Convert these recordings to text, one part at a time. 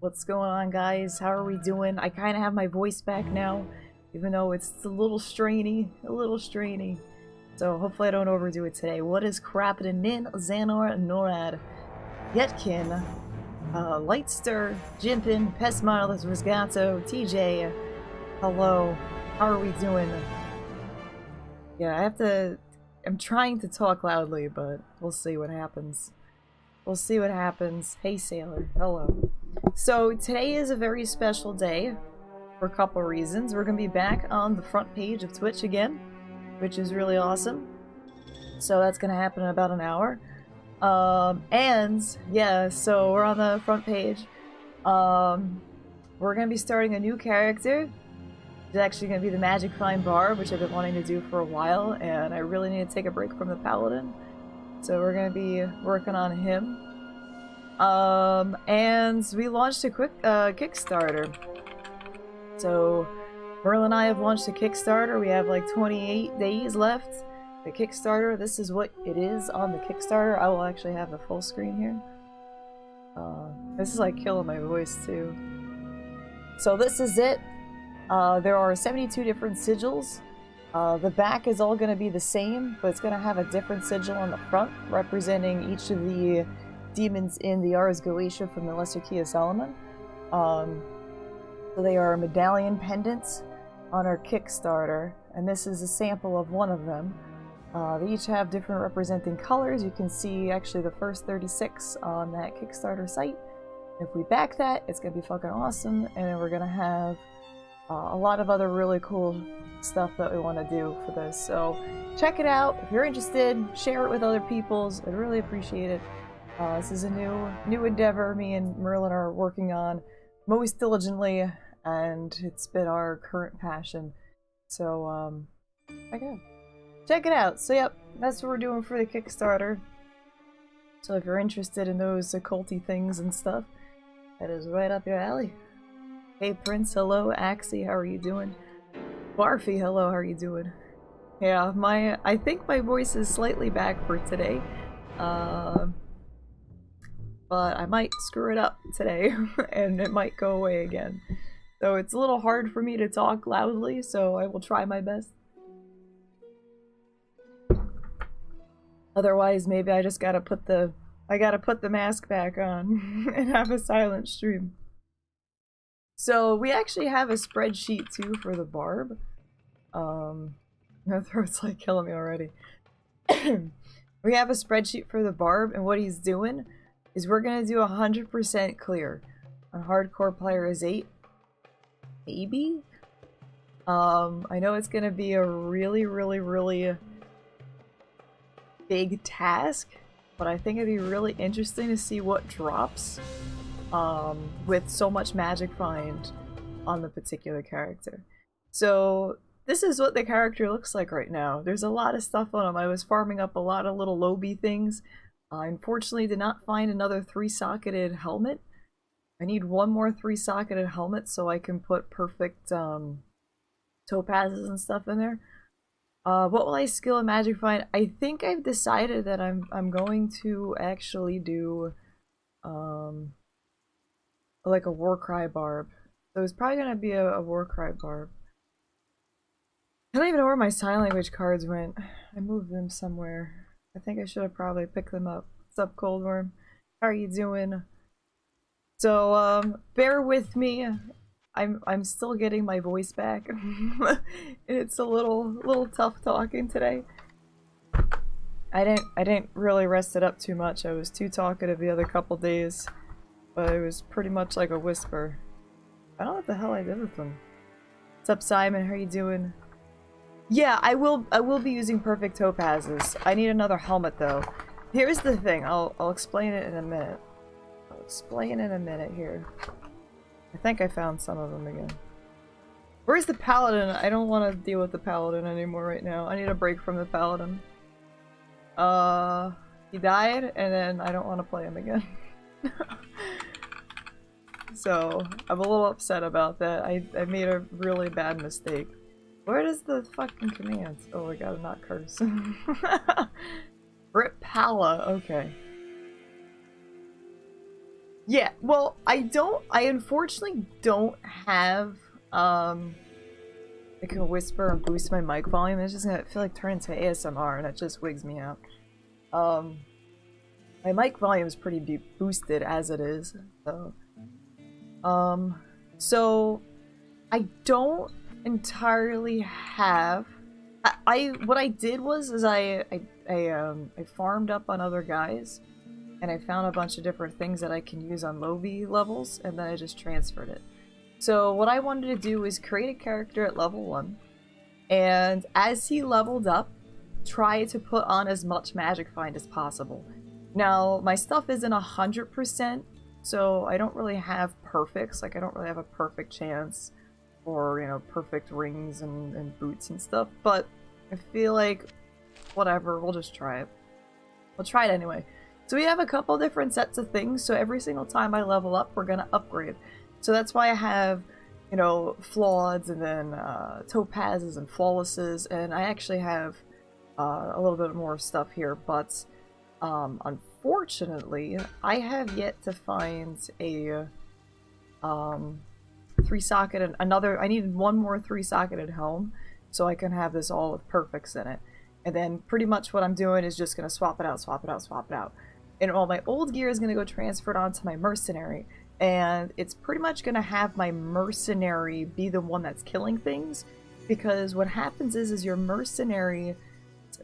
What's going on, guys? How are we doing? I kind of have my voice back now, even though it's a little strainy. So hopefully I don't overdo it today. What is crappin' Nin, Xanor, Norad, Yetkin, Lightster, Jimpin, Pestmiles, Risgato, TJ. Hello. How are we doing? Yeah, I'm trying to talk loudly, but we'll see what happens. Hey, Sailor. Hello. So, today is a very special day for a couple reasons. We're going to be back on the front page of Twitch again, which is really awesome. So that's going to happen in about an hour. And, yeah, so we're on the front page. We're going to be starting a new character. It's actually going to be the Magic Find Barb, which I've been wanting to do for a while, and I really need to take a break from the Paladin. So we're going to be working on him. And we launched a quick Kickstarter. So Merle and I have launched a Kickstarter. We have like 28 days left. The Kickstarter, this is what it is on the Kickstarter. I will actually have the full screen here. This is like killing my voice too. So this is it. There are 72 different sigils. The back is all going to be the same, but it's going to have a different sigil on the front, representing each of the demons in the Ars Goetia from the Lesser Key of Solomon. So they are medallion pendants on our Kickstarter, and this is a sample of one of them. They each have different representing colors. You can see actually the first 36 on that Kickstarter site. If we back that, it's going to be fucking awesome, and then we're going to have a lot of other really cool stuff that we want to do for this. So check it out. If you're interested, share it with other people. I'd really appreciate it. This is a new endeavor me and Merlin are working on most diligently, and it's been our current passion. So check it out. So yep, that's what we're doing for the Kickstarter. So if you're interested in those occulty things and stuff, that is right up your alley. Hey Prince, hello. Axie, how are you doing? Barfy, hello, how are you doing? Yeah, I think my voice is slightly back for today. But I might screw it up today, and it might go away again. So it's a little hard for me to talk loudly, so I will try my best. Otherwise, maybe I just gotta put the mask back on and have a silent stream. So we actually have a spreadsheet too for the Barb. My throat's like killing me already. We have a spreadsheet for the Barb, and what he's doing is we're gonna do 100% clear. On hardcore player is 8. Maybe? I know it's gonna be a really big task, but I think it'd be really interesting to see what drops with so much magic find on the particular character. So this is what the character looks like right now. There's a lot of stuff on him. I was farming up a lot of little lobby things. I unfortunately did not find another 3-socketed helmet. I need one more 3-socketed helmet so I can put perfect topazes and stuff in there. What will I skill in Magic Find? I think I've decided that I'm going to actually do like a Warcry Barb. So it's probably gonna be a Warcry Barb. I don't even know where my sign language cards went. I moved them somewhere. I think I should have probably picked them up. What's up, Coldworm? How are you doing? So, bear with me. I'm still getting my voice back. It's a little tough talking today. I didn't really rest it up too much. I was too talkative the other couple days, but it was pretty much like a whisper. I don't know what the hell I did with them. What's up, Simon? How are you doing? Yeah, I will be using perfect topazes. I need another helmet though. Here's the thing. I'll explain it in a minute. Here. I think I found some of them again. Where's the Paladin? I don't want to deal with the Paladin anymore right now. I need a break from the Paladin. He died, and then I don't want to play him again. So, I'm a little upset about that. I made a really bad mistake. Where does the fucking commands? Oh, I gotta not curse. Rip Pala, okay. Yeah, Well, I unfortunately don't have, I can whisper and boost my mic volume. It's just gonna feel like turn into ASMR, and it just wigs me out. My mic volume is pretty boosted as it is, so. So I don't entirely have. What I did was I farmed up on other guys, and I found a bunch of different things that I can use on low V levels, and then I just transferred it. So what I wanted to do is create a character at level 1, and as he leveled up, try to put on as much magic find as possible. Now, my stuff isn't 100%, so I don't really have perfects. Like, I don't really have a perfect chance, or, you know, perfect rings and boots and stuff, but I feel like, whatever, we'll just try it. We'll try it anyway. So we have a couple different sets of things, so every single time I level up, we're gonna upgrade. So that's why I have, you know, flaweds, and then topazes and flawlesses, and I actually have a little bit more stuff here, but unfortunately, I have yet to find a 3-socket and another. I need one more 3-socketed helm so I can have this all with perfects in it. And then pretty much what I'm doing is just gonna swap it out, swap it out, swap it out. And all my old gear is gonna go transferred onto my mercenary, and it's pretty much gonna have my mercenary be the one that's killing things, because what happens is your mercenary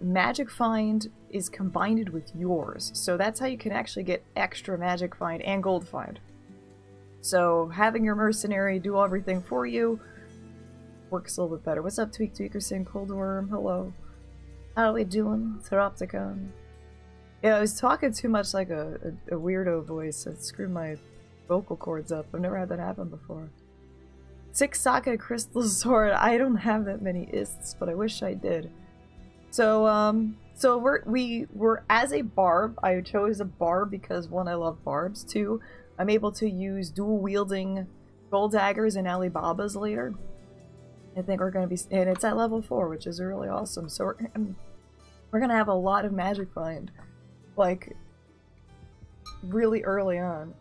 magic find is combined with yours, so that's how you can actually get extra magic find and gold find. So having your mercenary do everything for you works a little bit better. What's up, Tweakerson, Cold Worm? Hello. How are we doing? Theropticon. Yeah, I was talking too much like a weirdo voice. I screwed my vocal cords up. I've never had that happen before. 6-socket crystal sword. I don't have that many ists, but I wish I did. So, so we're as a Barb. I chose a Barb because 1, I love Barbs. 2, I'm able to use dual wielding gold daggers and Alibabas later. I think we're gonna be, and it's at level 4, which is really awesome. So we're gonna have a lot of magic find, like, really early on.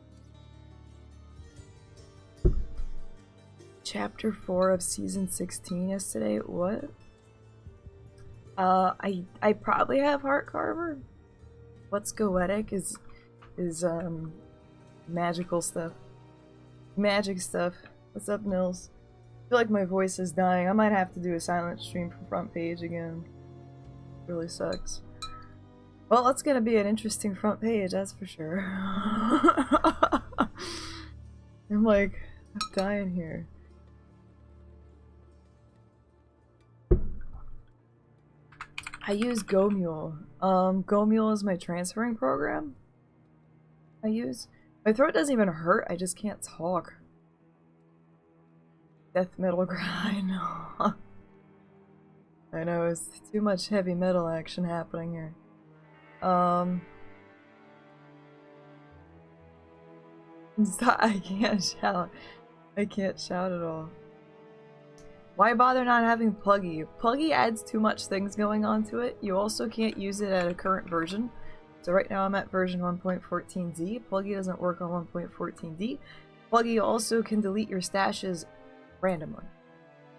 Chapter 4 of season 16 yesterday. What? I probably have Heart Carver. What's Goetic is magical stuff. Magic stuff. What's up, Nils? I feel like my voice is dying. I might have to do a silent stream for front page again. Really sucks. Well, it's gonna be an interesting front page, that's for sure. I'm like, I'm dying here. I use GoMule. GoMule is my transferring program. I use. My throat doesn't even hurt, I just can't talk. Death metal grind. I know, it's too much heavy metal action happening here. I can't shout. I can't shout at all. Why bother not having Pluggy? Pluggy adds too much things going on to it. You also can't use it at a current version. So right now I'm at version 1.14D. Pluggy doesn't work on 1.14D. Pluggy also can delete your stashes randomly.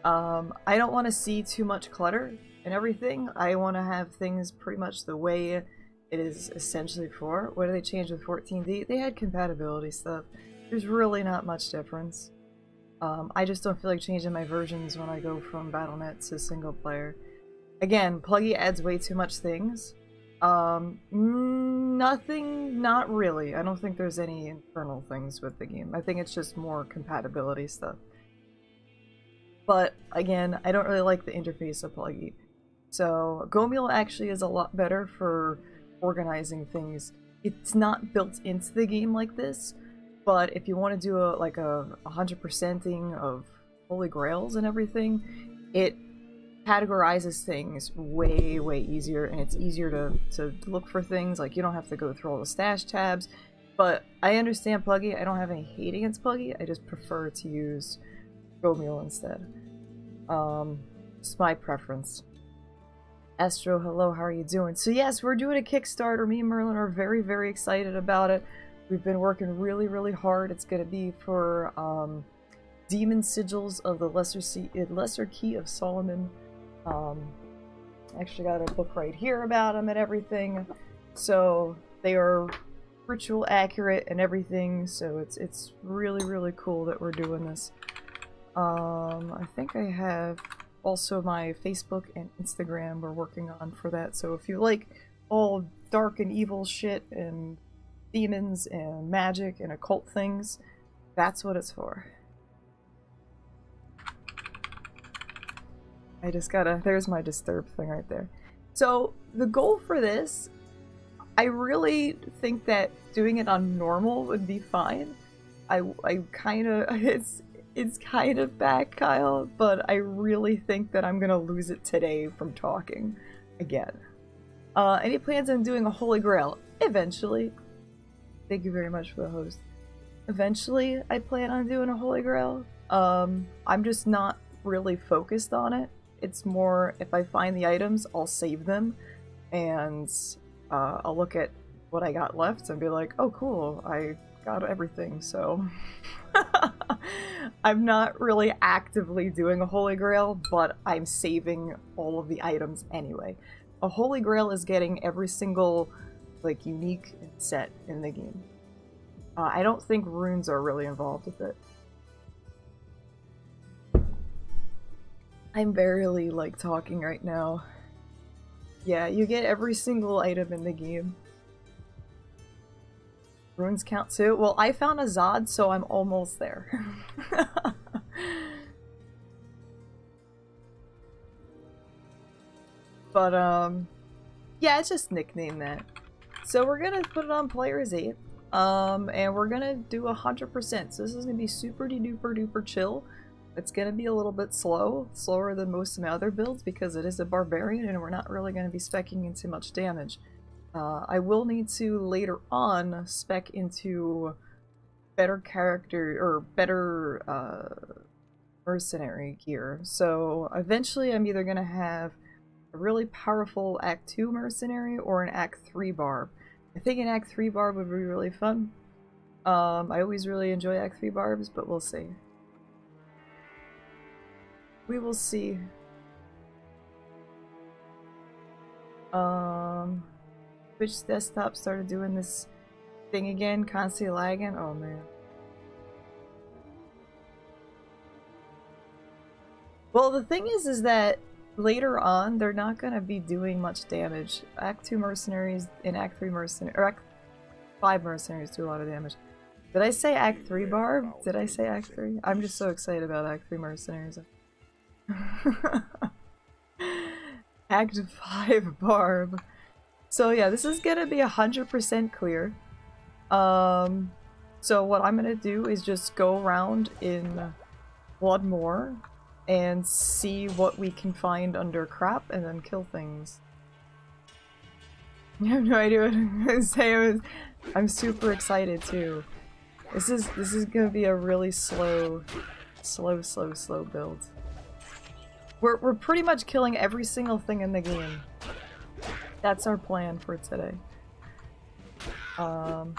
I don't want to see too much clutter and everything. I want to have things pretty much the way it is essentially for. What did they change with 14D? They had compatibility stuff. There's really not much difference. I just don't feel like changing my versions when I go from Battle.net to single player. Again, Pluggy adds way too much things. Nothing, not really. I don't think there's any internal things with the game. I think it's just more compatibility stuff. But again, I don't really like the interface of Pluggy. So GoMule actually is a lot better for organizing things. It's not built into the game like this, but if you want to do a 100%ing of Holy Grails and everything, it categorizes things way easier, and it's easier to look for things. Like, you don't have to go through all the stash tabs. But I understand Pluggy. I don't have any hate against Pluggy. I just prefer to use GoMule instead. It's my preference. Astro, hello, how are you doing? So yes, we're doing a Kickstarter. Me and Merlin are very excited about it. We've been working really, really hard. It's going to be for Demon Sigils of the Lesser Key of Solomon. Actually got a book right here about them and everything. So they are ritual accurate and everything. So it's really, really cool that we're doing this. I think I have also my Facebook and Instagram we're working on for that. So if you like all dark and evil shit and demons and magic and occult things, that's what it's for. I just gotta, there's my disturb thing right there. So the goal for this, I really think that doing it on normal would be fine. I kind of, it's kind of back, Kyle, but I really think that I'm gonna lose it today from talking again. Any plans on doing a Holy Grail? Eventually. Thank you very much for the host. Eventually, I plan on doing a Holy Grail. I'm just not really focused on it. It's more, if I find the items, I'll save them, and I'll look at what I got left and be like, oh cool, I got everything, so... I'm not really actively doing a Holy Grail, but I'm saving all of the items anyway. A Holy Grail is getting every single, like, unique set in the game. I don't think runes are really involved with it. I'm barely, like, talking right now. Yeah, you get every single item in the game. Runes count too? Well, I found a Zod, so I'm almost there. But, yeah, it's just nickname that. So we're gonna put it on Players 8, and we're gonna do 100%. So this is gonna be super duper duper chill. It's gonna be a little bit slower than most of my other builds because it is a Barbarian and we're not really gonna be speccing into much damage. I will need to later on spec into better character or better mercenary gear. So eventually I'm either gonna have a really powerful Act 2 mercenary or an Act 3 Barb. I think an Act 3 Barb would be really fun. I always really enjoy Act 3 Barbs, but we'll see. We will see. Twitch desktop started doing this thing again, constantly lagging. Oh man. Well, the thing is that later on, they're not gonna be doing much damage. Act 2 mercenaries and Act 3 mercenaries, or Act 5 mercenaries do a lot of damage. Did I say Act 3 Barb? Did I say Act 3? I'm just so excited about Act 3 mercenaries. Act 5 Barb. So yeah, this is gonna be 100% clear. So what I'm gonna do is just go around in Bloodmoor and see what we can find under crap and then kill things. You have no idea what I'm gonna say. I'm super excited too. This is gonna be a really slow build. We're pretty much killing every single thing in the game. That's our plan for today. On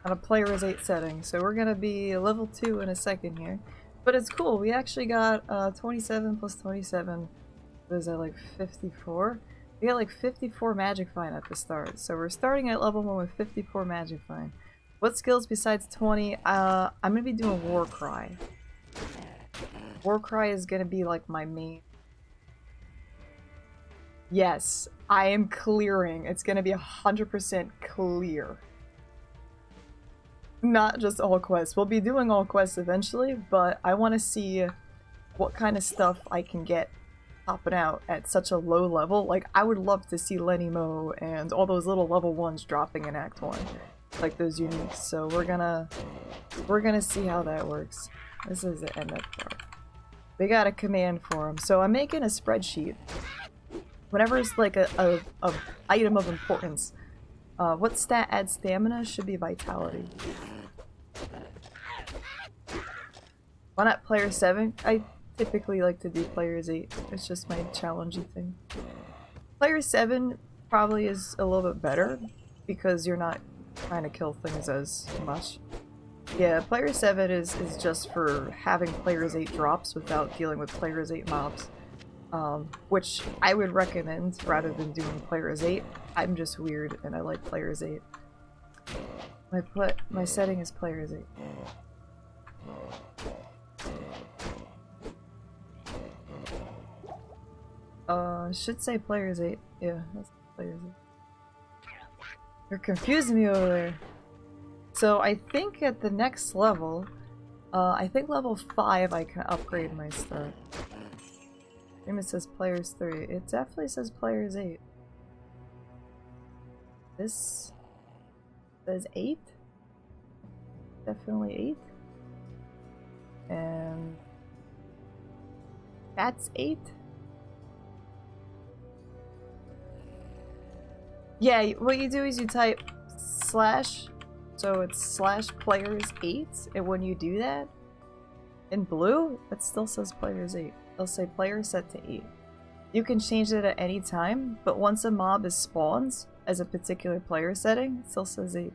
a Players 8 setting, so we're gonna be level 2 in a second here. But it's cool, we actually got 27 plus 27, what is that, like 54? We got like 54 Magic Find at the start, so we're starting at level 1 with 54 Magic Find. What skills besides 20? I'm gonna be doing Warcry. Warcry is gonna be like my main. Yes, I am clearing. It's gonna be 100% clear. Not just all quests. We'll be doing all quests eventually, but I want to see what kind of stuff I can get popping out at such a low level. Like, I would love to see Lenny Mo and all those little level 1s dropping in Act 1. Like those uniques. So we're gonna see how that works. This is the end part. We got a command for them. So I'm making a spreadsheet. Whenever it's like a item of importance, what stat adds stamina should be vitality. Why not player 7? I typically like to do players 8. It's just my challenging thing. Player 7 probably is a little bit better because you're not trying to kill things as much. Yeah, player 7 is just for having players 8 drops without dealing with players 8 mobs. Which I would recommend rather than doing players 8. I'm just weird and I like players 8. My setting is players 8. Should say players 8. Yeah, that's players 8. You're confusing me over there. So I think at the next level, I think level 5 I can upgrade my stuff. I think it says players 3. It definitely says players 8. This says 8. Definitely 8. And that's 8. Yeah, what you do is you type slash, so it's slash players 8, and when you do that, in blue, it still says players 8. It'll say player set to 8. You can change it at any time, but once a mob is spawned as a particular player setting, it still says 8.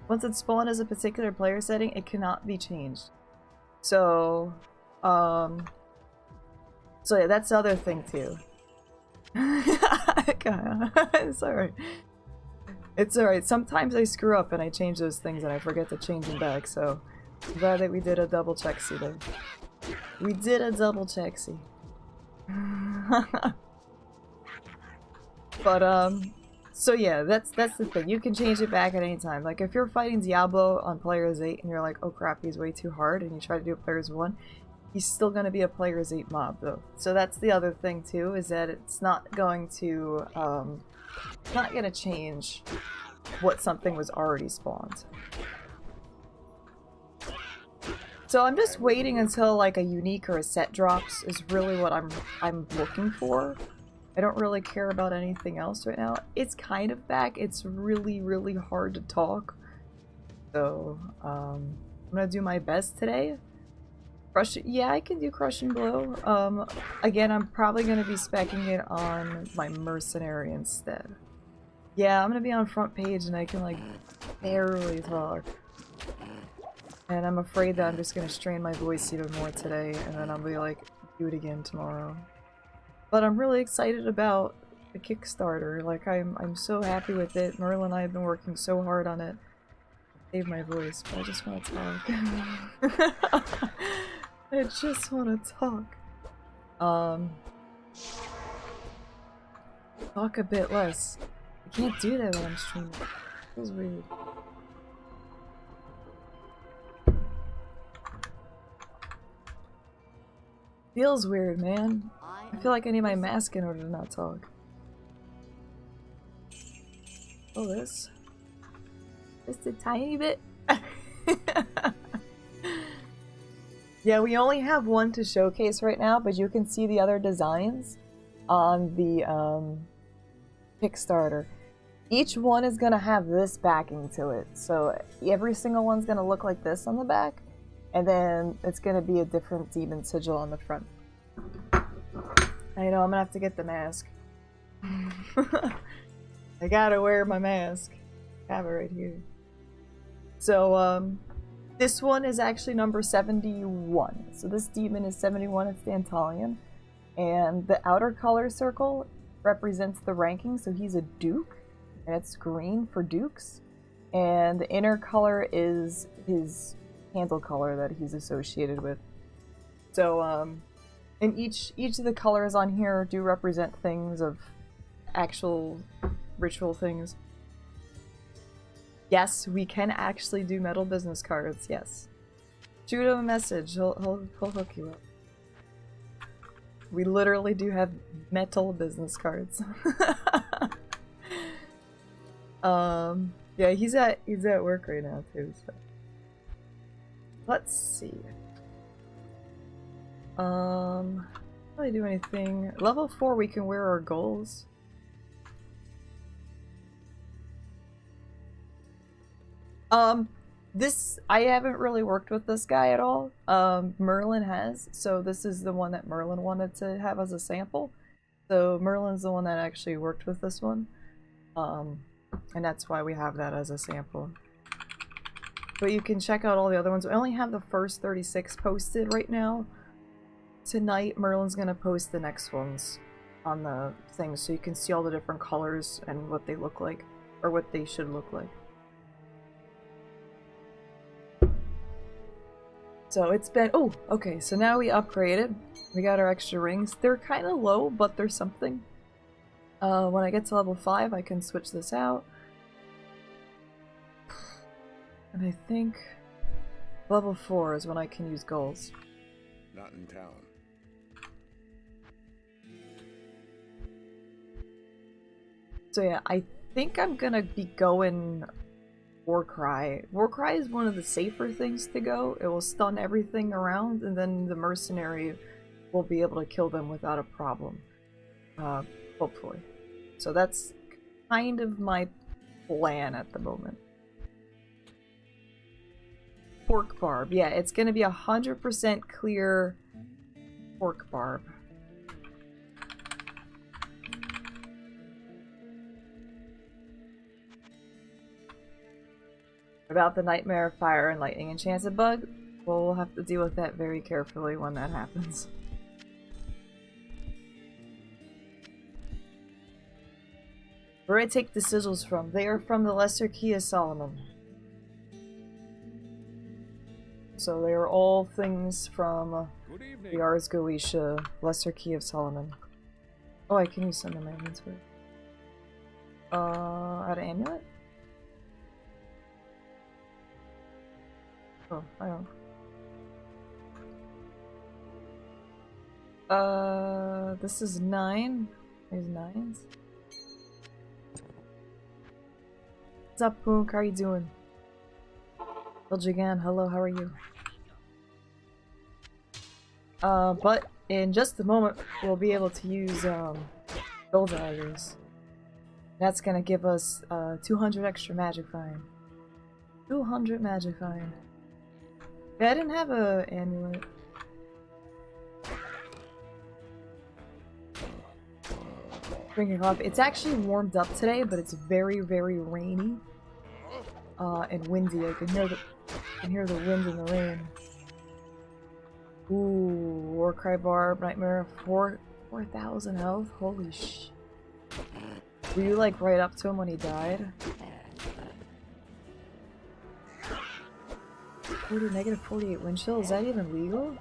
Once it's spawned as a particular player setting, it cannot be changed. So, so yeah, that's the other thing too. It's alright. It's alright. Sometimes I screw up and I change those things and I forget to change them back, so I'm glad that we did a double check-see there. We did a double check-see. But, so yeah, that's the thing. You can change it back at any time. Like, if you're fighting Diablo on players 8 and you're like, oh crap, he's way too hard, and you try to do players 1, he's still going to be a players 8 mob, though. So that's the other thing, too, is that it's not going to, not going to change what something was already spawned. So I'm just waiting until, like, a unique or a set drops is really what I'm looking for. I don't really care about anything else right now. It's kind of back. It's really, really hard to talk. So, I'm gonna do my best today. Crush it. Yeah, I can do Crush and Blow. Again, I'm probably gonna be speccing it on my Mercenary instead. Yeah, I'm gonna be on front page and I can, like, barely talk. And I'm afraid that I'm just gonna strain my voice even more today, and then I'll be like, do it again tomorrow. But I'm really excited about the Kickstarter. Like, I'm so happy with it. Merlin and I have been working so hard on it. Save my voice, but I just want to talk. I just want to talk. Talk a bit less. I can't do that when I'm streaming. It feels weird. Feels weird, man. I feel like I need my mask in order to not talk. Oh, this. Just a tiny bit. Yeah, we only have one to showcase right now, but you can see the other designs on the Kickstarter. Each one is gonna have this backing to it. So every single one's gonna look like this on the back, and then it's gonna be a different demon sigil on the front. I know, I'm gonna have to get the mask. I gotta wear my mask. I have it right here. So, this one is actually number 71. So this demon is 71, it's the Antalion. And the outer color circle represents the ranking, so he's a duke, and it's green for dukes. And the inner color is his handle color that he's associated with. So, and each of the colors on here do represent things of actual ritual things. Yes, we can actually do metal business cards, yes. Shoot him a message, he'll hook you up. We literally do have metal business cards. Yeah, he's at work right now too, so. Let's see. Can't really do anything. Level 4 we can wear our goals. This, I haven't really worked with this guy at all. Merlin has, so this is the one that Merlin wanted to have as a sample. So Merlin's the one that actually worked with this one. And that's why we have that as a sample. But you can check out all the other ones. We only have the first 36 posted right now. Tonight, Merlin's gonna post the next ones on the thing so you can see all the different colors and what they look like. Or what they should look like. So it's been... Oh, okay, so now we upgraded. We got our extra rings. They're kind of low, but they're something. When I get to level 5, I can switch this out. And I think level 4 is when I can use goals. Not in town. So yeah, I think I'm gonna be going Warcry. Warcry is one of the safer things to go. It will stun everything around, and then the mercenary will be able to kill them without a problem. Hopefully. So that's kind of my plan at the moment. Pork Barb. Yeah, it's gonna be 100% clear Pork Barb. About the Nightmare, Fire, and Lightning Enchanted bug, well, we'll have to deal with that very carefully when that happens. Where do I take the sigils from? They are from the Lesser Key of Solomon. So they are all things from the Ars Goetia, Lesser Key of Solomon. Oh, I can use some in my inventory. Add an amulet? Oh, I don't. This is 9. There's 9s. What's up, Pook? How are you doing? Jigan, hello, how are you? But in just a moment, we'll be able to use, gold daggers. That's gonna give us, 200 extra magic fine. 200 magic fine. Yeah, I didn't have a amulet. Drinking coffee. It's actually warmed up today, but it's very, very rainy. And windy. I can hear the wind and the rain. Ooh, Warcry Barb, Nightmare, 4,000 health? Holy sh... Were you like right up to him when he died? Negative 48 wind chill? Is that even legal?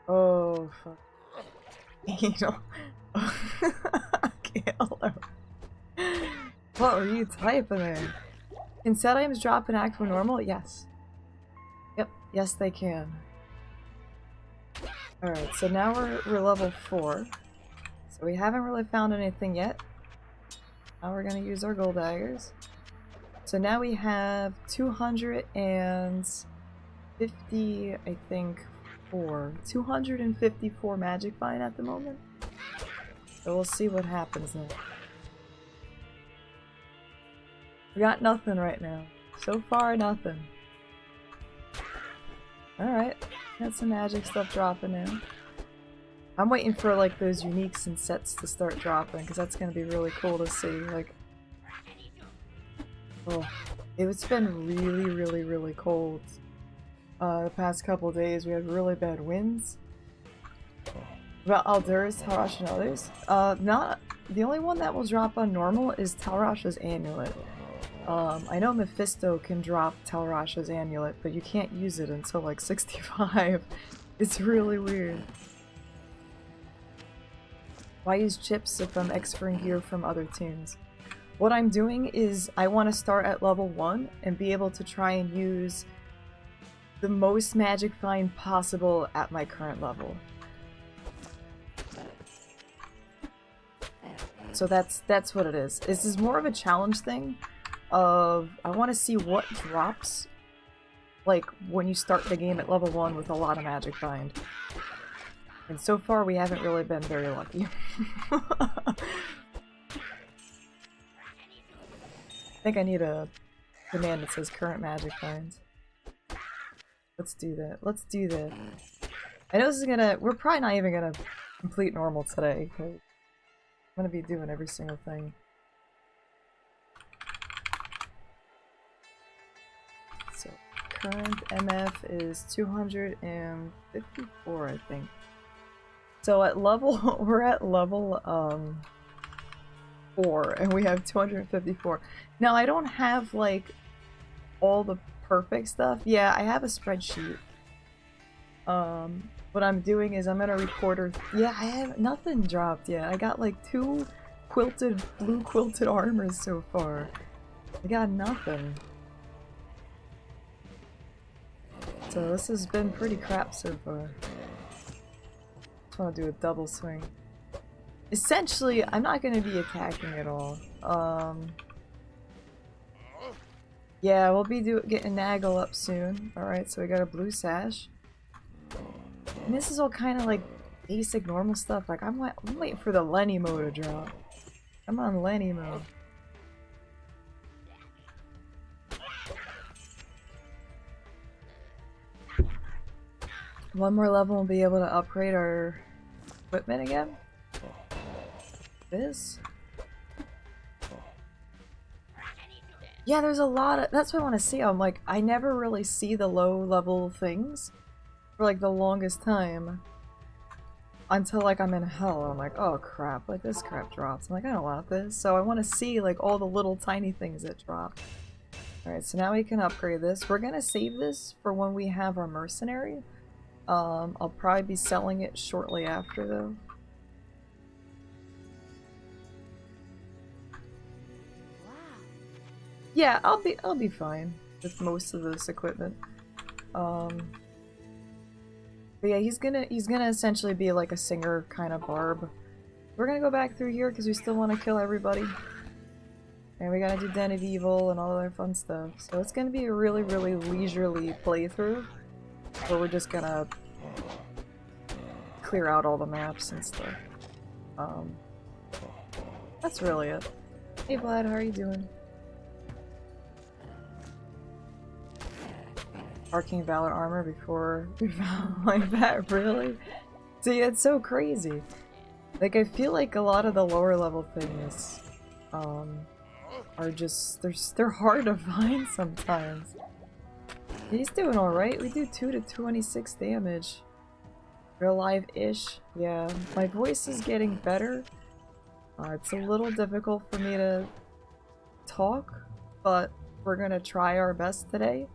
Oh, fuck. Angel. Killer. What were you typing there? Can set items drop and act for normal? Yes. Yep, yes they can. Alright, so now we're level 4. So we haven't really found anything yet. Now we're gonna use our gold daggers. So now we have 250, I think, 254 magic fine at the moment. So we'll see what happens now. We got nothing right now. So far, nothing. Alright, got some magic stuff dropping in. I'm waiting for like those uniques and sets to start dropping because that's gonna be really cool to see. Like, oh, it's been really, really cold. The past couple days we had really bad winds. About Aldur's, Talrash, and others. Not the only one that will drop on normal is Talrash's amulet. I know Mephisto can drop Talrash's amulet, but you can't use it until like 65. It's really weird. Why use chips if I'm exferring gear from other teams? What I'm doing is I want to start at level 1 and be able to try and use the most magic find possible at my current level. So that's what it is. This is more of a challenge thing of I want to see what drops like when you start the game at level 1 with a lot of magic find. And so far we haven't really been very lucky. I think I need a command that says current magic finds. Let's do that. Let's do that. I know this is gonna... We're probably not even gonna complete normal today, because I'm gonna be doing every single thing. So, current MF is 254, I think. So at level... We're at level, 4, and we have 254. Now, I don't have, like, all the perfect stuff. Yeah, I have a spreadsheet. What I'm doing is I'm gonna record yeah, I have nothing dropped yet. I got like 2 blue quilted armors so far. I got nothing. So this has been pretty crap so far. Just wanna do a double swing. Essentially, I'm not gonna be attacking at all. Yeah, we'll be getting Naggle up soon. Alright, so we got a blue sash. And this is all kind of like basic normal stuff. Like, I'm waiting for the Lenny mode to drop. I'm on Lenny mode. One more level and we'll be able to upgrade our equipment again. This? Yeah, there's a lot of... That's what I want to see. I'm like, I never really see the low level things for like the longest time. Until like I'm in hell. I'm like, oh crap, like this crap drops. I'm like, I don't want this. So I want to see like all the little tiny things that drop. Alright, so now we can upgrade this. We're gonna save this for when we have our mercenary. I'll probably be selling it shortly after though. Yeah, I'll be fine with most of this equipment. But yeah, he's gonna essentially be like a singer kind of Barb. We're gonna go back through here because we still want to kill everybody. And we gotta do Den of Evil and all that fun stuff. So it's gonna be a really, really leisurely playthrough. Where we're just gonna clear out all the maps and stuff. That's really it. Hey Vlad, how are you doing? Arcane Valor armor before we found like that, really? See, it's so crazy. Like, I feel like a lot of the lower level things are just, they're hard to find sometimes. He's doing alright. We do 2 to 26 damage. Real live-ish. Yeah, my voice is getting better. It's a little difficult for me to talk, but we're gonna try our best today.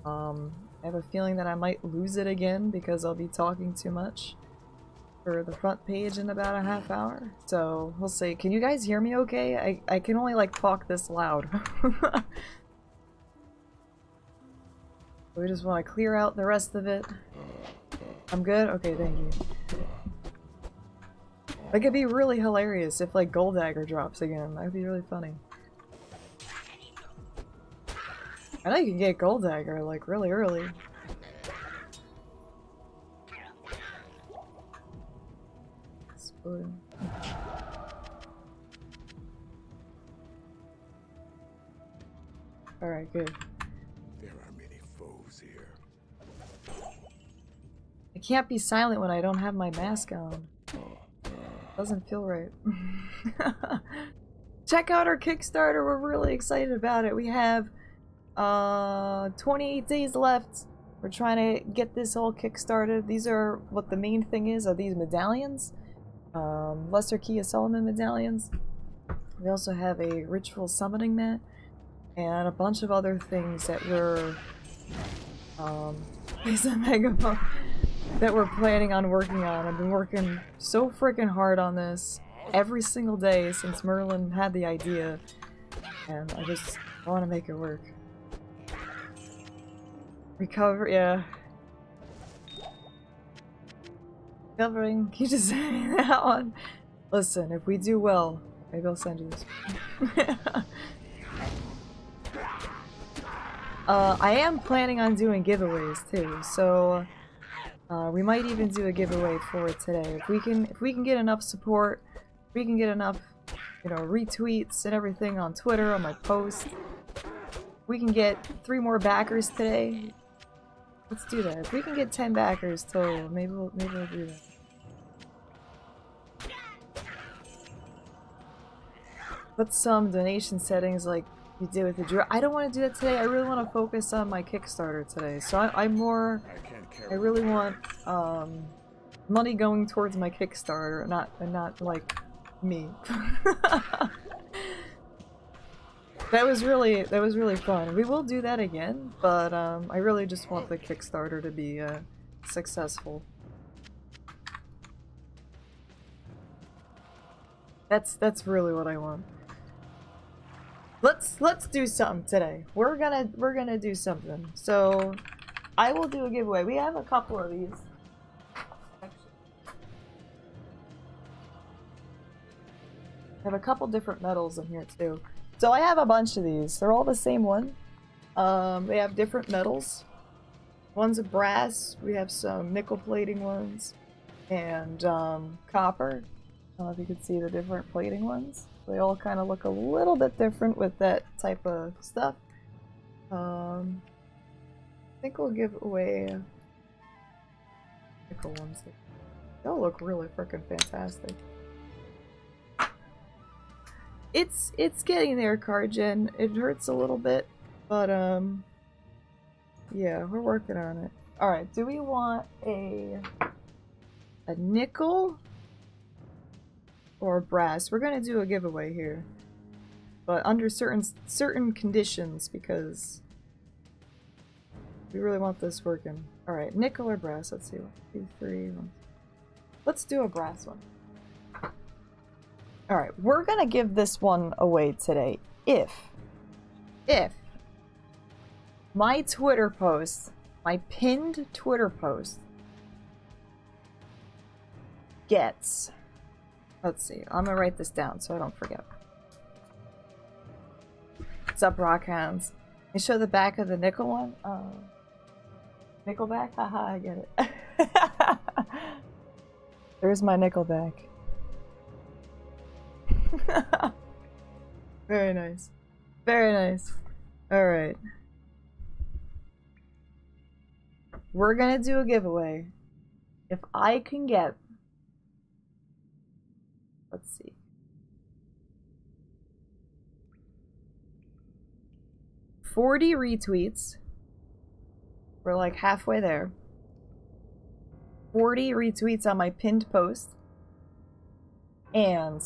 I have a feeling that I might lose it again because I'll be talking too much for the front page in about a half hour. So we'll see. Can you guys hear me okay? I can only like talk this loud. We just want to clear out the rest of it. I'm good? Okay, thank you. Like, it'd be really hilarious if like Gold Dagger drops again. That'd be really funny. I know you can get Gold Dagger, like, really early. Exploding. Alright, good. There are many foes here. I can't be silent when I don't have my mask on. Doesn't feel right. Check out our Kickstarter, we're really excited about it. We have 28 days left. We're trying to get this all kickstarted. These are what the main thing is, are these medallions. Lesser Key of Solomon medallions. We also have a ritual summoning mat and a bunch of other things that we're is a megaphone that we're planning on working on. I've been working so freaking hard on this every single day since Merlin had the idea, and I just want to make it work. Recover, yeah. Recovering, can you just send me that one? Listen, if we do well, maybe I'll send you this one. I am planning on doing giveaways too, so we might even do a giveaway for it today. If we can get enough support, if we can get enough, you know, retweets and everything on Twitter, on my post, we can get 3 more backers today. Let's do that. If we can get 10 backers total, maybe we'll do that. Put some donation settings like you did with the draw. I don't want to do that today. I really want to focus on my Kickstarter today. So I really want money going towards my Kickstarter, not like me. That was really fun. We will do that again, but I really just want the Kickstarter to be successful. That's really what I want. Let's do something today. We're gonna do something. So I will do a giveaway. We have a couple of these. I have a couple different metals in here too. So I have a bunch of these. They're all the same one. They have different metals. One's a brass. We have some nickel plating ones, and copper. I don't know if you can see the different plating ones. They all kind of look a little bit different with that type of stuff. I think we'll give away nickel ones. They'll look really freaking fantastic. It's getting there, Cargen. It hurts a little bit, but yeah, we're working on it. All right, do we want a nickel or brass? We're gonna do a giveaway here, but under certain conditions because we really want this working. All right, nickel or brass? Let's see. 1, 2, 3. Let's do a brass one. All right, we're gonna give this one away today if my Twitter post, my pinned Twitter post gets, let's see, I'm gonna write this down so I don't forget. What's up, rock hands? You show the back of the nickel one? Nickelback? Haha, I get it. There's my Nickelback. Very nice. Very nice. Alright. We're gonna do a giveaway. If I can get... Let's see. $40 retweets. We're like halfway there. 40 retweets on my pinned post. And...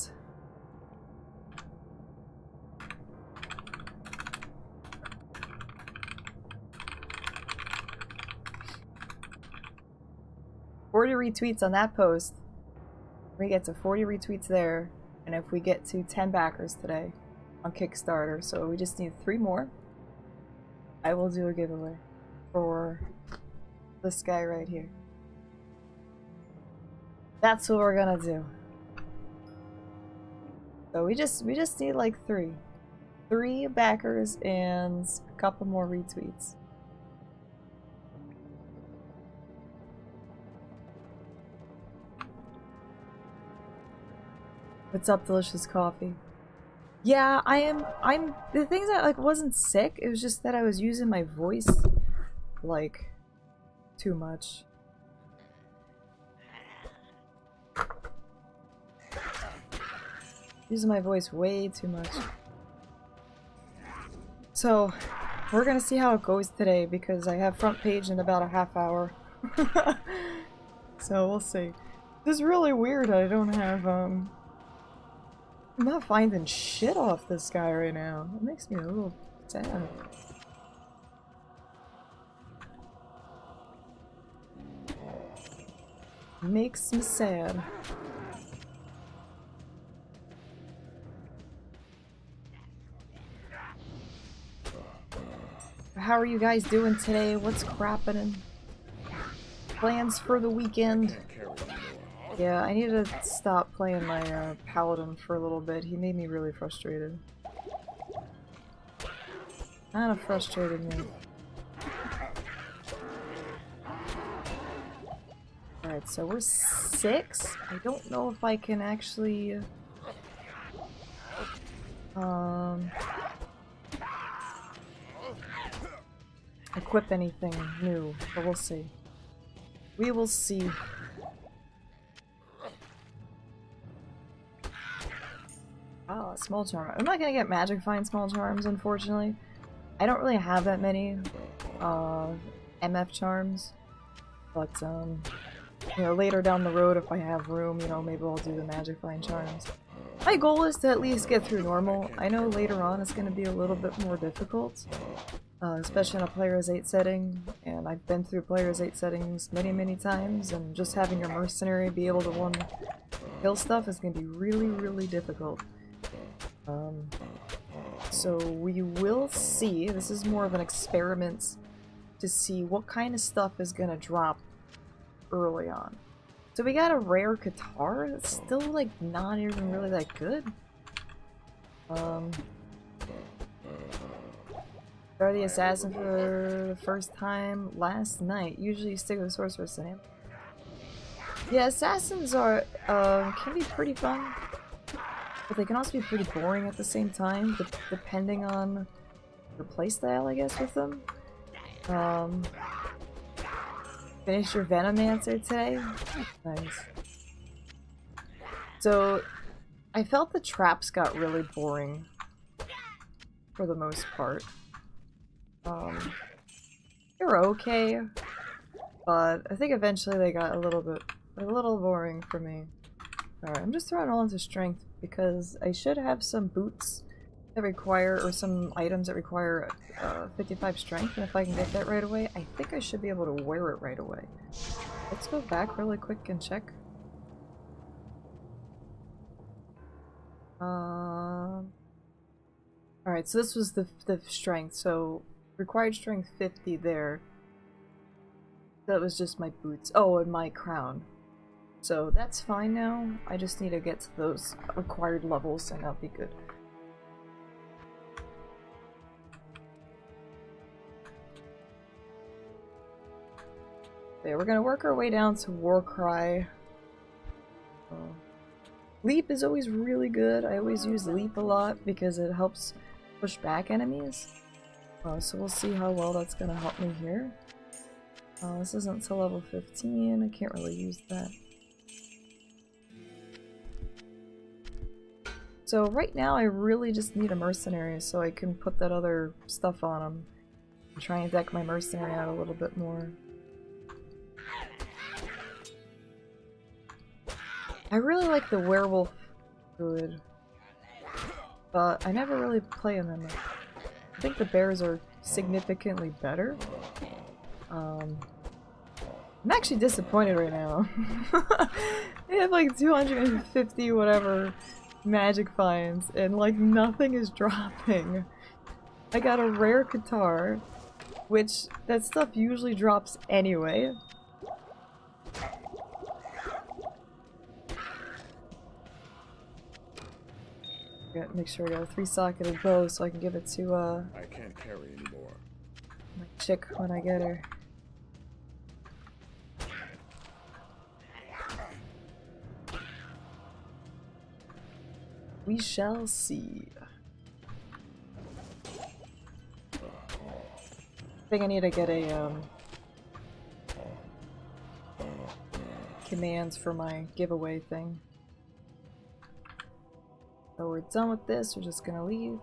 $40 retweets on that post. We get to 40 retweets there, and if we get to 10 backers today on Kickstarter, so we just need 3 more, I will do a giveaway for this guy right here. That's what we're gonna do. So we just need like 3 backers and a couple more retweets. What's up, delicious coffee? Yeah, I'm the things that like wasn't sick, it was just that I was using my voice like too much. Using my voice way too much. So we're gonna see how it goes today because I have front page in about a half hour. So we'll see. This is really weird. I don't have I'm not finding shit off this guy right now. It makes me a little sad. Makes me sad. How are you guys doing today? What's crappin'? Plans for the weekend? Yeah, I need to stop playing my paladin for a little bit. He made me really frustrated. Kind of frustrated me. Alright, so we're 6. I don't know if I can actually... equip anything new, but we'll see. We will see. Oh, small charm. I'm not gonna get magic find small charms, unfortunately. I don't really have that many MF charms, but you know, later down the road, if I have room, you know, maybe I'll do the magic find charms. My goal is to at least get through normal. I know later on it's going to be a little bit more difficult, especially in a Player's 8 setting, and I've been through Player's 8 settings many times, and just having your mercenary be able to kill stuff is going to be really difficult. So we will see. This is more of an experiment to see what kind of stuff is going to drop early on. So we got a rare guitar that's still like not even really that good. Are the assassin for the first time last night. Usually you stick with sorceress name. Yeah, assassins are can be pretty fun, but they can also be pretty boring at the same time, depending on your playstyle, I guess, with them. Finished your Venomancer today? Nice. So, I felt the traps got really boring for the most part. They're okay, but I think eventually they got a little boring for me. Alright, I'm just throwing all into strength because I should have some boots that require, or some items that require 55 strength, and if I can get that right away, I think I should be able to wear it right away. Let's go back really quick and check. Alright, so this was the strength, so required strength 50 there. That was just my boots. Oh, and my crown. So that's fine now. I just need to get to those required levels and that'll be good. Okay, we're gonna work our way down to Warcry. Leap is always really good. I always use Leap a lot because it helps push back enemies. So we'll see how well that's gonna help me here. This isn't till level 15. I can't really use that. So right now I really just need a mercenary so I can put that other stuff on him. And try and deck my mercenary out a little bit more. I really like the werewolf druid, but I never really play them. I think the bears are significantly better. I'm actually disappointed right now. They have like 250 whatever magic finds and like nothing is dropping. I got a rare guitar, which that stuff usually drops anyway. Make sure I got a 3-socketed bow so I can give it to I can't carry anymore. my chick when I get her. We shall see. I think I need to get a commands for my giveaway thing. So we're done with this, we're just gonna leave.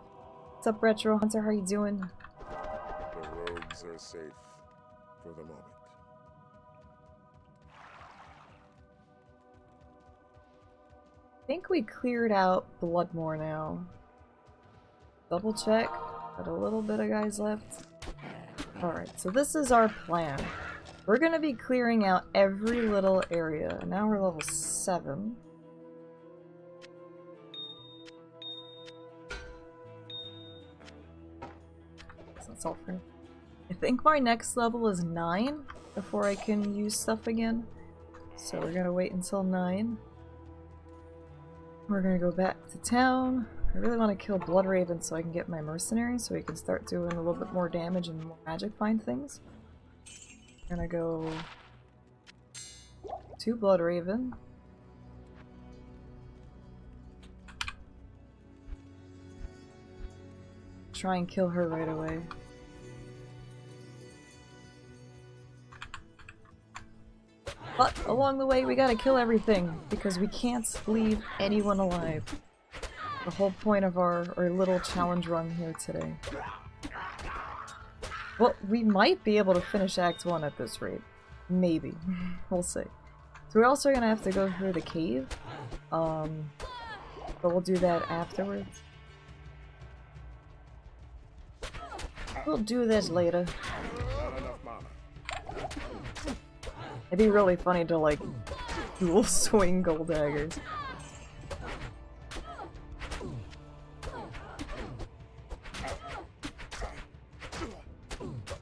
What's up, Retro Hunter? How you doing? The rogues are safe for the moment. I think we cleared out Bloodmore now. Double check. Got a little bit of guys left. Alright, so this is our plan. We're gonna be clearing out every little area. And now we're level 7. That's all for. I think my next level is 9 before I can use stuff again. So we're gonna wait until 9. We're gonna go back to town. I really want to kill Bloodraven so I can get my mercenary so he can start doing a little bit more damage and more magic find things. I'm gonna go to Bloodraven. Try and kill her right away. But along the way, we gotta kill everything, because we can't leave anyone alive. The whole point of our little challenge run here today. Well, we might be able to finish Act 1 at this rate. Maybe. We'll see. So we're also gonna have to go through the cave. But we'll do that afterwards. We'll do this later. It'd be really funny to, like, dual swing gold daggers.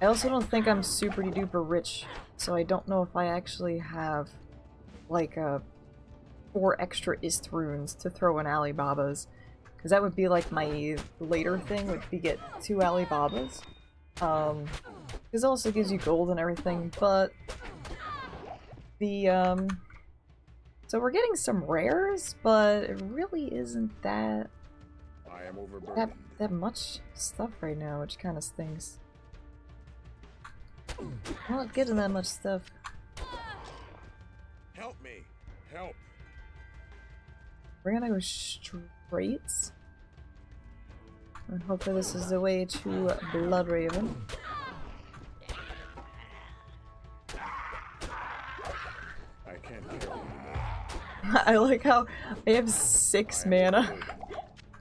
I also don't think I'm super duper rich, so I don't know if I actually have, like, 4 extra Ist runes to throw in Alibabas. Because that would be, like, my later thing, would be get 2 Alibabas. This also gives you gold and everything, but the, so we're getting some rares, but it really isn't that much stuff right now, which kind of stinks. I'm not getting that much stuff. Help me! Help! We're gonna go straight. And hopefully this is the way to Bloodraven. I can't carry you. I like how I have 6 mana.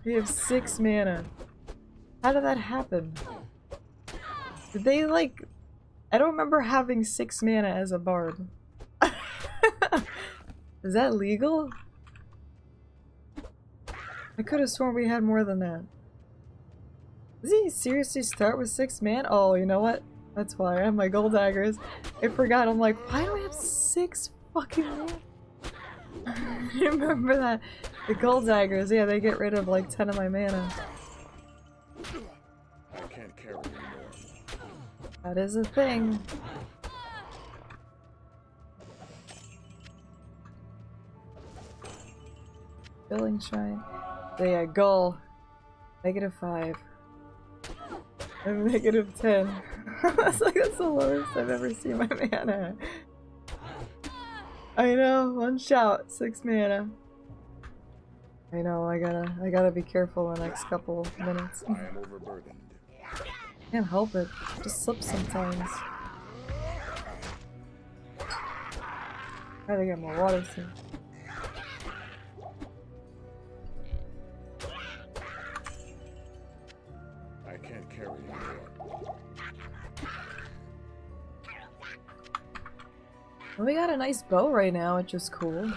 I have 6 mana. How did that happen? Did they, like... I don't remember having 6 mana as a Barb. Is that legal? I could have sworn we had more than that. Does he seriously start with 6 mana? Oh, you know what? That's why I have my gold daggers. I forgot. I'm like, why do I have 6 fucking mana? I remember that. The gold daggers, yeah, they get rid of like 10 of my mana. I can't carry anymore. That is a thing. Billing Shrine. So yeah, goal. -5. I'm -10. That's like, that's the lowest I've ever seen my mana. I know, one shout, 6 mana. I know, I gotta be careful the next couple minutes. I am overburdened. Can't help it. Just slips sometimes. Try to get more water soon. I can't carry anymore. Well, we got a nice bow right now, which is cool.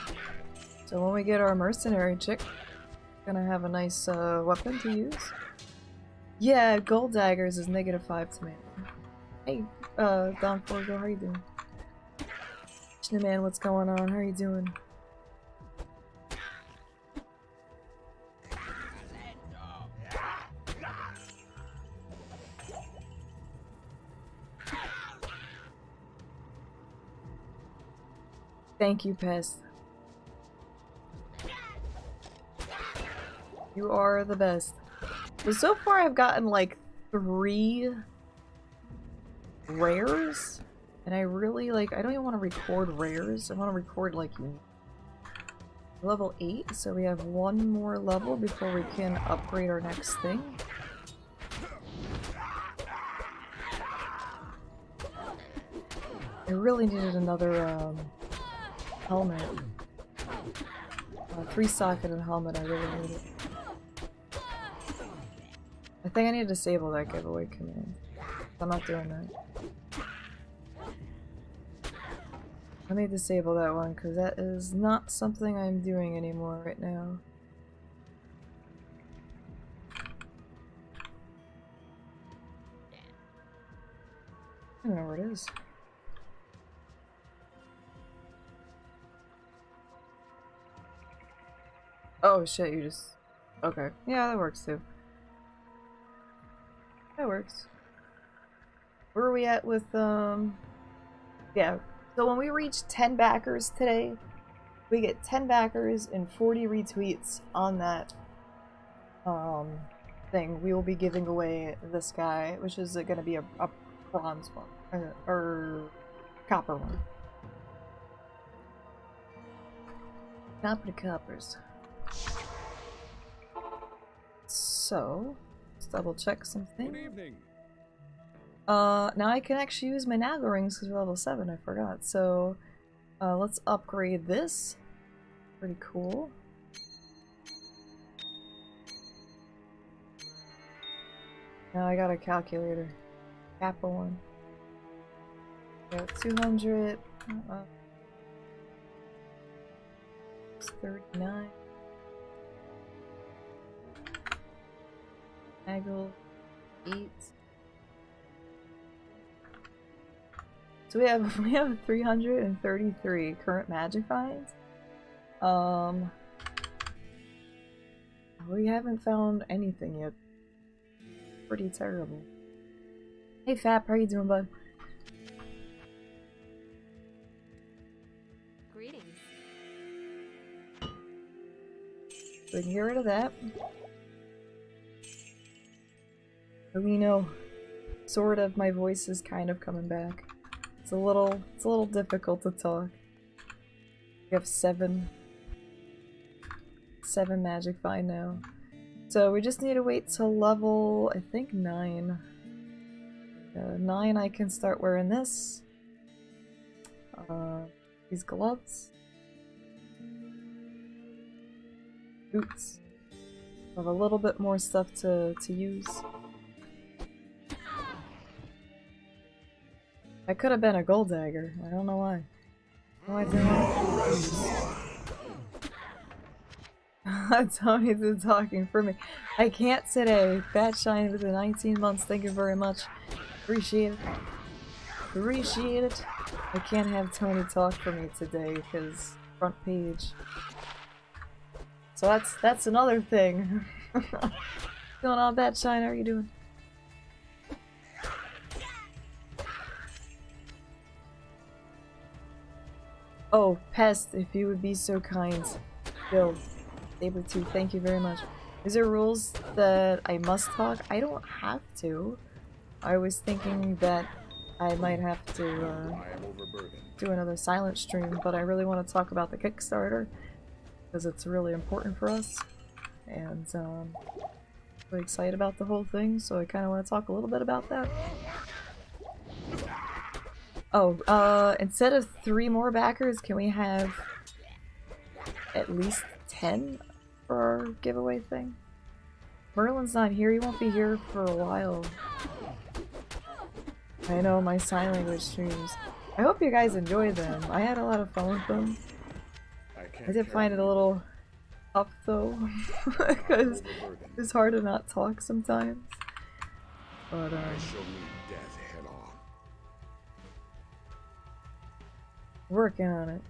So when we get our mercenary chick, gonna have a nice weapon to use. Yeah, gold daggers is -5 to me. Hey, Don Forgo, how you doing? Man, what's going on? How are you doing? Thank you, Pest. You are the best. So far I've gotten like 3 rares, and I really like, I don't even want to record rares, I want to record like level 8, so we have 1 more level before we can upgrade our next thing. I really needed another helmet. 3-socket and helmet, I really needed. I think I need to disable that giveaway command. I'm not doing that. Let me disable that one, because that is not something I'm doing anymore right now. I don't know where it is. Oh shit, you just... Okay. Yeah, that works too. That works. Where are we at with, yeah. So when we reach 10 backers today, we get 10 backers and 40 retweets on that, thing. We will be giving away this guy, which is gonna be a bronze one. Or copper one. Copper coppers. So, let's double check something. Good evening. Now I can actually use my Naga rings because we're level 7, I forgot. So, let's upgrade this. Pretty cool. Now I got a calculator. Kappa one. Got 200. 39. Nagel 8. So we have 333 current magic finds. We haven't found anything yet. Pretty terrible. Hey Fap, how you doing, bud? Greetings. So we can get rid of that. We know, sort of, my voice is kind of coming back. It's a little difficult to talk. We have 7 magic find now. So we just need to wait till level, I think 9. 9 I can start wearing this. These gloves. Boots. I have a little bit more stuff to use. I could have been a gold dagger. I don't know why. No, I didn't. Tony's been talking for me. I can't today. Bat Shine with the 19 months. Thank you very much. Appreciate it. Appreciate it. I can't have Tony talk for me today because front page. So that's another thing. What's going on, Bat Shine? How are you doing? Oh, Pest, if you would be so kind. Bill, Sabertooth, thank you very much. Is there rules that I must talk? I don't have to. I was thinking that I might have to do another silent stream, but I really want to talk about the Kickstarter because it's really important for us. And really excited about the whole thing, so I kind of want to talk a little bit about that. Oh, instead of 3 more backers, can we have at least 10 for our giveaway thing? Merlin's not here, he won't be here for a while. I know, my sign language streams. I hope you guys enjoy them. I had a lot of fun with them. I did find it a little tough though, because it's hard to not talk sometimes. But, working on it.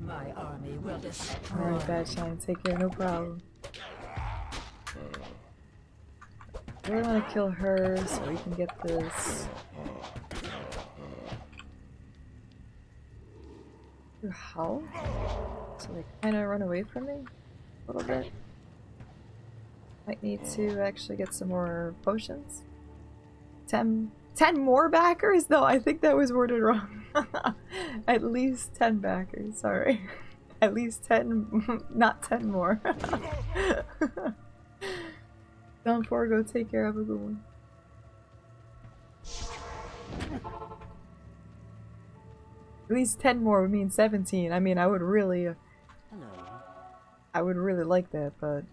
My army will destroy. Alright, Bad Shine, take care, no problem. I really want to kill her so we can get this. How? So they kind of run away from me a little bit. Might need to actually get some more potions. 10 more backers? No, I think that was worded wrong. At least 10 backers, sorry. At least 10, not 10 more. Down 4, go take care, have a good one. At least 10 more would mean 17. I mean, I would really like that, but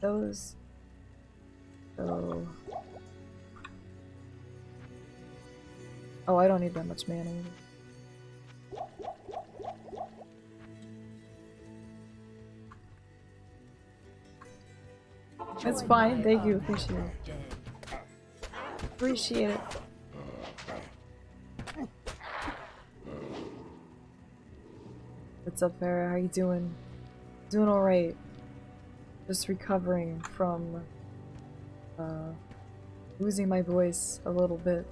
those. So, oh, I don't need that much mana either. That's fine, thank you, appreciate it. Appreciate it. What's up, Farah? How you doing? Doing alright. Just recovering from losing my voice a little bit.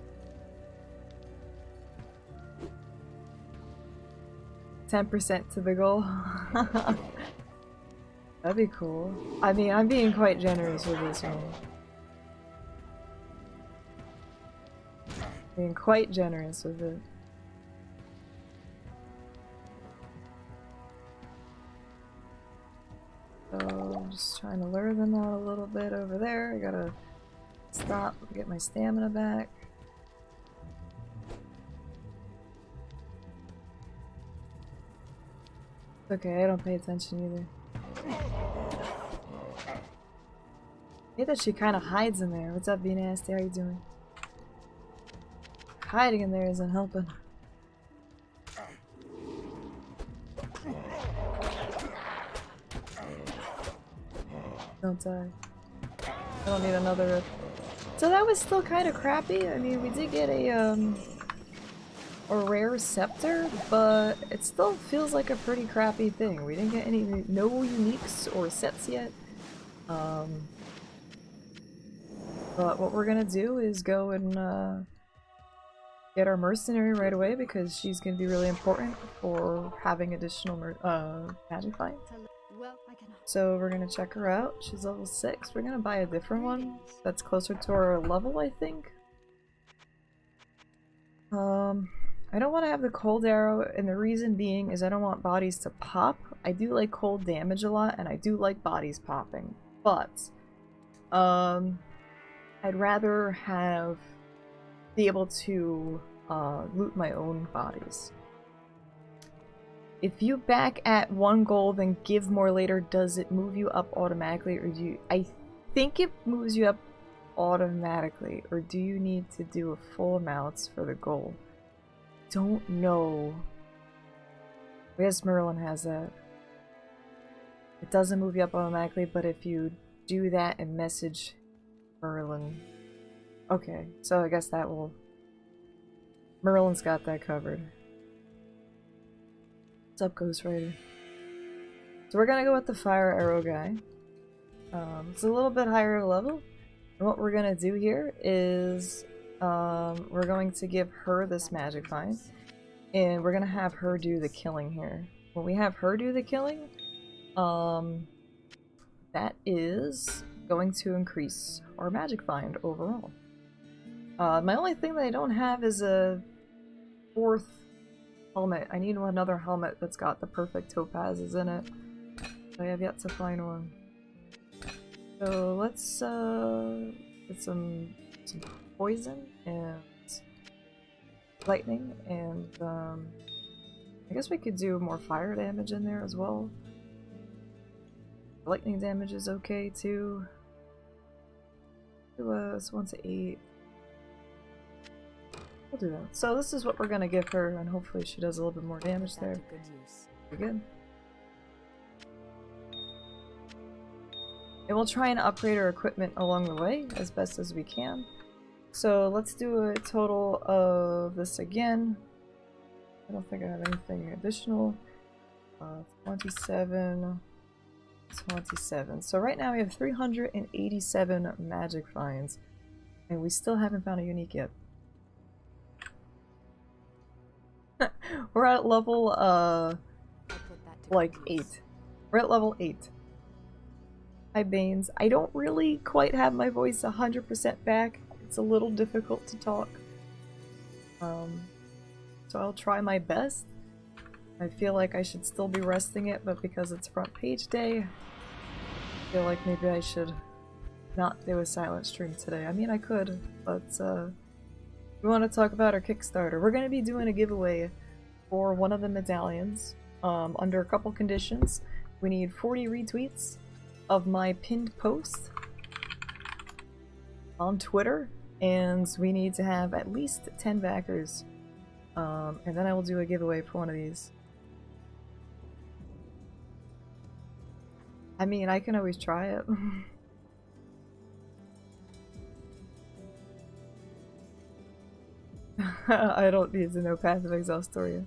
10% to the goal. That'd be cool. I mean, I'm being quite generous with this one. Being quite generous with it. So I'm just trying to lure them out a little bit over there. I gotta stop, get my stamina back. Okay, I don't pay attention either. I hate that she kind of hides in there. What's up, B Nasty? How you doing? Hiding in there isn't helping. Don't die. I don't need another rip. So that was still kind of crappy. I mean, we did get a rare scepter, but it still feels like a pretty crappy thing. We didn't get no uniques or sets yet. But what we're gonna do is go and get our mercenary right away because she's gonna be really important for having additional magic find. So we're gonna check her out. She's level 6. We're gonna buy a different one that's closer to our level, I think. I don't want to have the cold arrow, and the reason being is I don't want bodies to pop. I do like cold damage a lot, and I do like bodies popping, but I'd rather be able to loot my own bodies. If you back at 1 gold and give more later, does it move you up automatically, or do you... I think it moves you up automatically, or do you need to do a full amounts for the goal? Don't know. I guess Merlin has that. It doesn't move you up automatically, but if you do that and message Merlin... Okay, so I guess that will... Merlin's got that covered. What's up, Ghost Rider? So we're gonna go with the fire arrow guy. It's a little bit higher level. And what we're gonna do here is we're going to give her this magic find. And we're gonna have her do the killing here. When we have her do the killing, that is going to increase our magic find overall. My only thing that I don't have is a 4th helmet. I need another helmet that's got the perfect topazes in it. I have yet to find one. So let's get some poison and lightning, and I guess we could do more fire damage in there as well. Lightning damage is okay too. It's 1 to 8. We'll do that. So this is what we're gonna give her, and hopefully she does a little bit more damage there. Pretty good. And we'll try and upgrade our equipment along the way as best as we can. So let's do a total of this again. I don't think I have anything additional. 27, 27. So right now we have 387 magic finds, and we still haven't found a unique yet. We're at level, like 8. We're at level 8. Hi, Baines. I don't really quite have my voice 100% back. It's a little difficult to talk. So I'll try my best. I feel like I should still be resting it, but because it's front page day, I feel like maybe I should not do a silent stream today. I mean, I could, but we want to talk about our Kickstarter. We're going to be doing a giveaway for one of the medallions under a couple conditions. We need 40 retweets of my pinned post on Twitter, and we need to have at least 10 backers, and then I will do a giveaway for one of these. I mean, I can always try it. I don't need to know Path of Exhaustoria.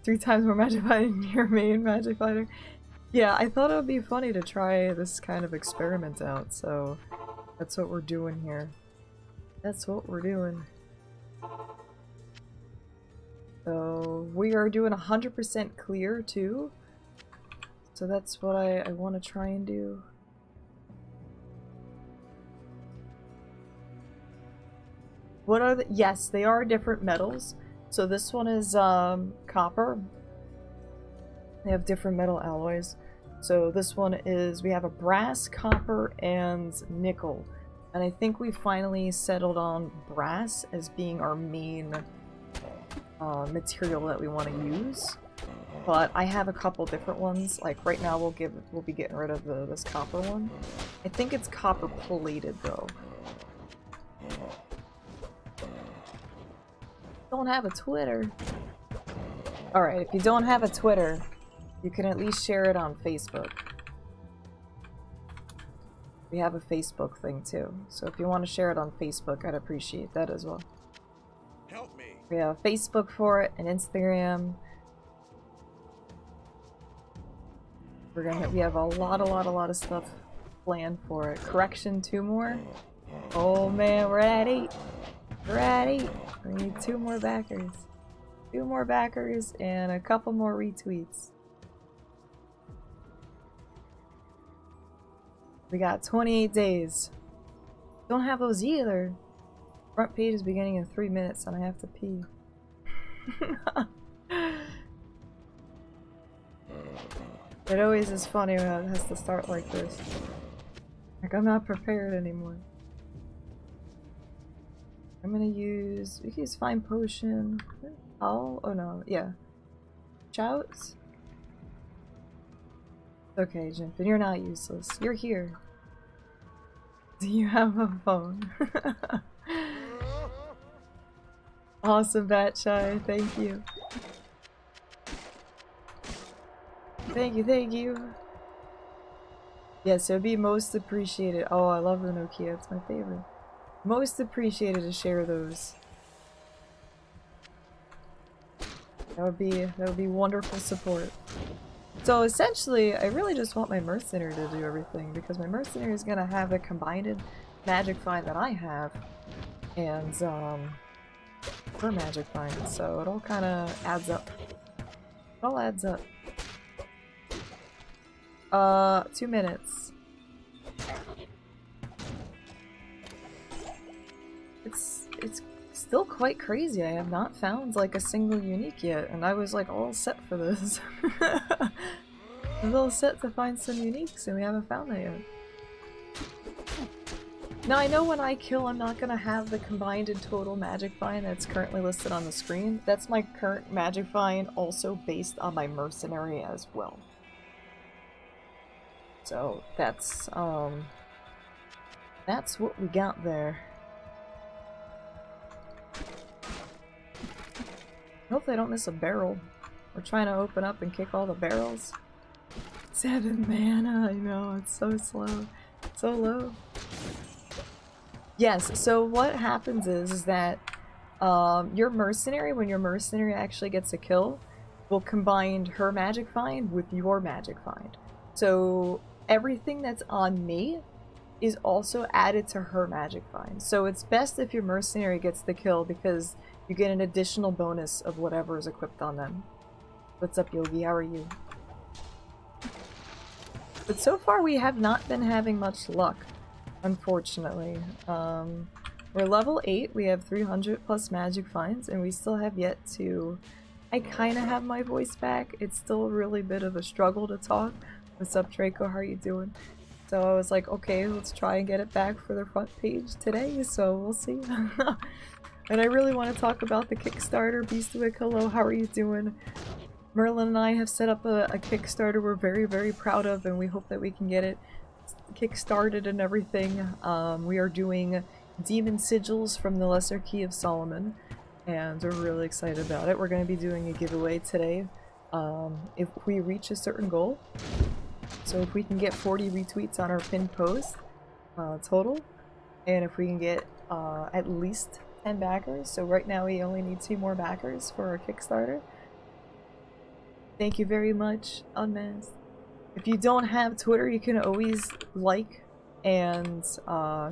3 times more magic fighting than your main magic fighter. Yeah, I thought it would be funny to try this kind of experiment out, so that's what we're doing here. That's what we're doing. So we are doing 100% clear too. So that's what I want to try and do. What are the... Yes, they are different metals. So this one is copper. They have different metal alloys. So this one is... We have a brass, copper, and nickel. And I think we finally settled on brass as being our main material that we want to use. But I have a couple different ones. Like right now we'll be getting rid of this copper one. I think it's copper plated though. Don't have a Twitter. Alright, if you don't have a Twitter, you can at least share it on Facebook. We have a Facebook thing too. So if you want to share it on Facebook, I'd appreciate that as well. Help me. We have Facebook for it and Instagram. We have a lot of stuff planned for it. Correction, 2 more. Oh man, we're at 8. We're at 8. We need 2 more backers. 2 more backers and a couple more retweets. We got 28 days. Don't have those either. Front page is beginning in 3 minutes and I have to pee. It always is funny when it has to start like this. Like, I'm not prepared anymore. I'm gonna use... We can use Fine Potion. Oh no, yeah. Shouts? Okay, Jimpin, you're not useless. You're here. Do you have a phone? Awesome, Batshai. Thank you. Thank you. Yes, it would be most appreciated. Oh, I love the Nokia. It's my favorite. Most appreciated to share those. That would be wonderful support. So essentially, I really just want my mercenary to do everything because my mercenary is gonna have a combined magic find that I have, and her magic find. So it all kind of adds up. It all adds up. 2 minutes. It's still quite crazy. I have not found like a single unique yet, and I was like all set for this. I was all set to find some uniques, and we haven't found that yet. Now I know when I kill, I'm not gonna have the combined and total magic find that's currently listed on the screen. That's my current magic find, also based on my mercenary as well. So that's what we got there. Hopefully I don't miss a barrel. We're trying to open up and kick all the barrels. 7 mana, I know, it's so slow. So low. Yes, so what happens is that your mercenary, when your mercenary actually gets a kill, will combine her magic find with your magic find. So everything that's on me is also added to her magic find. So it's best if your mercenary gets the kill because you get an additional bonus of whatever is equipped on them. What's up, Yogi? How are you? But so far we have not been having much luck, unfortunately. We're level 8, we have 300 plus magic finds, and we still have yet to... I kind of have my voice back. It's still a really bit of a struggle to talk. What's up, Draco? How are you doing? So I was like, okay, let's try and get it back for the front page today, so we'll see. And I really want to talk about the Kickstarter. Beastwick, hello, how are you doing? Merlin and I have set up a Kickstarter we're very, very proud of, and we hope that we can get it kickstarted and everything. We are doing demon sigils from the Lesser Key of Solomon, and we're really excited about it. We're going to be doing a giveaway today if we reach a certain goal. So if we can get 40 retweets on our pinned post total, and if we can get at least 10 backers, so right now we only need 2 more backers for our Kickstarter. Thank you very much, Unmasked. If you don't have Twitter, you can always like and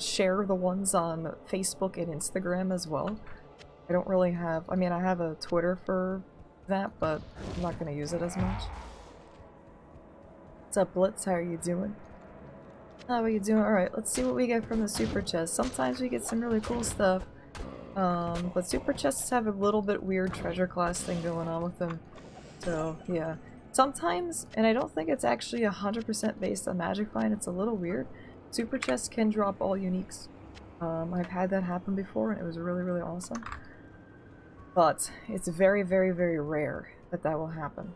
share the ones on Facebook and Instagram as well. I don't really have, I mean, I have a Twitter for that, but I'm not going to use it as much. What's up, Blitz? How are you doing? How are you doing? Alright, let's see what we get from the super chest. Sometimes we get some really cool stuff. But super chests have a little bit weird treasure class thing going on with them. So, yeah. Sometimes, and I don't think it's actually 100% based on Magic Find, it's a little weird, super chests can drop all uniques. I've had that happen before and it was really, really awesome. But it's very, very, very rare that that will happen.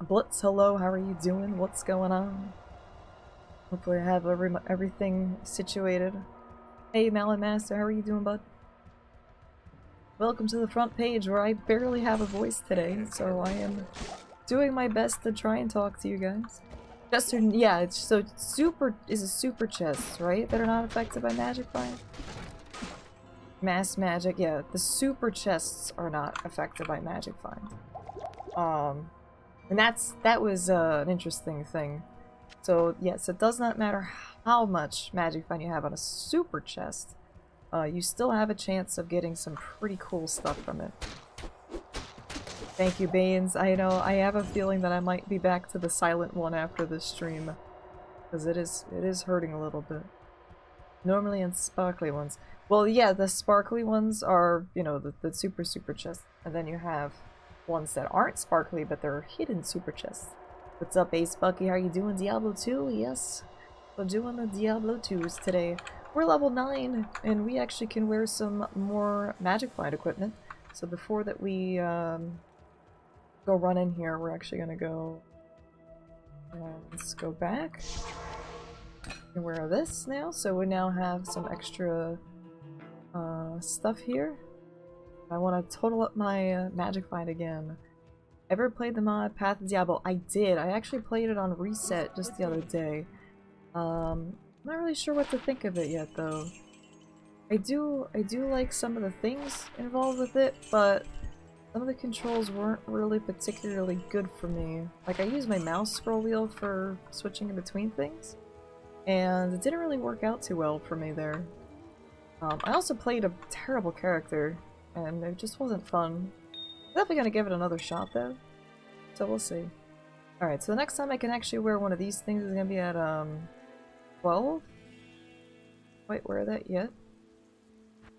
Blitz, hello, how are you doing? What's going on? Hopefully I have everything situated. Hey, Malin Master, how are you doing, bud? Welcome to the front page where I barely have a voice today, so I am doing my best to try and talk to you guys. Chester, yeah, it's so super is a super chest, right? That are not affected by Magic Find? Mass Magic, yeah, the super chests are not affected by Magic Find. And that was an interesting thing. So yes, it does not matter how much Magic Find you have on a super chest, you still have a chance of getting some pretty cool stuff from it. Thank you, Baines. I know, I have a feeling that I might be back to the silent one after this stream. Because it is hurting a little bit. Normally in sparkly ones. Well, yeah, the sparkly ones are, you know, the super chests. And then you have ones that aren't sparkly, but they're hidden super chests. What's up, Ace Bucky? How are you doing? Diablo 2? Yes. We're doing the Diablo 2s today. We're level 9, and we actually can wear some more Magic Find equipment. So before that we go run in here, we're actually gonna go... let's go back. And wear this now, so we now have some extra stuff here. I want to total up my Magic Find again. Ever played the mod Path of Diablo? I did. I actually played it on Reset just the other day. I'm not really sure what to think of it yet, though. I do like some of the things involved with it, but some of the controls weren't really particularly good for me. Like, I used my mouse scroll wheel for switching in between things, and it didn't really work out too well for me there. I also played a terrible character, and it just wasn't fun. I'm definitely gonna give it another shot, though, so we'll see. Alright, so the next time I can actually wear one of these things is gonna be at, 12? Quite wear that yet.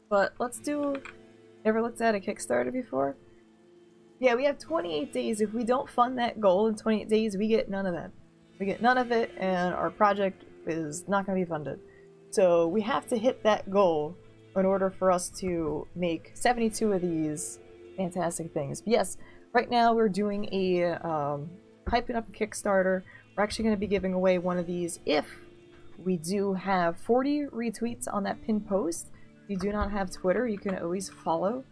But let's do... Never looked at a Kickstarter before? Yeah, we have 28 days. If we don't fund that goal in 28 days, we get none of that. We get none of it, and our project is not going to be funded. So we have to hit that goal in order for us to make 72 of these fantastic things. But yes, right now we're doing a hyping up a Kickstarter. We're actually going to be giving away one of these if we do have 40 retweets on that pinned post. If you do not have Twitter, you can always follow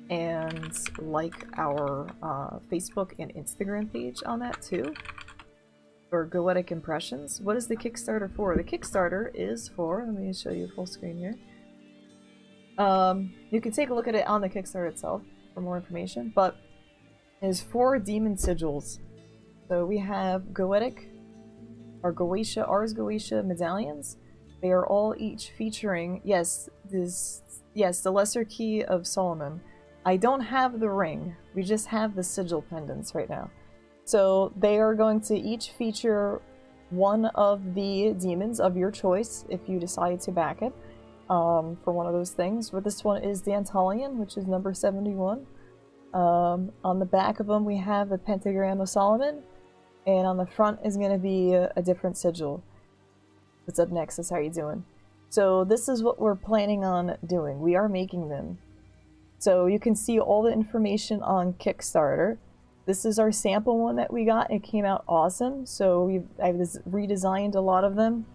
and like our Facebook and Instagram page on that too. For Goetic Impressions. What is the Kickstarter for? The Kickstarter is for, let me show you full screen here. You can take a look at it on the Kickstarter itself for more information, but it is 4 demon sigils. So we have Goetic, our Ars Goetia medallions. They are all each featuring, yes, the Lesser Key of Solomon. I don't have the ring, we just have the sigil pendants right now. So they are going to each feature one of the demons of your choice if you decide to back it for one of those things. But this one is the Antalion, which is number 71. On the back of them we have the Pentagram of Solomon, and on the front is going to be a different sigil. What's up next? Is how you doing? So this is what we're planning on doing. We are making them. So you can see all the information on Kickstarter. This is our sample one that we got. It came out awesome. So I've redesigned a lot of them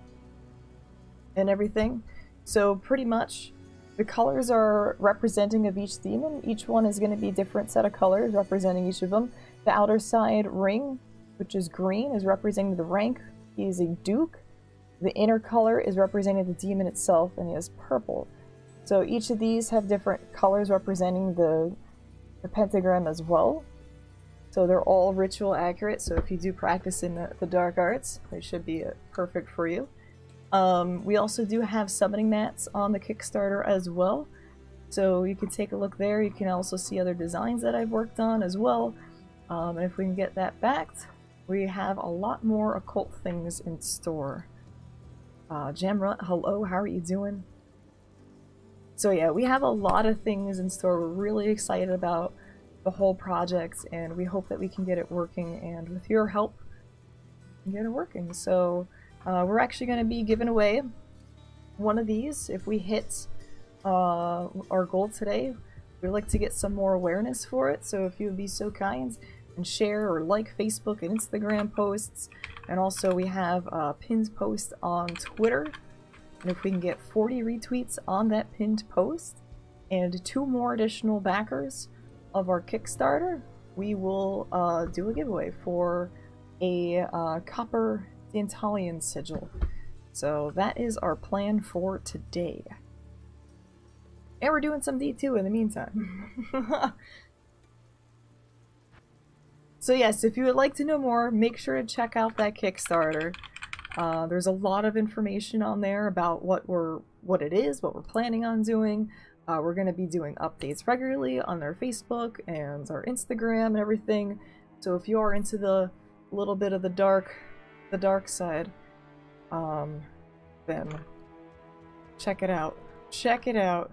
and everything. So pretty much the colors are representing of each demon. Each one is going to be a different set of colors representing each of them. The outer side ring, which is green, is representing the rank. He is a duke. The inner color is representing the demon itself, and he is purple. So each of these have different colors representing the pentagram as well. So they're all ritual accurate, so if you do practice in the dark arts, they should be perfect for you. We also do have summoning mats on the Kickstarter as well. So you can take a look there. You can also see other designs that I've worked on as well. And if we can get that backed, we have a lot more occult things in store. Jamrut, hello, how are you doing? So yeah, we have a lot of things in store. We're really excited about the whole project, and we hope that we can get it working, and with your help, we can get it working. So we're actually going to be giving away one of these. If we hit our goal today, we'd like to get some more awareness for it, so if you would be so kind and share or like Facebook and Instagram posts, and also we have a pinned post on Twitter. And if we can get 40 retweets on that pinned post and 2 more additional backers of our Kickstarter, we will do a giveaway for a copper Dantalian sigil. So that is our plan for today. And we're doing some D2 in the meantime. So yes, if you would like to know more, make sure to check out that Kickstarter. There's a lot of information on there about what it is, what we're planning on doing. We're going to be doing updates regularly on our Facebook and our Instagram and everything. So if you are into the little bit of the dark side, then check it out. Check it out.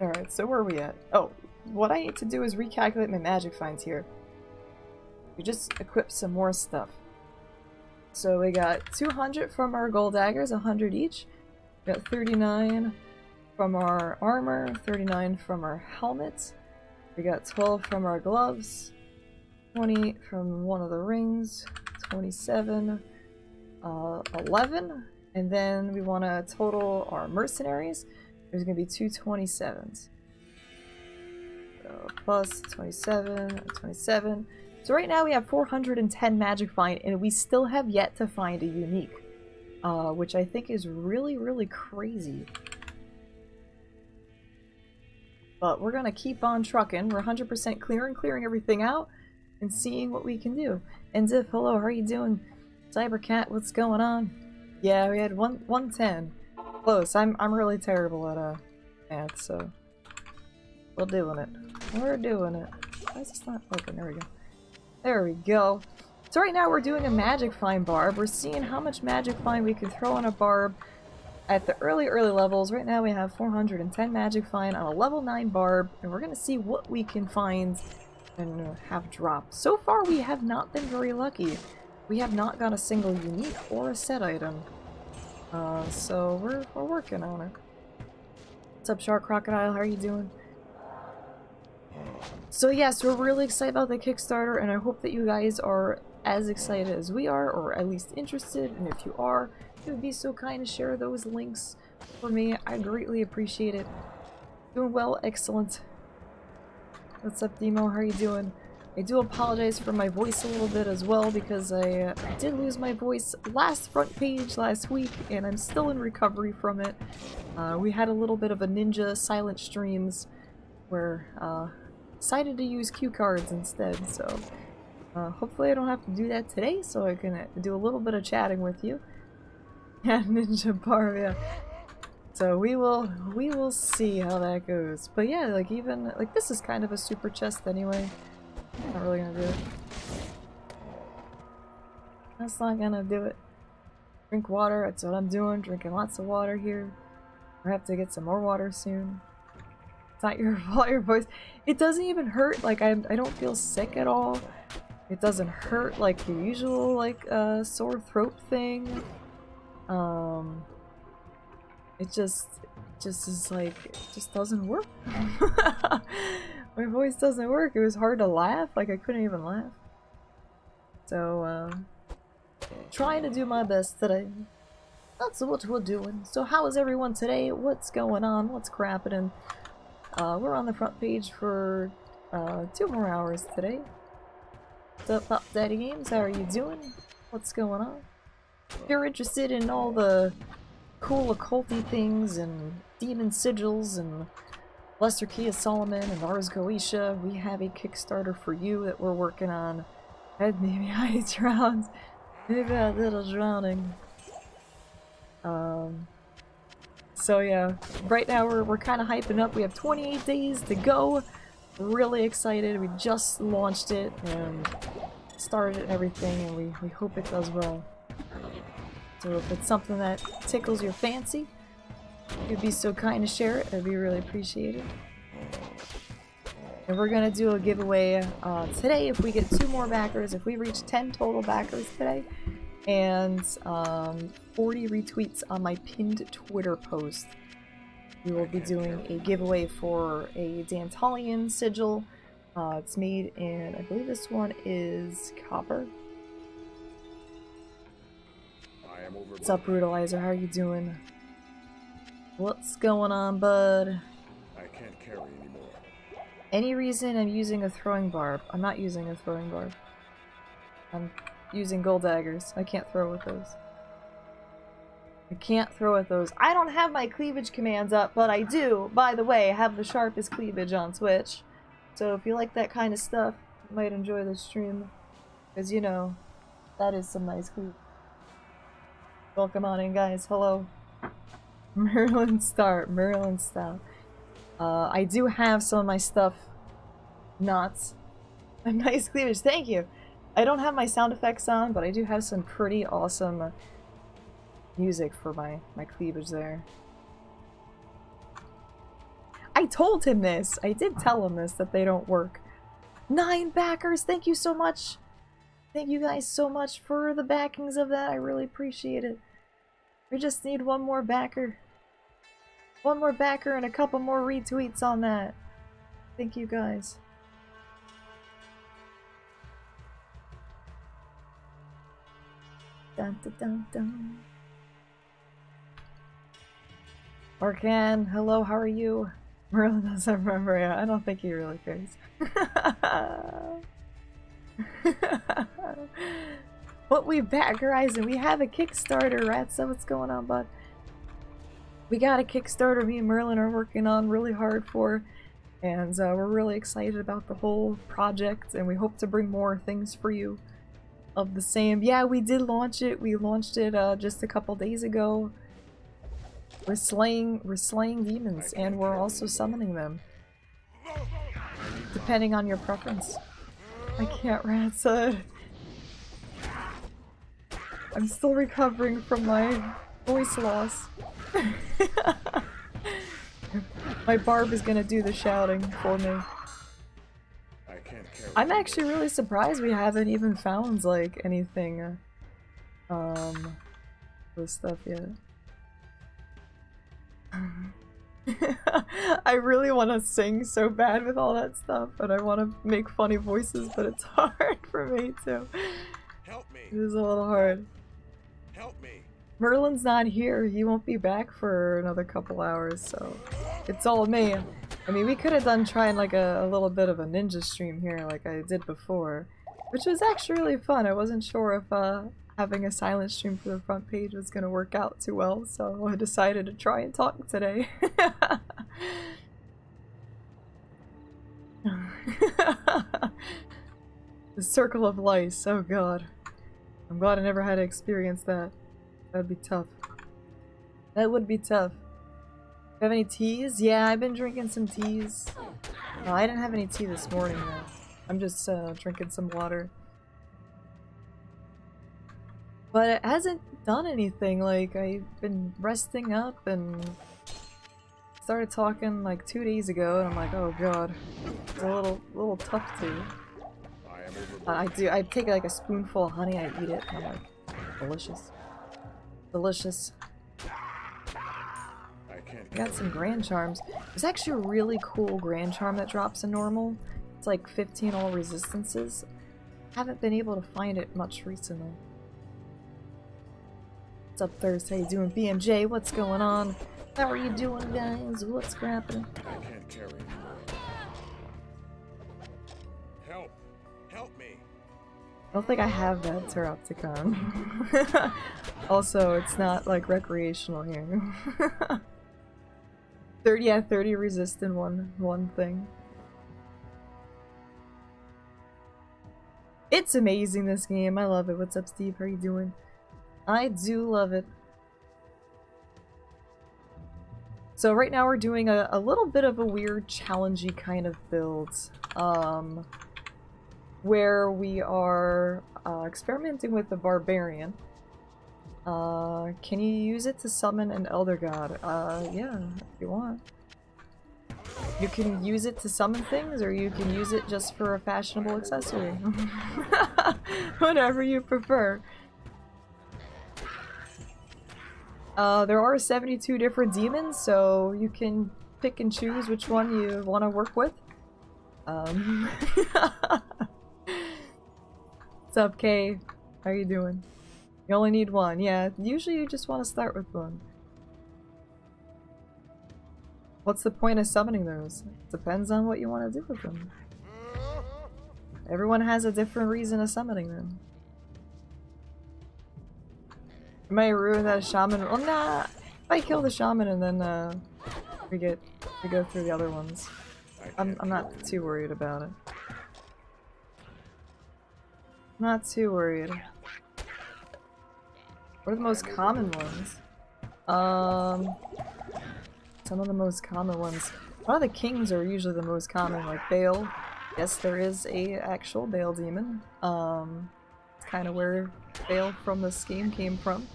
Alright, so where are we at? Oh, what I need to do is recalculate my magic finds here. We just equipped some more stuff. So we got 200 from our gold daggers, 100 each. We got 39 from our armor, 39 from our helmets. We got 12 from our gloves, 20 from one of the rings, 27, 11, and then we want to total our mercenaries. There's going to be 2 27s. So plus 27, 27. So right now we have 410 magic find, and we still have yet to find a unique, which I think is really, really crazy. But we're gonna keep on trucking. We're 100% clearing everything out, and seeing what we can do. And Ziff, hello, how are you doing? Cybercat, what's going on? Yeah, we had 110. Close. I'm really terrible at math, so we're doing it. We're doing it. Why is this not open? There we go. There we go. So right now we're doing a magic find barb. We're seeing how much magic find we can throw on a barb at the early levels. Right now we have 410 magic find on a level 9 barb, and we're gonna see what we can find and have drop. So far we have not been very lucky. We have not got a single unique or a set item. So we're working on it. What's up, Shark Crocodile? How are you doing? So yes, we're really excited about the Kickstarter, and I hope that you guys are as excited as we are, or at least interested, and if you are, if you would be so kind to share those links for me, I greatly appreciate it. Doing well, excellent. What's up, Demo? How are you doing? I do apologize for my voice a little bit as well, because I did lose my voice last front page last week, and I'm still in recovery from it. We had a little bit of a ninja silent streams where decided to use cue cards instead, so hopefully I don't have to do that today, so I can do a little bit of chatting with you. Yeah, Ninja Barb, yeah. So we will see how that goes. But yeah, like even like this is kind of a super chest anyway. Not really gonna do it. That's not gonna do it. Drink water, that's what I'm doing, drinking lots of water here. I have to get some more water soon. It's not your fault, your voice. It doesn't even hurt, like I don't feel sick at all. It doesn't hurt like the usual like sore throat thing. It just is like, it just doesn't work. My voice doesn't work. It was hard to laugh, like I couldn't even laugh. So trying to do my best today. That's what we're doing. So how is everyone today? What's going on? What's crapping? We're on the front page for 2 more hours today. What's up, Pop Daddy Games? How are you doing? What's going on? If you're interested in all the cool occulty things and demon sigils and Lesser Key of Solomon and Ars Goetia, we have a Kickstarter for you that we're working on. Maybe I drowned. Maybe a little drowning. So yeah, right now we're kind of hyping up. We have 28 days to go. Really excited. We just launched it and started it and everything, and we hope it does well. So if it's something that tickles your fancy, If you'd be so kind to share it, that'd be really appreciated. And we're gonna do a giveaway today if we get 2 more backers, if we reach 10 total backers today, and 40 retweets on my pinned Twitter post. We will be doing a giveaway for a Dantalian sigil. It's made in, I believe this one is copper. What's up, Brutalizer? How are you doing? What's going on, bud? I can't carry anymore. Any reason I'm using a throwing barb? I'm not using a throwing barb. I'm using gold daggers. I can't throw with those. I can't throw with those. I don't have my cleavage commands up, but I do, by the way, have the sharpest cleavage on Twitch. So if you like that kind of stuff, you might enjoy the stream. Because, you know, that is some nice cleavage. Welcome on in, guys. Hello. Merlin Star. Merlin Star. I do have some of my stuff not a nice cleavage. Thank you. I don't have my sound effects on, but I do have some pretty awesome music for my cleavage there. I told him this. I did tell him this, that they don't work. 9 backers. Thank you so much. Thank you guys so much for the backings of that. I really appreciate it. We just need 1 more backer. 1 more backer and a couple more retweets on that. Thank you guys. Dun, dun, dun, dun. Orkan, hello, how are you? Merlin doesn't remember, yeah, I don't think he really cares. What we backerizing? We have a Kickstarter, Rat, so what's going on, bud? We got a Kickstarter me and Merlin are working on really hard for, and we're really excited about the whole project, and we hope to bring more things for you of the same. Yeah, we did launch it. We launched it just a couple days ago. We're slaying demons, and we're also summoning them, depending on your preference. I can't, Ratsud. I'm still recovering from my voice loss. My Barb is gonna do the shouting for me. I'm actually really surprised we haven't even found like anything this stuff yet. I really want to sing so bad with all that stuff, and I want to make funny voices, but it's hard for me too. Help me. It is a little hard. Help me. Merlin's not here. He won't be back for another couple hours, so it's all me. I mean, we could have done trying like a little bit of a ninja stream here like I did before, which was actually really fun. I wasn't sure if having a silent stream for the front page was going to work out too well, so I decided to try and talk today. The circle of lice, oh god. I'm glad I never had to experience that. That'd be tough. That would be tough. You have any teas? Yeah, I've been drinking some teas. No, I didn't have any tea this morning though. I'm just drinking some water. But it hasn't done anything. Like, I've been resting up and started talking like 2 days ago, and I'm like, oh god, it's a little tough to. I take like a spoonful of honey, I eat it, and I'm like, delicious. Delicious. I got some grand charms. There's actually a really cool grand charm that drops in normal. It's like 15 all resistances. Haven't been able to find it much recently. What's up, Thursday? How you doing, BMJ? What's going on? How are you doing, guys? What's happening? I can't carry anymore. Help! Help me! I don't think I have that Teropticon. Also, it's not like recreational here. 30 resistant one thing. It's amazing, this game. I love it. What's up, Steve? How are you doing? I do love it. So right now we're doing a little bit of a weird, challengey kind of build. Where we are experimenting with the Barbarian. Can you use it to summon an Elder God? Yeah, if you want. You can use it to summon things, or you can use it just for a fashionable accessory. Whatever you prefer. There are 72 different demons, so you can pick and choose which one you want to work with. What's up, Kay? How you doing? You only need one. Yeah, usually you just want to start with one. What's the point of summoning those? Depends on what you want to do with them. Everyone has a different reason of summoning them. You might ruin that shaman. Well, nah. If I kill the shaman and then we go through the other ones. I'm not too worried about it. Not too worried. What are the most common ones? Some of the most common ones. A lot of the kings are usually the most common, like Baal. Yes, there is a actual Baal demon. It's kind of where Baal from this game came from.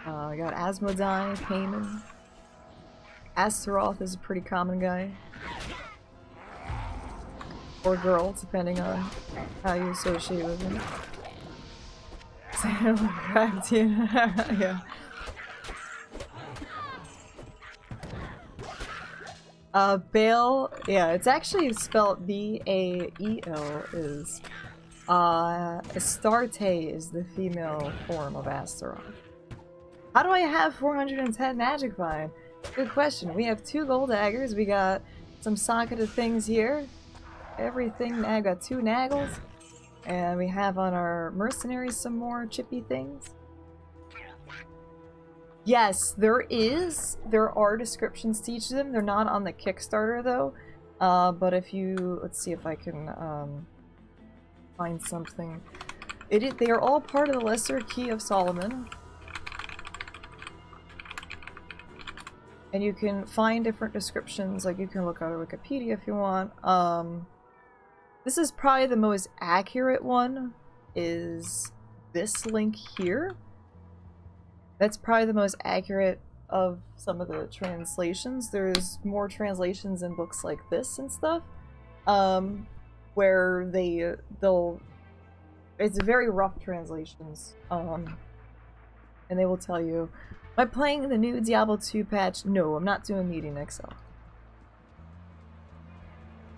We got Asmodai, Payman. Astaroth is a pretty common guy. Or girl, depending on how you associate with him. Yeah. Baal, yeah, it's actually spelled B-A-E-L, is, Astarte is the female form of Astaroth. How do I have 410 magic vine? Good question. We have 2 gold daggers, we got some socketed things here. Everything, I got 2 naggles. And we have on our mercenaries some more chippy things. Yes, there are descriptions to each of them. They're not on the Kickstarter though. But if you, let's see if I can find something. They are all part of the Lesser Key of Solomon. And you can find different descriptions, like you can look at Wikipedia if you want. This is probably the most accurate one, is this link here. That's probably the most accurate of some of the translations. There's more translations in books like this and stuff, where it's very rough translations, and they will tell you, am I playing the new Diablo 2 patch? No, I'm not doing Meeting Excel.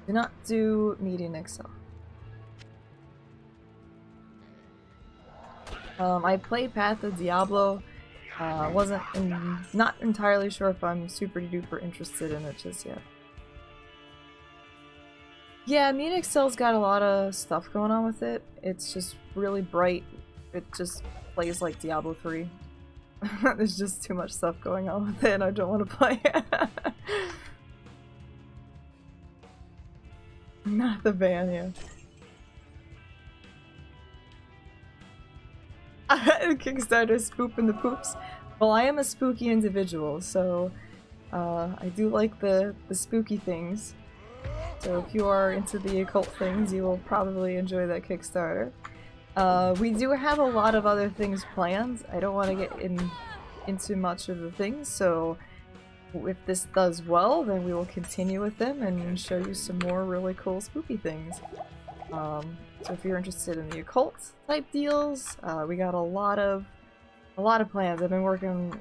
Do not do Meeting Excel. I played Path of Diablo. Not entirely sure if I'm super duper interested in it just yet. Yeah, Meeting Excel's got a lot of stuff going on with it. It's just really bright. It just plays like Diablo 3. There's just too much stuff going on with it and I don't want to play it. Not the van, yeah. Kickstarter spooping the poops. Well, I am a spooky individual, so I do like the spooky things. So if you are into the occult things, you will probably enjoy that Kickstarter. We do have a lot of other things planned. I don't want to get into much of the things, so if this does well, then we will continue with them and show you some more really cool spooky things. So if you're interested in the occult type deals, we got a lot of plans. I've been working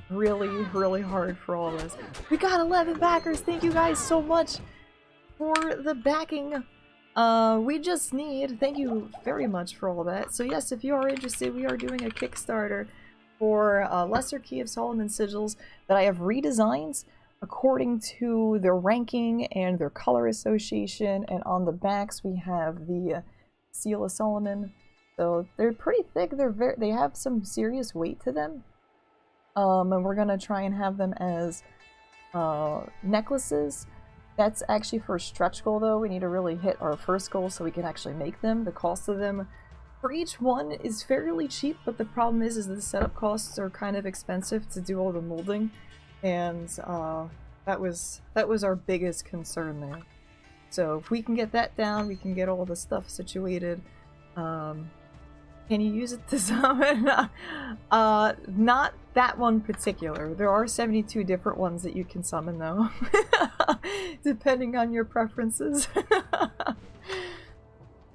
really hard for all this. We got 11 backers. Thank you guys so much for the backing. We just need, thank you very much for all that. So yes, if you are interested, we are doing a Kickstarter for Lesser Key of Solomon sigils that I have redesigned according to their ranking and their color association, and on the backs we have the Seal of Solomon. So they're pretty thick, they have some serious weight to them. And we're gonna try and have them as necklaces. That's actually for stretch goal though. We need to really hit our first goal so we can actually make them. The cost of them for each one is fairly cheap, but the problem is the setup costs are kind of expensive to do all the molding, and that was our biggest concern there. So if we can get that down, we can get all the stuff situated. Can you use it to summon? Not that one particular. There are 72 different ones that you can summon though. Depending on your preferences.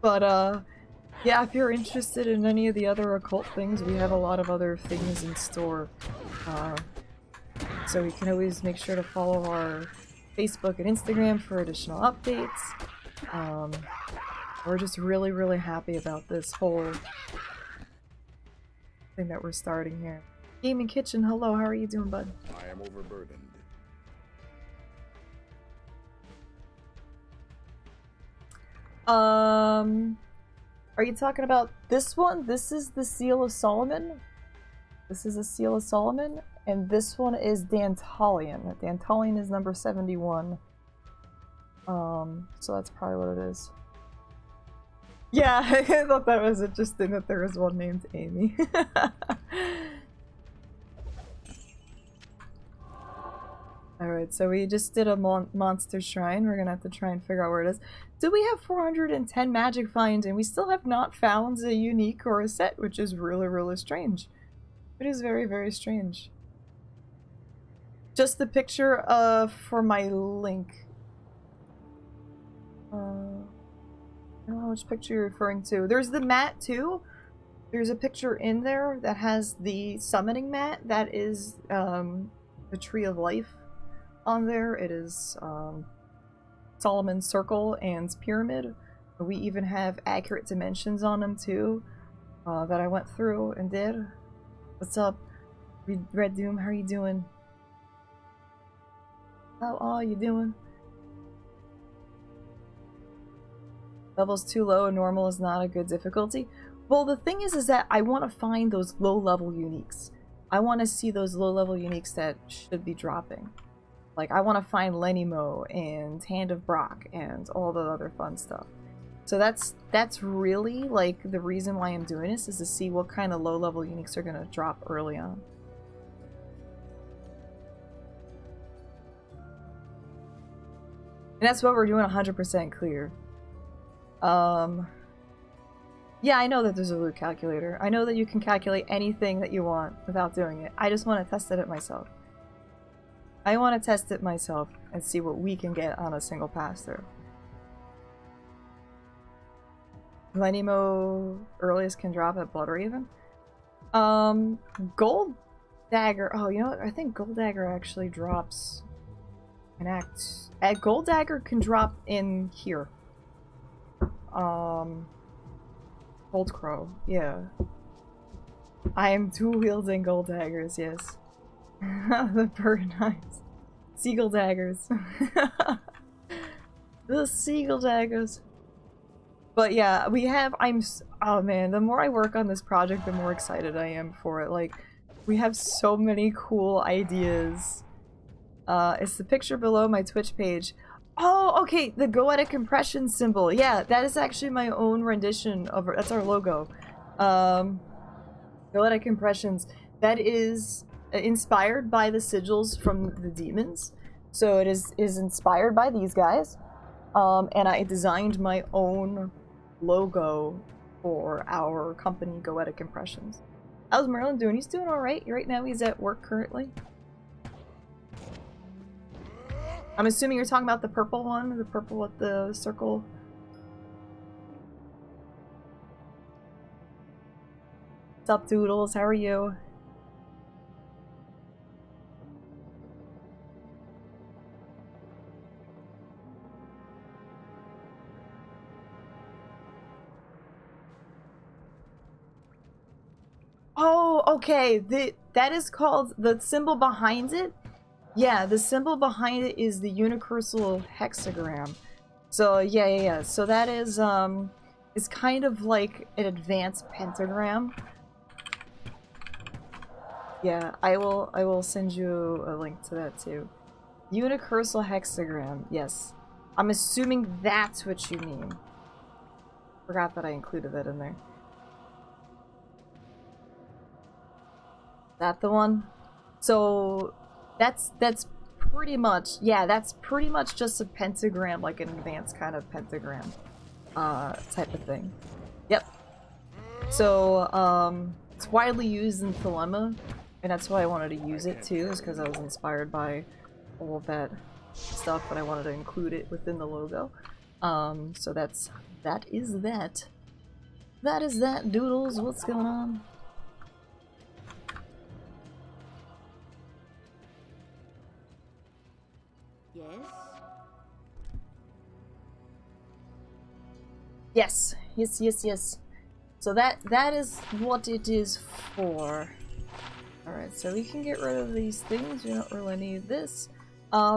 But yeah, if you're interested in any of the other occult things, we have a lot of other things in store. So you can always make sure to follow our Facebook and Instagram for additional updates. We're just really, really happy about this whole thing that we're starting here. Gaming Kitchen, hello, how are you doing, bud? I am overburdened. Are you talking about this one? This is the Seal of Solomon. This is the Seal of Solomon, and this one is Dantalion. Dantalion is number 71. So that's probably what it is. Yeah, I thought that was interesting that there was one named Amy. Alright, so we just did a monster shrine. We're gonna have to try and figure out where it is. Do we have 410 magic finds and we still have not found a unique or a set, which is really, really strange. It is very, very strange. Just the picture for my link. I don't know which picture you're referring to. There's the mat too. There's a picture in there that has the summoning mat. That is the Tree of Life on there. It is Solomon's Circle and Pyramid. We even have accurate dimensions on them too that I went through and did. What's up, Red Doom? How are you doing? How are you doing? Level's too low and normal is not a good difficulty. Well, the thing is that I want to find those low-level uniques. I want to see those low-level uniques that should be dropping. Like, I want to find Lenimo and Hand of Brock and all the other fun stuff. So that's really, like, the reason why I'm doing this, is to see what kind of low-level uniques are going to drop early on. And that's what we're doing 100% clear. Yeah, I know that there's a loot calculator. I know that you can calculate anything that you want without doing it. I just want to test it myself. I want to test it myself and see what we can get on a single pass through. Lenimo earliest can drop at Blood Raven. Gold Dagger. Oh, you know what? I think Gold Dagger actually drops an act. Gold Dagger can drop in here. Gold Crow, yeah. I am two-wielding gold daggers, yes. The bird knives. Seagull daggers. The seagull daggers. But yeah, we have, oh man, the more I work on this project, the more excited I am for it. Like, we have so many cool ideas. It's the picture below my Twitch page. Oh, okay, the Goetic compression symbol. Yeah, that is actually my own rendition of, that's our logo. Goetic compressions. That is inspired by the sigils from the demons. So it is inspired by these guys. And I designed my own logo for our company, Goetic Impressions. How's Merlin doing? He's doing alright. Right now he's at work currently. I'm assuming you're talking about the purple one, the purple with the circle. What's up, Doodles? How are you? Oh, okay. That is called, the symbol behind it. Yeah, the symbol behind it is the unicursal hexagram. So yeah. So that is kind of like an advanced pentagram. Yeah, I will send you a link to that too. Unicursal hexagram. Yes, I'm assuming that's what you mean. Forgot that I included that in there. That the one? So that's pretty much, yeah, that's pretty much just a pentagram, like an advanced kind of pentagram type of thing. Yep. So, it's widely used in Dilemma, and that's why I wanted to use it too, is because I was inspired by all of that stuff, but I wanted to include it within the logo. So that is that. That is that, Doodles. What's going on? Yes? Yes. So that is what it is for. Alright, so we can get rid of these things. We don't really need this.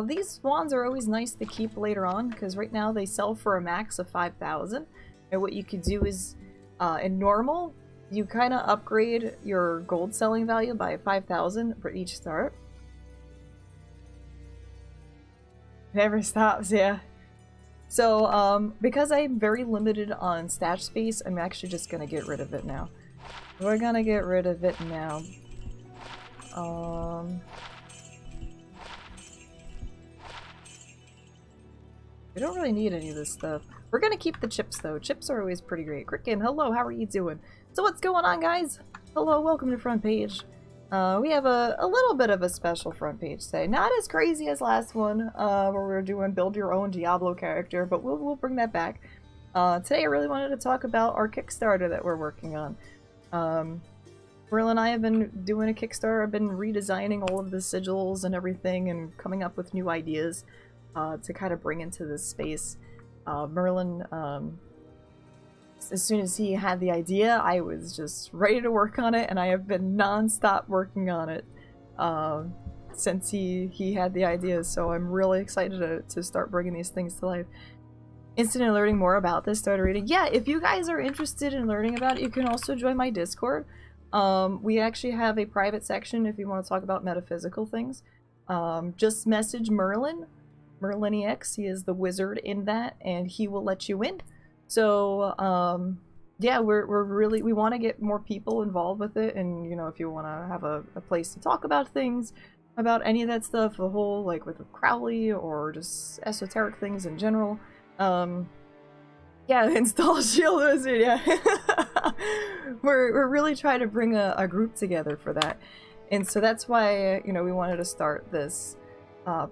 These wands are always nice to keep later on, because right now they sell for a max of 5,000. And what you could do is, in normal, you kind of upgrade your gold selling value by 5,000 for each start. Never stops, yeah. So, because I'm very limited on stash space, I'm actually just gonna get rid of it now. We're gonna get rid of it now. We don't really need any of this stuff. We're gonna keep the chips though. Chips are always pretty great. Cricken, hello, how are you doing? So what's going on, guys? Hello, welcome to Front Page. We have a little bit of a special front page today. Not as crazy as last one, where we were doing build your own Diablo character, but we'll bring that back. Today I really wanted to talk about our Kickstarter that we're working on. Merle and I have been doing a Kickstarter. I've been redesigning all of the sigils and everything and coming up with new ideas to kind of bring into this space. Merlin, as soon as he had the idea, I was just ready to work on it, and I have been non-stop working on it since he had the idea, so I'm really excited to start bringing these things to life. Interested in learning more about this, start reading. Yeah, if you guys are interested in learning about it, you can also join my Discord. We actually have a private section if you want to talk about metaphysical things. Just message Merliniex, he is the wizard in that, and he will let you in. So, yeah, we want to get more people involved with it, and, you know, if you want to have a place to talk about things, about any of that stuff, the whole, like, with Crowley, or just esoteric things in general, yeah, install Shield Wizard, yeah. we're really trying to bring a group together for that, and so that's why, you know, we wanted to start this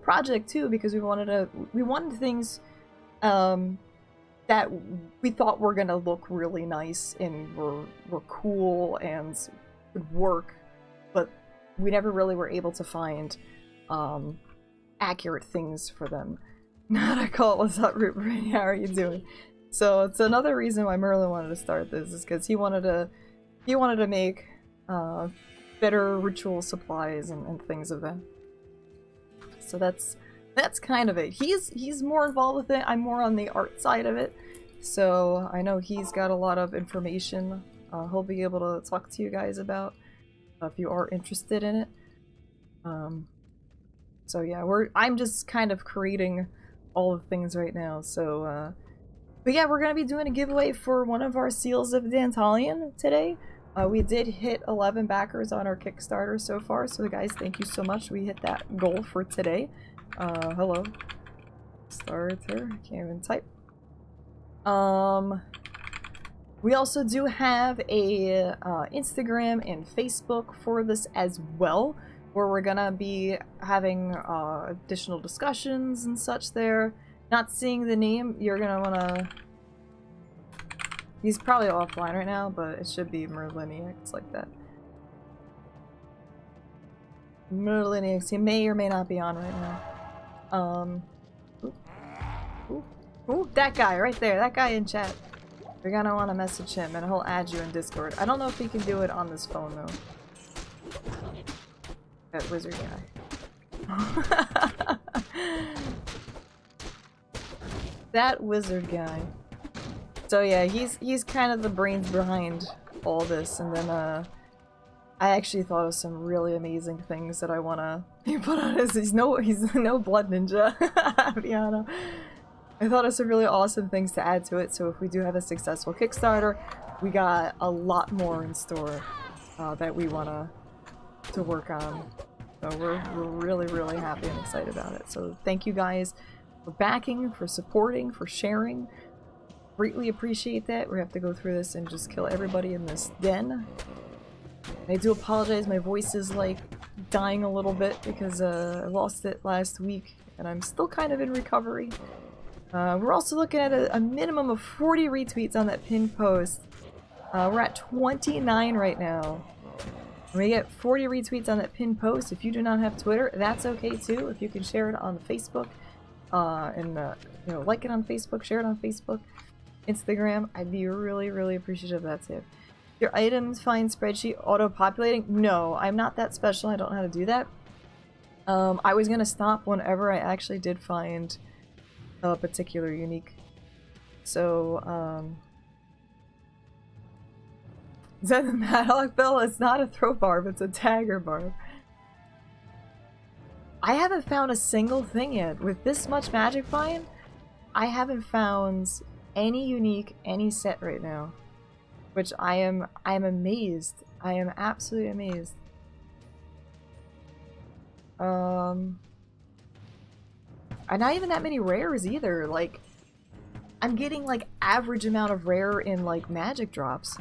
project too, because we wanted things that we thought were gonna look really nice and were cool and would work, but we never really were able to find accurate things for them. Not Occult, what's up, Rupert? How are you doing? So it's another reason why Merlin wanted to start this, is because he wanted to make better ritual supplies and things of that. So that's kind of it. He's more involved with it. I'm more on the art side of it. So I know he's got a lot of information he'll be able to talk to you guys about if you are interested in it. So yeah, I'm just kind of creating all of things right now. So but yeah, we're gonna be doing a giveaway for one of our Seals of Dantalion today. We did hit 11 backers on our Kickstarter so far, so guys, thank you so much. We hit that goal for today. Hello. Starter, can't even type. We also do have a Instagram and Facebook for this as well, where we're gonna be having additional discussions and such there. Not seeing the name, you're gonna wanna... He's probably offline right now, but it should be Merliniex like that. Merliniex, he may or may not be on right now. Ooh, that guy right there, that guy in chat. You're gonna want to message him and he'll add you in Discord. I don't know if he can do it on this phone though. That wizard guy. That wizard guy. So yeah, he's kind of the brains behind all this, and then I actually thought of some really amazing things that I wanna put on his. He's no blood ninja, Piano. I thought of some really awesome things to add to it, so if we do have a successful Kickstarter, we got a lot more in store that we wanna to work on. So we're really happy and excited about it. So thank you guys for backing, for supporting, for sharing. Greatly appreciate that. We have to go through this and just kill everybody in this den. I do apologize, my voice is like dying a little bit because I lost it last week and I'm still kind of in recovery. We're also looking at a minimum of 40 retweets on that pinned post. We're at 29 right now. When we get 40 retweets on that pinned post, if you do not have Twitter, that's okay too. If you can share it on Facebook, and you know, like it on Facebook, share it on Facebook, Instagram, I'd be really, really appreciative of that too. Your items find spreadsheet auto-populating? No, I'm not that special. I don't know how to do that. I was gonna stop whenever I actually did find a particular unique. So, is that the Madlock Bell? It's not a throw barb, it's a dagger barb. I haven't found a single thing yet. With this much magic find, I haven't found any unique, any set right now. Which I am amazed. I am absolutely amazed. And not even that many rares either. Like, I'm getting like average amount of rare in like magic drops.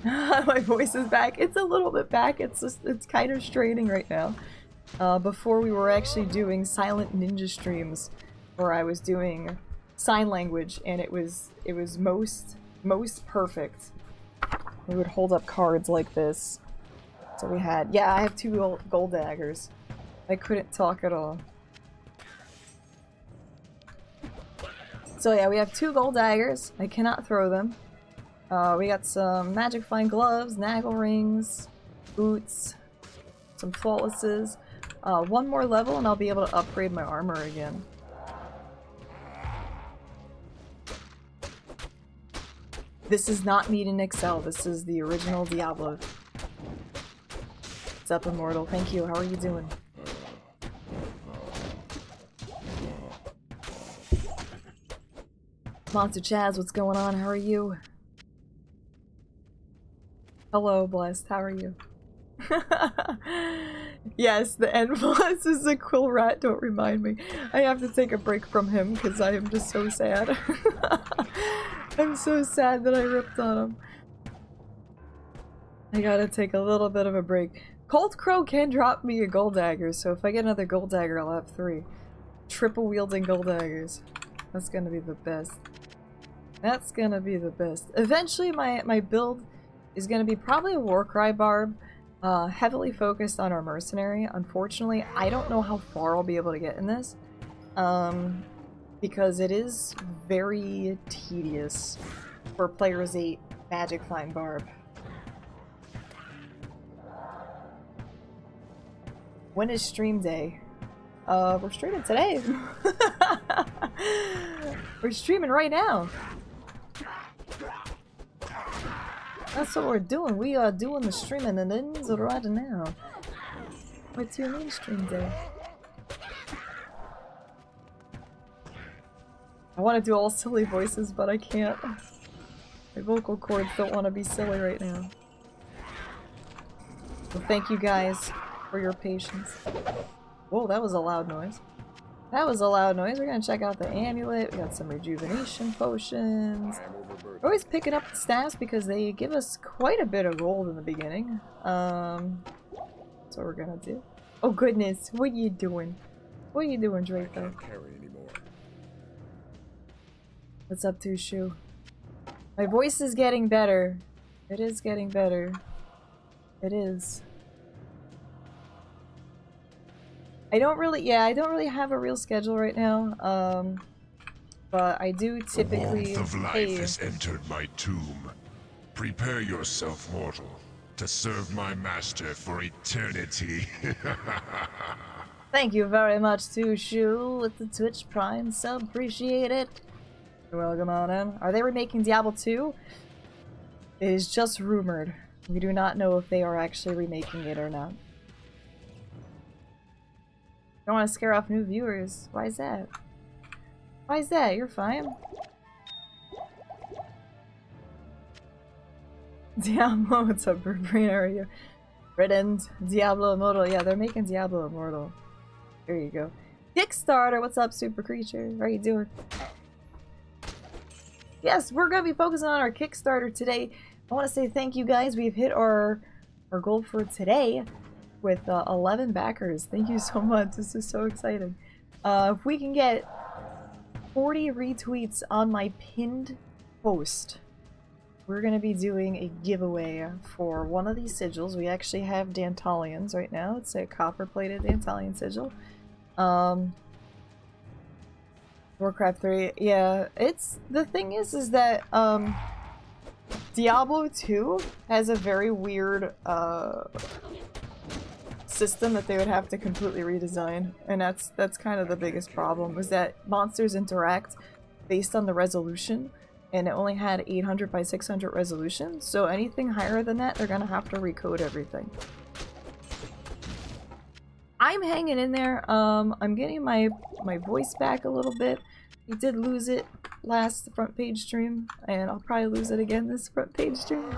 My voice is back. It's a little bit back. It's just, it's kind of straining right now. Before we were actually doing silent ninja streams where I was doing sign language and it was most perfect. We would hold up cards like this. So we had, yeah, I have 2 gold daggers. I couldn't talk at all. So yeah, we have 2 gold daggers. I cannot throw them. We got some magic fine gloves, naggle rings, boots, some flawlesses. 1 more level and I'll be able to upgrade my armor again. This is not made in Excel. This is the original Diablo. What's up, Immortal? Thank you. How are you doing? Monster Chaz, what's going on? How are you? Hello, Blessed. How are you? Yes, the N plus is a quill rat. Don't remind me. I have to take a break from him because I am just so sad. I'm so sad that I ripped on him. I gotta take a little bit of a break. Cold Crow can drop me a gold dagger, so if I get another gold dagger, I'll have 3. Triple wielding gold daggers. That's gonna be the best. That's gonna be the best. Eventually, my build is gonna be probably a Warcry Barb, heavily focused on our mercenary. Unfortunately, I don't know how far I'll be able to get in this. Because it is very tedious for players 8 magic find barb. When is stream day? We're streaming today. We're streaming right now. That's what we're doing. We are doing the streaming and ends right now. What do you mean stream day? I want to do all silly voices, but I can't. My vocal cords don't want to be silly right now. Well, thank you guys for your patience. Whoa, that was a loud noise. That was a loud noise. We're gonna check out the amulet. We got some rejuvenation potions. We're always picking up the staffs because they give us quite a bit of gold in the beginning. That's what we're gonna do. Oh goodness, what are you doing? What are you doing, Draco? What's up, Tushu? My voice is getting better. It is getting better. It is. I don't really have a real schedule right now. But I do typically. The warmth of life has entered my tomb. Prepare yourself, mortal, to serve my master for eternity. Thank you very much, Tushu, with the Twitch Prime sub. Appreciate it. Welcome on in. Are they remaking Diablo 2? It is just rumored. We do not know if they are actually remaking it or not. Don't want to scare off new viewers. Why is that? Why is that? You're fine. Diablo, what's up, Barbarian? Are you? Red End, Diablo Immortal. Yeah, they're making Diablo Immortal. There you go. Kickstarter, what's up, Super Creature? How are you doing? yes, we're gonna be focusing on our Kickstarter today. I want to say thank you guys. We've hit our goal for today with 11 backers. Thank you so much. This is so exciting. If we can get 40 retweets on my pinned post, we're going to be doing a giveaway for one of these sigils. We actually have Dantalians right now. It's a copper-plated Dantalian sigil. Warcraft 3, yeah, it's... The thing is that, Diablo 2 has a very weird, system that they would have to completely redesign, and that's kind of the biggest problem, is that monsters interact based on the resolution, and it only had 800 by 600 resolution, so anything higher than that, they're gonna have to recode everything. I'm hanging in there. I'm getting my voice back a little bit. I did lose it last front page stream, and I'll probably lose it again this front page stream.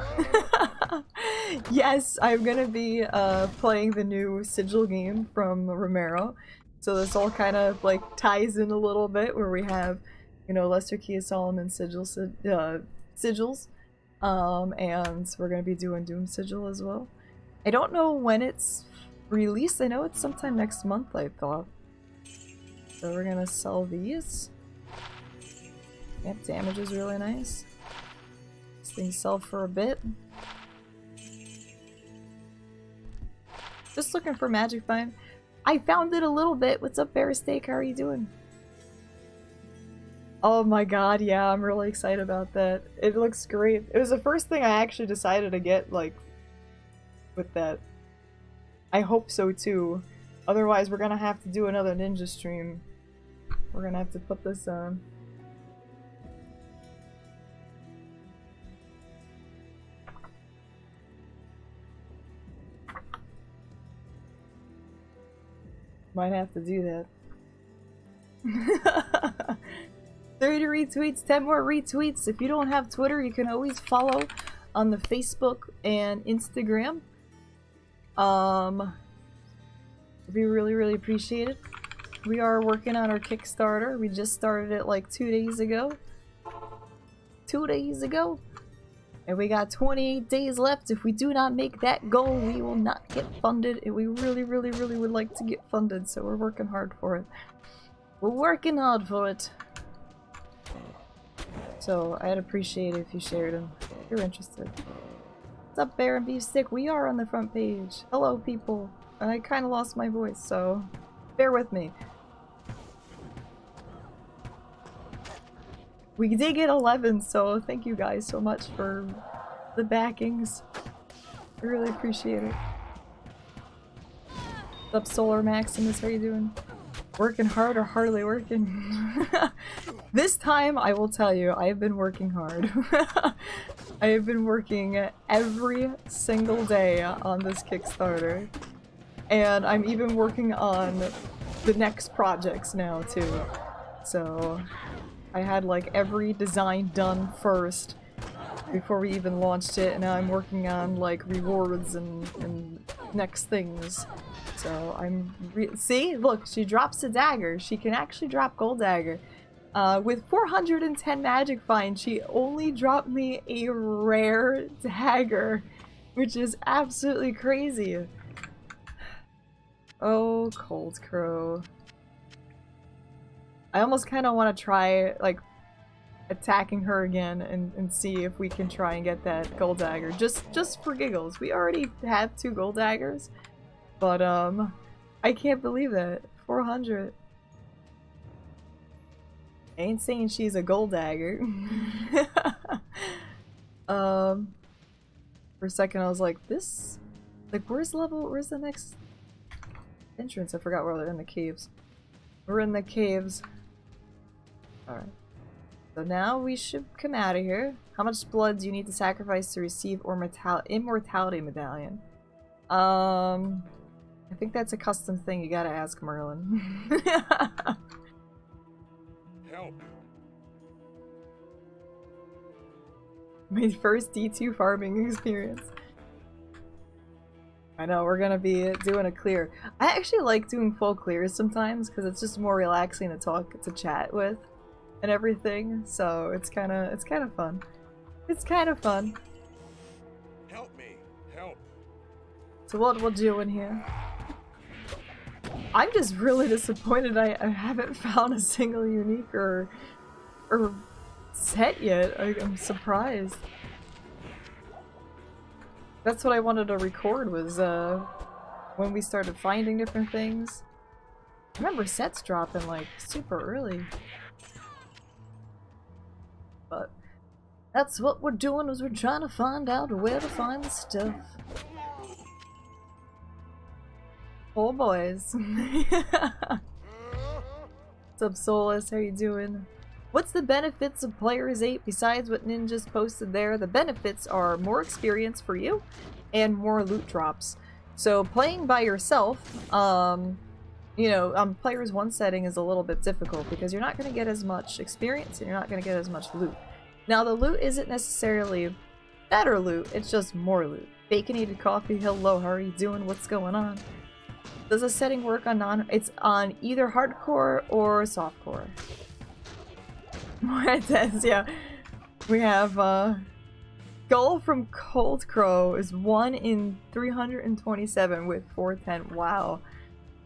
Yes, I'm gonna be playing the new sigil game from Romero, so this all kind of like ties in a little bit, where we have, you know, Lesser Key of Solomon sigils, and we're gonna be doing Doom Sigil as well. I don't know when it's released. I know it's sometime next month, I thought. So we're gonna sell these. Yep, damage is really nice. These things sell for a bit. Just looking for Magic Find. I found it a little bit. What's up, Bear Steak? How are you doing? Oh my god, yeah, I'm really excited about that. It looks great. It was the first thing I actually decided to get, like, with that. I hope so too. Otherwise, we're gonna have to do another ninja stream. We're gonna have to put this on. Might have to do that. 30 retweets, 10 more retweets. If you don't have Twitter, you can always follow on the Facebook and Instagram. It'd be really, really appreciated. We are working on our Kickstarter. We just started it like 2 days ago. 2 days ago. And we got 28 days left. If we do not make that goal, we will not get funded. And we really, really, really would like to get funded, so we're working hard for it. We're working hard for it. So I'd appreciate it if you shared them, if you're interested. What's up, Bear and Beef Stick? We are on the front page. Hello, people. I kind of lost my voice, so bear with me. We did get 11, so thank you guys so much for the backings. I really appreciate it. What's up, Solar Maximus? How you doing? Working hard or hardly working? This time, I will tell you, I have been working hard. I have been working every single day on this Kickstarter. And I'm even working on the next projects now, too. So I had like every design done first before we even launched it, and now I'm working on like rewards and next things. So I'm see, look, she drops a dagger. She can actually drop gold dagger. With 410 magic find, she only dropped me a rare dagger, which is absolutely crazy. Oh, Cold Crow. I almost kind of want to try, like, attacking her again and see if we can try and get that gold dagger. Just for giggles. We already have 2 gold daggers. But, I can't believe that. 400. I ain't saying she's a gold dagger. For a second I was like, this... Like, where's the next entrance? I forgot where they're in the caves. We're in the caves. Alright. So now we should come out of here. How much blood do you need to sacrifice to receive immortality medallion? I think that's a custom thing you gotta ask Merlin. Help! My first D2 farming experience. I know, we're gonna be doing a clear. I actually like doing full clears sometimes because it's just more relaxing to chat with. and everything. So it's kind of fun. It's kind of fun. Help me. Help. So what we'll do in here? I'm just really disappointed I haven't found a single unique or set yet. I'm surprised. That's what I wanted to record, was when we started finding different things. I remember sets dropping like super early. But that's what we're doing, is we're trying to find out where to find the stuff. Oh boys. What's up, Solus? How you doing? What's the benefits of Players 8 besides what Ninja's posted there? The benefits are more experience for you and more loot drops. So playing by yourself, you know, Players 1 setting is a little bit difficult because you're not going to get as much experience and you're not going to get as much loot. Now the loot isn't necessarily better loot, it's just more loot. Baconated Coffee, hello, how are you doing? What's going on? Does the setting work on it's on either hardcore or softcore. It says, yeah. We have, Gull from Cold Crow is 1 in 327 with 410. Wow.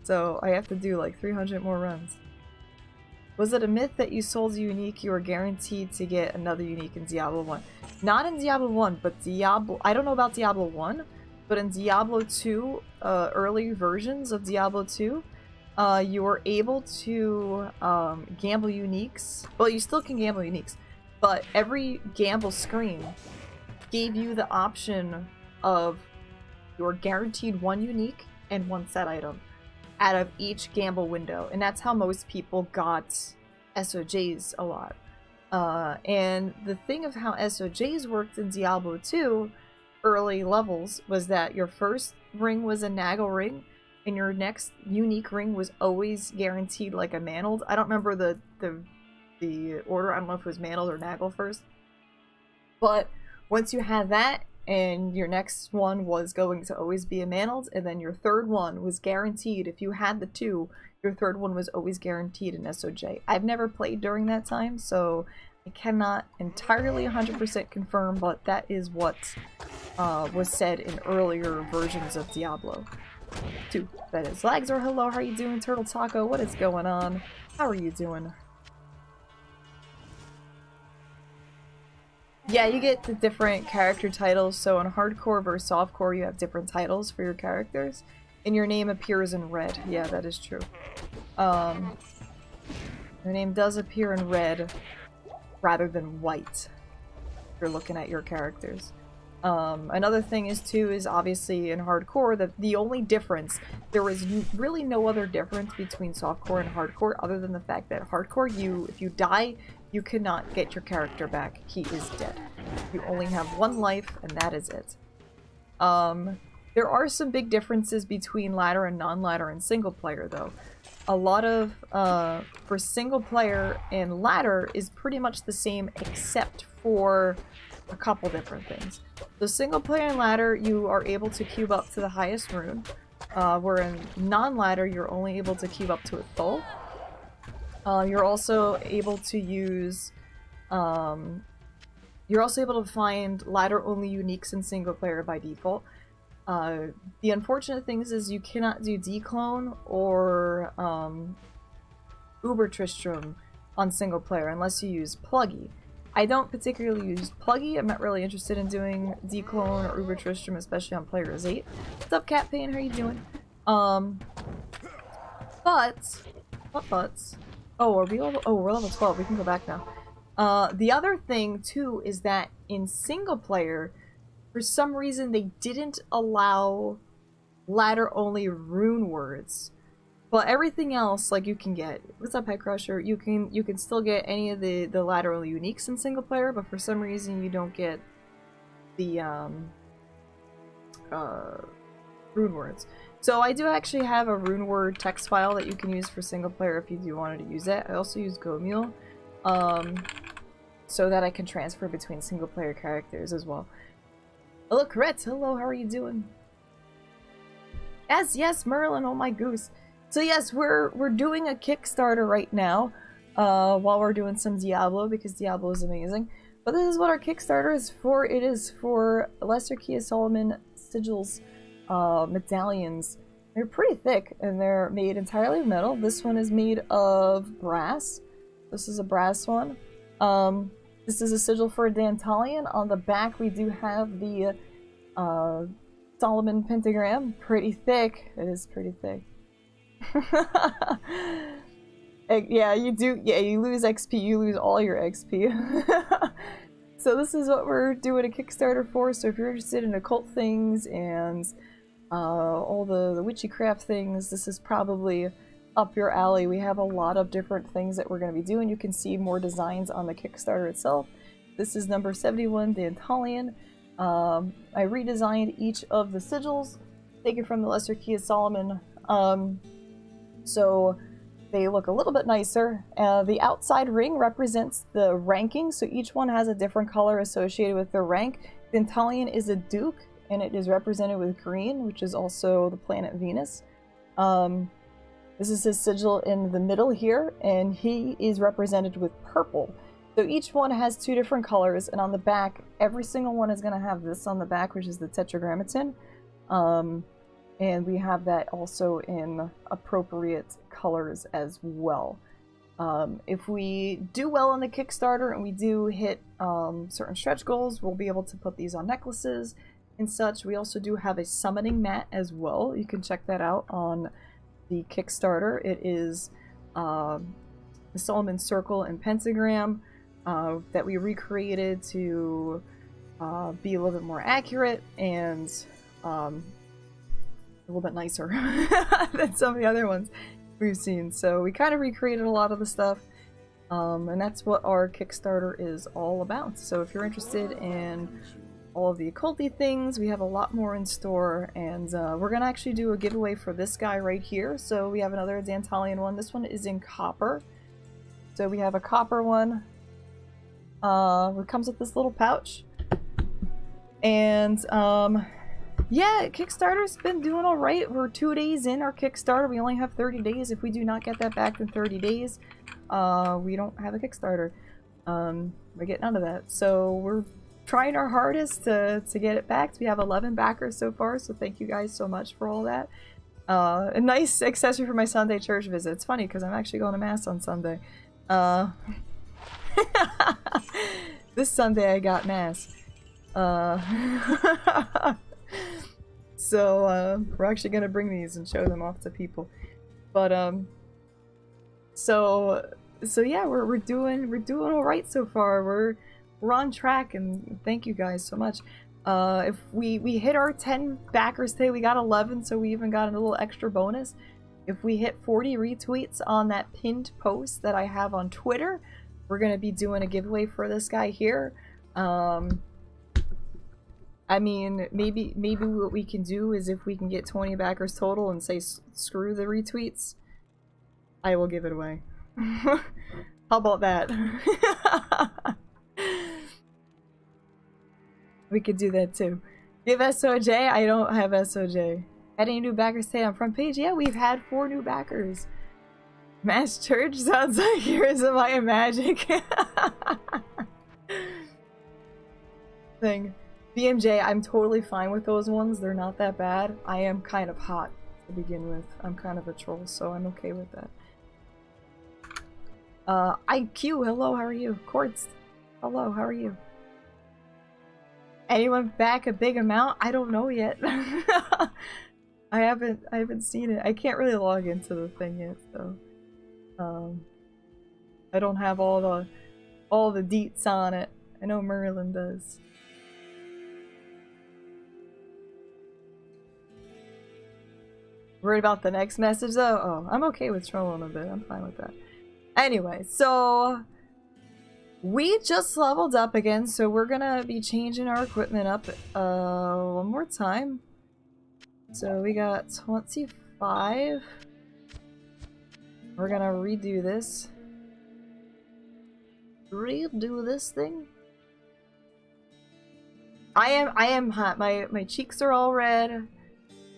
So I have to do like 300 more runs. Was it a myth that you sold a unique, you were guaranteed to get another unique in Diablo 1? Not in Diablo 1, but Diablo... I don't know about Diablo 1, but in Diablo 2, early versions of Diablo 2, you were able to gamble uniques. Well, you still can gamble uniques, but every gamble screen gave you the option of your guaranteed 1 unique and 1 set item out of each gamble window, and that's how most people got SOJs a lot. And the thing of how SOJs worked in Diablo 2 early levels was that your first ring was a Nagel ring, and your next unique ring was always guaranteed like a mantled. I don't remember the order. I don't know if it was mantled or Nagel first. But once you had that, and your next one was going to always be a mantled, and then your third one was guaranteed. If you had the 2, your third one was always guaranteed an SOJ. I've never played during that time, so I cannot entirely 100% confirm, but that is what was said in earlier versions of Diablo 2. That is. Lagzor, hello, how are you doing? Turtle Taco, what is going on? How are you doing? Yeah, you get the different character titles, so on hardcore versus softcore you have different titles for your characters, and your name appears in red. Yeah, that is true. Your name does appear in red rather than white if you're looking at your characters. Another thing is too, is obviously in hardcore, that the only difference, there is really no other difference between softcore and hardcore other than the fact that hardcore, if you die, you cannot get your character back. He is dead. You only have 1 life, and that is it. There are some big differences between ladder and non-ladder and single player, though. A lot of, for single player and ladder is pretty much the same, except for a couple different things. So single player and ladder, you are able to cube up to the highest rune, where in non-ladder, you're only able to cube up to a Thul. You're also able to use, you're also able to find ladder-only uniques in single player by default. The unfortunate thing is you cannot do Declone or Uber Tristram on single player unless you use Pluggy. I don't particularly use Pluggy. I'm not really interested in doing Declone or Uber Tristram, especially on Players 8. What's up, Cat Pain? How are you doing? But oh, are we level? Oh, we're level 12. We can go back now. The other thing too is that in single player, for some reason they didn't allow ladder-only rune words, but everything else, like, you can get. What's up, Head Crusher? You can still get any of the ladder-only uniques in single player, but for some reason you don't get the rune words. So I do actually have a rune word text file that you can use for single player if you do want to use it. I also use GoMule, so that I can transfer between single player characters as well. Oh, look, Ret, hello, how are you doing? Yes, Merlin, oh my goose. So yes, we're doing a Kickstarter right now. while we're doing some Diablo, because Diablo is amazing. But this is what our Kickstarter is for. It is for Lesser Key of Solomon sigils, medallions. They're pretty thick, and they're made entirely of metal. This one is made of brass. This is a brass one. This is a sigil for a Dantalion. On the back, we do have the Solomon pentagram. Pretty thick. It is pretty thick. Yeah, you do. Yeah, you lose XP. You lose all your XP. So this is what we're doing a Kickstarter for. So if you're interested in occult things and all the witchycraft things, this is probably up your alley. We have a lot of different things that we're going to be doing. You can see more designs on the Kickstarter itself. This is number 71, Dantalion. I redesigned each of the sigils, taken from the Lesser Key of Solomon. So they look a little bit nicer. The outside ring represents the ranking, so each one has a different color associated with their rank. Dantalion is a duke, and it is represented with green, which is also the planet Venus. This is his sigil in the middle here, and he is represented with purple. So each one has two different colors, and on the back, every single one is going to have this on the back, which is the tetragrammaton. And we have that also in appropriate colors as well. If we do well on the Kickstarter and we do hit certain stretch goals, we'll be able to put these on necklaces and such. We also do have a summoning mat as well. You can check that out on the Kickstarter. It is the Solomon Circle and Pentagram that we recreated to be a little bit more accurate and a little bit nicer than some of the other ones we've seen. So we kind of recreated a lot of the stuff, and that's what our Kickstarter is all about. So if you're interested in all of the occulty things, we have a lot more in store, and we're gonna actually do a giveaway for this guy right here. So we have another Dantalion one. This one is in copper. So we have a copper one. It comes with this little pouch, and yeah, Kickstarter's been doing alright. We're 2 days in our Kickstarter. We only have 30 days. If we do not get that back in 30 days, we don't have a Kickstarter. We get none of that. So we're trying our hardest to get it back. We have 11 backers so far, so thank you guys so much for all that. A nice accessory for my Sunday church visit. It's funny because I'm actually going to Mass on Sunday. This Sunday I got Mass. So we're actually gonna bring these and show them off to people. But so yeah, we're doing all right so far. We're on track, and thank you guys so much. If we hit our 10 backers today, we got 11, so we even got a little extra bonus. If we hit 40 retweets on that pinned post that I have on Twitter, we're gonna be doing a giveaway for this guy here. I mean, maybe what we can do is if we can get 20 backers total and say screw the retweets, I will give it away. How about that? We could do that too. Give SOJ? I don't have SOJ. Had any new backers today on front page? Yeah, we've had 4 new backers. Mass Church sounds like Heroes of Might and Magic. Thing. BMJ, I'm totally fine with those ones. They're not that bad. I am kind of hot to begin with. I'm kind of a troll, so I'm okay with that. IQ, hello, how are you? Quartz, hello, how are you? Anyone back a big amount? I don't know yet. I haven't seen it. I can't really log into the thing yet, so I don't have all the deets on it. I know Merlin does. Worried about the next message though? Oh, I'm okay with trolling a bit. I'm fine with that. Anyway, so we just leveled up again, so we're gonna be changing our equipment up one more time. So we got 25. We're gonna redo this. Redo this thing. I am hot. My cheeks are all red.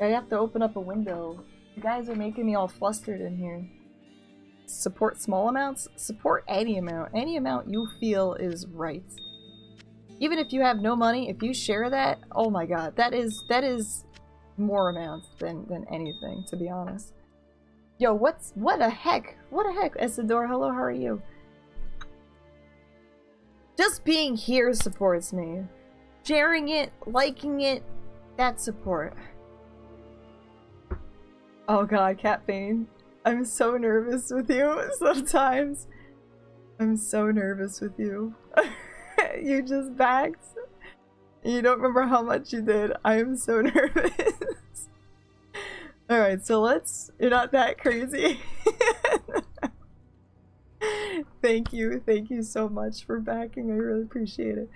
I have to open up a window. You guys are making me all flustered in here. support small amounts, support any amount. Any amount you feel is right. Even if you have no money, if you share that, oh my god, that is more amounts than anything, to be honest. Yo, what a heck? What a heck, Isidore, hello, how are you? Just being here supports me. Sharing it, liking it, that's support. Oh god, Cat Bane. I'm so nervous with you sometimes. I'm so nervous with you. You just backed. You don't remember how much you did. I am so nervous. Alright, so you're not that crazy. Thank you so much for backing. I really appreciate it.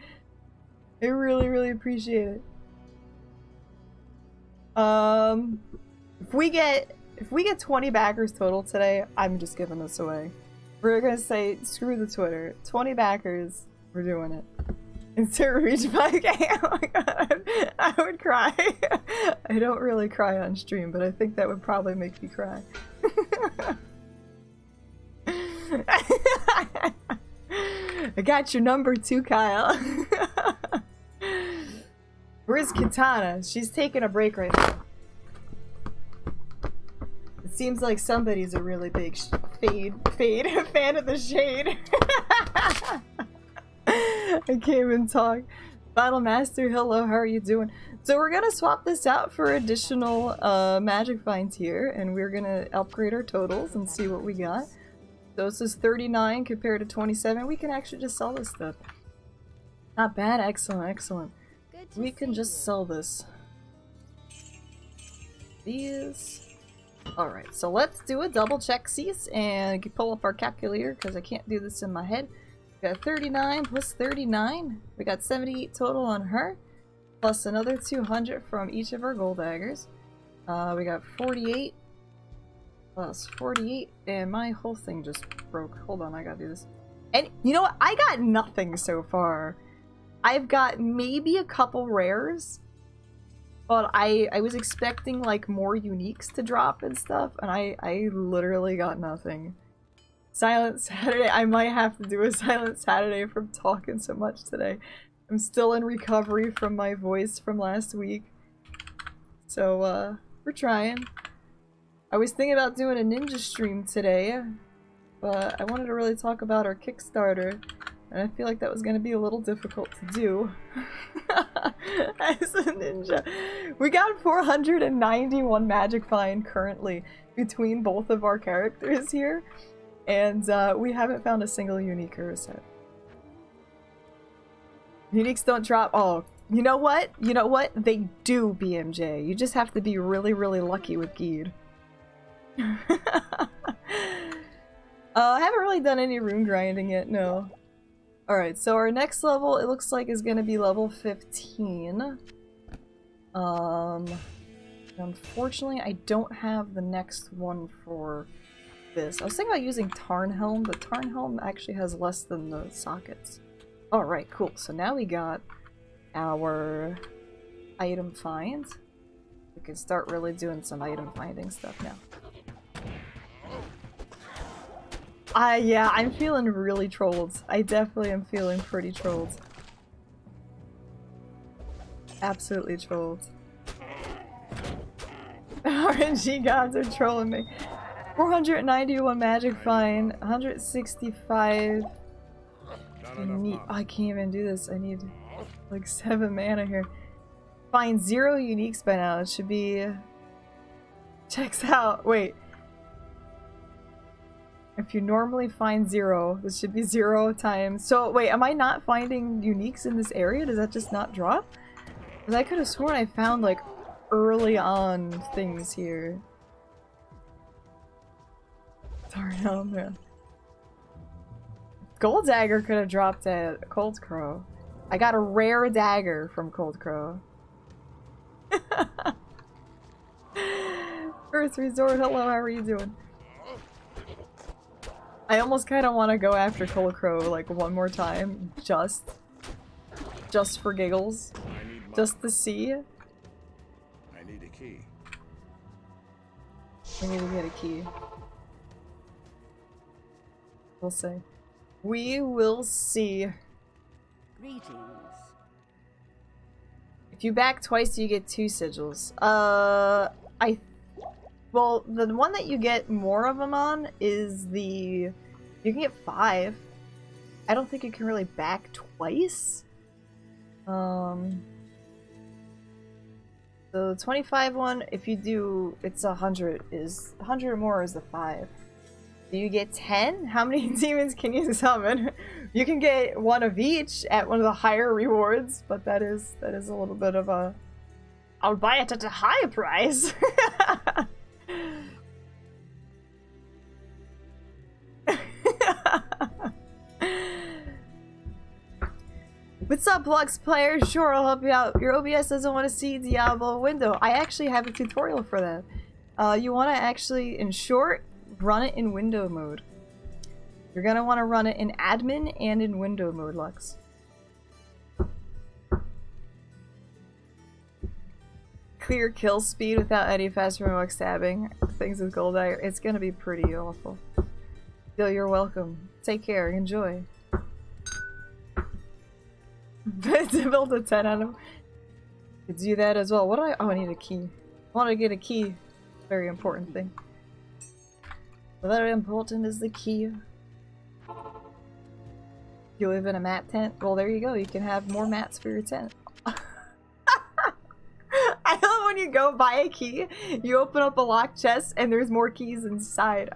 I really, really appreciate it. If we get 20 backers total today, I'm just giving this away. We're gonna say, screw the Twitter. 20 backers, we're doing it. Until we reach 5K. Oh my god, I would cry. I don't really cry on stream, but I think that would probably make me cry. I got your number too, Kyle. Where's Katana? She's taking a break right now. It seems like somebody's a really big fade fan of the shade. I can't even talk. Battle Master, hello, how are you doing? So we're gonna swap this out for additional magic finds here, and we're gonna upgrade our totals and see what we got. So this is 39 compared to 27. We can actually just sell this stuff. Not bad, excellent, excellent. We can just sell this. These. Alright, so let's do a double check cease and pull up our calculator because I can't do this in my head. We got 39 plus 39. We got 78 total on her. Plus another 200 from each of our gold daggers. We got 48 plus 48. And my whole thing just broke. Hold on, I gotta do this. And you know what? I got nothing so far. I've got maybe a couple rares. But I was expecting like more uniques to drop and stuff. And I literally got nothing. Silent Saturday. I might have to do a Silent Saturday from talking so much today. I'm still in recovery from my voice from last week. So, we're trying. I was thinking about doing a ninja stream today. But I wanted to really talk about our Kickstarter. And I feel like that was going to be a little difficult to do. As a ninja. We got 491 magic find currently between both of our characters here. And we haven't found a single unique hero set. Uniques don't drop. Oh, you know what? You know what? They do, BMJ. You just have to be really, really lucky with Geed. I haven't really done any rune grinding yet, no. Alright, so our next level, it looks like, is gonna be level 15. Unfortunately, I don't have the next one for this. I was thinking about using Tarnhelm, but Tarnhelm actually has less than the sockets. Alright, cool. So now we got our item find. We can start really doing some item finding stuff now. Yeah, I'm feeling really trolled. I definitely am feeling pretty trolled. Absolutely trolled. RNG gods are trolling me. 491 magic find, 165. I can't even do this. I need like 7 mana here. Find 0 uniques by now. It should be. Checks out. Wait. If you normally find 0, this should be 0 times. So wait, am I not finding uniques in this area? Does that just not drop? Because I could have sworn I found like early on things here. Darn hell, man. Gold dagger could have dropped at Cold Crow. I got a rare dagger from Cold Crow. First Resort, hello, how are you doing? I almost kind of want to go after Cold Crow like one more time, just for giggles, just to see. I need a key. We need to get a key. We'll see. We will see. Greetings. If you back twice, you get 2 sigils. Well, the one that you get more of them on is the... You can get 5. I don't think you can really back twice. The 25 one, if you do, it's 100 or more is the 5. Do you get 10? How many demons can you summon? You can get 1 of each at one of the higher rewards, but that is a little bit of a... I'll buy it at a high price! What's up, Lux player? Sure, I'll help you out. Your OBS doesn't want to see Diablo window. I actually have a tutorial for that. You want to actually, in short, run it in window mode. You're going to want to run it in admin and in window mode, Lux. Clear kill speed without any fast remote stabbing. Things with gold eye. It's going to be pretty awful. Yo, you're welcome. Take care. Enjoy. To build a 10 on him. Could do that as well. What do I... Oh, I need a key. I want to get a key. Very important thing. Very important is the key. You live in a mat tent? Well, there you go. You can have more mats for your tent. I love when you go buy a key, you open up a locked chest, and there's more keys inside.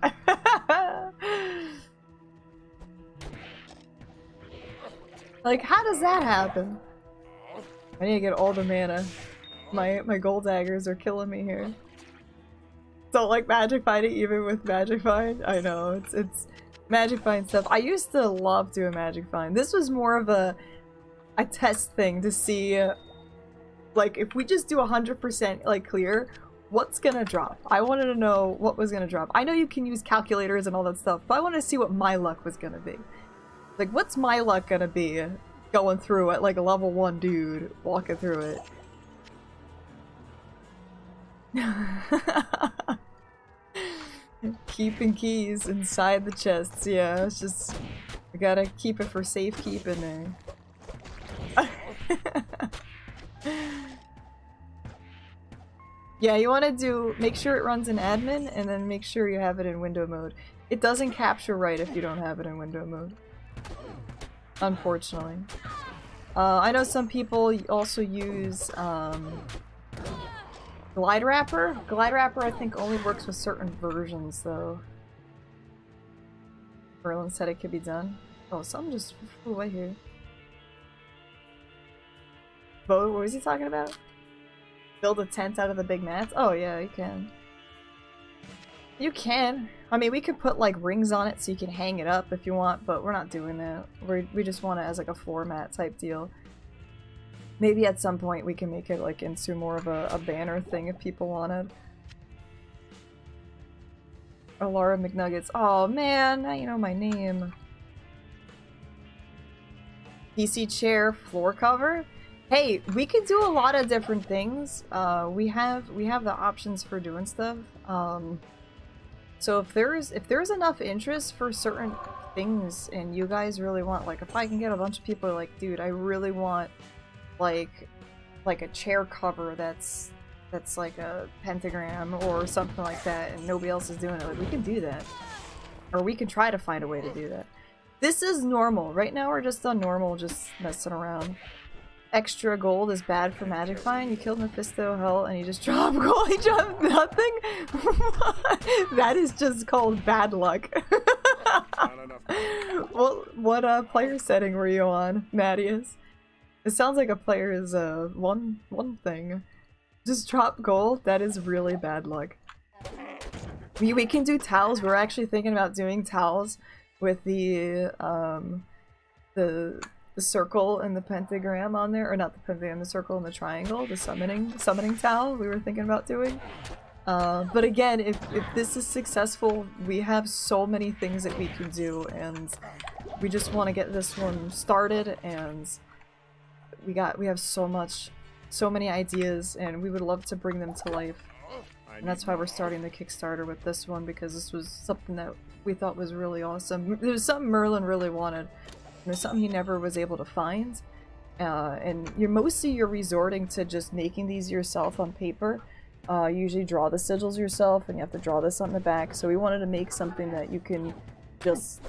Like, how does that happen? I need to get all the mana. My gold daggers are killing me here. Don't like magic fighting even with magic find. I know, it's magic find stuff. I used to love doing magic find. This was more of a test thing to see, like, if we just do 100% like clear, what's gonna drop? I wanted to know what was gonna drop. I know you can use calculators and all that stuff, but I wanted to see what my luck was gonna be. Like, what's my luck gonna be going through it like a level 1 dude walking through it? Keeping keys inside the chests, yeah, it's just... I gotta keep it for safekeeping there. Yeah, you wanna do... Make sure it runs in admin, and then make sure you have it in window mode. It doesn't capture right if you don't have it in window mode. Unfortunately. I know some people also use Glide Wrapper. Glide Wrapper I think only works with certain versions though. Berlin said it could be done. Oh, something just flew away here. Bo, what was he talking about? Build a tent out of the big mats? Oh yeah, you can. You can. I mean, we could put like rings on it so you can hang it up if you want, but we're not doing that. We just want it as like a floor mat type deal. Maybe at some point we can make it like into more of a banner thing if people wanted. Oh, Laura McNuggets. Oh man, now you know my name. PC chair floor cover? Hey, we could do a lot of different things. We have the options for doing stuff. So if there's enough interest for certain things and you guys really want, like, if I can get a bunch of people like, dude, I really want like a chair cover that's like a pentagram or something like that and nobody else is doing it, like, we can do that. Or we can try to find a way to do that. This is normal. Right now we're just on normal, just messing around. Extra gold is bad for magic find. You killed Mephisto, hell, and he just dropped gold. He dropped nothing? That is just called bad luck. What player setting were you on, Mattias? It sounds like a player's one thing. Just drop gold? That is really bad luck. We can do towels. We're actually thinking about doing towels with the circle and the pentagram on there, or not the pentagram, the circle and the triangle, the summoning towel we were thinking about doing. But again, if this is successful, we have so many things that we can do, and we just want to get this one started, and we have so many ideas, and we would love to bring them to life. And that's why we're starting the Kickstarter with this one, because this was something that we thought was really awesome. It was something Merlin really wanted. It was something he never was able to find. And you're resorting to just making these yourself on paper. You usually draw the sigils yourself, and you have to draw this on the back. So we wanted to make something that you can just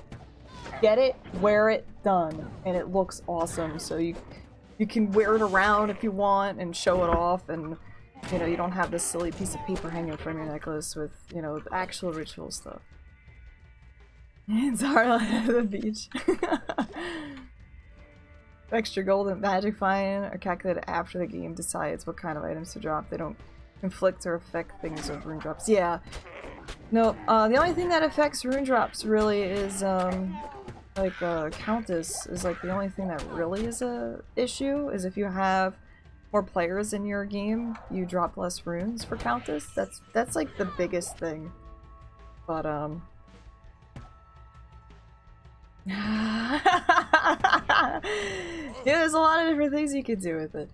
get it, wear it, done, and it looks awesome. So you can wear it around if you want and show it off, and you know, you don't have this silly piece of paper hanging from your necklace with, you know, the actual ritual stuff. It's hard at the beach. Extra golden magic fine are calculated after the game decides what kind of items to drop. They don't conflict or affect things with rune drops. Yeah. No, the only thing that affects rune drops really is, like, Countess is like the only thing that really is a issue, is if you have more players in your game, you drop less runes for Countess. That's like the biggest thing. But, yeah, there's a lot of different things you can do with it.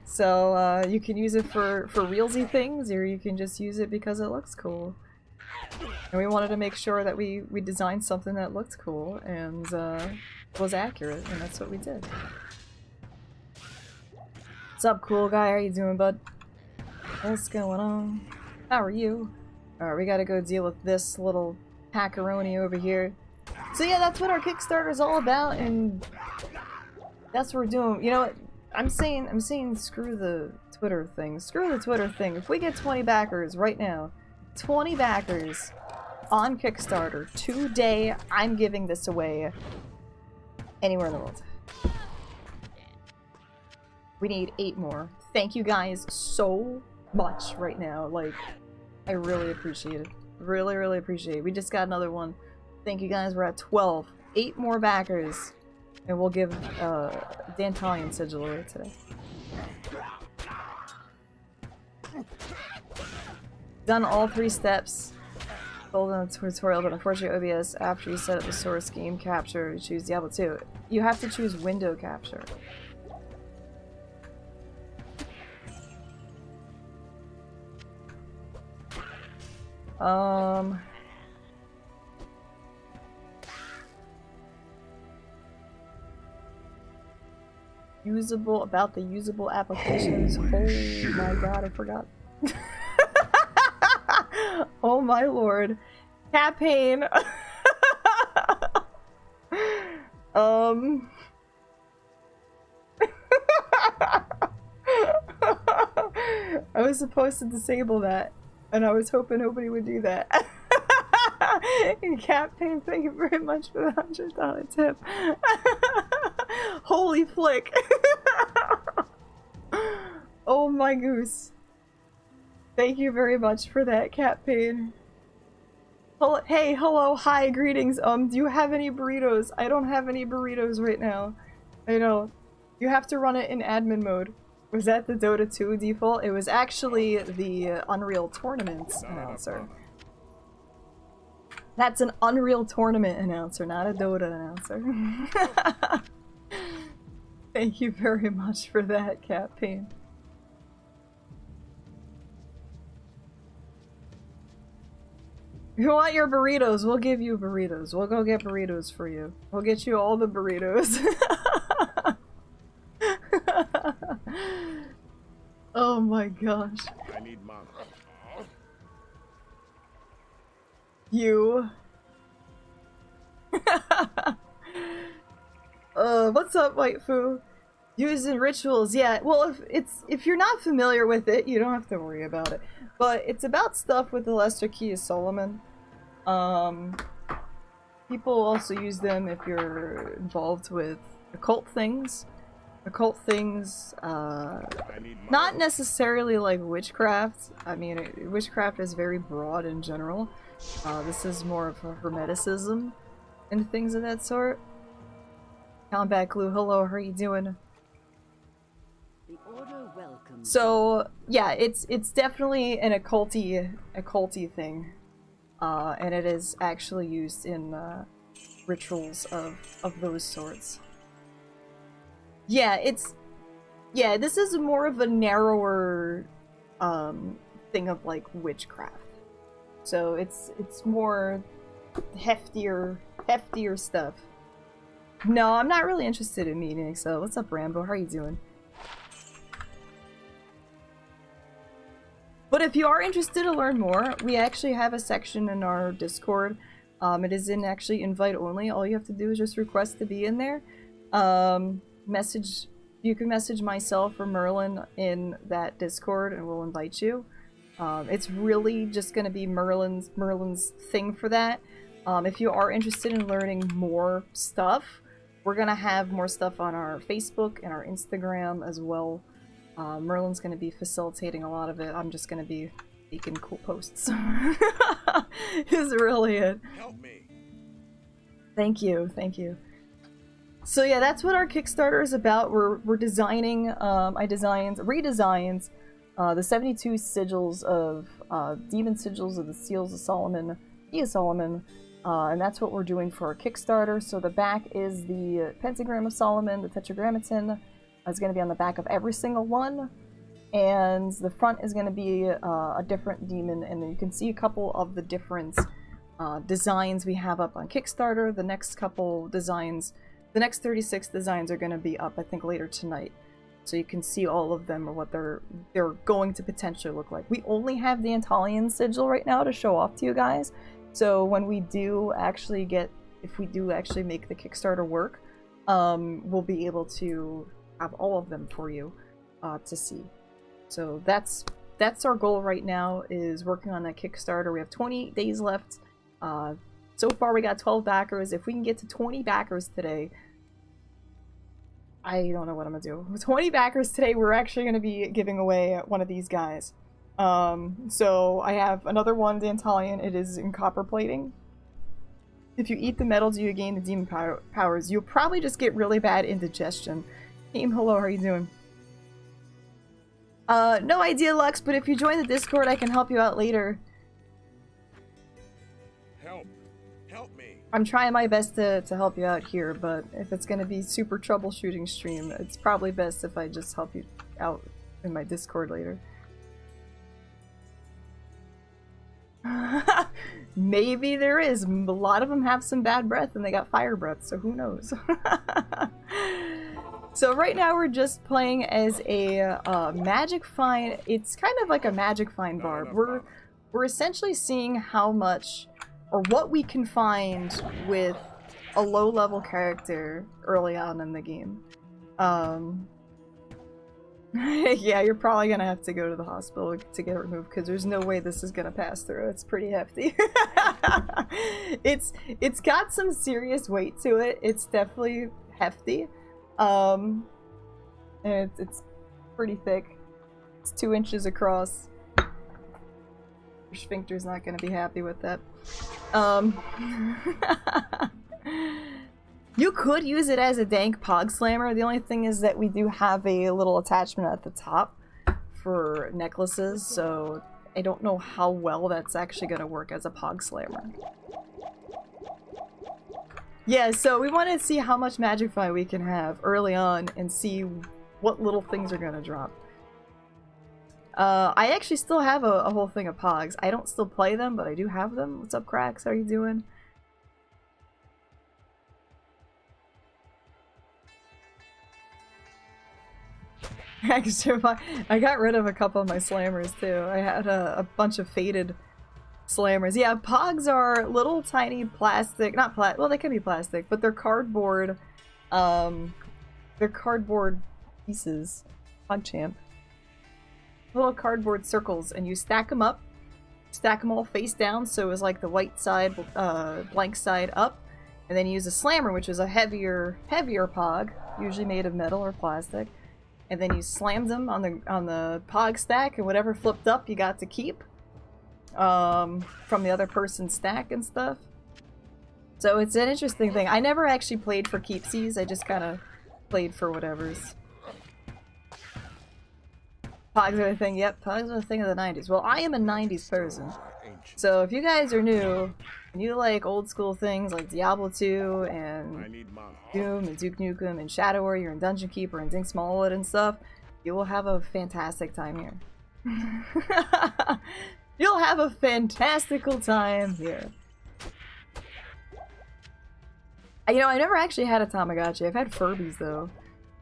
So, you can use it for realsy things, or you can just use it because it looks cool. And we wanted to make sure that we designed something that looked cool and was accurate, and that's what we did. What's up, cool guy? How you doing, bud? What's going on? How are you? Alright, we gotta go deal with this little packaroni over here. So yeah, that's what our Kickstarter is all about, and that's what we're doing. You know what? I'm saying screw the Twitter thing. Screw the Twitter thing. If we get 20 backers right now, 20 backers on Kickstarter today, I'm giving this away anywhere in the world. We need 8 more. Thank you guys so much right now. Like, I really appreciate it. Really, really appreciate it. We just got another one. Thank you guys. We're at 12. 8 more backers. And we'll give Dantalian sigil away today. Done all 3 steps. Told in the tutorial, but unfortunately OBS, after you set up the source game capture, you choose Diablo 2. You have to choose window capture. Usable, about the usable applications. Oh my god, I forgot. Oh my lord. Cat pain. I was supposed to disable that, and I was hoping nobody would do that. And Cat Pain, thank you very much for the $100 tip. Holy flick. Oh my goose. Thank you very much for that, Cat Pain. Hey, hello, hi, greetings. Do you have any burritos? I don't have any burritos right now. I know. You have to run it in admin mode. Was that the Dota 2 default? It was actually the Unreal Tournament announcer. That's an Unreal Tournament announcer, not a Dota announcer. Thank you very much for that, Cat Pain. If you want your burritos, we'll give you burritos. We'll go get burritos for you. We'll get you all the burritos. Oh my gosh. I need mana. You. What's up, waifu? Using rituals, yeah. Well, if you're not familiar with it, you don't have to worry about it. But it's about stuff with the Lesser Key of Solomon. People also use them if you're involved with occult things. Occult things, not necessarily like witchcraft. I mean, witchcraft is very broad in general. This is more of a hermeticism and things of that sort. Combat Glue, hello, how are you doing? The order welcomes. So, yeah, it's definitely an occulty thing. And it is actually used in rituals of those sorts. Yeah, this is more of a narrower thing of like witchcraft. So it's more heftier stuff. No, I'm not really interested in meeting, so what's up, Rambo? How are you doing? But if you are interested to learn more, we actually have a section in our Discord. It is in actually invite only. All you have to do is just request to be in there. You can message myself or Merlin in that Discord and we'll invite you. It's really just going to be Merlin's thing for that. If you are interested in learning more stuff, we're going to have more stuff on our Facebook and our Instagram as well. Merlin's going to be facilitating a lot of it. I'm just going to be making cool posts. Is really it. Help me. Thank you, thank you. So yeah, that's what our Kickstarter is about. We're designing, redesigned the 72 sigils of, demon sigils of the Seals of Solomon, and that's what we're doing for our Kickstarter. So the back is the Pentagram of Solomon, the Tetragrammaton is going to be on the back of every single one, and the front is going to be a different demon, and then you can see a couple of the different designs we have up on Kickstarter. The next couple designs, the next 36 designs are going to be up, I think, later tonight. So you can see all of them or what they're going to potentially look like. We only have the Antalian sigil right now to show off to you guys. So when we do actually if we do actually make the Kickstarter work, we'll be able to have all of them for you to see. So that's our goal right now, is working on that Kickstarter. We have 20 days left. So far we got 12 backers. If we can get to 20 backers today, I don't know what I'm gonna do. With 20 backers today, we're actually gonna be giving away one of these guys. So I have another one, the Antalian. It is in copper plating. If you eat the metals, you gain the demon powers. You'll probably just get really bad indigestion. Team, hello, how are you doing? No idea, Lux, but if you join the Discord, I can help you out later. Help me. I'm trying my best to help you out here, but if it's gonna be super troubleshooting stream, it's probably best if I just help you out in my Discord later. Maybe there is. A lot of them have some bad breath and they got fire breath, so who knows? So right now we're just playing as a magic find. It's kind of like a magic find Barb. We're essentially seeing how much or what we can find with a low-level character early on in the game. Yeah, you're probably gonna have to go to the hospital to get it removed because there's no way this is gonna pass through. It's pretty hefty. It's got some serious weight to it. It's definitely hefty. And it's pretty thick. It's 2 inches across. Your sphincter's not gonna be happy with that. You could use it as a dank pog slammer. The only thing is that we do have a little attachment at the top for necklaces, so I don't know how well that's actually gonna work as a pog slammer. Yeah, so we want to see how much Magify we can have early on and see what little things are gonna drop. I actually still have a whole thing of pogs. I don't still play them, but I do have them. What's up, Cracks? How are you doing? Actually, I got rid of a couple of my slammers too. I had a bunch of faded slammers. Yeah, pogs are little tiny plastic, well, they can be plastic, but they're cardboard, pieces. PogChamp. Little cardboard circles, and you stack them up. Stack them all face down, so it was like the white side, blank side up, and then you use a slammer, which is a heavier pog, usually made of metal or plastic. And then you slammed them on the pog stack, and whatever flipped up you got to keep from the other person's stack and stuff. So it's an interesting thing. I never actually played for keepsies, I just kind of played for whatever's. Pogs are a thing, yep, pogs are a thing of the 90s. Well, I am a 90s person. So if you guys are new, and you like old school things like Diablo 2 and Doom and Duke Nukem and Shadow Warrior and Dungeon Keeper and Dink Smallwood and stuff, you will have a fantastic time here. You'll have a fantastical time here. You know, I never actually had a Tamagotchi. I've had Furbies though.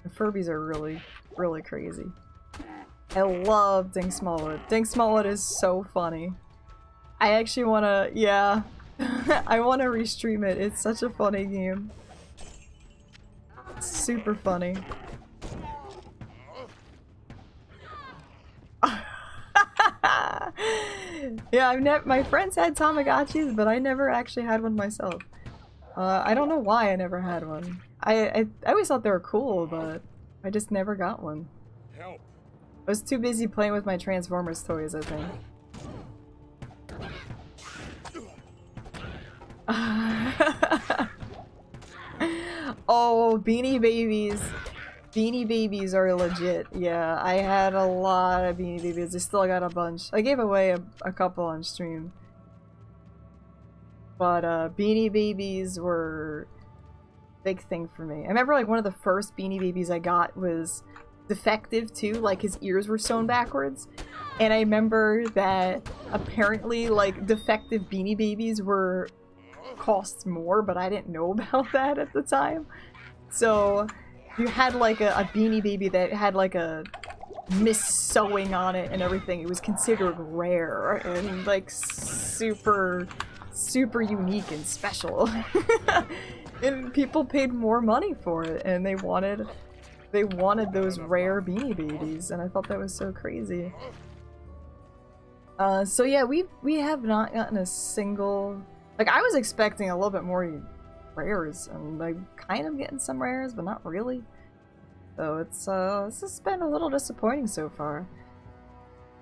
The Furbies are really, really crazy. I love Dink Smallwood. Dink Smallwood is so funny. I actually wanna, yeah. I wanna restream it. It's such a funny game. It's super funny. Yeah, my friends had Tamagotchis, but I never actually had one myself. I don't know why I never had one. I always thought they were cool, but I just never got one. Help. I was too busy playing with my Transformers toys, I think. Oh, Beanie Babies. Beanie Babies are legit. Yeah, I had a lot of Beanie Babies. I still got a bunch. I gave away a couple on stream. But Beanie Babies were a big thing for me. I remember like one of the first Beanie Babies I got was defective too, like his ears were sewn backwards. And I remember that apparently like defective Beanie Babies were cost more, but I didn't know about that at the time. So you had like a Beanie Baby that had like a mis-sewing on it and everything. It was considered rare and like super unique and special. And people paid more money for it, and they wanted those rare Beanie Babies, and I thought that was so crazy. So yeah, we have not gotten a single, like I was expecting a little bit more rares, and I'm kind of getting some rares, but not really. So it's just been a little disappointing so far.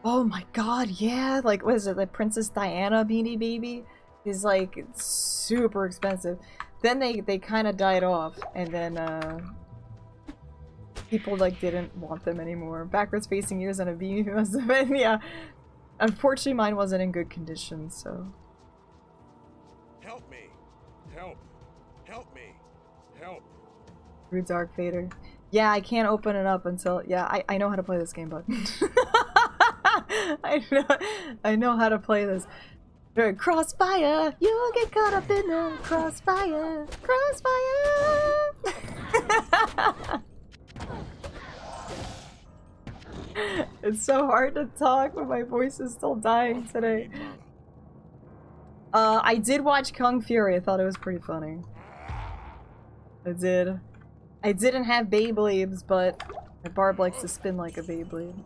Oh my god, yeah, like what is it, the Princess Diana Beanie Baby is like super expensive. Then they kind of died off, and then people like didn't want them anymore. Backwards facing ears on a beanie must have been, yeah. Unfortunately, mine wasn't in good condition, so. Help me. Help. Help me. Help. Through Dark Vader. Yeah, I can't open it up until, yeah, I know how to play this game, bud. I know how to play this. Crossfire! You'll get caught up in the crossfire! Crossfire! It's so hard to talk when my voice is still dying today. I did watch Kung Fury. I thought it was pretty funny. I did. I didn't have Beyblades, but my Barb likes to spin like a Beyblade.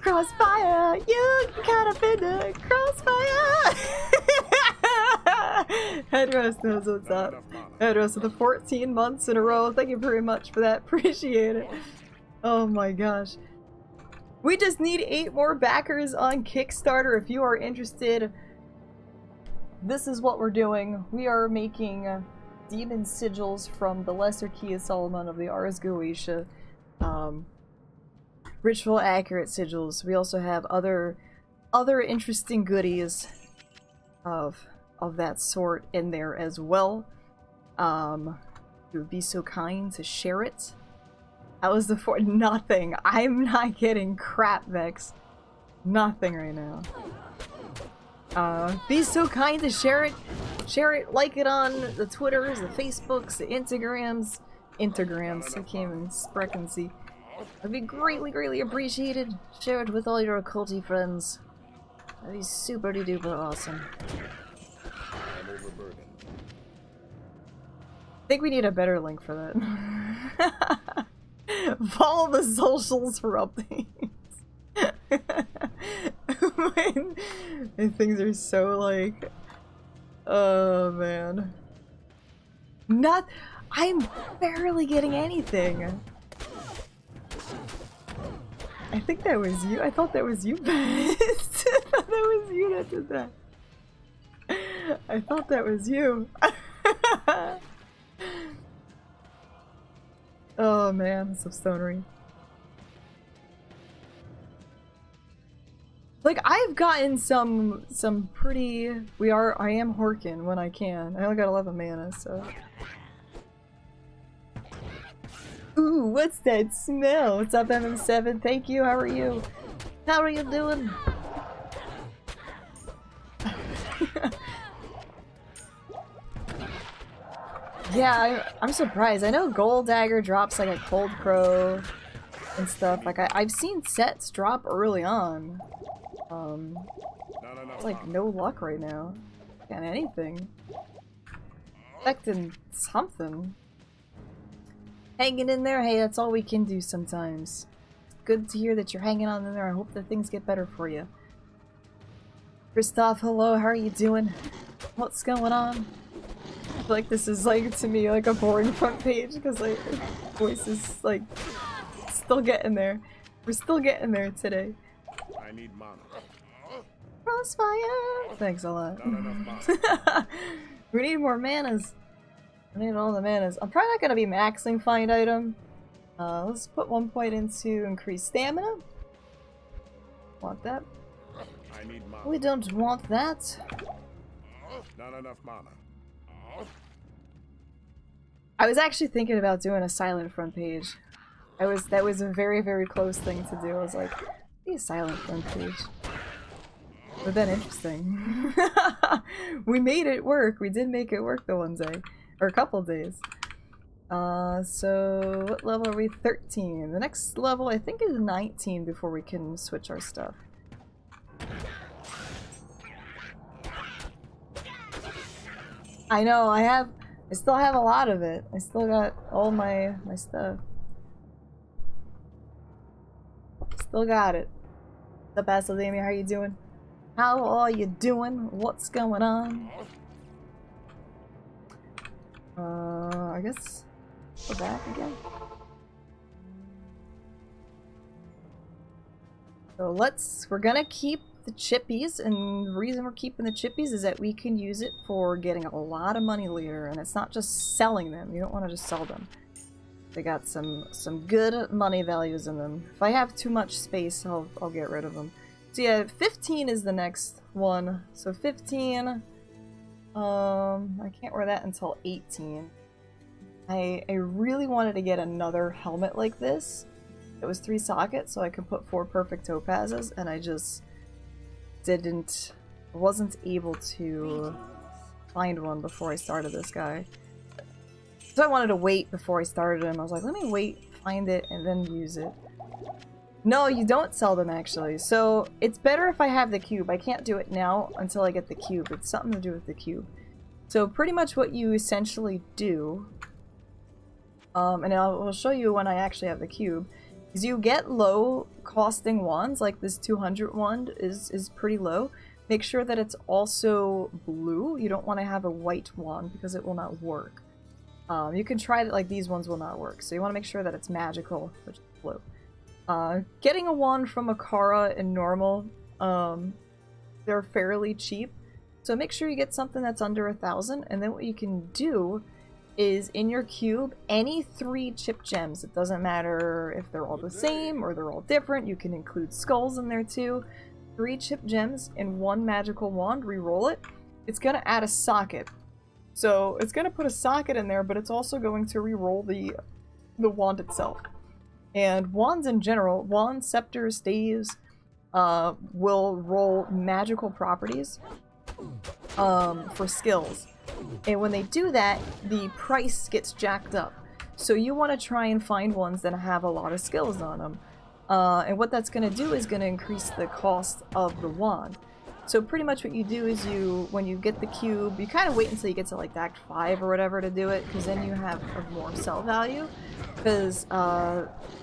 Crossfire! You caught up in the crossfire! Headrest knows what's up. Headrest with the 14 months in a row. Thank you very much for that. Appreciate it. Oh my gosh. We just need 8 more backers on Kickstarter. If you are interested, this is what we're doing. We are making demon sigils from the Lesser Key of Solomon of the Ars Goetia. Ritual accurate sigils. We also have other interesting goodies of that sort in there as well. You would be so kind to share it. That was the nothing. I'm not getting crap, Vex. Nothing right now. Be so kind to share it. Share it, like it on the Twitters, the Facebooks, the Instagrams. I can't even sprechen see. That'd be greatly appreciated. Share it with all your occulty friends. That'd be super duper awesome. I'm overburdened. I think we need a better link for that. Follow the socials for updates. My things are so like, oh man. I'm barely getting anything. I think that was you. I thought that was you, Best. I thought that was you that did that. I thought that was you. Oh man, some stonery. Like I've gotten some pretty. I am Horkin when I can. I only got 11 mana, so. Ooh, what's that smell? What's up, MM7? Thank you. How are you? How are you doing? Yeah, I'm surprised. I know Gold Dagger drops like a Cold Crow and stuff. Like I've seen sets drop early on. It's like no luck right now. Can't anything. Expecting something. Hanging in there, hey, that's all we can do sometimes. Good to hear that you're hanging on in there. I hope that things get better for you. Christoph, hello, how are you doing? What's going on? I feel like this is like, to me, like a boring front page because like voice is like still getting there. We're still getting there today. I need mana. Crossfire! Thanks a lot. Not enough mana. We need more manas. I need all the manas. I'm probably not gonna be maxing find item. Let's put 1 point into increased stamina. Want that? I need mana. We don't want that. Not enough mana. I was actually thinking about doing a silent front page. That was a very, very close thing to do. I was like, be a silent front page. Would have been interesting. We made it work. We did make it work the one day. Or a couple days. So what level are we? 13. The next level I think is 19 before we can switch our stuff. I know, I still have a lot of it. I still got all my stuff. Still got it. What's up, Asildamia? How you doing? How are you doing? What's going on? I guess go back again. So we're gonna keep the chippies, and the reason we're keeping the chippies is that we can use it for getting a lot of money later, and it's not just selling them. You don't want to just sell them. They got some good money values in them. If I have too much space, I'll get rid of them. So yeah, 15 is the next one. So 15, I can't wear that until 18. I really wanted to get another helmet like this. It was 3 sockets, so I could put 4 perfect topazes, and I just wasn't able to find one before I started this guy. So I wanted to wait before I started him. I was like, let me wait, find it, and then use it. No, you don't sell them actually. So it's better if I have the cube. I can't do it now until I get the cube. It's something to do with the cube. So pretty much what you essentially do, and I'll show you when I actually have the cube, is you get low costing wands, like this 200 wand is pretty low. Make sure that it's also blue. You don't want to have a white wand because it will not work. You can try it, like these ones will not work. So you want to make sure that it's magical, which is blue. Getting a wand from Akara in normal, they're fairly cheap. So make sure you get something that's under 1,000, and then what you can do is in your cube, any 3 chip gems. It doesn't matter if they're all the same or they're all different. You can include skulls in there too. 3 chip gems in 1 magical wand, re-roll it. It's going to add a socket. So it's going to put a socket in there, but it's also going to re-roll the wand itself. And wands in general, wands, scepters, staves, will roll magical properties for skills. And when they do that, the price gets jacked up. So you want to try and find ones that have a lot of skills on them. And what that's going to do is going to increase the cost of the wand. So pretty much what you do is when you get the cube, you kind of wait until you get to like Act 5 or whatever to do it, because then you have more sell value. Because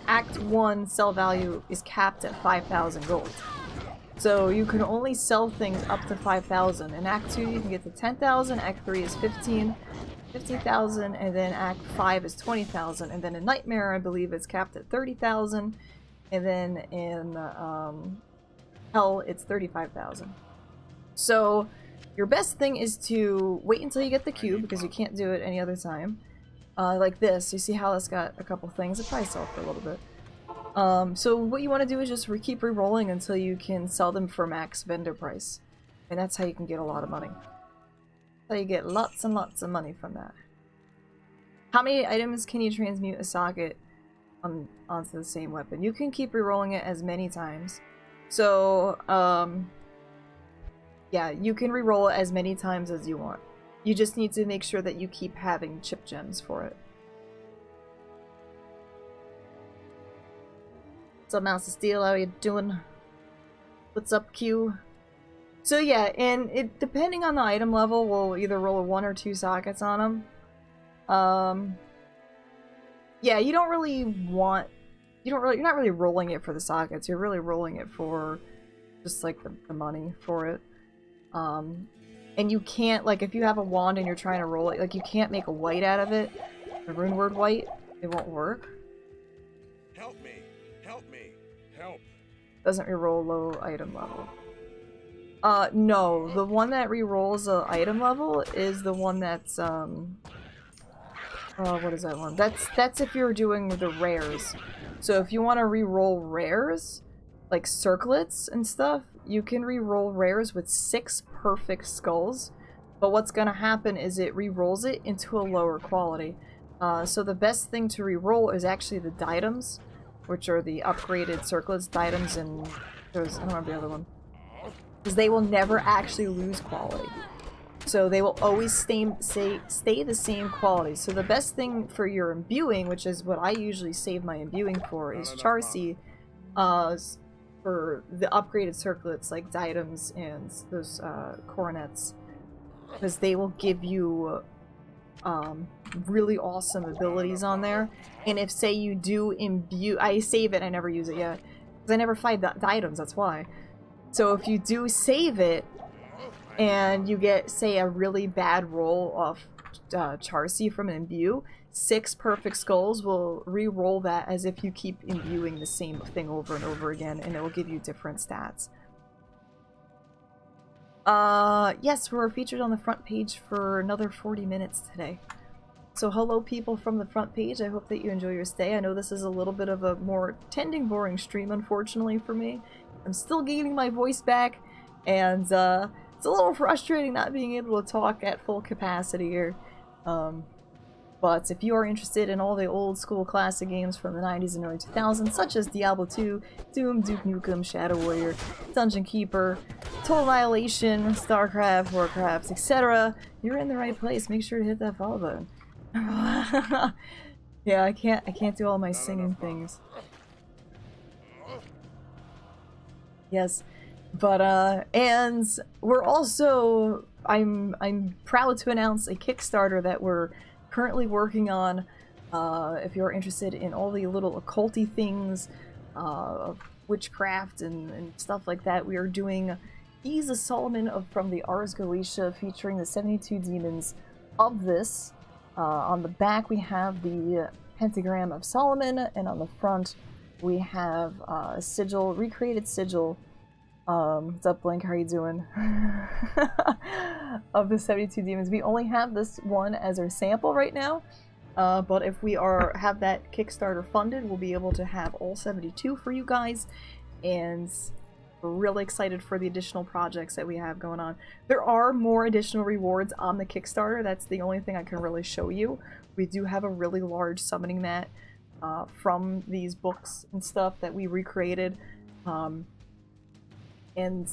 Act 1 sell value is capped at 5,000 gold. So you can only sell things up to 5,000. In Act 2 you can get to 10,000, Act 3 is 15,000, and then Act 5 is 20,000. And then in Nightmare I believe it's capped at 30,000, and then in Hell it's 35,000. So your best thing is to wait until you get the cube, because you can't do it any other time. Like this, you see how it's got a couple things. It probably sell for a little bit. So what you want to do is just keep re-rolling until you can sell them for max vendor price. And that's how you can get a lot of money. That's how you get lots and lots of money from that. How many items can you transmute a socket onto the same weapon? You can keep re-rolling it as many times. So, yeah, you can re-roll it as many times as you want. You just need to make sure that you keep having chip gems for it. What's up, Mouse of Steel? How you doing? What's up, Q? So yeah, and it depending on the item level, we'll either roll 1 or 2 sockets on them. Yeah, you don't really want... you're not really rolling it for the sockets, you're really rolling it for just like the money for it. And you can't, like, if you have a wand and you're trying to roll it, like, you can't make a white out of it. The rune word white, it won't work. Help me! Help me! Help! Doesn't reroll low item level. No, the one that rerolls a item level is the one that's, what is that one? That's if you're doing the rares. So if you want to re-roll rares, like circlets and stuff, you can re-roll rares with 6 perfect skulls. But what's gonna happen is it re-rolls it into a lower quality. So the best thing to re-roll is actually the diadems, which are the upgraded circlets, diadems, and there's, I don't remember the other one. Because they will never actually lose quality. So they will always stay the same quality. So the best thing for your imbuing, which is what I usually save my imbuing for, is Charcy, for the upgraded circlets like diadems and those coronets, because they will give you really awesome abilities on there. And if, say, you do imbue, I save it, I never use it yet, because I never find the items, that's why. So if you do save it, and you get, say, a really bad roll of Charcy from an imbue, 6 perfect skulls will re-roll that as if you keep imbuing the same thing over and over again, and it will give you different stats. Yes, we're featured on the front page for another 40 minutes today. So hello people from the front page, I hope that you enjoy your stay. I know this is a little bit of a more tending boring stream, unfortunately for me. I'm still gaining my voice back, and it's a little frustrating not being able to talk at full capacity here. But if you are interested in all the old school classic games from the 90s and early 2000s, such as Diablo 2, Doom, Duke Nukem, Shadow Warrior, Dungeon Keeper, Total Annihilation, StarCraft, Warcraft, etc., you're in the right place. Make sure to hit that follow button. Yeah, I can't do all my singing things. Yes. But and we're also, I'm proud to announce a Kickstarter that we're currently working on. If you're interested in all the little occulty things, witchcraft and stuff like that, we are doing Keys of Solomon from the Ars Goetia, featuring the 72 demons of this. On the back we have the pentagram of Solomon, and on the front we have a sigil, recreated sigil. What's up, Blink? How are you doing? Of the 72 demons. We only have this one as our sample right now, but if we have that Kickstarter funded, we'll be able to have all 72 for you guys, and we're really excited for the additional projects that we have going on. There are more additional rewards on the Kickstarter. That's the only thing I can really show you. We do have a really large summoning mat from these books and stuff that we recreated. And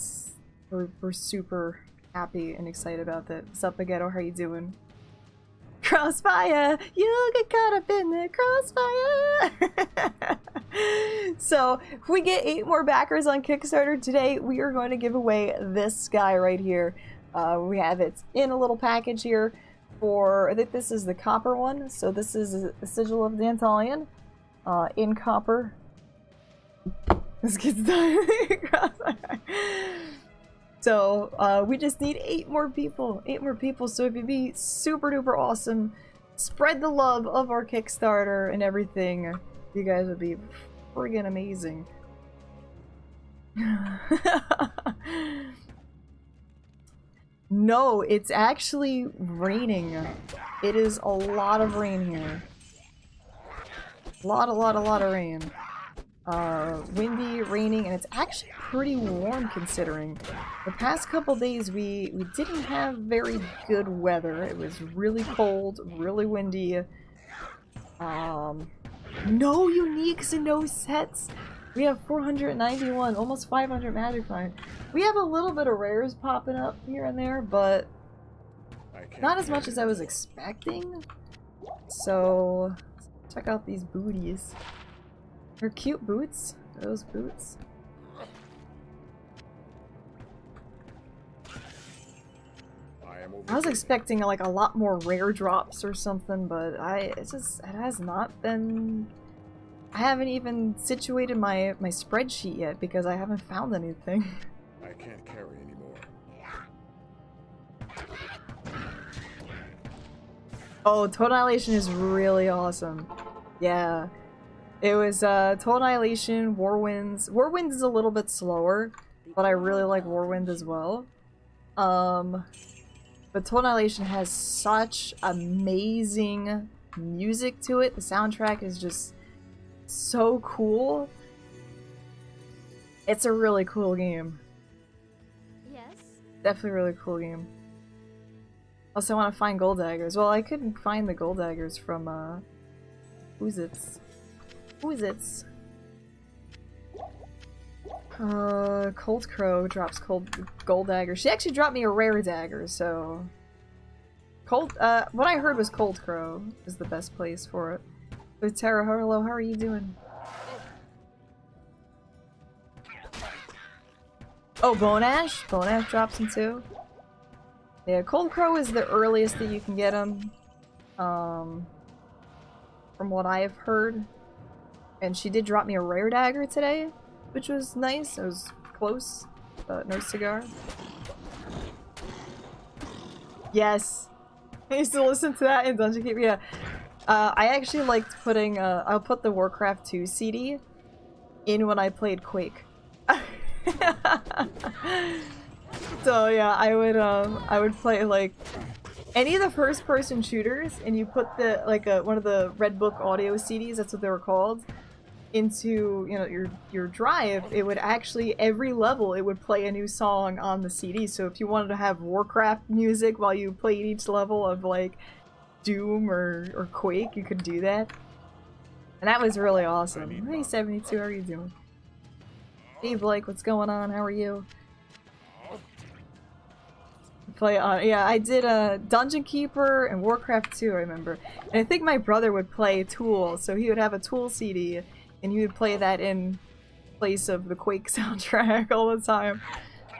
we're super happy and excited about that. What's up, Baguetto? How are you doing? Crossfire! You get caught up in the crossfire! So, if we get 8 more backers on Kickstarter today, we are going to give away this guy right here. We have it in a little package here for, I think this is the copper one. So this is a sigil of Dantalion in copper. This gets done. So we just need 8 more people. 8 more people. So if you'd be super duper awesome, spread the love of our Kickstarter and everything, you guys would be friggin' amazing. No, it's actually raining. It is a lot of rain here. A lot of rain. Windy, raining, and it's actually pretty warm considering. The past couple days we didn't have very good weather. It was really cold, really windy. No uniques and no sets. We have 491, almost 500 magic find. We have a little bit of rares popping up here and there, but Not as much as I was expecting. So, check out these booties. They're cute boots. Those boots. I was expecting like a lot more rare drops or something, but it has not been. I haven't even situated my spreadsheet yet because I haven't found anything. I can't carry anymore. Oh, Total Annihilation is really awesome. Yeah. It was Total Annihilation, Warwinds. Warwind is a little bit slower, but I really like Warwind as well. But Total Annihilation has such amazing music to it. The soundtrack is just so cool. It's a really cool game. Yes. Definitely a really cool game. Also, I want to find gold daggers. Well, I couldn't find the gold daggers from, Who's It's? Cold Crow drops gold dagger. She actually dropped me a rare dagger, so... what I heard was Cold Crow is the best place for it. So Tara, hello, how are you doing? Oh, Bone Ash? Bone Ash drops him too. Yeah, Cold Crow is the earliest that you can get him. From what I have heard. And she did drop me a rare dagger today, which was nice. It was close, but no cigar. Yes! I used to listen to that in Dungeon Keeper, yeah. I actually liked putting, I'll put the Warcraft 2 CD in when I played Quake. So yeah, I would play like any of the first-person shooters, and you put the one of the Red Book audio CDs, that's what they were called, into your drive. It would actually every level it would play a new song on the CD. So if you wanted to have Warcraft music while you played each level of like Doom or Quake, you could do that, and that was really awesome. Hey 72, how are you doing? Hey Blake, what's going on? How are you? Play on, yeah, I did Dungeon Keeper and Warcraft 2, I remember. And I think my brother would play Tool, so he would have a Tool CD, and he would play that in place of the Quake soundtrack all the time.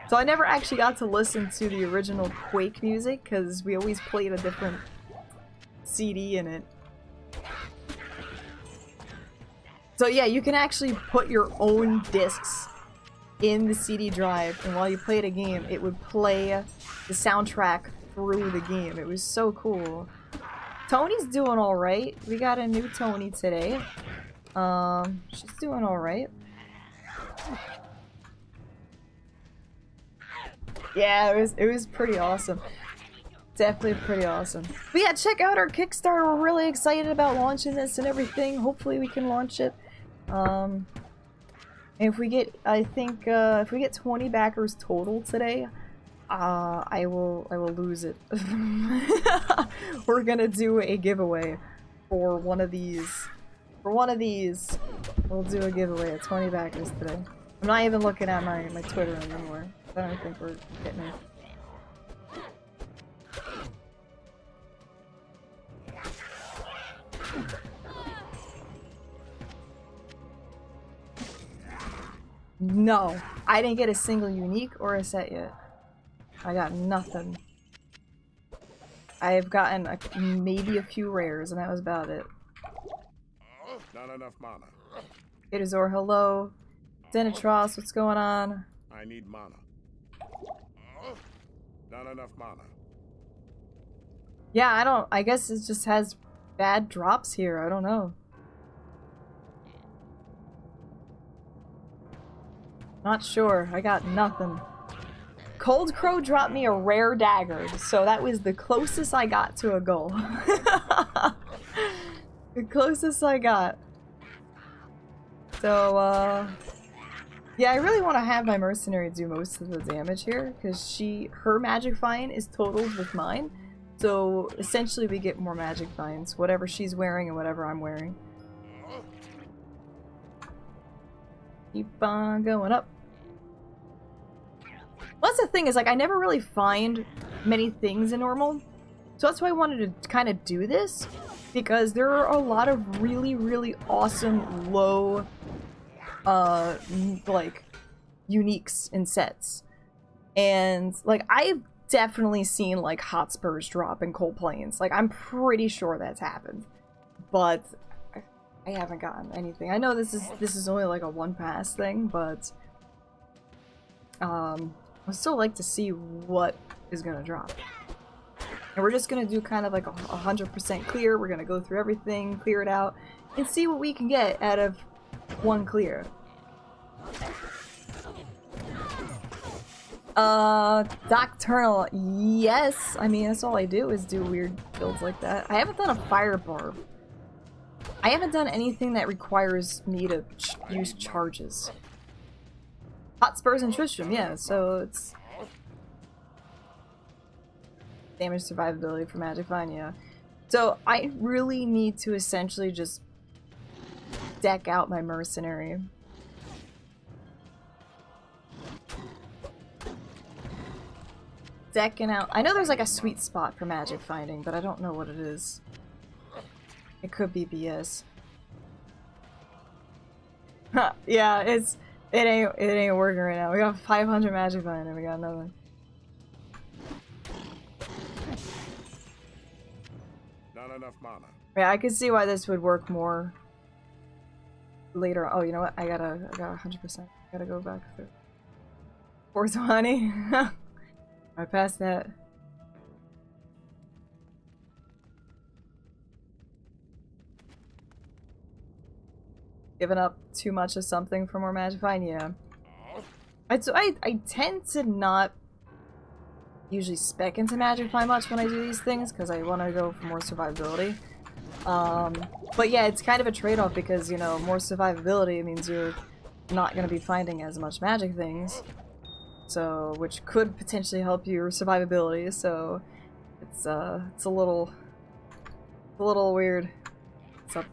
So I never actually got to listen to the original Quake music, because we always played a different CD in it. So yeah, you can actually put your own discs in the CD drive, and while you played a game, it would play the soundtrack through the game. It was so cool. Tony's doing alright. We got a new Tony today. She's doing alright. Yeah, it was pretty awesome. Definitely pretty awesome. But yeah, check out our Kickstarter. We're really excited about launching this and everything. Hopefully we can launch it. And if we get, I think, if we get 20 backers total today, I will lose it. We're gonna do a giveaway for one of these. For one of these, we'll do a giveaway at 20 backers today. I'm not even looking at my Twitter anymore. I don't think we're getting it. No, I didn't get a single unique or a set yet. I got nothing. I've gotten maybe a few rares, and that was about it. Not enough mana. Itazor, hello. Denatros, what's going on? I need mana. Not enough mana. Yeah, I guess it just has bad drops here. I don't know. Not sure. I got nothing. Cold Crow dropped me a rare dagger, so that was the closest I got to a goal. The closest I got. So, yeah, I really want to have my mercenary do most of the damage here, because her magic vine is totaled with mine. So, essentially we get more magic vines, whatever she's wearing and whatever I'm wearing. Keep on going up. Well, that's the thing, is like I never really find many things in normal. So that's why I wanted to kind of do this, because there are a lot of really, really awesome low, like, uniques in sets. And, like, I've definitely seen, like, Hotspurs drop in Cold Plains. Like, I'm pretty sure that's happened. But I haven't gotten anything. I know this is only, like, a one-pass thing, but I would still like to see what is gonna drop. And we're just gonna do kind of like a 100% clear. We're gonna go through everything, clear it out, and see what we can get out of one clear. Doctrinal, yes. I mean, that's all I do is do weird builds like that. I haven't done a fire barb. I haven't done anything that requires me to use charges. Hotspurs and Tristram, yeah, so it's damage survivability for Magic Find, yeah. So I really need to essentially just deck out my mercenary. Decking out. I know there's like a sweet spot for magic finding, but I don't know what it is. It could be BS. Huh, yeah, it ain't working right now. We got 500 magic finding, we got nothing. Not enough mana. Yeah, I can see why this would work more later. Oh, you know what? I got 100%. I gotta go back through. 420. I passed that. Giving up too much of something for more magic find, yeah. I tend to not usually spec into magic find much when I do these things because I want to go for more survivability. But yeah, it's kind of a trade-off because, you know, more survivability means you're not going to be finding as much magic things. So, which could potentially help your survivability, so it's a little weird. What's up,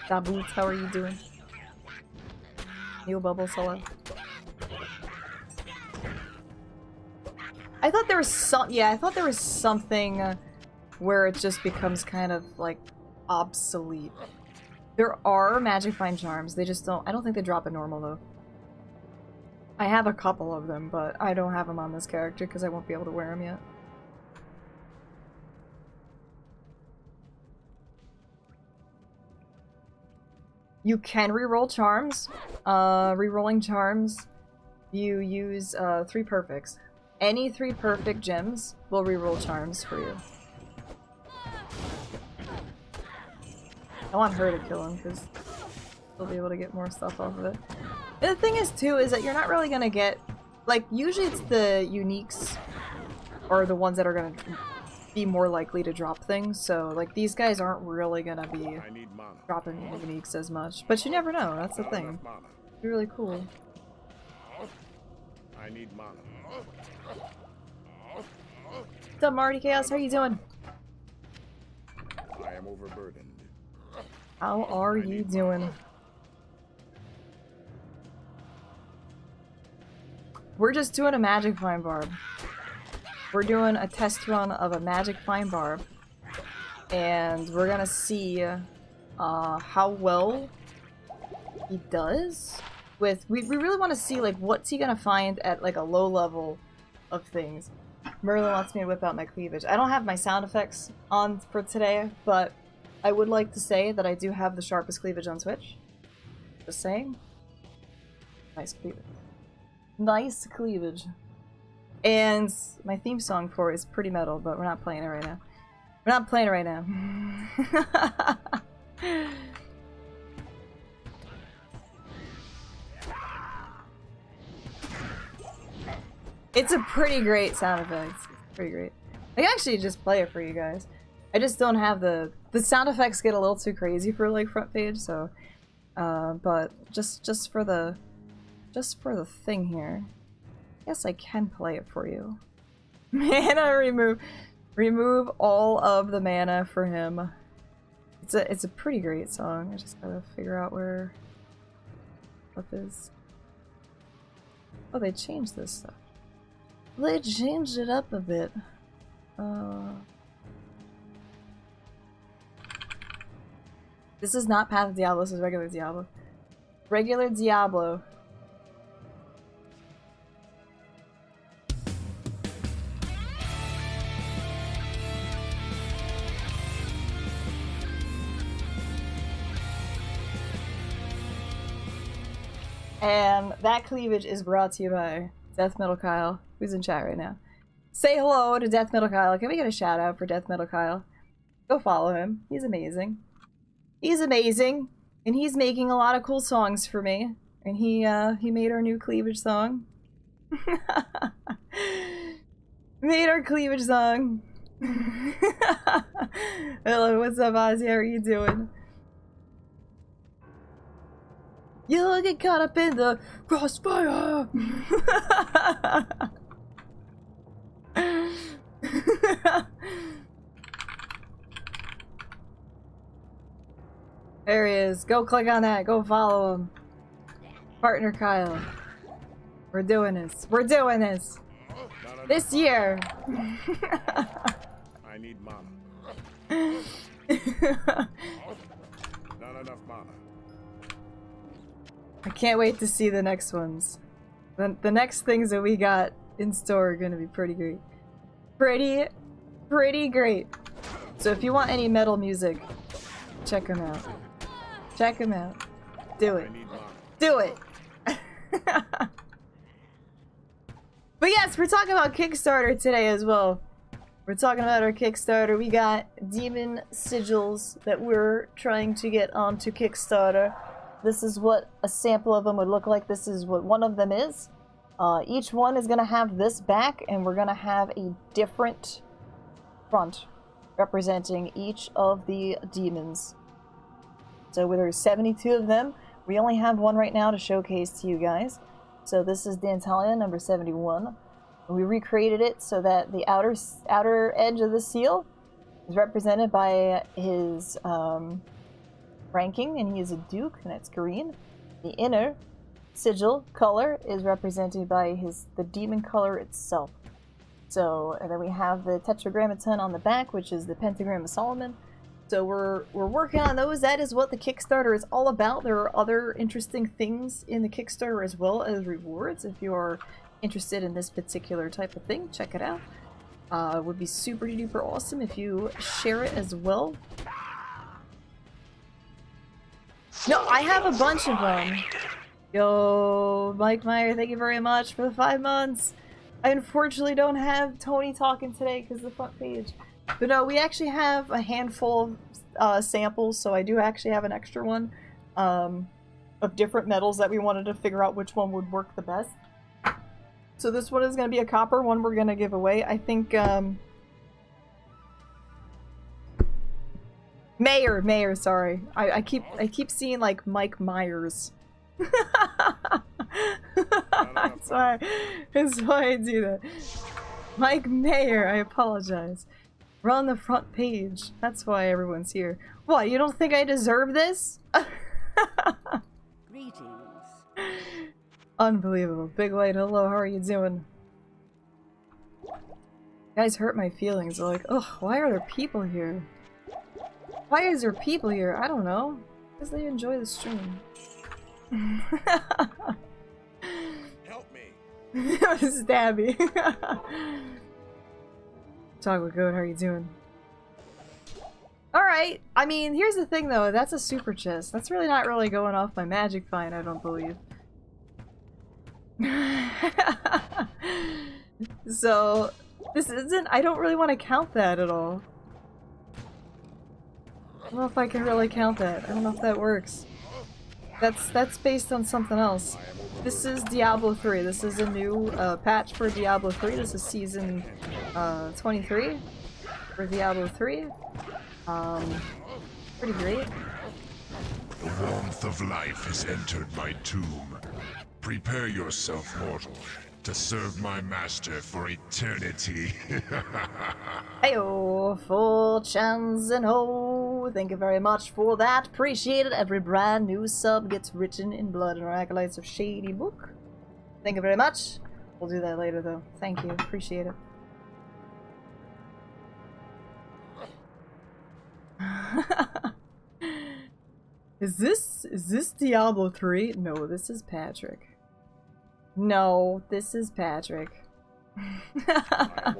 Daboot? How are you doing? New Bubbles, hello. I thought there was I thought there was something where it just becomes kind of like obsolete. There are magic find charms, they just don't, I don't think they drop in normal though. I have a couple of them, but I don't have them on this character because I won't be able to wear them yet. You can reroll charms. Rerolling charms, you use 3 perfects. Any 3 perfect gems will reroll charms for you. I want her to kill him because she'll be able to get more stuff off of it. And the thing is, too, is that you're not really gonna get... Like, usually it's the uniques or the ones that are gonna be more likely to drop things, so, like, these guys aren't really gonna be dropping uniques as much. But you never know, that's the thing. It'd be really cool. I need mana. What's up, Marty Chaos? How you doing? I am overburdened. How are you doing? We're just doing a magic find barb. We're doing a test run of a magic find barb. And we're gonna see how well he does with... We really want to see, like, what's he gonna find at, like, a low level of things. Merlin wants me to whip out my cleavage. I don't have my sound effects on for today, but I would like to say that I do have the sharpest cleavage on Switch. Just saying. Nice cleavage. Nice cleavage. And my theme song for it is pretty metal, but we're not playing it right now. We're not playing it right now. It's a pretty great sound effect. It's pretty great. I can actually just play it for you guys. I just don't have the sound effects get a little too crazy for like front page, so but just for the thing here. Yes, I can play it for you. Mana remove all of the mana for him. It's a pretty great song. I just gotta figure out where what is. Oh, they changed this stuff. They changed it up a bit. This is not Path of Diablo, this is regular Diablo. Regular Diablo. And that cleavage is brought to you by Death Metal Kyle, who's in chat right now. Say hello to Death Metal Kyle. Can we get a shout out for Death Metal Kyle? Go follow him. He's amazing. He's amazing. And he's making a lot of cool songs for me. And he made our new cleavage song. Made our cleavage song. Hello, what's up, Ozzy? How are you doing? You'll get caught up in the crossfire! There he is. Go click on that. Go follow him. Partner Kyle. We're doing this. We're doing this. This year. I need mana. Not enough mana. I can't wait to see the next ones. The next things that we got in store are gonna be pretty great. Pretty great. So if you want any metal music, check them out. Check them out. Do it. Do it! But yes, we're talking about Kickstarter today as well. We're talking about our Kickstarter. We got demon sigils that we're trying to get onto Kickstarter. This is what a sample of them would look like. This is what one of them is. Each one is going to have this back, and we're going to have a different front representing each of the demons. So there's 72 of them. We only have one right now to showcase to you guys. So this is Dantalia number 71. We recreated it so that the outer edge of the seal is represented by his ranking, and he is a duke, and that's green. The inner sigil color is represented by the demon color itself. So, and then we have the tetragrammaton on the back, which is the pentagram of Solomon. So we're working on those. That is what the Kickstarter is all about. There are other interesting things in the Kickstarter as well as rewards. If you are interested in this particular type of thing, check it out. It would be super duper awesome if you share it as well. No, I have a bunch of them. Yo, Mike Meyer, thank you very much for the 5 months. I unfortunately don't have Tony talking today because of the front page. But no, we actually have a handful of samples, so I do actually have an extra one of different metals that we wanted to figure out which one would work the best. So this one is going to be a copper one we're going to give away. I think, Mayor, sorry. I keep seeing, like, Mike Myers. That's why I do that. Mike Mayer, I apologize. We're on the front page. That's why everyone's here. What, you don't think I deserve this? Greetings. Unbelievable. Big Light, hello, how are you doing? You guys hurt my feelings. They're like, ugh, why are there people here? Why is there people here? I don't know. Because they enjoy the stream. Help me. Stabby. Chocolate Goat, how are you doing? Alright, I mean, here's the thing though, that's a super chest. That's really not really going off my magic find, I don't believe. So, this isn't, I don't really want to count that at all. I don't know if I can really count that. I don't know if that works. That's based on something else. This is Diablo 3. This is a new patch for Diablo 3. This is season 23 for Diablo 3. Pretty great. The warmth of life has entered my tomb. Prepare yourself, mortal, to serve my master for eternity. Heyo, full chance and ho! Thank you very much for that. Appreciate it. Every brand new sub gets written in blood and acolytes of Shady Book. Thank you very much. We'll do that later though. Thank you. Appreciate it. Is this Diablo 3? No, this is Patrick. No, this is Patrick. How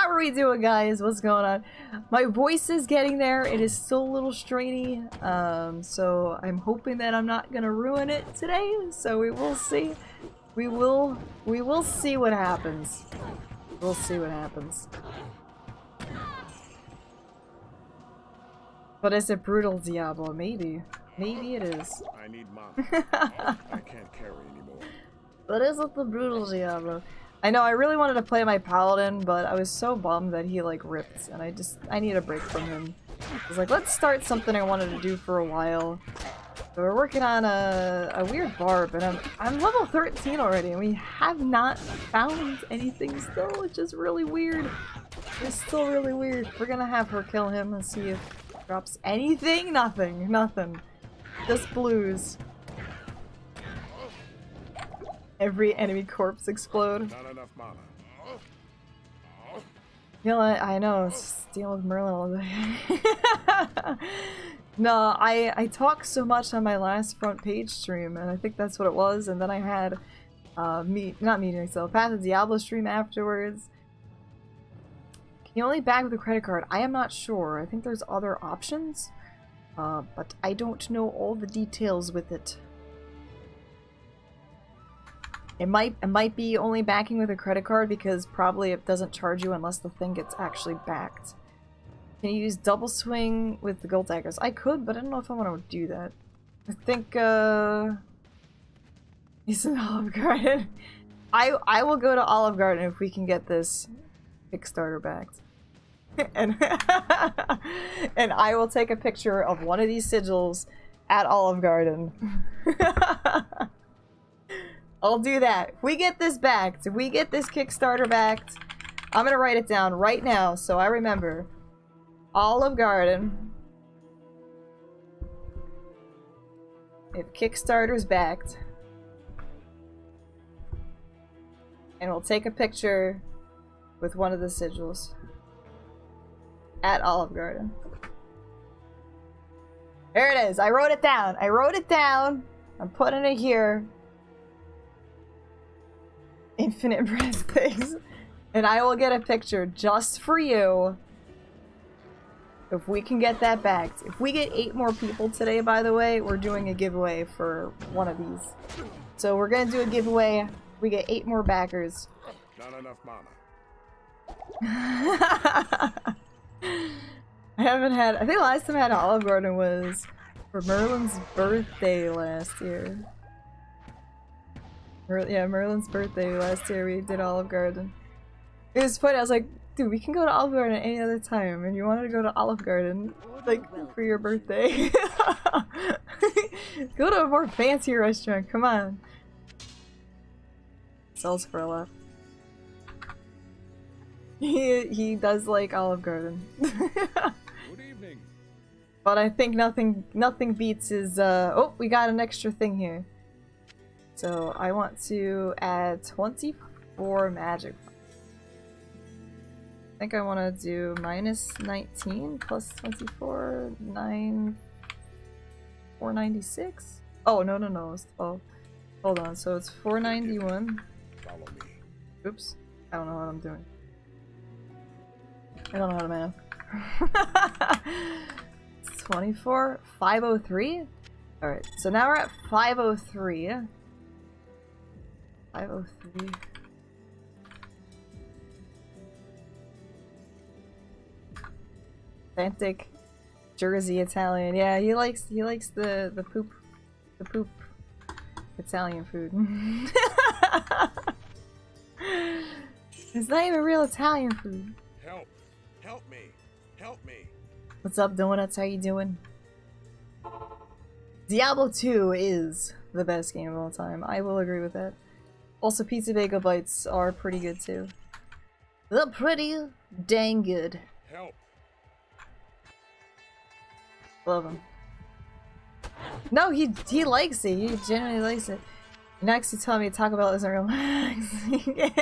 are we doing, guys? What's going on? My voice is getting there. It is still a little strainy. So I'm hoping that I'm not gonna ruin it today. So we will see. We will see what happens. We'll see what happens. But is it brutal Diablo? Maybe. Maybe it is. I need mana. I can't carry anymore. But is it the brutal Diablo? I know, I really wanted to play my paladin, but I was so bummed that he like ripped, and I need a break from him. I was like, let's start something I wanted to do for a while. So we're working on a weird Barb, and I'm level 13 already, and we have not found anything still, which is really weird. It's still really weird. We're gonna have her kill him and see if it drops anything. Nothing. Nothing. Just blues. Every enemy corpse explode. Not enough mana. You know what? I know, it's dealing with Merlin all day. No, I talked so much on my last front page stream, and I think that's what it was, and then I had not meeting myself, Path of Diablo stream afterwards. Can you only bag with a credit card? I am not sure. I think there's other options, but I don't know all the details with it. It might be only backing with a credit card because probably it doesn't charge you unless the thing gets actually backed. Can you use double swing with the gold daggers? I could, but I don't know if I want to do that. I think he's an Olive Garden. I will go to Olive Garden if we can get this Kickstarter backed. and and I will take a picture of one of these sigils at Olive Garden. I'll do that. If we get this backed, if we get this Kickstarter backed, I'm gonna write it down right now so I remember. Olive Garden. If Kickstarter's backed. And we'll take a picture with one of the sigils. At Olive Garden. There it is. I wrote it down. I wrote it down. I'm putting it here. Infinite breath things. And I will get a picture just for you. If we can get that backed. If we get 8 more people today, by the way, we're doing a giveaway for one of these. So we're gonna do a giveaway. We get 8 more backers. Not enough mana. I haven't had. I think the last time I had Olive Garden was for Merlin's birthday last year. Yeah, Merlin's birthday last year we did Olive Garden. It was funny, I was like, dude, we can go to Olive Garden any other time, and you wanted to go to Olive Garden, like, for your birthday. Go to a more fancy restaurant, come on. Sells for a lot. He does like Olive Garden. Good evening. But I think nothing beats his, oh, we got an extra thing here. So I want to add 24 magic. I think I want to do minus 19 plus 24, 496? Oh, no, it's 12. Hold on, so it's 491. Follow me. Oops, I don't know what I'm doing. I don't know how to math. It's 24, 503? Alright, so now we're at 503. 503. Authentic Jersey Italian. Yeah, he likes the poop Italian food. It's not even real Italian food. Help me. Help me. What's up, Donuts? How you doing? Diablo 2 is the best game of all time. I will agree with that. Also, Pizza Bagel Bites are pretty good too. They're pretty dang good. Help. Love him. No, he likes it. He genuinely likes it. Next, you tell me Taco Bell isn't relaxing.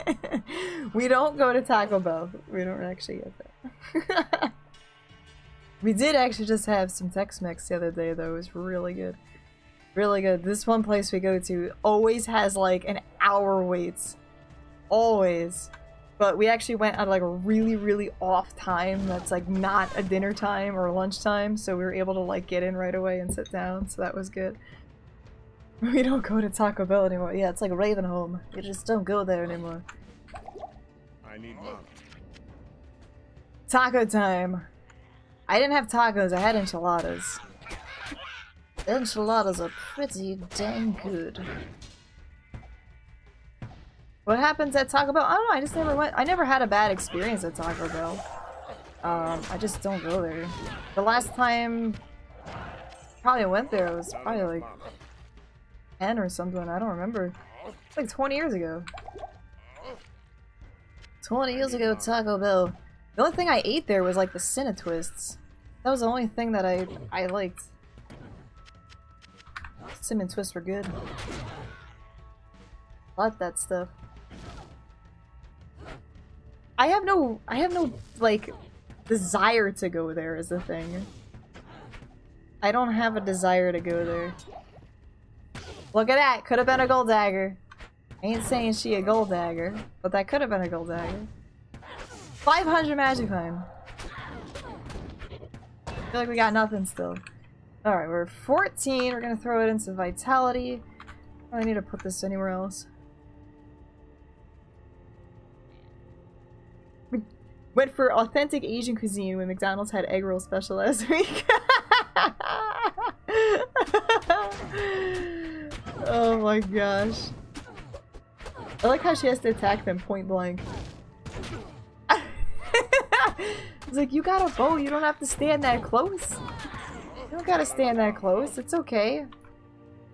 We don't go to Taco Bell. We don't actually get that. We did actually just have some Tex-Mex the other day, though. It was really good. Really good. This one place we go to always has like an hour waits. Always. But we actually went at like a really, really off time that's like not a dinner time or lunch time, so we were able to like get in right away and sit down, so that was good. We don't go to Taco Bell anymore. Yeah, it's like Ravenholm. You just don't go there anymore. I need mana. Taco time. I didn't have tacos, I had enchiladas. Enchiladas are pretty dang good. What happens at Taco Bell? I don't know, I just never went. I never had a bad experience at Taco Bell. I just don't go there. The last time probably went there was probably like 10 or something, I don't remember. It's like 20 years ago. 20 years ago, Taco Bell. The only thing I ate there was like the Cinna Twists. That was the only thing that I liked. Cinnamon Twists were good. I like that stuff. I have no like desire to go there is the thing. I don't have a desire to go there. Look at that! Could have been a gold dagger. I ain't saying she a gold dagger, but that could have been a gold dagger. 500 magic time. I feel like we got nothing still. Alright, we're 14. We're gonna throw it into Vitality. I need to put this anywhere else. We went for authentic Asian cuisine when McDonald's had egg roll special last week. Oh my gosh. I like how she has to attack them point blank. It's like, you got a bow, you don't have to stand that close. You don't gotta stand that close, it's okay.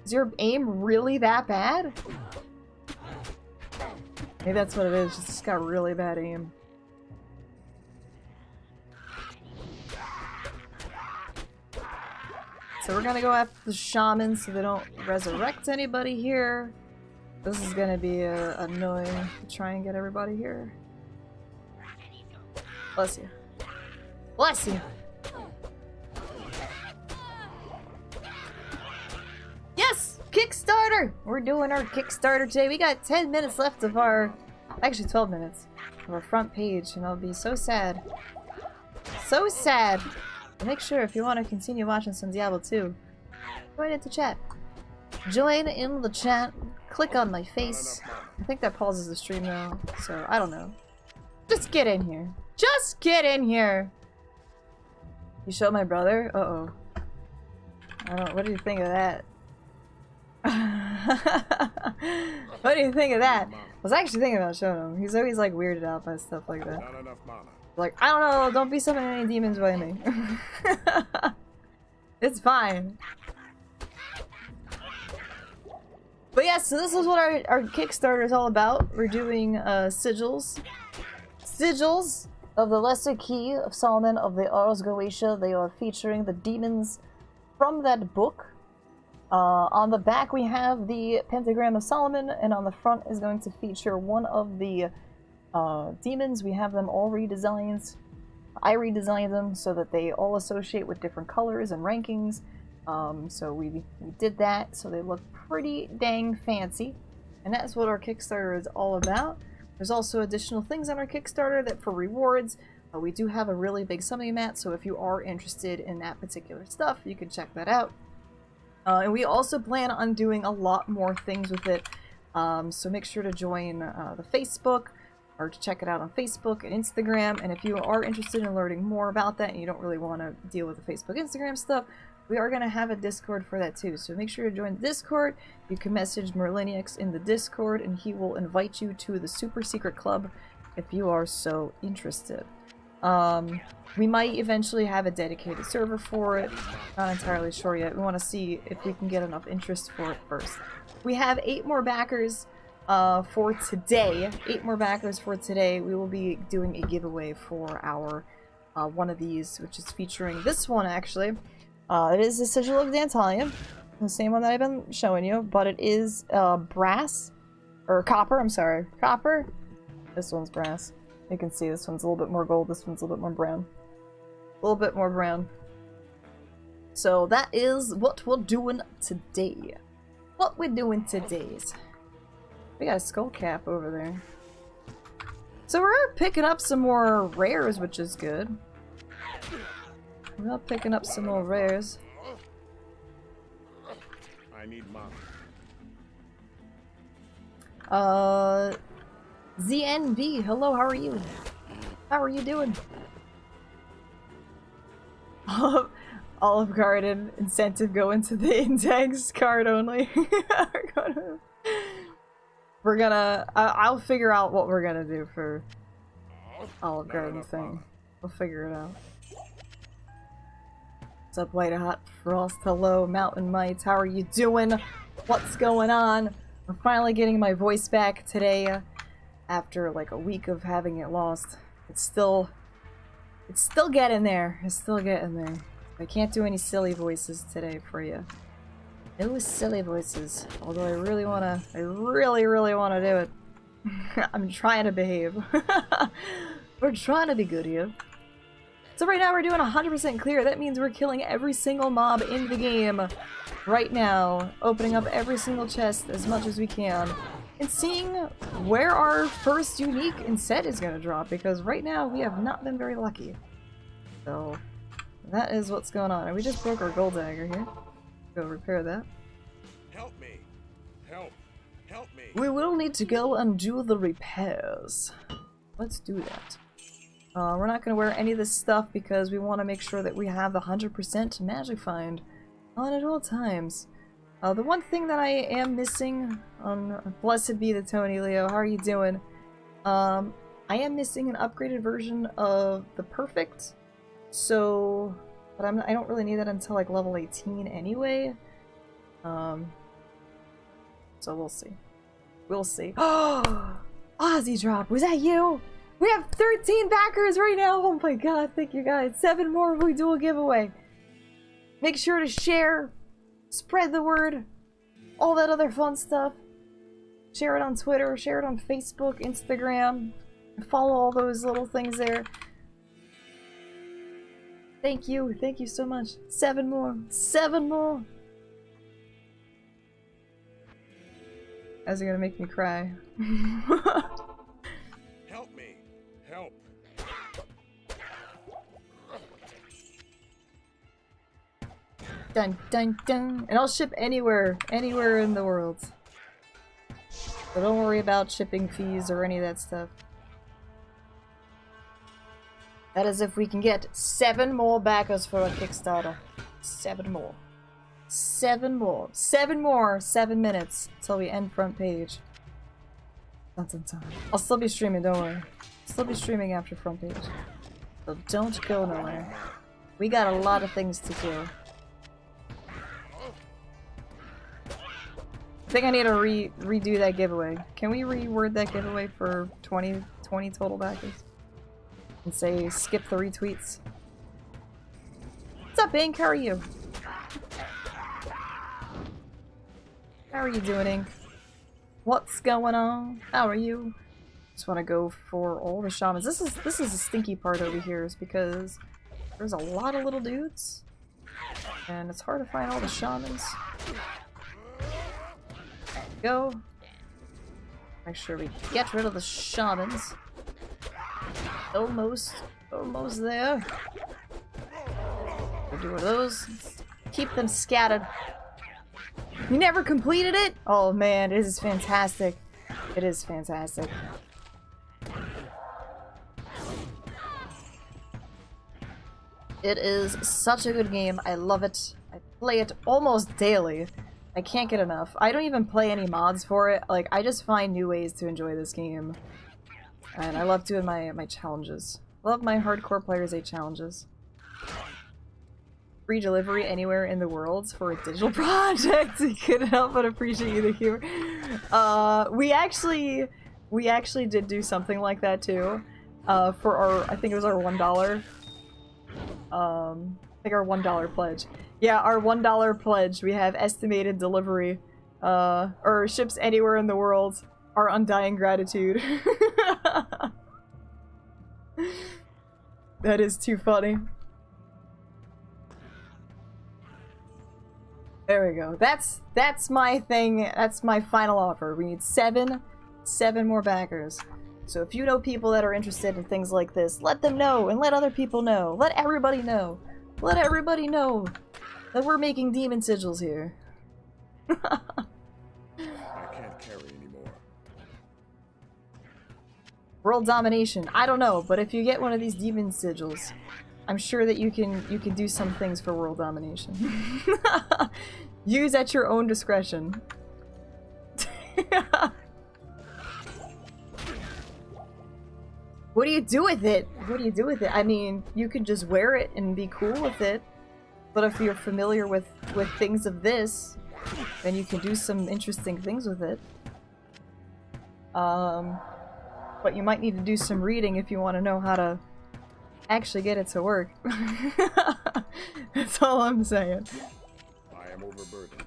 Is your aim really that bad? Maybe that's what it is, she's just got really bad aim. So we're gonna go after the shaman so they don't resurrect anybody here. This is gonna be annoying to try and get everybody here. Bless you. Bless you! Yes! Kickstarter! We're doing our Kickstarter today. We got 10 minutes left of our... Actually 12 minutes. Of our front page, and I'll be so sad. So sad! Make sure if you want to continue watching some Diablo 2, join into chat. Join in the chat. Click on my face. I think that pauses the stream now, so I don't know. Just get in here. Just get in here! You showed my brother? Uh-oh. What do you think of that? What do you think of that? I was actually thinking about showing him. He's always like weirded out by stuff like that. Like, I don't know, don't be summoning any demons by me. It's fine. But yeah, so this is what our Kickstarter is all about. We're doing sigils. Sigils of the Lesser Key of Solomon of the Ars Goetia. They are featuring the demons from that book. On the back we have the Pentagram of Solomon, and on the front is going to feature one of the demons. We have them all redesigned. I redesigned them so that they all associate with different colors and rankings. So we did that so they look pretty dang fancy. And that's what our Kickstarter is all about. There's also additional things on our Kickstarter that for rewards. We do have a really big summoning mat, so if you are interested in that particular stuff, you can check that out. And we also plan on doing a lot more things with it. So make sure to join the Facebook, or to check it out on Facebook and Instagram. And if you are interested in learning more about that and you don't really want to deal with the Facebook, Instagram stuff, we are going to have a Discord for that too. So make sure to join the Discord. You can message Merlinix in the Discord and he will invite you to the super secret club if you are so interested. We might eventually have a dedicated server for it. Not entirely sure yet. We want to see if we can get enough interest for it first. We have 8 more backers for today. 8 more backers for today. We will be doing a giveaway for our one of these, which is featuring this one actually. It is the Sigil of Dantalion, the same one that I've been showing you, but it is brass, or copper, I'm sorry, copper. This one's brass. You can see this one's a little bit more gold, this one's a little bit more brown. little bit more brown. So that is what we're doing today. What we're doing today. We got a skull cap over there. So we're picking up some more rares, which is good. We're picking up some more rares. I need mom. ZNV, hello, how are you? How are you doing? Olive Garden incentive go into the index card only. We're gonna, I'll figure out what we're gonna do for Olive Garden thing. We'll figure it out. What's up, White Hot Frost? Hello, Mountain Mites. How are you doing? What's going on? I'm finally getting my voice back today after like a week of having it lost. It's still getting there. It's still getting there. I can't do any silly voices today for you. No silly voices. Although I really really wanna do it. I'm trying to behave. We're trying to be good here. So right now we're doing 100% clear. That means we're killing every single mob in the game right now. Opening up every single chest as much as we can. And seeing where our first unique and set is gonna drop. Because right now we have not been very lucky. So that is what's going on. And we just broke our gold dagger here. Go repair that. Help me. Help. Help me. We will need to go and do the repairs. Let's do that. We're not going to wear any of this stuff because we want to make sure that we have the 100% magic find on at all times. The one thing that I am missing on Blessed be the Tony Leo, how are you doing? I am missing an upgraded version of the Perfect. So, but I don't really need that until like level 18 anyway. So we'll see. We'll see. Oh, Aussie drop. Was that you? We have 13 backers right now. Oh my god, thank you guys. 7 more if we do a giveaway. Make sure to share, spread the word, all that other fun stuff. Share it on Twitter, share it on Facebook, Instagram. Follow all those little things there. Thank you so much. 7 more. 7 more. That's gonna make me cry. Help me. Help. Dun dun dun. And I'll ship anywhere in the world. So don't worry about shipping fees or any of that stuff. That is if we can get 7 more backers for a Kickstarter. 7 more. 7 more. 7 more. 7 minutes until we end front page. Dun, dun, dun. I'll still be streaming, don't worry. I'll still be streaming after front page. So don't go nowhere. We got a lot of things to do. I think I need to redo that giveaway. Can we reword that giveaway for 20 total backers? And say skip the retweets. What's up, Ink? How are you? How are you doing, Ink? What's going on? How are you? Just want to go for all the shamans. This is the stinky part over here, is because there's a lot of little dudes, and it's hard to find all the shamans. There we go. Make sure we get rid of the shamans. Almost there. We'll do one of those. Keep them scattered. You never completed it? Oh man, it is fantastic. It is fantastic. It is such a good game. I love it. I play it almost daily. I can't get enough. I don't even play any mods for it. Like, I just find new ways to enjoy this game. And I love doing my challenges. Love my hardcore players 8 challenges. Free delivery anywhere in the world for a digital project. Couldn't help but appreciate you the humor. We actually did do something like that too. For our, I think it was our $1. I think our $1 pledge. Yeah, our $1 pledge. We have estimated delivery, or ships anywhere in the world. Our undying gratitude. That is too funny. There we go. That's my thing. That's my final offer. We need seven more backers. So if you know people that are interested in things like this, let them know and let other people know. Let everybody know. Let everybody know that we're making demon sigils here. I can't carry anymore. World domination. I don't know, but if you get one of these demon sigils, I'm sure that you can do some things for world domination. Use at your own discretion. What do you do with it? What do you do with it? I mean, you could just wear it and be cool with it. But if you're familiar with things of this, then you can do some interesting things with it. But you might need to do some reading if you want to know how to actually get it to work. That's all I'm saying. I am overburdened.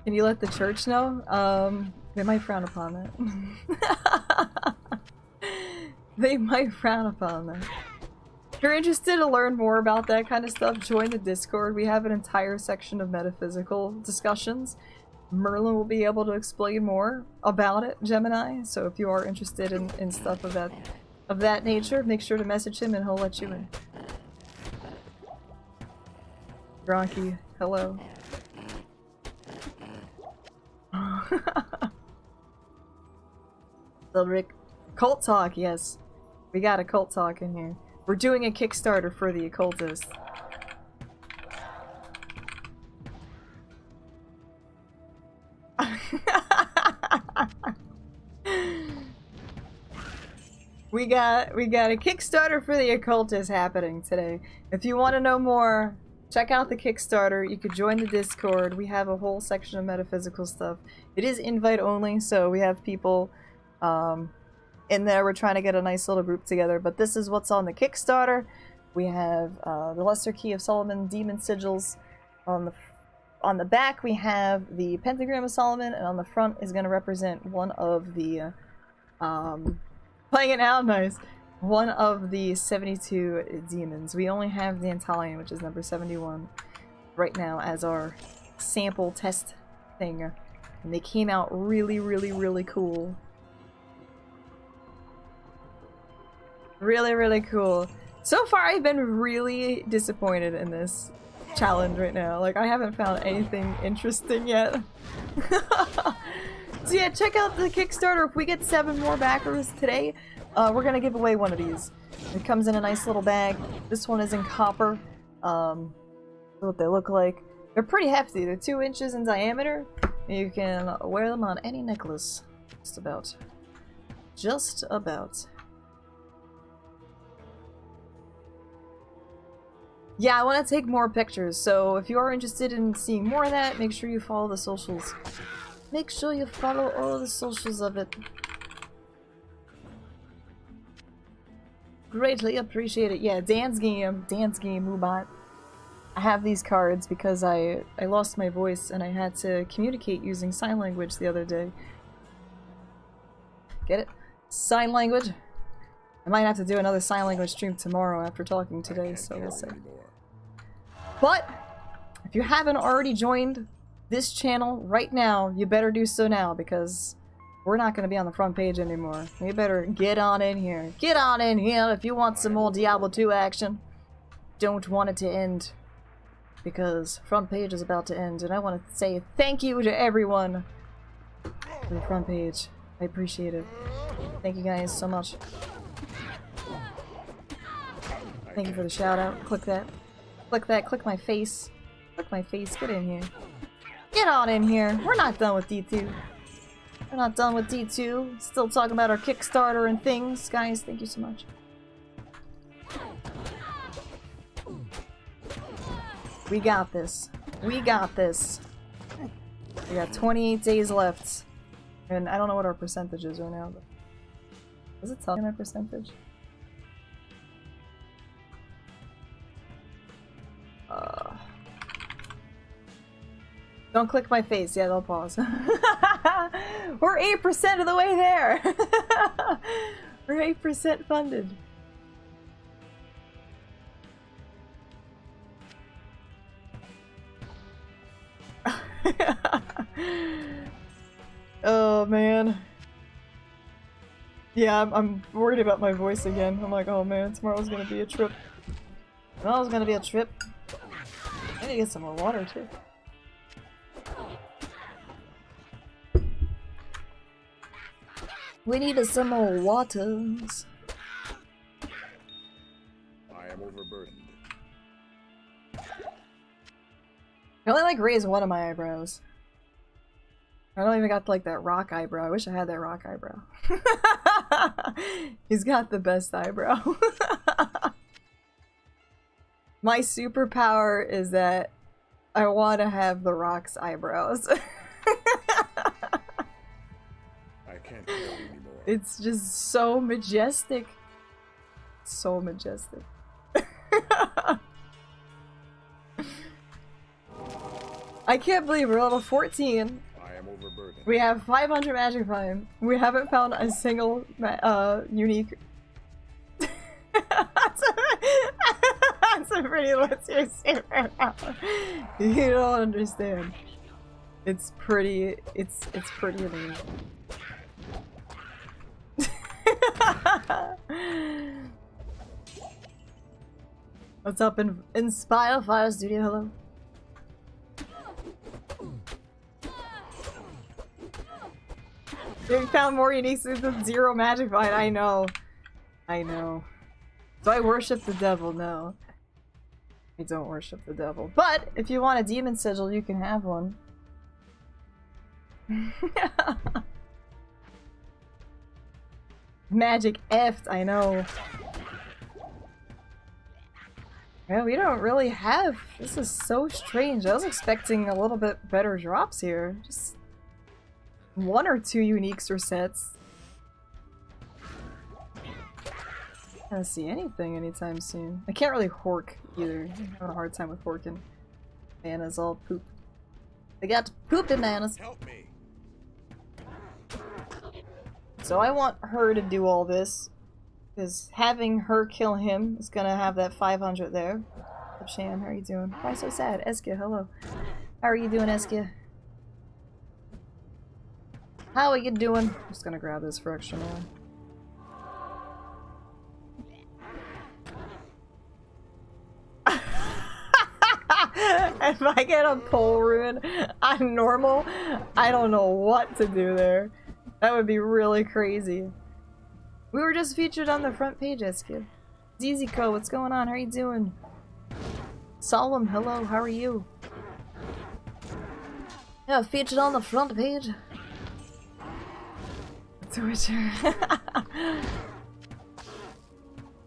Can you let the church know? They might frown upon that. They might frown upon that. If you're interested to learn more about that kind of stuff, join the Discord. We have an entire section of metaphysical discussions. Merlin will be able to explain more about it, Gemini. So if you are interested in stuff of that nature, make sure to message him and he'll let you in. Gronky, hello. Cedric, Occult Talk, yes. We got Occult Talk in here. We're doing a Kickstarter for the occultist. We got a Kickstarter for the occultist happening today. If you want to know more, check out the Kickstarter. You could join the Discord. We have a whole section of metaphysical stuff. It is invite only, so we have people in there. We're trying to get a nice little group together, but this is what's on the Kickstarter. We have the Lesser Key of Solomon Demon Sigils. On the back we have the Pentagram of Solomon, and on the front is going to represent one of the playing it out nice. One of the 72 demons. We only have the Antalion, which is number 71, right now as our sample test thing. And they came out really, really, really cool. Really, really cool. So far, I've been really disappointed in this challenge right now. Like, I haven't found anything interesting yet. So yeah, check out the Kickstarter. If we get 7 more backers today, we're gonna give away one of these. It comes in a nice little bag. This one is in copper. What they look like. They're pretty hefty. They're 2 inches in diameter. You can wear them on any necklace. Just about. Just about. Yeah, I want to take more pictures, so if you are interested in seeing more of that, make sure you follow the socials. Make sure you follow all the socials of it. Greatly appreciate it. Yeah, dance game, Mubot. I have these cards because I lost my voice and I had to communicate using sign language the other day. Get it? Sign language? I might have to do another sign language stream tomorrow after talking today, so we'll see. But, if you haven't already joined this channel right now, you better do so now, because we're not going to be on the front page anymore. You better get on in here. Get on in here if you want some more Diablo 2 action. Don't want it to end, because front page is about to end, and I want to say thank you to everyone for the front page. I appreciate it. Thank you guys so much. Thank you for the shout out. Click that. Click that. Click my face. Click my face. Get in here. Get on in here. We're not done with D2. We're not done with D2. Still talking about our Kickstarter and things. Guys, thank you so much. We got this. We got this. We got 28 days left. And I don't know what our percentage is right now, but does it tell me my percentage? Don't click my face. Yeah, they'll pause. We're 8% of the way there. We're 8% funded. Oh man. Yeah, I'm worried about my voice again. I'm like, oh man, tomorrow's gonna be a trip. Tomorrow's gonna be a trip. I need to get some more water too. We need some more waters. I am overburdened. I only like raise one of my eyebrows. I don't even got like that rock eyebrow. I wish I had that rock eyebrow. He's got the best eyebrow. My superpower is that I want to have the rock's eyebrows. I can't go anymore. It's just so majestic. So majestic. I can't believe we're level 14. I am overburdened. We have 500 magic find. We haven't found a single unique. That's a pretty what's your superpower? You don't understand. It's pretty. It's pretty amazing. What's up in Inspire Fire Studio? Hello. You found more uniques with 0 magic find. I know. I know. Do I worship the devil? No. I don't worship the devil. But if you want a demon sigil, you can have one. Magic effed, I know. Yeah, we don't really have. This is so strange. I was expecting a little bit better drops here. Just 1 or 2 uniques or sets. I don't see anything anytime soon. I can't really hork either. I'm having a hard time with horking. Mana's all poop. They got pooped in manas. Help me. So I want her to do all this. Because having her kill him is gonna have that 500 there. What's up, Shan? How are you doing? Why so sad? Eskia, hello. How are you doing, Eskia? How are you doing? I'm just gonna grab this for extra mana. If I get a pole rune on normal, I don't know what to do there. That would be really crazy. We were just featured on the front page, Eskia. ZZCo, what's going on? How are you doing? Solemn, hello, how are you? Yeah, featured on the front page. Twitter.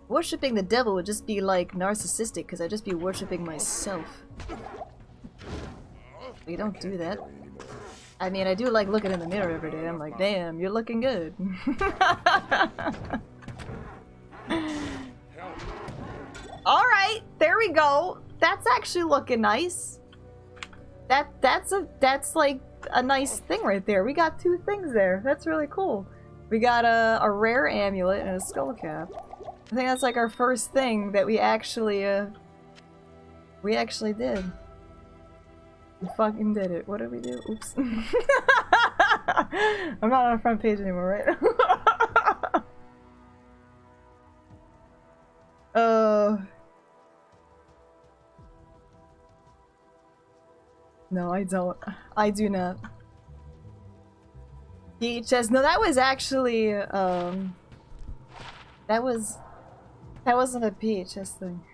Worshipping the devil would just be like narcissistic because I'd just be worshipping myself. We don't do that. I mean, I do like looking in the mirror every day. I'm like, damn, you're looking good. Alright, there we go. That's actually looking nice. That's like a nice thing right there. We got 2 things there. That's really cool. We got a rare amulet and a skull cap. I think that's like our first thing that we actually did. We fucking did it. What did we do? Oops. I'm not on the front page anymore, right? No, I don't. I do not. PHS. No, that was actually, that wasn't a PHS thing.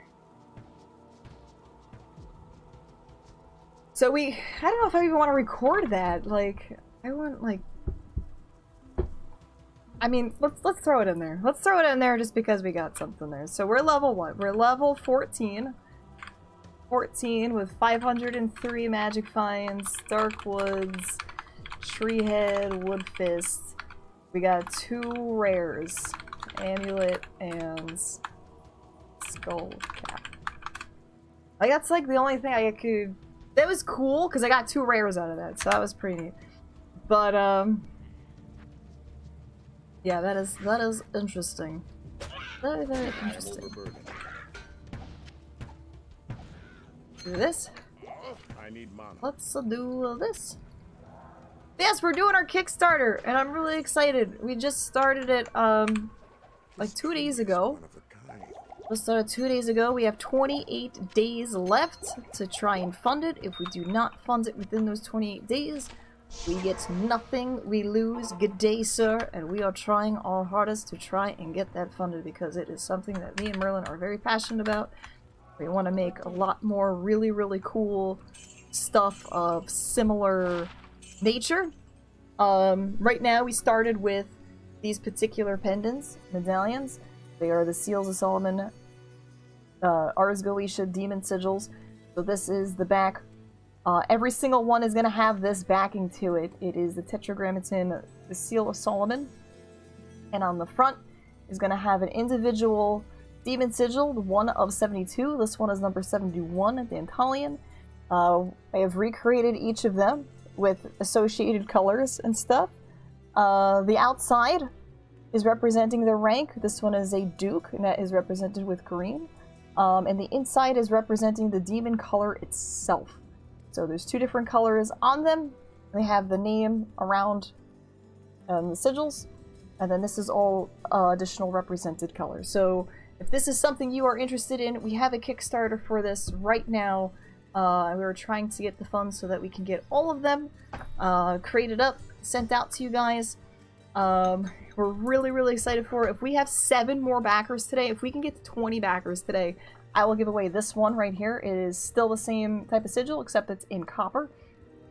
So I don't know if I even want to record that. Like, I want, like, I mean, let's throw it in there. Let's throw it in there just because we got something there. So we're level what? We're level 14. 14 with 503 magic finds, dark woods, treehead, wood fist. We got 2 rares, amulet and skull cap. Like that's like the only thing I could. That was cool because I got 2 rares out of that, so that was pretty neat. But yeah, that is interesting. Very, very interesting. Do this. I need mana. let's do this. Yes, we're doing our Kickstarter, and I'm really excited. We just started it, like 2 days ago. One of a kind. Just started 2 days ago. We have 28 days left to try and fund it. If we do not fund it within those 28 days, we get nothing. We lose. Good day, sir. And we are trying our hardest to try and get that funded because it is something that me and Merlin are very passionate about. We want to make a lot more really, really cool stuff of similar nature. Right now we started with these particular pendants, medallions. They are the Seals of Solomon, Ars Goetia demon sigils. So this is the back. Every single one is going to have this backing to it. It is the Tetragrammaton, the Seal of Solomon. And on the front is going to have an individual demon sigil, the one of 72. This one is number 71, Dantalion. I have recreated each of them with associated colors and stuff. The outside is representing the rank. This one is a Duke, and that is represented with green. And the inside is representing the demon color itself. So there's two different colors on them. They have the name around the sigils, and then this is all additional represented colors. So if this is something you are interested in, we have a Kickstarter for this right now. We were trying to get the funds so that we can get all of them created up, sent out to you guys. We're really, really excited for it. If we have 7 more backers today, if we can get to 20 backers today, I will give away this one right here. It is still the same type of sigil, except it's in copper.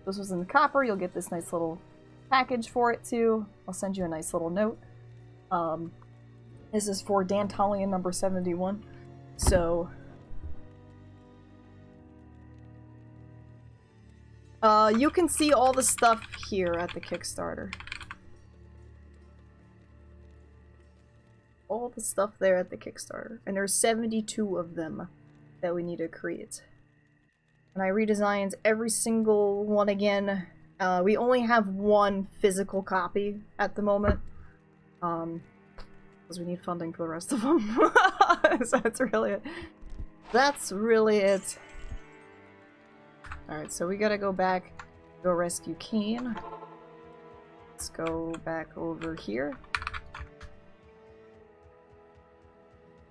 This was in copper. You'll get this nice little package for it too. I'll send you a nice little note. This is for Dantalion number 71. So you can see all the stuff here at the Kickstarter. All the stuff there at the Kickstarter. And there's 72 of them that we need to create. And I redesigned every single one again. We only have one physical copy at the moment. Because we need funding for the rest of them. So that's really it. That's really it. Alright, so we gotta go back, go rescue Kane. Let's go back over here.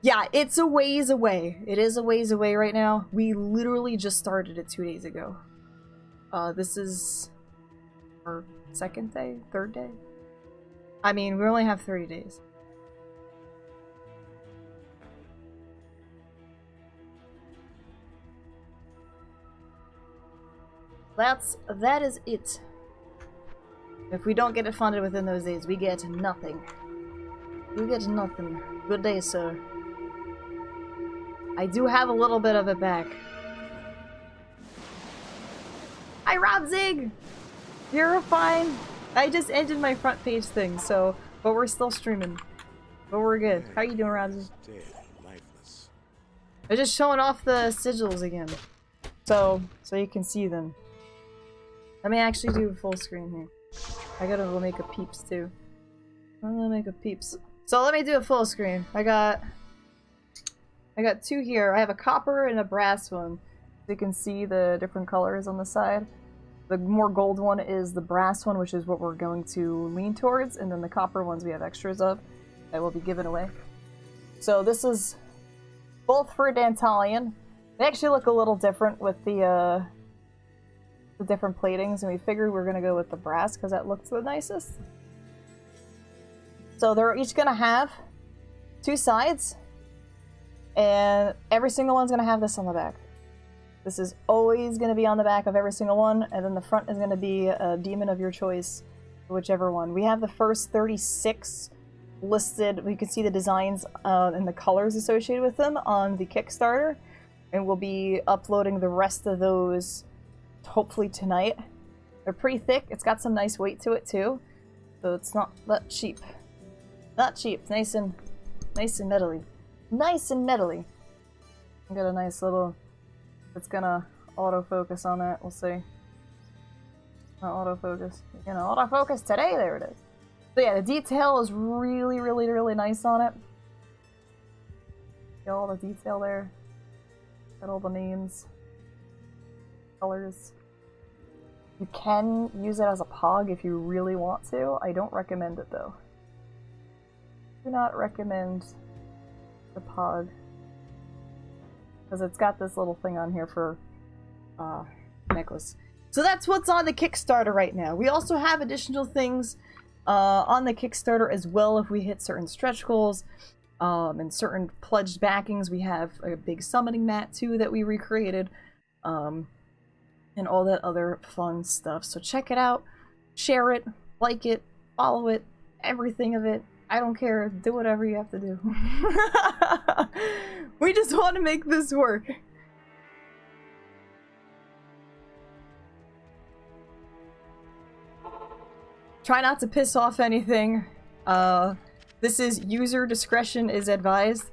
Yeah, it's a ways away. It is a ways away right now. We literally just started it 2 days ago. This is our 2nd day? 3rd day? I mean, we only have 30 days. That is it. If we don't get it funded within those days, we get nothing. We get nothing. Good day, sir. I do have a little bit of it back. Hi, Rob Zig! You're fine. I just ended my front page thing, so... But we're still streaming. But we're good. How you doing, Rob Zig? Dead, lifeless. I'm just showing off the sigils again. So you can see them. Let me actually do full screen here. I gotta go make a peeps too. I'm gonna make a peeps. So let me do a full screen. I got 2 here. I have a copper and a brass one. You can see the different colors on the side. The more gold one is the brass one, which is what we're going to lean towards, and then the copper ones we have extras of that will be given away. So this is both for Dantalion. They actually look a little different with the different platings, and we figured we're gonna go with the brass because that looks the nicest. So they're each gonna have 2 sides, and every single one's gonna have this on the back. This is always gonna be on the back of every single one, and then the front is gonna be a demon of your choice, whichever one. We have the first 36 listed. We can see the designs and the colors associated with them on the Kickstarter, and we'll be uploading the rest of those hopefully tonight. They're pretty thick. It's got some nice weight to it too, so it's not that cheap. Not cheap. It's nice and metally. Nice and metally. I got a nice little. It's gonna autofocus on that. We'll see. Not autofocus. You know, autofocus today. There it is. So yeah, the detail is really, really, really nice on it. Got all the detail there. Got all the names. colors. You can use it as a pog if you really want to. I don't recommend it though. Do not recommend the pog. Because it's got this little thing on here for necklace. So that's what's on the Kickstarter right now. We also have additional things on the Kickstarter as well if we hit certain stretch goals and certain pledged backings. We have a big summoning mat too that we recreated. And all that other fun stuff. So check it out, share it, like it, follow it, everything of it. I don't care. Do whatever you have to do. We just want to make this work. Try not to piss off anything. This is user discretion is advised.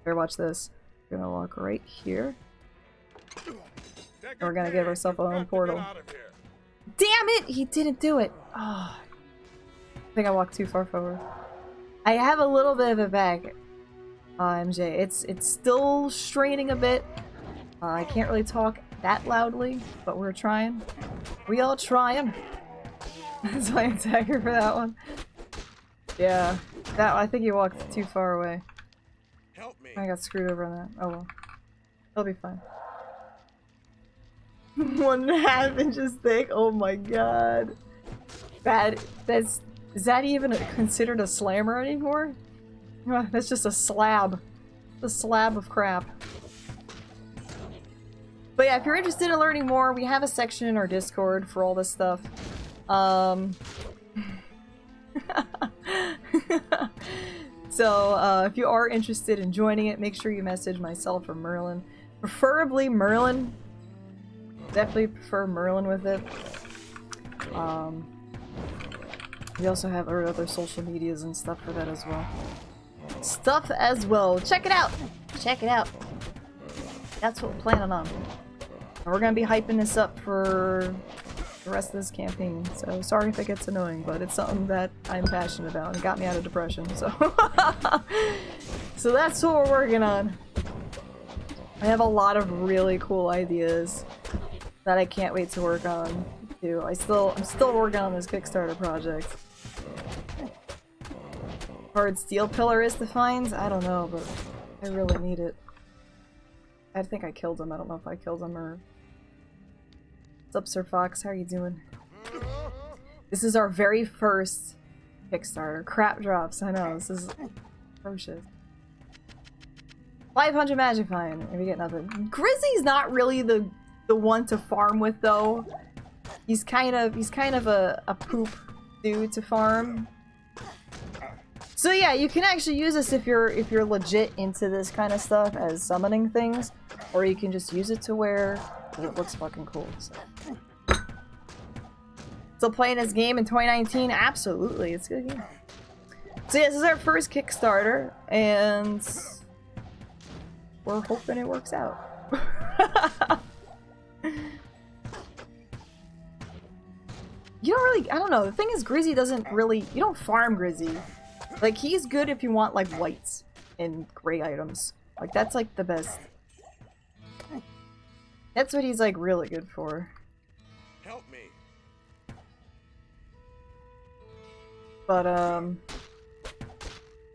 Here, watch this. We're gonna walk right here. And we're gonna give ourselves our own portal. Damn it! He didn't do it! Oh, I think I walked too far forward. I have a little bit of it back, MJ. It's still straining a bit. I can't really talk that loudly, but we're trying. We all trying. That's my attacker for that one. Yeah, that I think you walked too far away. Help me. I got screwed over on that. Oh well. It'll be fine. 1.5 inches thick. Oh my god. Is that even considered a slammer anymore? That's just a slab. A slab of crap. But yeah, if you're interested in learning more, we have a section in our Discord for all this stuff. So, if you are interested in joining it, make sure you message myself or Merlin. Preferably Merlin. Definitely prefer Merlin with it. We also have our other social medias and stuff for that as well. Check it out! Check it out. That's what we're planning on. And we're gonna be hyping this up for the rest of this campaign. So sorry if it gets annoying, but it's something that I'm passionate about and it got me out of depression, so. So that's what we're working on. I have a lot of really cool ideas that I can't wait to work on too. I'm still working on this Kickstarter project. Hard steel pillar is defined? I don't know, but I really need it. I think I killed him. I don't know if I killed him or... What's up, Sir Fox? How are you doing? This is our very first Kickstarter. Crap drops. I know, this is atrocious. 500 magic fine, and we get nothing. Grizzy's not really the one to farm with though. He's kind of a poop dude to farm. So yeah, you can actually use this if you're legit into this kind of stuff as summoning things, or you can just use it to wear because it looks fucking cool. Still playing this game in 2019? Absolutely, it's a good game. So yeah, this is our first Kickstarter, and we're hoping it works out. You don't really, I don't know, the thing is Grizzy doesn't really, you don't farm Grizzy. Like, he's good if you want, like, whites and gray items. Like, that's, like, the best. That's what he's, like, really good for. Help me. But,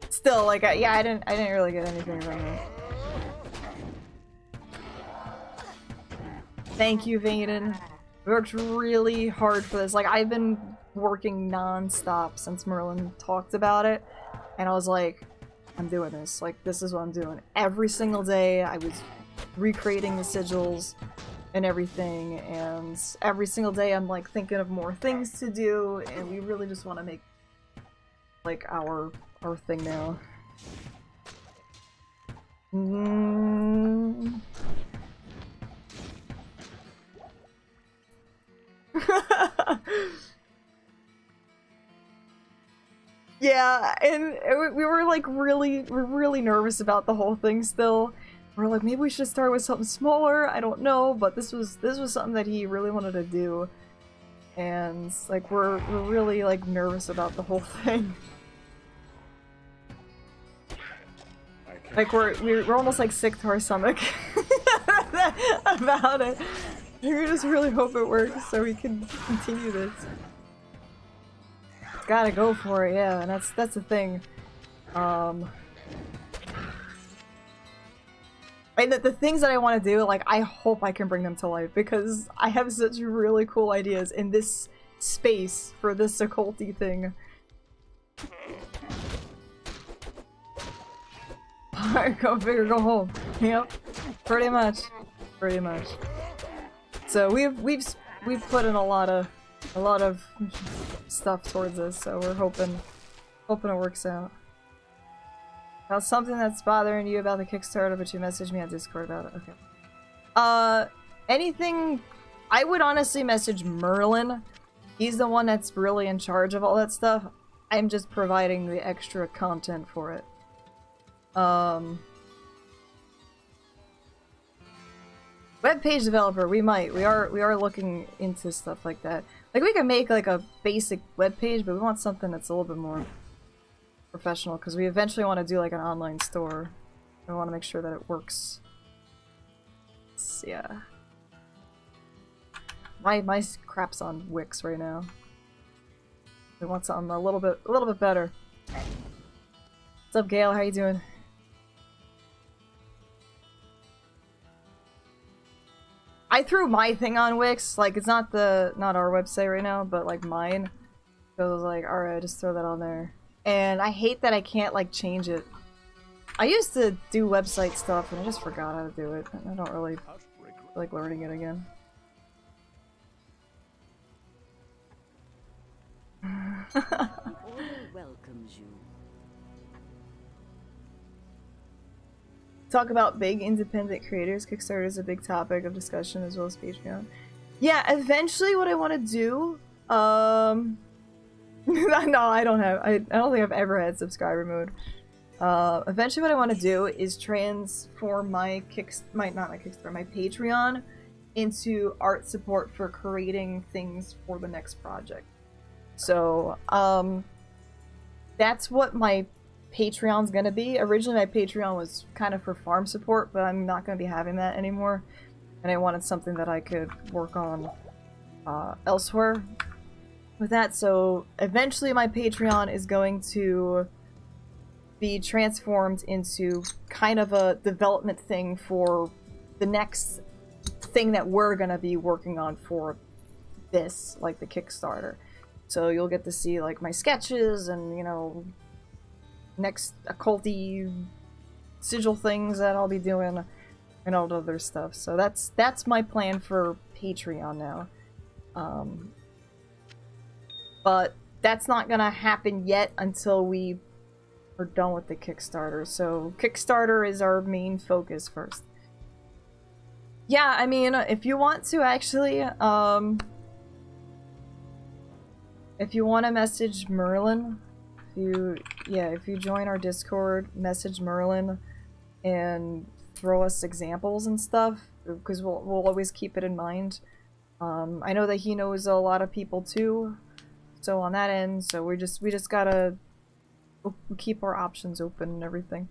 still, like, yeah, I didn't really get anything from it. Thank you, Vaden. We worked really hard for this. Like, I've been working non-stop since Merlin talked about it, and I was like, I'm doing this. Like, this is what I'm doing. Every single day I was recreating the sigils and everything, and every single day I'm like thinking of more things to do, and we really just want to make like our thing now. Yeah, and we were like really nervous about the whole thing still. We're like, maybe we should start with something smaller, I don't know, but this was something that he really wanted to do. And like we're really like nervous about the whole thing. Like we're almost like sick to our stomach about it. I just really hope it works so we can continue this. Gotta go for it, yeah, and that's the thing. And the things that I want to do, like, I hope I can bring them to life because I have such really cool ideas in this space for this occulty thing. Alright, go figure, go home. Yep, pretty much, pretty much. So we've put in a lot of stuff towards this, so we're hoping it works out. About something that's bothering you about the Kickstarter, but you messaged me on Discord about it. Okay. Anything... I would honestly message Merlin. He's the one that's really in charge of all that stuff. I'm just providing the extra content for it. Web page developer, we are looking into stuff like that. Like, we can make like a basic web page, but we want something that's a little bit more professional because we eventually want to do like an online store. We want to make sure that it works. So, yeah. My crap's on Wix right now. We want something a little bit better. What's up, Gail? How you doing? I threw my thing on Wix. Like, it's not our website right now, but like mine. So I was like, alright, just throw that on there. And I hate that I can't, like, change it. I used to do website stuff, and I just forgot how to do it. I don't really like learning it again. The order welcomes you. Talk about big independent creators. Kickstarter is a big topic of discussion as well as Patreon. Yeah, eventually what I want to do, no, I don't think I've ever had subscriber mode. Eventually what I want to do is transform my Patreon into art support for creating things for the next project. So, that's what my Patreon's gonna be. Originally my Patreon was kind of for farm support, but I'm not gonna be having that anymore. And I wanted something that I could work on elsewhere with that. So eventually my Patreon is going to be transformed into kind of a development thing for the next thing that we're gonna be working on for this, like the Kickstarter. So you'll get to see like my sketches and, you know, next occulty sigil things that I'll be doing and all the other stuff. So that's my plan for Patreon now. But that's not gonna happen yet until we are done with the Kickstarter. So Kickstarter is our main focus first. Yeah, I mean, if you want to actually, if you want to message Merlin, if you join our Discord, message Merlin and throw us examples and stuff, because we'll always keep it in mind. I know that he knows a lot of people too, so on that end, so we just gotta keep our options open and everything.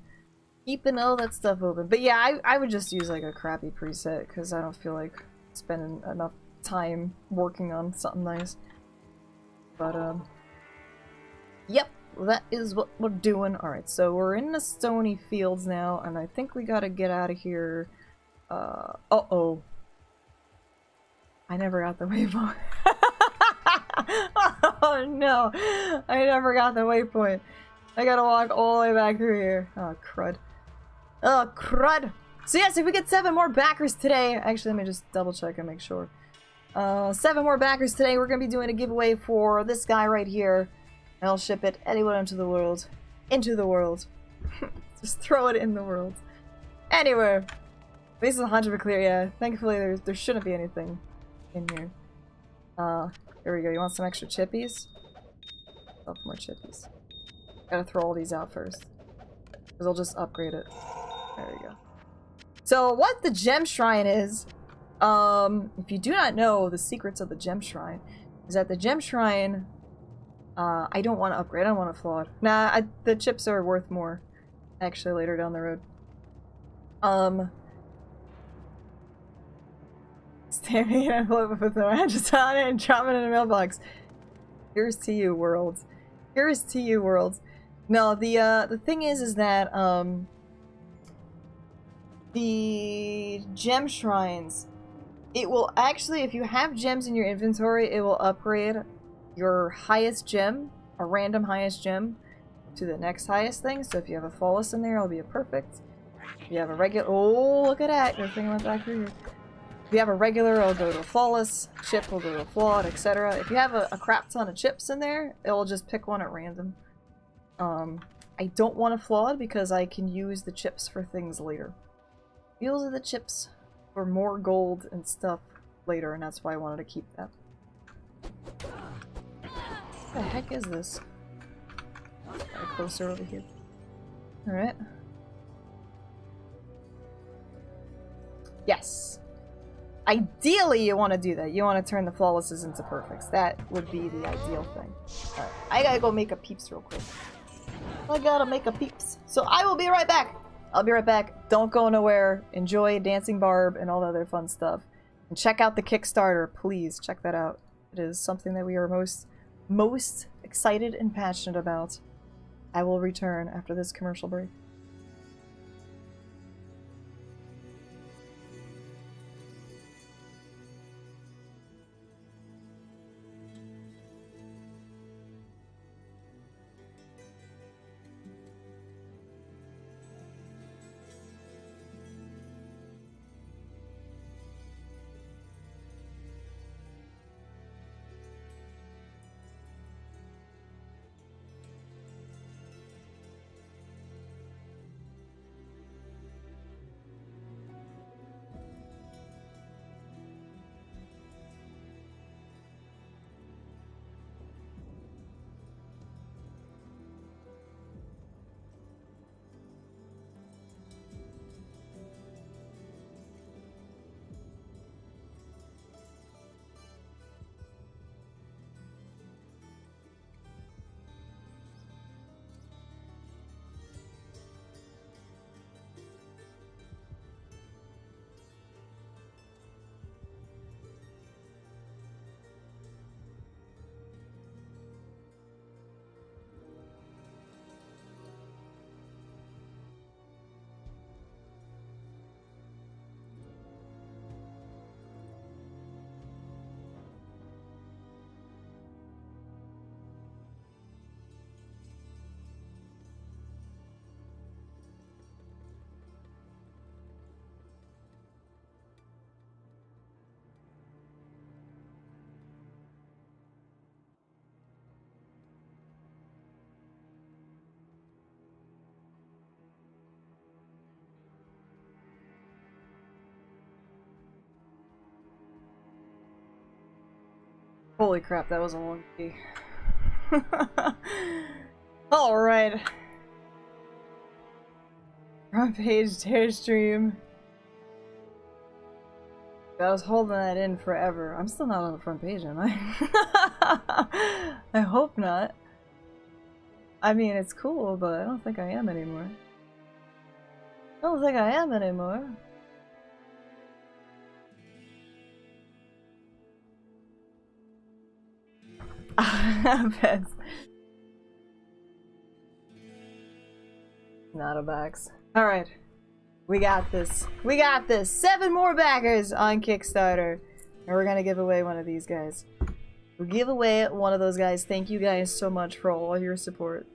Keeping all that stuff open. But yeah, I would just use like a crappy preset, because I don't feel like spending enough time working on something nice. But, yep, that is what we're doing. Alright, so we're in the stony fields now, and I think we gotta get out of here. Uh-oh. I never got the waypoint. Oh no, I never got the waypoint. I gotta walk all the way back through here. Oh, crud. Oh, crud! So yes, if we get 7 more backers today, actually let me just double check and make sure. 7 more backers today, we're gonna be doing a giveaway for this guy right here. And I'll ship it anywhere into the world. Into the world. Just throw it in the world. Anyway. This is 100% clear, yeah. Thankfully there shouldn't be anything in here. There we go. You want some extra chippies? Oh, more chippies. Gotta throw all these out first. Because I'll just upgrade it. There we go. So, what the gem shrine is, if you do not know the secrets of the gem shrine, is that the gem shrine, I don't want to upgrade, I don't want to flawed. Nah, the chips are worth more, actually, later down the road. Staring at an envelope with the address on it and drop it in a mailbox. Here's to you, world. Here's to you, world. No, the thing is that, the gem shrines, it will actually, if you have gems in your inventory, it will upgrade your highest gem, a random highest gem, to the next highest thing. So if you have a flawless in there, it'll be a perfect. If you have a regular, oh, look at that, your thing went back through here. If you have a regular, it'll go to a flawless, chip will go to a flawed, etc. If you have a crap ton of chips in there, it'll just pick one at random. I don't want a flawed because I can use the chips for things later. These are the chips for more gold and stuff later, and that's why I wanted to keep that. What the heck is this? Closer over here. Alright. Yes. Ideally, you want to do that. You want to turn the flawlesses into perfects. That would be the ideal thing. Alright. I gotta go make a peeps real quick. I gotta make a peeps. So I will be right back. I'll be right back. Don't go nowhere. Enjoy Dancing Barb and all the other fun stuff. And check out the Kickstarter. Please check that out. It is something that we are most excited and passionate about. I will return after this commercial break. Holy crap, that was a long day. Alright. Front page tear stream. I was holding that in forever. I'm still not on the front page, am I? I hope not. I mean, it's cool, but I don't think I am anymore. I don't think I am anymore. Best. Not a box. Alright. We got this. We got this! 7 more backers on Kickstarter. And we're gonna give away one of these guys. We'll give away one of those guys. Thank you guys so much for all your support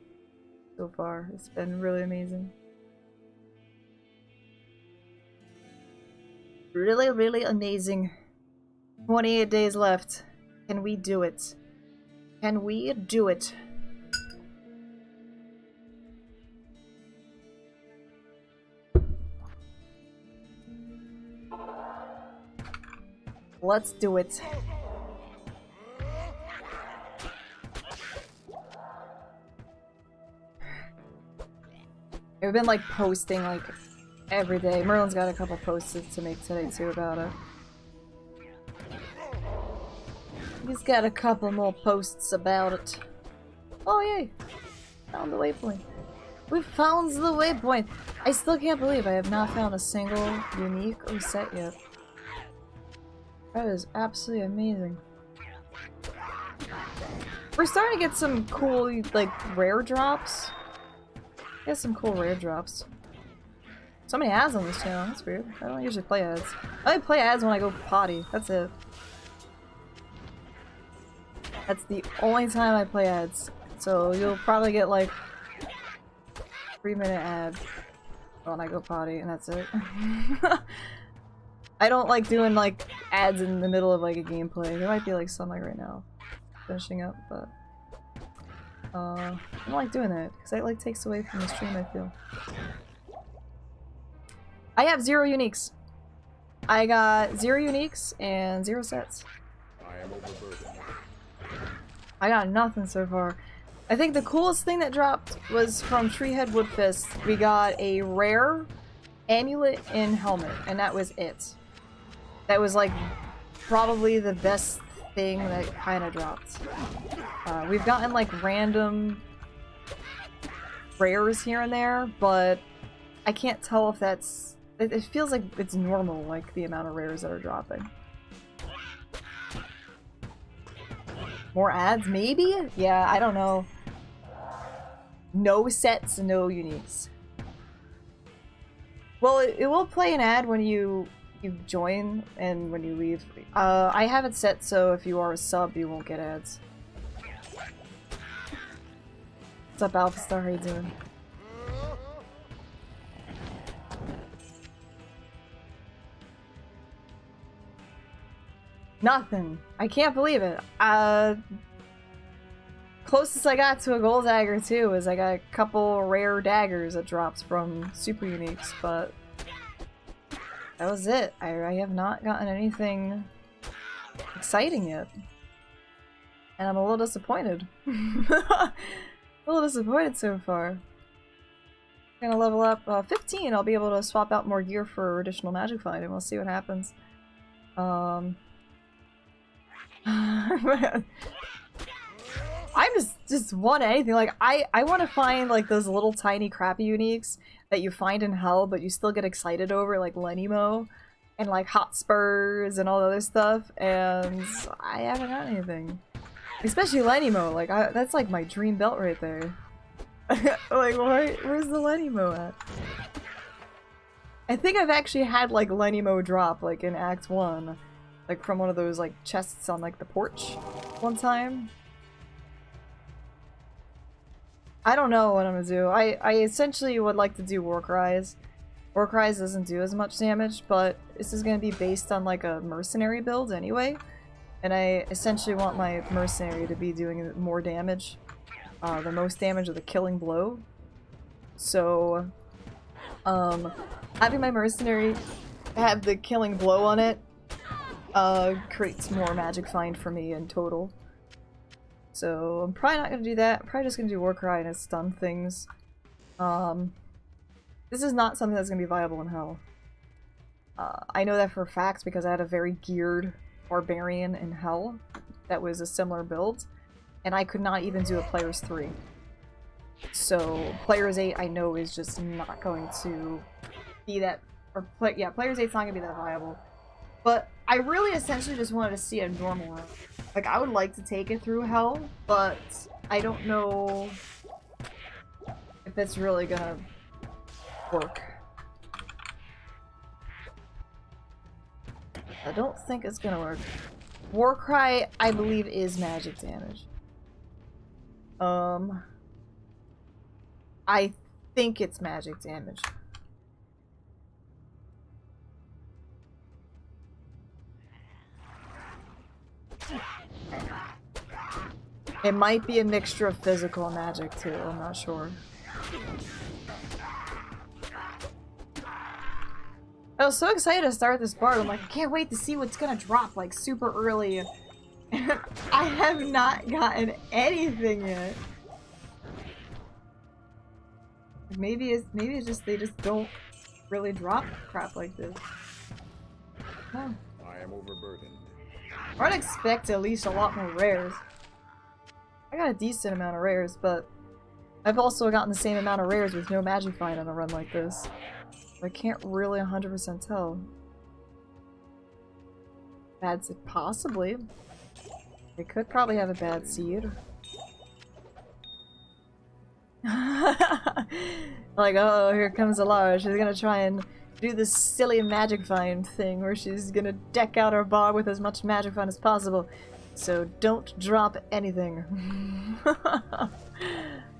so far. It's been really amazing. Really, really amazing. 28 days left. Can we do it? Can we do it? Let's do it. We've been like posting like every day. Merlin's got a couple posts to make today too about it. He's got a couple more posts about it. Oh yay! Found the waypoint. We found the waypoint! I still can't believe I have not found a single unique reset yet. That is absolutely amazing. We're starting to get some cool, like, rare drops. Get some cool rare drops. So many ads on this channel, that's weird. I don't usually play ads. I only play ads when I go potty, that's it. That's the only time I play ads. So you'll probably get like 3-minute ad when I go potty, and that's it. I don't like doing like ads in the middle of like a gameplay. There might be like some like right now, finishing up, but I don't like doing that because it like takes away from the stream, I feel. I have 0 uniques. I got 0 uniques and 0 sets. I am overburdened. I got nothing so far. I think the coolest thing that dropped was from Treehead Woodfist. We got a rare amulet and helmet, and that was it. That was like probably the best thing that kind of dropped. We've gotten like random rares here and there, but I can't tell if that's... It feels like it's normal, like the amount of rares that are dropping. More ads, maybe? Yeah, I don't know. No sets, no uniques. Well, it will play an ad when you join and when you leave. I have it set so if you are a sub, you won't get ads. What's up, Alpha Star? How you doing? Nothing. I can't believe it. Closest I got to a gold dagger too is I got a couple rare daggers that drops from super uniques, but that was it. I have not gotten anything exciting yet. And I'm a little disappointed. A little disappointed so far. Gonna level up 15, I'll be able to swap out more gear for additional magic find and we'll see what happens. I just want anything. Like I want to find like those little tiny crappy uniques that you find in hell, but you still get excited over, like Lenimo and like Hotspurs and all the other stuff. And I haven't got anything, especially Lenimo. Like that's like my dream belt right there. Like where's the Lenimo at? I think I've actually had like Lenimo drop like in Act 1. Like from one of those like chests on like the porch one time. I don't know what I'm gonna do. I essentially would like to do War Cries. War Cries doesn't do as much damage, but this is gonna be based on like a mercenary build anyway. And I essentially want my mercenary to be doing more damage. The most damage with a killing blow. So having my mercenary have the killing blow on it creates more magic find for me in total. So I'm probably not gonna do that. I'm probably just gonna do Warcry and stun things. This is not something that's gonna be viable in Hell. I know that for a fact because I had a very geared Barbarian in Hell that was a similar build, and I could not even do a Players 3. So Players 8 I know is just not going to be that, or yeah, Players 8's not gonna be that viable. But I really essentially just wanted to see a normal run. Like, I would like to take it through Hell, but I don't know if it's really gonna work. I don't think it's gonna work. Warcry, I believe, is magic damage. I think it's magic damage. It might be a mixture of physical and magic too, I'm not sure. I was so excited to start this Barb. I'm like, I can't wait to see what's gonna drop like super early. I have not gotten anything yet. Maybe it's just they just don't really drop crap like this. Huh. I am overburdened. I'd expect at least a lot more rares. I got a decent amount of rares, but I've also gotten the same amount of rares with no magic find on a run like this. I can't really 100% tell. Bad seed, possibly. They could probably have a bad seed. Like, oh, here comes Alara. She's gonna try and do this silly magic find thing where she's gonna deck out our bar with as much magic find as possible. So don't drop anything.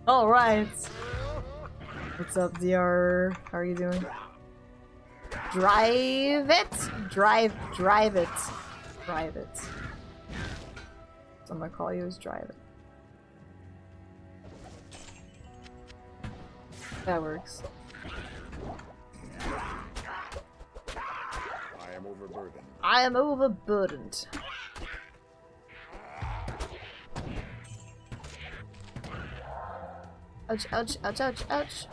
Alright. What's up, DR? How are you doing? Drive it! Drive it. Drive it. That's what I'm gonna call you, is drive it. That works. I am overburdened. I am overburdened. Ouch, ouch, ouch, ouch, ouch.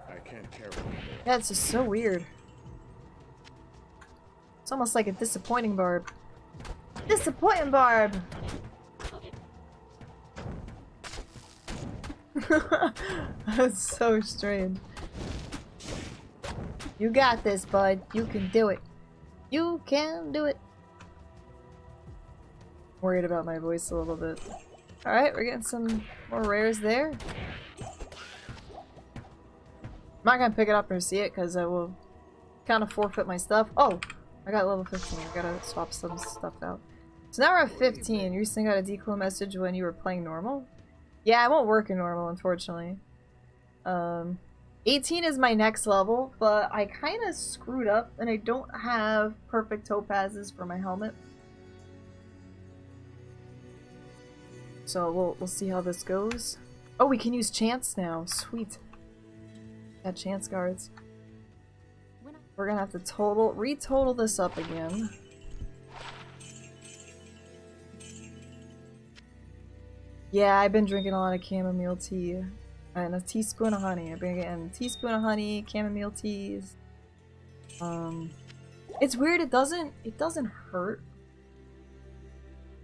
I can't carry it. Yeah, it's just so weird. It's almost like a disappointing Barb. Disappointing Barb! That's so strange. You got this, bud. You can do it. You can do it. Worried about my voice a little bit. Alright, we're getting some more rares there. I'm not gonna pick it up or see it because I will kind of forfeit my stuff. Oh! I got level 15. I gotta swap some stuff out. So now we're at 15. You recently got a decoy message when you were playing normal? Yeah, I won't work in normal, unfortunately. 18 is my next level, but I kind of screwed up and I don't have perfect topazes for my helmet. So we'll see how this goes. Oh, we can use chance now. Sweet. Got chance guards. We're gonna have to retotal this up again. Yeah, I've been drinking a lot of chamomile tea. And a teaspoon of honey. I've been getting a teaspoon of honey, chamomile teas. It's weird, it doesn't hurt.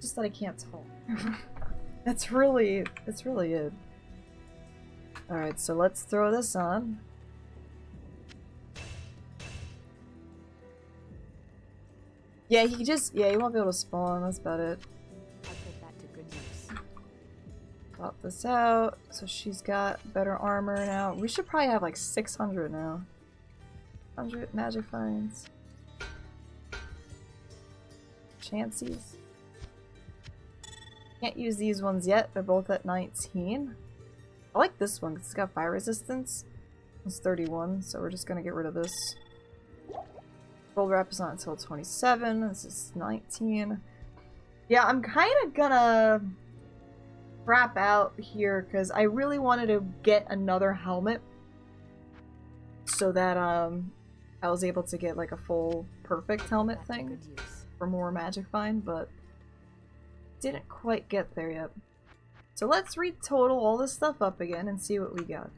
Just that I can't talk. That's really it. Alright, so let's throw this on. Yeah, he won't be able to spawn, that's about it. I'll put that to good use. Pop this out. So she's got better armor now. We should probably have like 600 now. 100 magic finds. Chances. Can't use these ones yet. They're both at 19. I like this one because it's got fire resistance. It's 31, so we're just gonna get rid of this. Gold wrap is not until 27. This is 19. Yeah, I'm kind of gonna wrap out here because I really wanted to get another helmet so that I was able to get like a full perfect helmet thing for more magic find, but didn't quite get there yet. So let's retotal all this stuff up again and see what we got.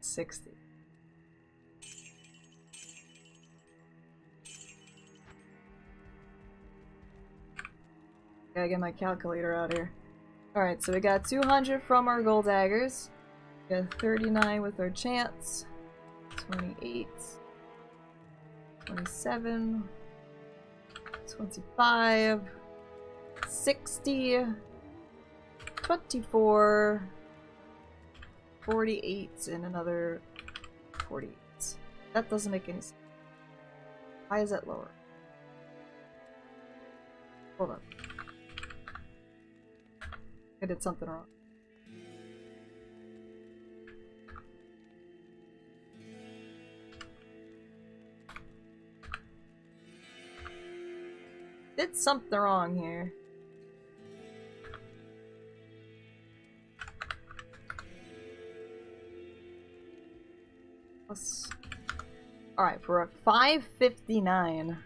60. Gotta get my calculator out here. Alright, so we got 200 from our gold daggers. We got 39 with our chance. 28. 27. 25. 60. 24. 48 and another 48. That doesn't make any sense. Why is that lower? Hold on. I did something wrong. Did something wrong here. Alright, we're at 559.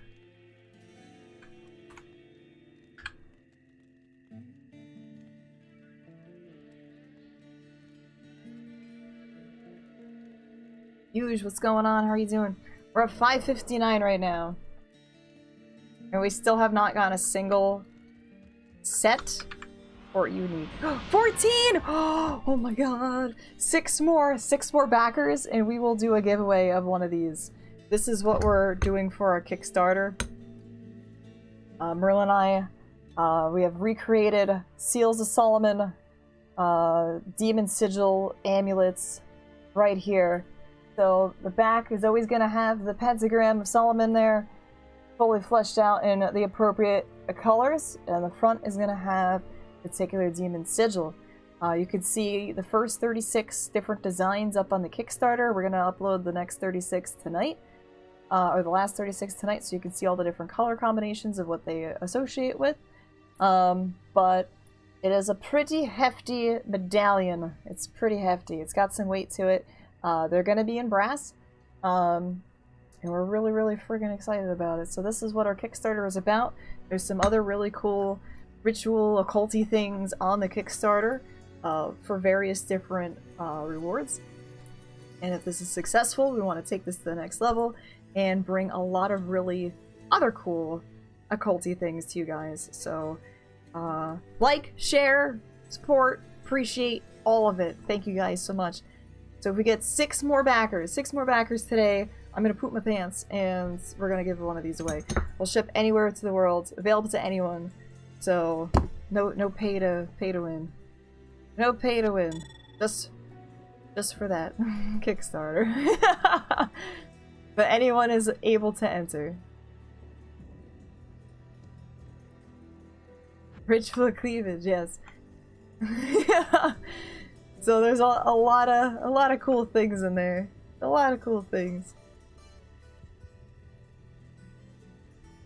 Huge, what's going on? How are you doing? We're at 559 right now. And we still have not gotten a single set or unique. 14! Oh my god! 6 more backers and we will do a giveaway of one of these. this is what we're doing for our Kickstarter. Merlin and I, we have recreated Seals of Solomon, Demon Sigil, amulets, right here. So the back is always going to have the pentagram of Solomon there, fully fleshed out in the appropriate colors, and the front is going to have particular Demon Sigil. You can see the first 36 different designs up on the Kickstarter. We're going to upload the next 36 tonight, or the last 36 tonight, so you can see all the different color combinations of what they associate with. But it is a pretty hefty medallion. It's pretty hefty. It's got some weight to it. They're going to be in brass, and we're really, really friggin' excited about it. So this is what our Kickstarter is about. There's some other really cool ritual, occulty things on the Kickstarter for various different rewards. And if this is successful, we want to take this to the next level and bring a lot of really other cool occulty things to you guys. So like, share, support, appreciate all of it. Thank you guys so much. So if we get 6 more backers today, I'm going to poop my pants and we're going to give one of these away. We'll ship anywhere to the world, available to anyone. So no pay to win. No pay to win. Just for that Kickstarter. But anyone is able to enter. Ritual cleavage, yes. So there's a lot of cool things in there. A lot of cool things.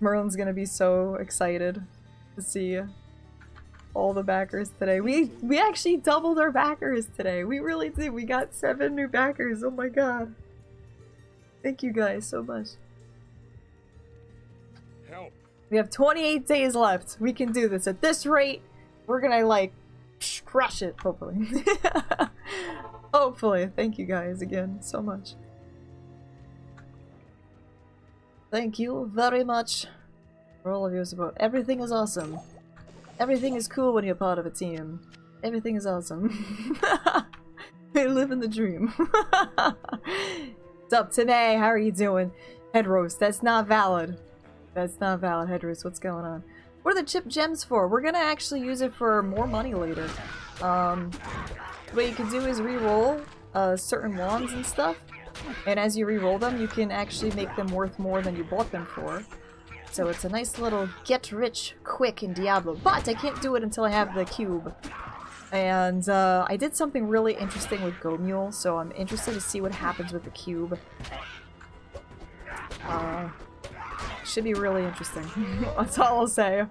Merlin's gonna be so excited to see all the backers today. We actually doubled our backers today. We really did. We got 7 new backers. Oh my god. Thank you guys so much. Help. We have 28 days left. We can do this. At this rate, we're gonna like crush it, hopefully. Hopefully. Thank you guys again so much. Thank you very much for all of your support. Everything is awesome. Everything is cool when you're part of a team. Everything is awesome. We live in the dream. What's up, today? How are you doing? Head roast. That's not valid. That's not valid, head roast. What's going on? What are the chip gems for? We're gonna actually use it for more money later. What you can do is re-roll certain wands and stuff. And as you re-roll them, you can actually make them worth more than you bought them for. So it's a nice little get rich quick in Diablo. But I can't do it until I have the cube. And I did something really interesting with Go Mule, so I'm interested to see what happens with the cube. Should be really interesting. That's all I'll say.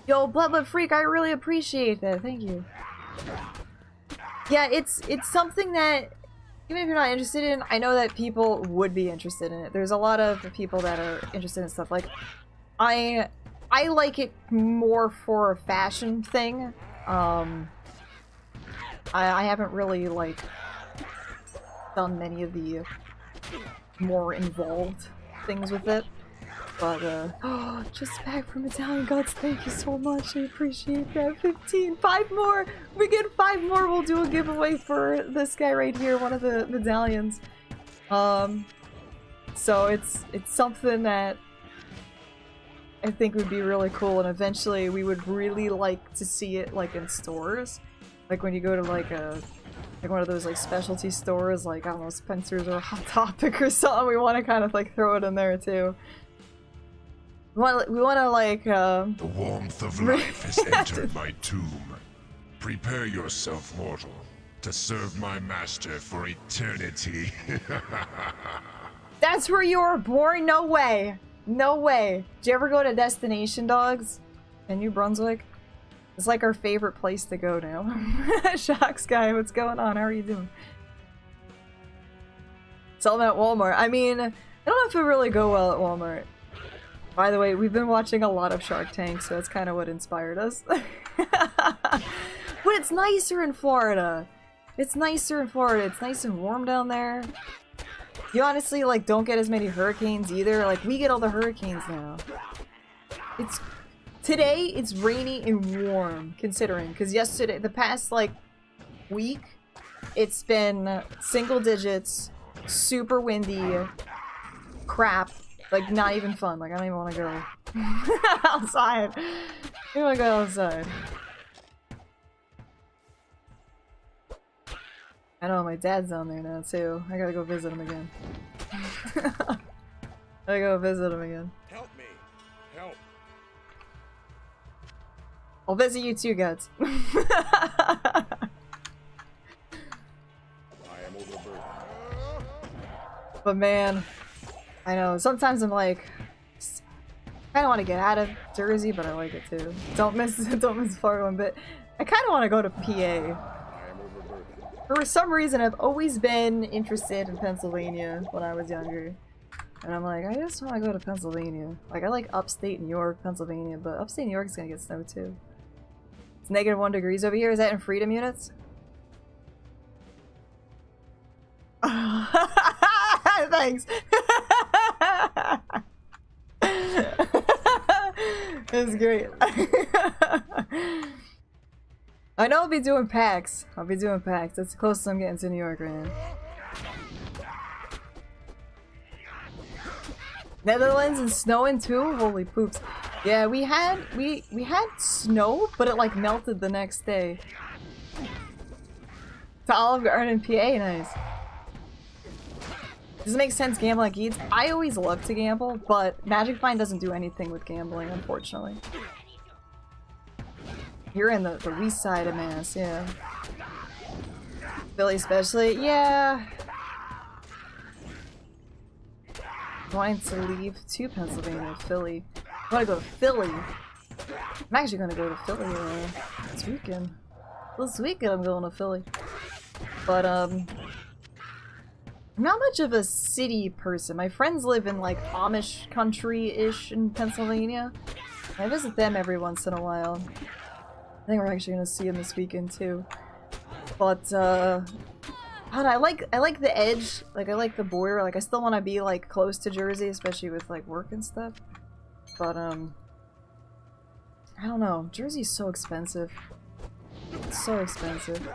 Yo, Bloodlet Freak, I really appreciate that. Thank you. Yeah, it's something that, even if you're not interested in, I know that people would be interested in it. There's a lot of people that are interested in stuff. Like, I like it more for a fashion thing. I haven't really, like, done many of the more involved things with it. But, oh, just back from Italian Gods, thank you so much, I appreciate that. 15, 5 more! We get 5 more, we'll do a giveaway for this guy right here, one of the medallions. So it's something that I think would be really cool, and eventually we would really like to see it, like, in stores. Like, when you go to, like, one of those, like, specialty stores, like, I don't know, Spencer's or Hot Topic or something, we want to kind of, like, throw it in there, too. We want to like, The warmth of life has entered my tomb. Prepare yourself, mortal, to serve my master for eternity. That's where you were born? No way. No way. Did you ever go to Destination Dogs in New Brunswick? It's like our favorite place to go now. Shocks guy, what's going on? How are you doing? Sell them at Walmart. I mean, I don't know if it really go well at Walmart. By the way, we've been watching a lot of Shark Tank, so that's kind of what inspired us. But it's nicer in Florida. It's nicer in Florida. It's nice and warm down there. You honestly, like, don't get as many hurricanes either. Like, we get all the hurricanes now. Today, it's rainy and warm, considering. Because yesterday, the past, like, week, it's been single digits, super windy, crap, like not even fun. Like I don't even want to go outside. I don't want to go outside. I know my dad's down there now too. I gotta go visit him again. I gotta go visit him again. Help me. Help. I'll visit you too, guys. I am overburdened. But man, I know, sometimes I'm like, I kinda wanna get out of Jersey, but I like it too. Don't miss Florida one bit. I kinda wanna go to PA. I am overburdened. For some reason, I've always been interested in Pennsylvania when I was younger. And I'm like, I just want to go to Pennsylvania. Like, I like upstate New York, Pennsylvania, but upstate New York's gonna get snow too. It's -1 degrees over here. Is that in freedom units? Thanks! That's great. I know I'll be doing PAX. I'll be doing PAX. That's the closest I'm getting to New York right now. Netherlands and snowing too? Holy poops. Yeah, we had snow, but it like melted the next day. To Olive Garden, PA, nice. Does it make sense gambling like Eats? I always love to gamble, but Magic Find doesn't do anything with gambling, unfortunately. You're in the west side of Mass, yeah. Philly especially, yeah. Wanting to leave to Pennsylvania, Philly. I want to go to Philly. I'm actually going to go to Philly this weekend. This weekend I'm going to Philly. But, I'm not much of a city person. My friends live in, like, Amish country-ish in Pennsylvania. I visit them every once in a while. I think we're actually going to see them this weekend, too. But, I don't know, I like the edge, like I like the border, like I still want to be like close to Jersey, especially with like work and stuff. But I don't know, Jersey's so expensive. It's so expensive.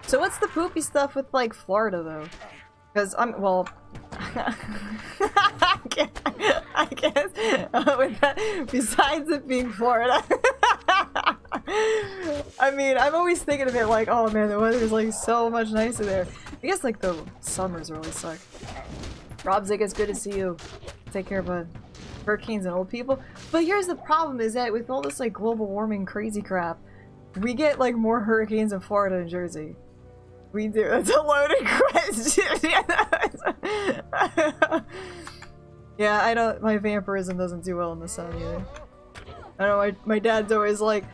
So what's the poopy stuff with like Florida though? Because well, I guess with that, besides it being Florida. I mean, I'm always thinking of it like, oh man, the weather's like so much nicer there. I guess like the summers really suck. Rob Zig, it's good to see you. Take care, bud. Hurricanes and old people. But here's the problem is that with all this like global warming crazy crap, we get like more hurricanes in Florida and Jersey. We do. That's a loaded question. Yeah, I don't. My vampirism doesn't do well in the sun either. I know my dad's always like,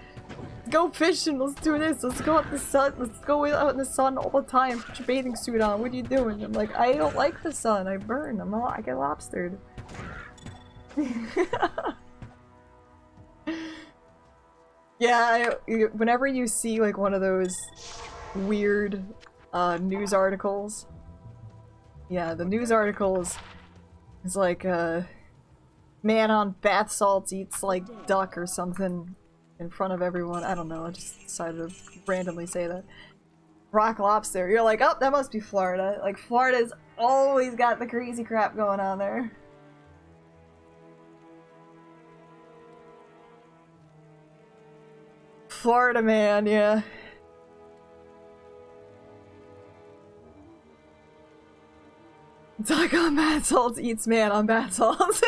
go fishing, let's do this, let's go out in the sun, let's go out in the sun all the time, put your bathing suit on, what are you doing? I'm like, I don't like the sun, I burn, I get lobstered. Yeah, whenever you see like one of those weird news articles, yeah, the news articles is like, man on bath salts eats like duck or something in front of everyone. I don't know, I just decided to randomly say that. Rock lobster. You're like, oh, that must be Florida. Like, Florida's always got the crazy crap going on there. Florida man, yeah. Duck on bath salts eats man on bath salts.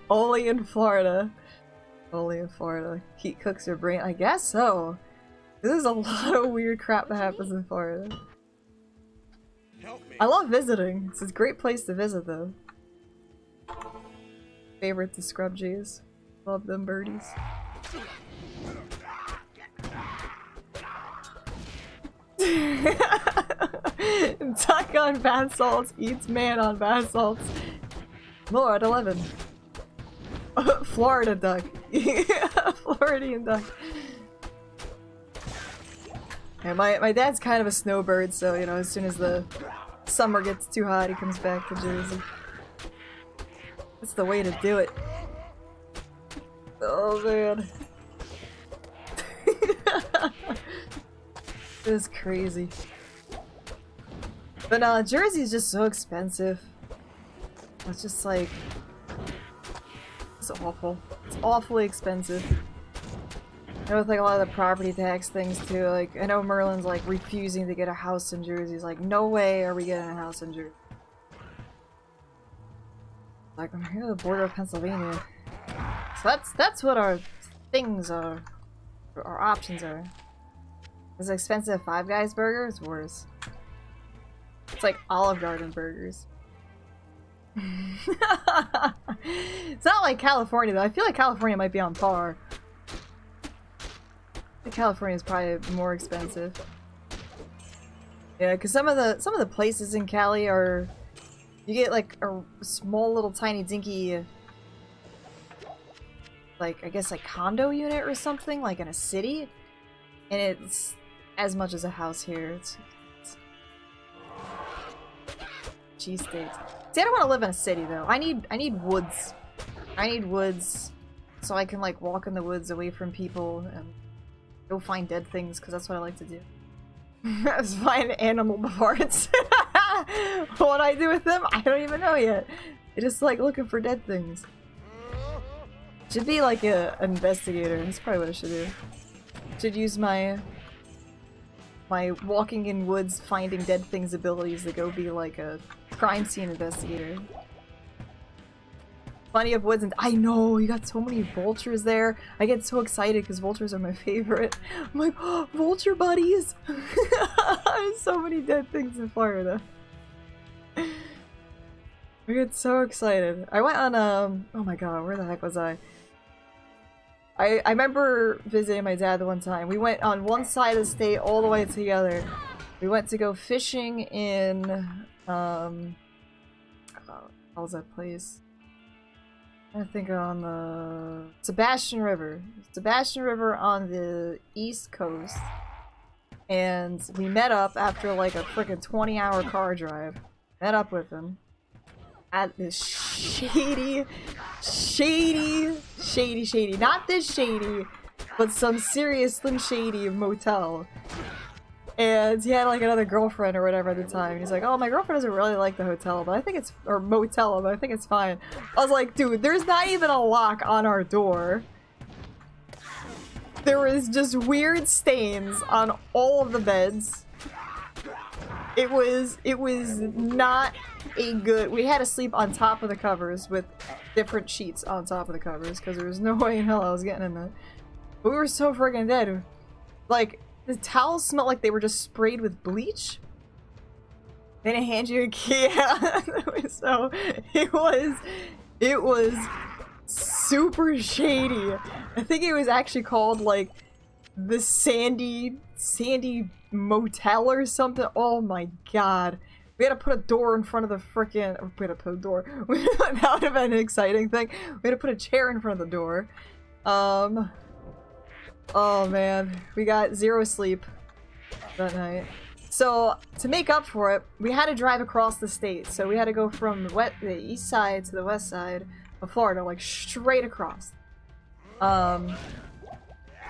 Only in Florida. Only in Florida. Heat cooks your brain. I guess so. There's a lot of weird crap that happens in Florida. I love visiting. It's a great place to visit though. Favorite to scrub G's. Love them birdies. Duck on bath salts eats man on bath salts. More at 11. Florida duck. Floridian duck. Yeah, my dad's kind of a snowbird, so you know, as soon as the summer gets too hot, he comes back to Jersey. That's the way to do it. Oh man. It was crazy. But no, Jersey's just so expensive. It's just like... It's awful. It's awfully expensive. And with like a lot of the property tax things too, like I know Merlin's like refusing to get a house in Jersey. He's like, no way are we getting a house in Jersey. Like, I'm here at the border of Pennsylvania. So that's what our things are. Our options are. Is expensive Five Guys burger? It's worse. It's like Olive Garden burgers. It's not like California though. I feel like California might be on par. I think California is probably more expensive. Yeah, because some of the places in Cali are, you get like a small little tiny dinky, like I guess like condo unit or something, like in a city, and it's as much as a house here. It's cheesesteaks. See, I don't want to live in a city though. I need woods. I need woods so I can like walk in the woods away from people and go find dead things, because that's what I like to do. Just find animal parts. What I do with them, I don't even know yet. I just like looking for dead things. Should be like an investigator. That's probably what I should do. Should use my walking in woods finding dead things abilities to go be like a crime scene investigator. Plenty of woods, and I know you got so many vultures there. I get so excited because vultures are my favorite. I'm like, oh, vulture buddies! There's so many dead things in Florida. I get so excited. I went on oh my god, where the heck was I? I remember visiting my dad the one time. We went on one side of the state all the way to the other. We went to go fishing in how was that place? I think on the Sebastian River. Sebastian River on the East Coast. And we met up after like a freaking 20-hour car drive. Met up with him at this shady, not this shady, but some serious Slim Shady motel. And he had like another girlfriend or whatever at the time. And he's like, oh, my girlfriend doesn't really like the hotel, but I think it's, or motel, but I think it's fine. I was like, dude, there's not even a lock on our door. There was just weird stains on all of the beds. It was not a good, we had to sleep on top of the covers with different sheets on top of the covers because there was no way in hell I was getting in that. But we were so friggin' dead. Like, the towels smelled like they were just sprayed with bleach. They didn't hand you a key. So it was super shady. I think it was actually called like the Sandy Motel or something. Oh my god. We had to put a door in front of the frickin', we had to put a door. That would have been an exciting thing. We had to put a chair in front of the door. Oh man, we got zero sleep that night. So to make up for it, we had to drive across the state. So we had to go from the east side to the west side of Florida, like straight across.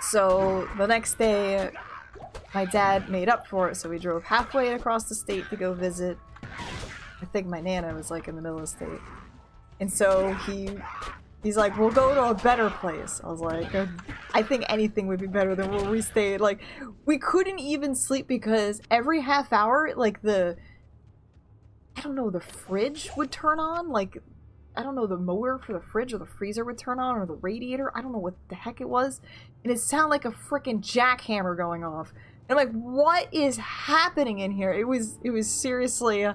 So the next day, my dad made up for it. So we drove halfway across the state to go visit. I think my nana was like in the middle of the state, and so he's like, we'll go to a better place. I was like, I think anything would be better than where we stayed. Like, we couldn't even sleep because every half hour, like I don't know, the fridge would turn on. Like, I don't know, the motor for the fridge or the freezer would turn on, or the radiator. I don't know what the heck it was. And it sounded like a freaking jackhammer going off. And I'm like, what is happening in here? It was seriously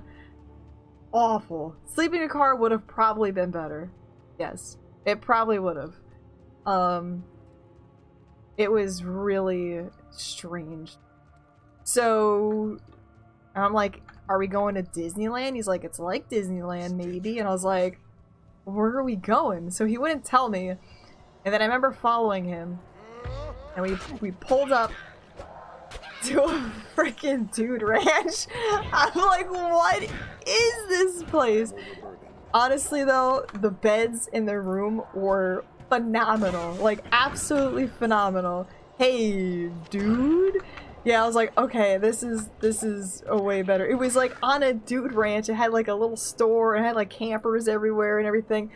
awful. Sleeping in a car would have probably been better. Yes. It probably would have. It was really strange. So, I'm like, are we going to Disneyland? He's like, it's like Disneyland, maybe. And I was like, where are we going? So he wouldn't tell me. And then I remember following him. And we pulled up to a freaking dude ranch. I'm like, what is this place? Honestly though, the beds in the room were phenomenal. Like, absolutely phenomenal. Hey, dude. Yeah, I was like, okay, this is a way better. It was like on a dude ranch. It had like a little store. It had like campers everywhere and everything.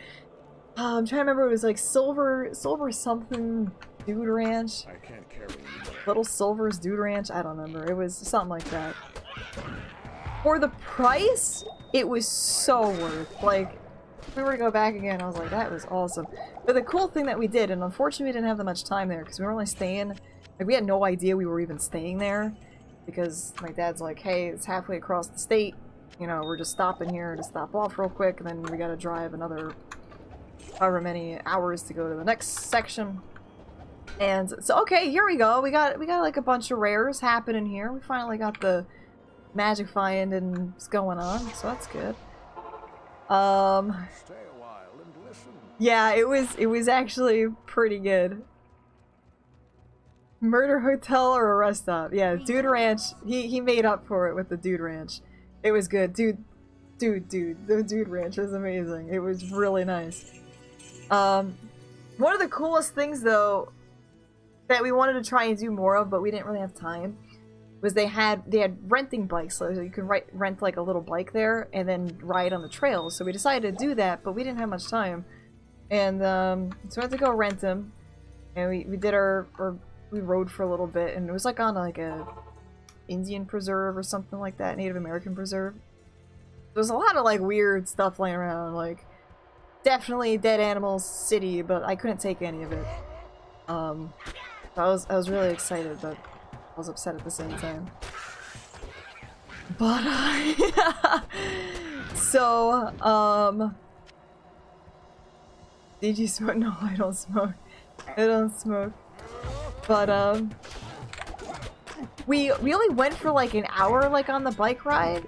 I'm trying to remember. It was like silver something dude ranch. I can't carry you. Little Silver's dude ranch. I don't remember. It was something like that. For the price, it was so worth. Like, if we were to go back again, I was like, that was awesome. But the cool thing that we did, and unfortunately we didn't have that much time there because we were only staying. Like, we had no idea we were even staying there because my dad's like, hey, it's halfway across the state. You know, we're just stopping here to stop off real quick, and then we gotta drive another however many hours to go to the next section. And so, okay, here we go. We got like a bunch of rares happening here. We finally got the magic findings going on, so that's good. Stay a while and listen. Yeah, it was actually pretty good. Murder hotel or a rest stop. Yeah, Dude Ranch. He made up for it with the Dude Ranch. It was good. Dude. The Dude Ranch was amazing. It was really nice. One of the coolest things though that we wanted to try and do more of, but we didn't really have time, was they had renting bikes, so you can rent like a little bike there and then ride on the trails. So we decided to do that, but we didn't have much time, and so we had to go rent them, and we did we rode for a little bit, and it was like on like a Indian preserve or something like that, Native American preserve. There was a lot of like weird stuff laying around, like definitely dead animals city, but I couldn't take any of it. I was really excited, but I was upset at the same time. But so did you smoke? No, I don't smoke. I don't smoke. But we only went for like an hour, like on the bike ride,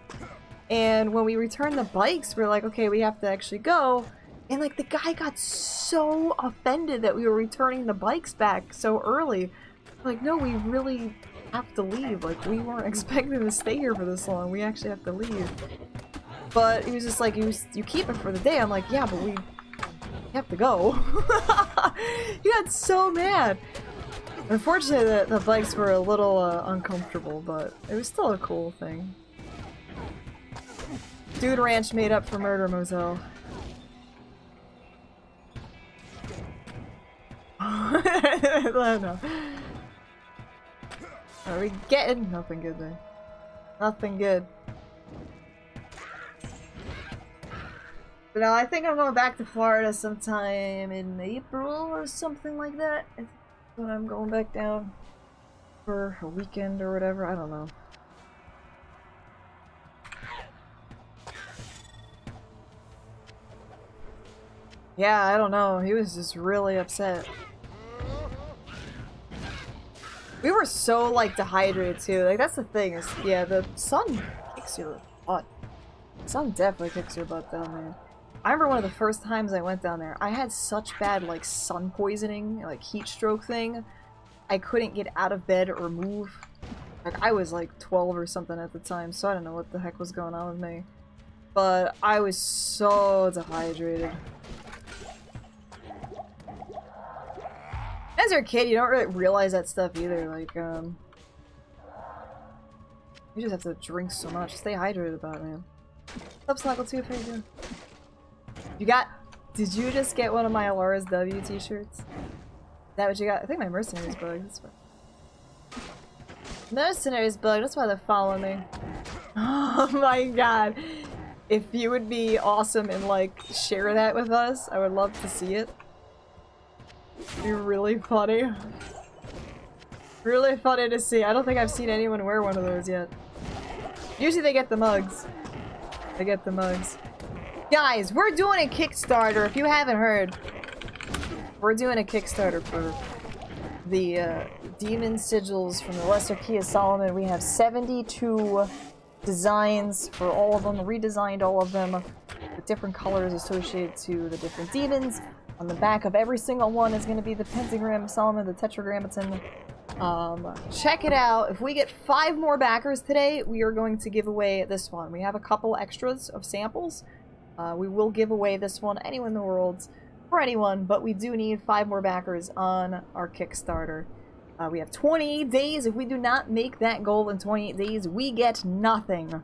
and when we returned the bikes, we're like, okay, we have to actually go. And like the guy got so offended that we were returning the bikes back so early. Like, no, we really have to leave. Like, we weren't expecting to stay here for this long. We actually have to leave. But he was just like, you keep it for the day. I'm like, yeah, but we have to go. He got so mad. Unfortunately, the bikes were a little uncomfortable, but it was still a cool thing. Dude Ranch made up for Murder Motel. I don't know. Are we getting nothing good there? Nothing good. But no, I think I'm going back to Florida sometime in April or something like that. That's when I'm going back down for a weekend or whatever. I don't know. Yeah, I don't know. He was just really upset. We were so, like, dehydrated, too. Like, that's the thing is, yeah, the sun kicks your butt. The sun definitely kicks your butt down there. I remember one of the first times I went down there, I had such bad, like, sun poisoning, like, heat stroke thing. I couldn't get out of bed or move. Like, I was, like, 12 or something at the time, so I don't know what the heck was going on with me. But I was so dehydrated. As you're a kid, you don't really realize that stuff either, like, you just have to drink so much. Stay hydrated about it, man. What's up, Snuggle 2? How you doing? Did you just get one of my Alara's W t-shirts? Is that what you got? I think my Mercenaries bug, that's why. Mercenaries bug, that's why they're following me. Oh my god. If you would be awesome and, like, share that with us, I would love to see it. You're really funny. Really funny to see. I don't think I've seen anyone wear one of those yet. Usually they get the mugs. They get the mugs. Guys, we're doing a Kickstarter, if you haven't heard. We're doing a Kickstarter for the demon sigils from the Lesser Key of Solomon. We have 72 designs for all of them, redesigned all of them with different colors associated to the different demons. On the back of every single one is going to be the pentagram of Solomon, the tetragrammaton. Check it out. If we get 5 more backers today, we are going to give away this one. We have a couple extras of samples. We will give away this one, anyone in the world, for anyone, but we do need 5 more backers on our Kickstarter. We have 28 days. If we do not make that goal in 28 days, we get nothing.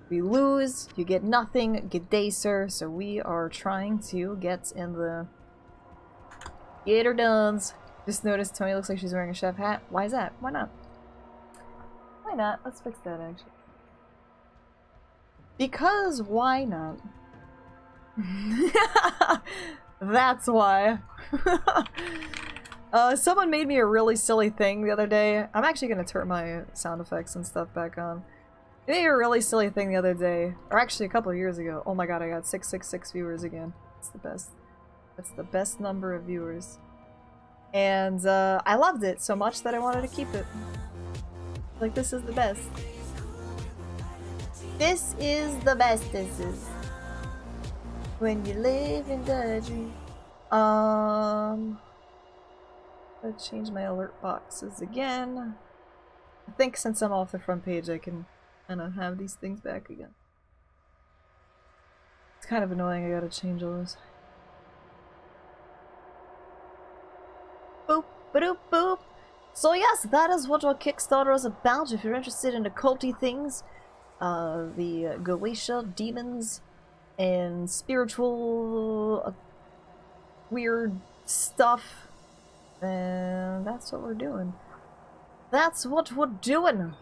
We lose, you get nothing, good day, sir. So we are trying to get in the... Get her done. Just noticed Tony looks like she's wearing a chef hat. Why is that? Why not? Why not? Let's fix that, actually. Because why not? That's why. Someone made me a really silly thing the other day. I'm actually gonna turn my sound effects and stuff back on. They made a really silly thing the other day, or actually a couple of years ago. Oh my god, I got 666 viewers again. It's the best. That's the best number of viewers. And I loved it so much that I wanted to keep it. Like, this is the best. This is the best, this is. When you live in the dream. Let's change my alert boxes again. I think since I'm off the front page, I can kind of have these things back again. It's kind of annoying, I gotta change all those. Boop, ba-doop, boop. So yes, that is what our Kickstarter is about. If you're interested in occulty things, the Galatia demons, and spiritual weird stuff, then that's what we're doing. That's what we're doing!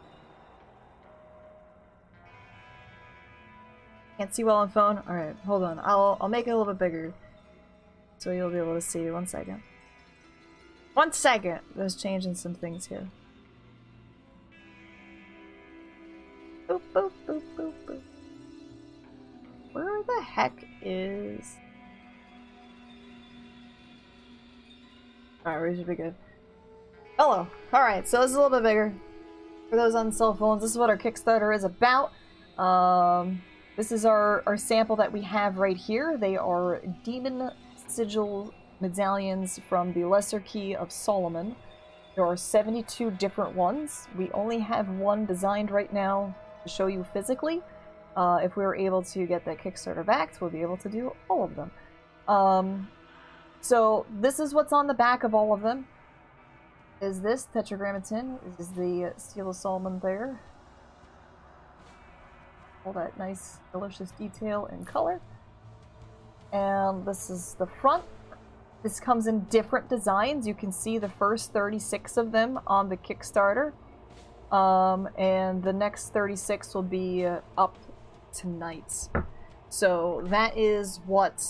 Can't see well on phone? Alright, hold on. I'll make it a little bit bigger. So you'll be able to see. 1 second. 1 second! Just changing some things here. Boop, boop, boop, boop, boop. Where the heck is... Alright, we should be good. Hello! Alright, so this is a little bit bigger. For those on cell phones, this is what our Kickstarter is about. This is our sample that we have right here. They are demon sigil medallions from the Lesser Key of Solomon. There are 72 different ones. We only have one designed right now to show you physically. If we were able to get that Kickstarter backed, we'll be able to do all of them. So this is what's on the back of all of them. Is this Tetragrammaton? Is the Seal of Solomon there? All that nice, delicious detail and color. And this is the front. This comes in different designs. You can see the first 36 of them on the Kickstarter. And the next 36 will be up tonight. So that is what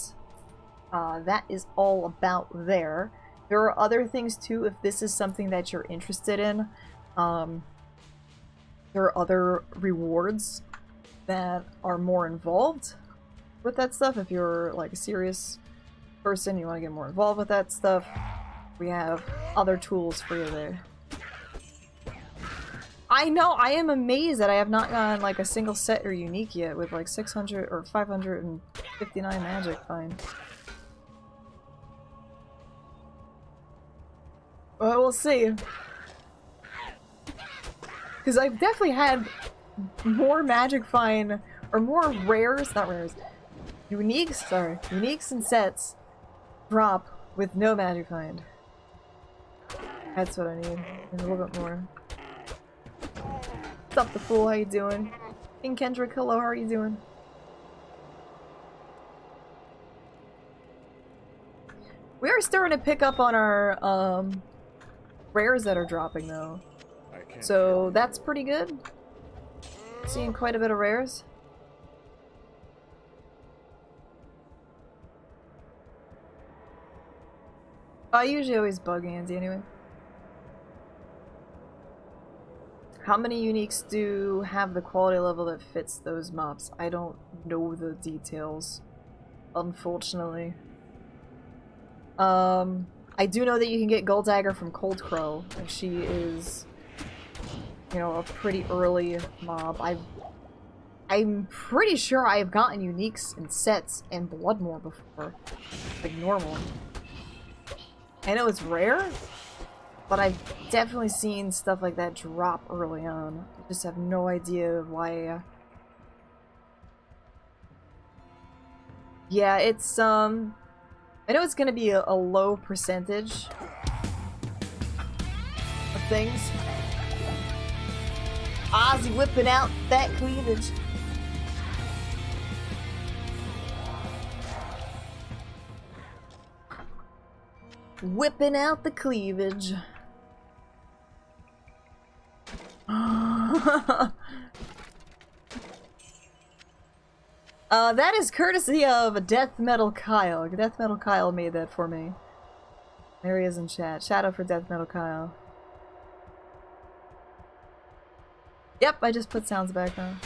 that is all about there. There are other things too if this is something that you're interested in. There are other rewards that are more involved with that stuff. If you're like a serious person, you want to get more involved with that stuff, we have other tools for you there. I know, I am amazed that I have not gotten like a single set or unique yet with like 600 or 559 magic find. Well, we'll see. Because I've definitely had more magic find, or more rares, not rares, uniques, sorry, uniques and sets drop with no magic find. That's what I need, and a little bit more. What's up, the fool? How you doing? King Kendrick, hello, how are you doing? We are starting to pick up on our rares that are dropping though, so that's pretty good. Seeing quite a bit of rares. I usually always bug Andy anyway. How many uniques do have the quality level that fits those mobs? I don't know the details, unfortunately. I do know that you can get Gold Dagger from Cold Crow, and she is, you know, a pretty early mob. I'm pretty sure I have gotten uniques and sets and Bloodmore before, like normal. I know it's rare, but I've definitely seen stuff like that drop early on. I just have no idea why. Yeah, it's I know it's gonna be a low percentage things. Ozzy whipping out that cleavage. Whipping out the cleavage. That is courtesy of Death Metal Kyle. Death Metal Kyle made that for me. There he is in chat. Shout out for Death Metal Kyle. Yep, I just put sounds back on.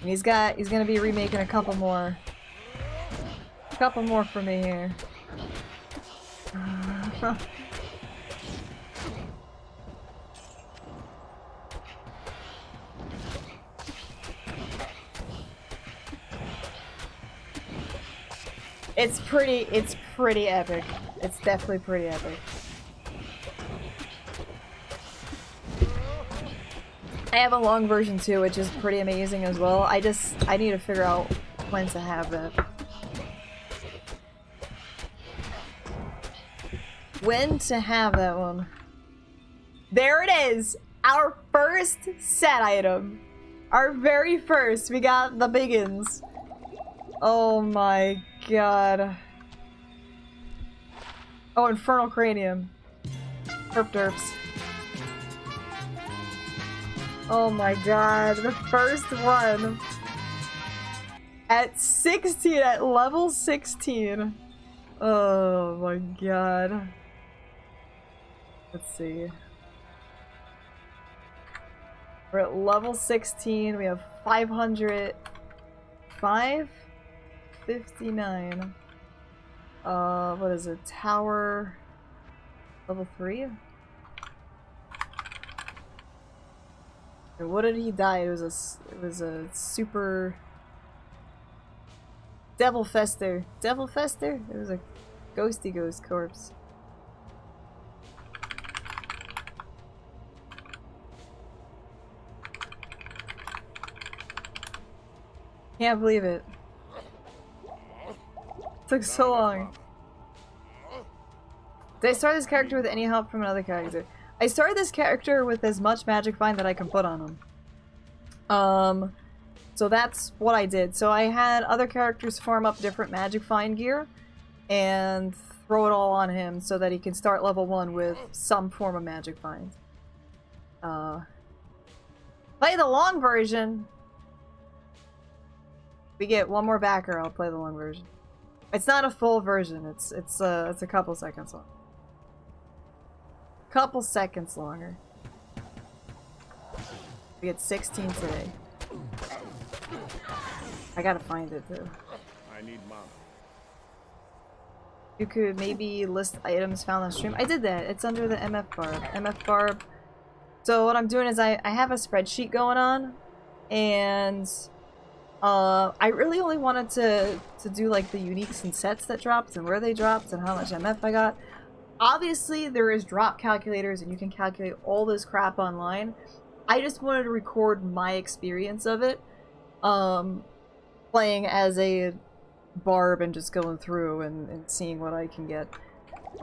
And he's gonna be remaking a couple more. A couple more for me here. It's pretty epic. It's definitely pretty epic. I have a long version too, which is pretty amazing as well. I need to figure out when to have that. When to have that one. There it is! Our first set item. Our very first. We got the biggins. Oh my god. Oh, Infernal Cranium. Herp derps. Oh my god, the first one. At 16, at level 16. Oh my god. Let's see. We're at level 16, we have 500... 559. What is it? Tower... Level 3? What did he die? It was a super... Devil Fester. Devil Fester? It was a ghosty ghost corpse. Can't believe it. Took so long. Did I start this character with any help from another character? I started this character with as much magic find that I can put on him. So that's what I did. So I had other characters farm up different magic find gear and throw it all on him so that he can start level 1 with some form of magic find. Play the long version! We get one more backer, I'll play the long version. It's not a full version, it's a couple seconds long. Couple seconds longer. We get 16 today. I gotta find it too. I need mana. You could maybe list items found on stream. I did that. It's under the MF Barb. MF Barb. So what I'm doing is I have a spreadsheet going on, and I really only wanted to do like the uniques and sets that dropped and where they dropped and how much MF I got. Obviously, there is drop calculators and you can calculate all this crap online. I just wanted to record my experience of it. Playing as a Barb and just going through and seeing what I can get.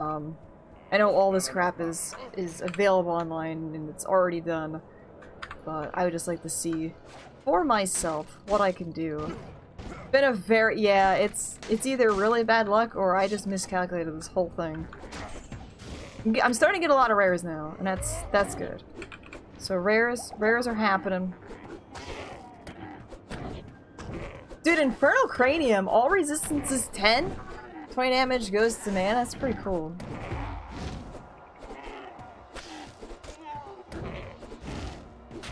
I know all this crap is available online and it's already done. But I would just like to see for myself what I can do. Been a very... yeah, it's either really bad luck or I just miscalculated this whole thing. I'm starting to get a lot of rares now, and that's good. So rares are happening. Dude, Infernal Cranium, all resistance is 10? 20 damage goes to man, that's pretty cool.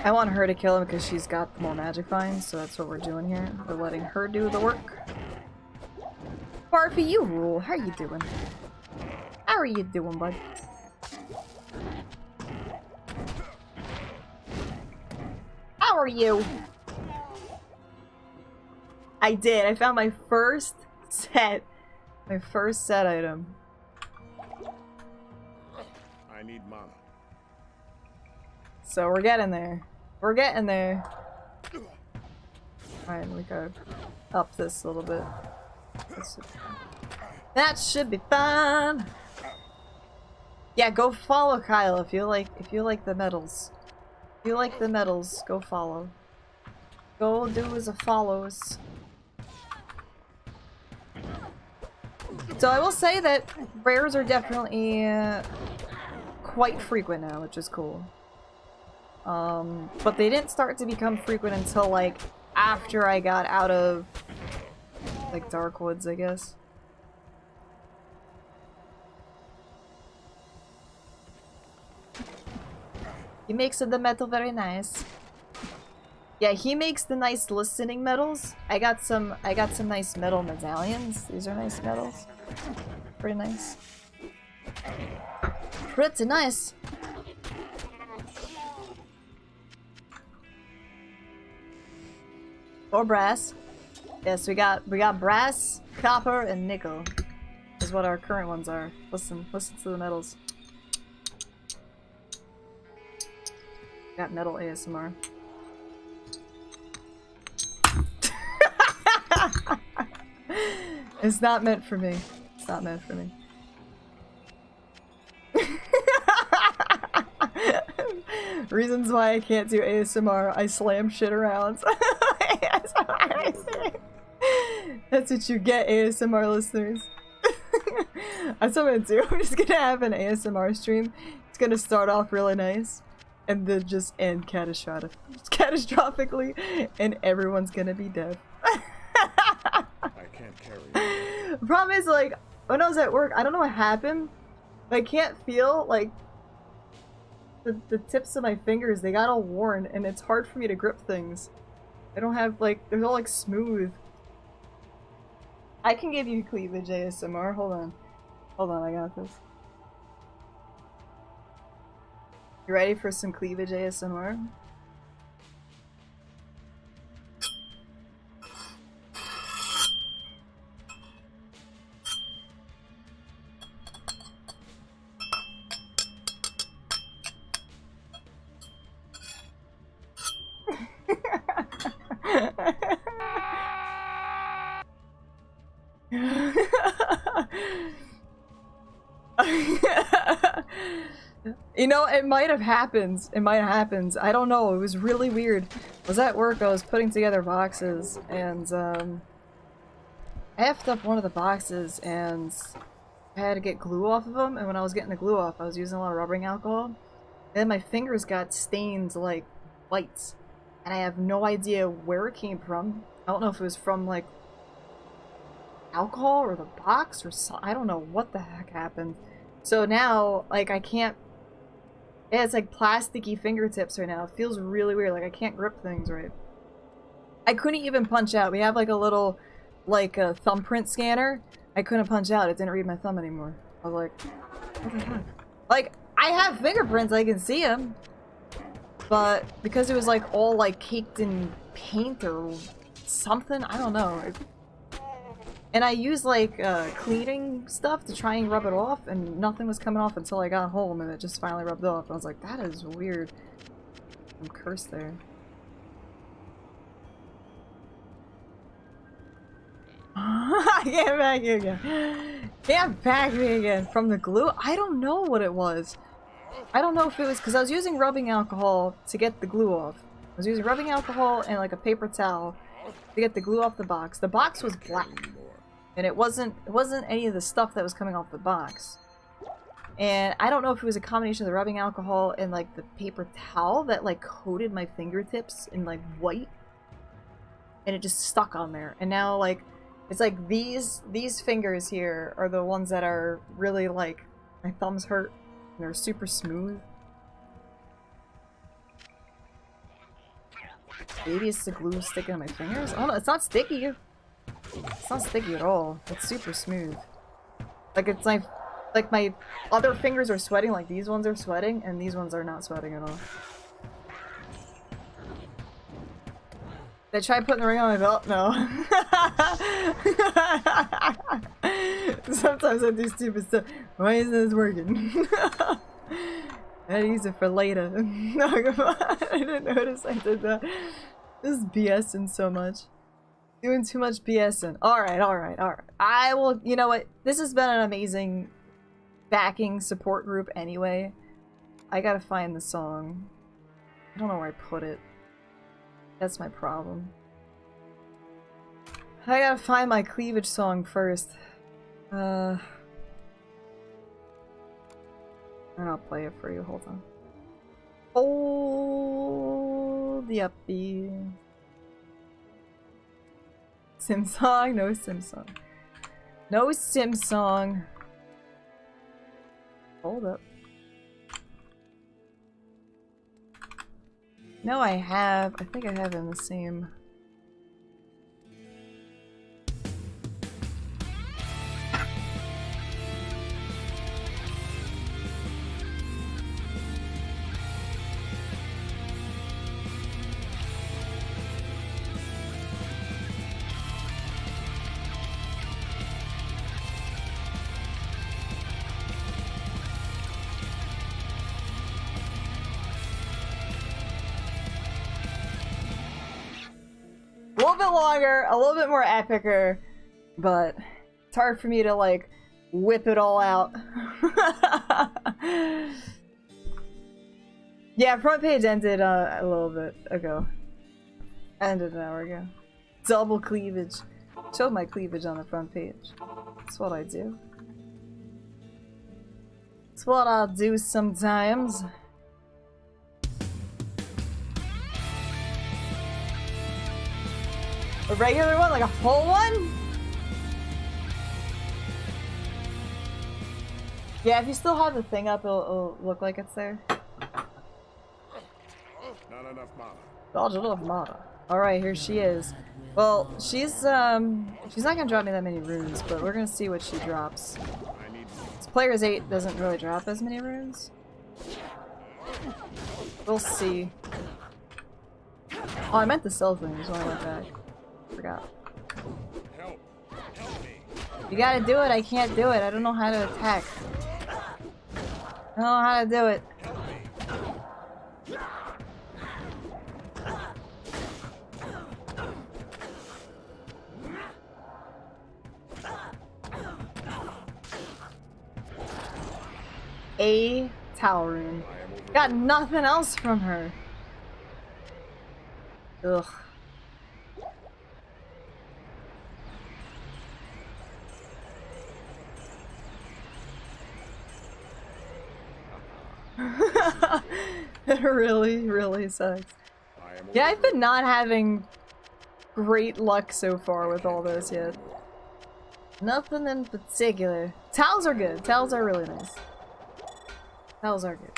I want her to kill him because she's got the more magic finds, so that's what we're doing here. We're letting her do the work. Barfy, you rule. How are you doing? How are you doing, bud? How are you? I did. I found my first set. My first set item. I need mana. So we're getting there. We're getting there. Alright, we gotta up this a little bit. That should be fine. Yeah, go follow Kyle if you like the medals. If you like the medals, go follow. Go do as a follows. So I will say that rares are definitely quite frequent now, which is cool. But they didn't start to become frequent until like after I got out of like Darkwoods, I guess. He makes the metal very nice. Yeah, he makes the nice listening medals. I got some nice metal medallions. These are nice medals. Pretty nice. Pretty nice. Or brass. Yes, we got brass, copper, and nickel. Is what our current ones are. Listen to the metals. Got metal ASMR. It's not meant for me. It's not meant for me. Reasons why I can't do ASMR. I slam shit around. That's what you get, ASMR listeners. That's what I'm gonna do. I'm just gonna have an ASMR stream. It's gonna start off really nice. And then just end catastrophically. And everyone's gonna be dead. I can't carry it. The problem is, like, when I was at work, I don't know what happened. But I can't feel, like, the tips of my fingers. They got all worn, and it's hard for me to grip things. I don't have, like, they're all, like, smooth. I can give you cleavage ASMR. Hold on. Hold on, I got this. You ready for some cleavage ASMR? You know, it might have happened. It might have happened. I don't know. It was really weird. I was at work, I was putting together boxes, and I effed up one of the boxes, and I had to get glue off of them, and when I was getting the glue off, I was using a lot of rubbing alcohol, and then my fingers got stained, like, white, and I have no idea where it came from. I don't know if it was from, like, alcohol or the box or I don't know what the heck happened. So now, like, I can't. Yeah, it's like plasticky fingertips right now. It feels really weird. Like, I can't grip things right. I couldn't even punch out. We have like a little, like, a thumbprint scanner. I couldn't punch out. It didn't read my thumb anymore. I was like, what the heck? Like, I have fingerprints. I can see them. But because it was like all like caked in paint or something, I don't know. And I used like cleaning stuff to try and rub it off, and nothing was coming off until I got home, and it just finally rubbed off. I was like, that is weird. I'm cursed there. Get back here again. Get back here again. From the glue? I don't know what it was. I don't know if it was because I was using rubbing alcohol to get the glue off. I was using rubbing alcohol and like a paper towel to get the glue off the box. The box was black. And it wasn't any of the stuff that was coming off the box. And I don't know if it was a combination of the rubbing alcohol and like the paper towel that like coated my fingertips in like white. And it just stuck on there. And now like it's like these fingers here are the ones that are really like my thumbs hurt. And they're super smooth. Maybe it's the glue sticking on my fingers? Oh no, it's not sticky. It's not sticky at all. It's super smooth. Like it's like my other fingers are sweating, like these ones are sweating, and these ones are not sweating at all. Did I try putting the ring on my belt? No. Sometimes I do stupid stuff. Why isn't this working? I use it for later. No, come on. I didn't notice I did that. This is BSing so much. Doing too much BSing. Alright. I will, you know what? This has been an amazing backing support group anyway. I gotta find the song. I don't know where I put it. That's my problem. I gotta find my cleavage song first. And I'll play it for you. Hold on. Oh, the uppy. Sim song? No sim song. No sim song. Hold up. No, I think I have in the same. A little bit longer, a little bit more epicer, but it's hard for me to like whip it all out. Yeah, front page ended a little bit ago. Ended an hour ago. Double cleavage. Showed my cleavage on the front page. That's what I do. It's what I'll do sometimes. A regular one? Like a full one? Yeah, if you still have the thing up, it'll look like it's there. Not enough mana. Dodge enough mana. Alright, here she is. Well, she's not gonna drop me that many runes, but we're gonna see what she drops. This player's 8 doesn't really drop as many runes. We'll see. Oh, I meant to sell things when I went back. Forgot. Help! Help me! You gotta do it, I can't do it. I don't know how to attack. I don't know how to do it. A tower rune. Got nothing else from her. Ugh. It really sucks. Yeah, I've been not having great luck so far with all this yet. Nothing in particular. Towels are good. Towels are really nice. Towels are good.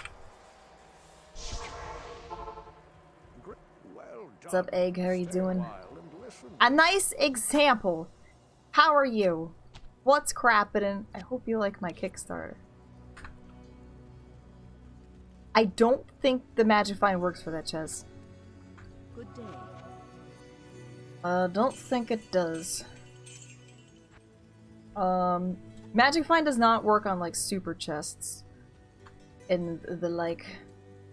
What's up, Egg? How are you doing? A nice example. How are you? What's crappin'? I hope you like my Kickstarter. I don't think the Magic Find works for that, Ches. Good day. Don't think it does. Magic Find does not work on, like, super chests. And the like.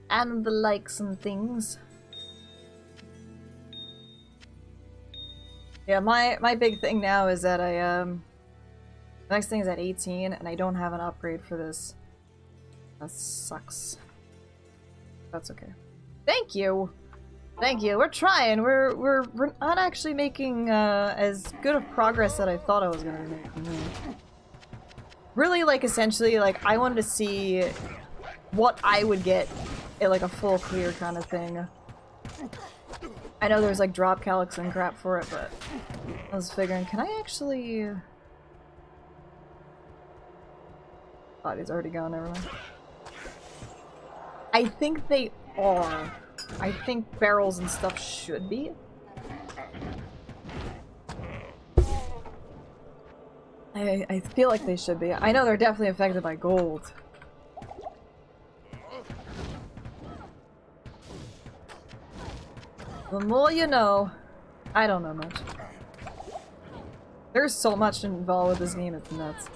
And the likes and things. Yeah, my big thing now is that I, the next thing is at 18, and I don't have an upgrade for this. That sucks. That's okay. Thank you! Thank you. We're trying. We're not actually making as good of progress that I thought I was gonna be making. Really, like, essentially, like, I wanted to see what I would get at, like, a full clear kind of thing. I know there's, like, drop calyx and crap for it, but I was figuring, can I actually... Body's already gone, never mind. I think they are. I think barrels and stuff should be. I feel like they should be. I know they're definitely affected by gold. The more you know. I don't know much. There's so much involved with this game, it's nuts.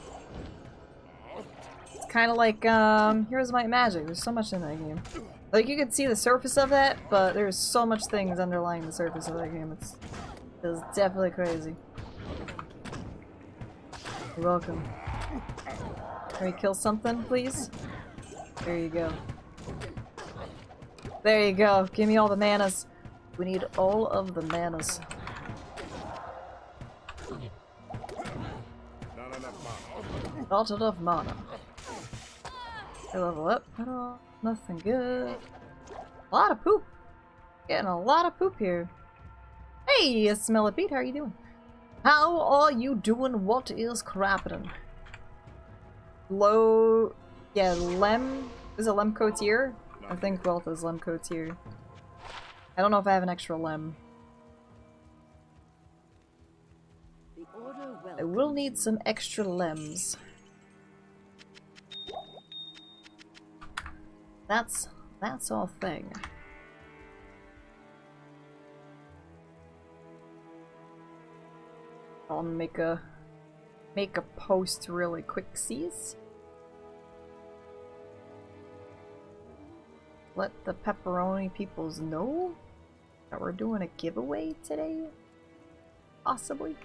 It's kind of like, Heroes Might Magic. There's so much in that game. Like, you can see the surface of that, but there's so much things underlying the surface of that game. It's definitely crazy. You're welcome. Can we kill something, please? There you go. There you go. Give me all the manas. We need all of the manas. Not enough mana. I level up. Oh, nothing good. A lot of poop. Getting a lot of poop here. Hey, Smell It Pete, how are you doing? How are you doing? What is crappin'? Low... Yeah, Lem... Is it Lemco tier? I think Wealth is Lemco tier. I don't know if I have an extra Lem. I will need some extra Lems. That's our thing. I'll make a post really quick-sies. Let the pepperoni peoples know that we're doing a giveaway today? Possibly.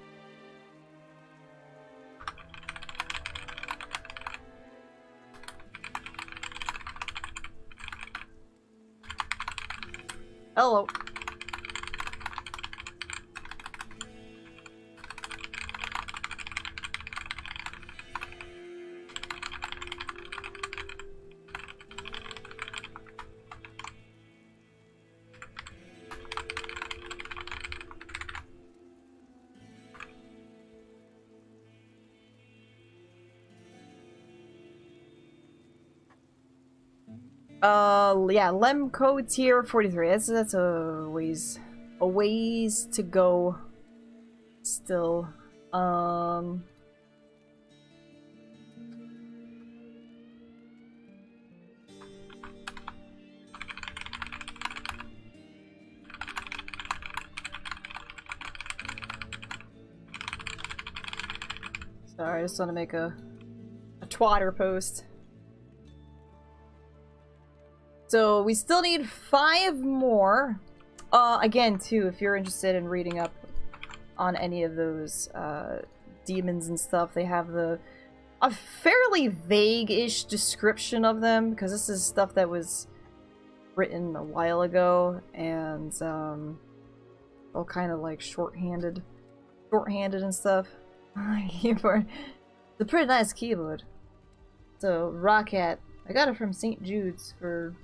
Hello. Yeah, Lemco tier 43. That's a ways to go. Still, sorry, I just want to make a twatter post. So we still need 5 more. Again, too, if you're interested in reading up on any of those demons and stuff, they have a fairly vague-ish description of them, because this is stuff that was written a while ago, and all kind of like shorthanded and stuff. Keyboard. It's a pretty nice keyboard. So Rockhat, I got it from St. Jude's for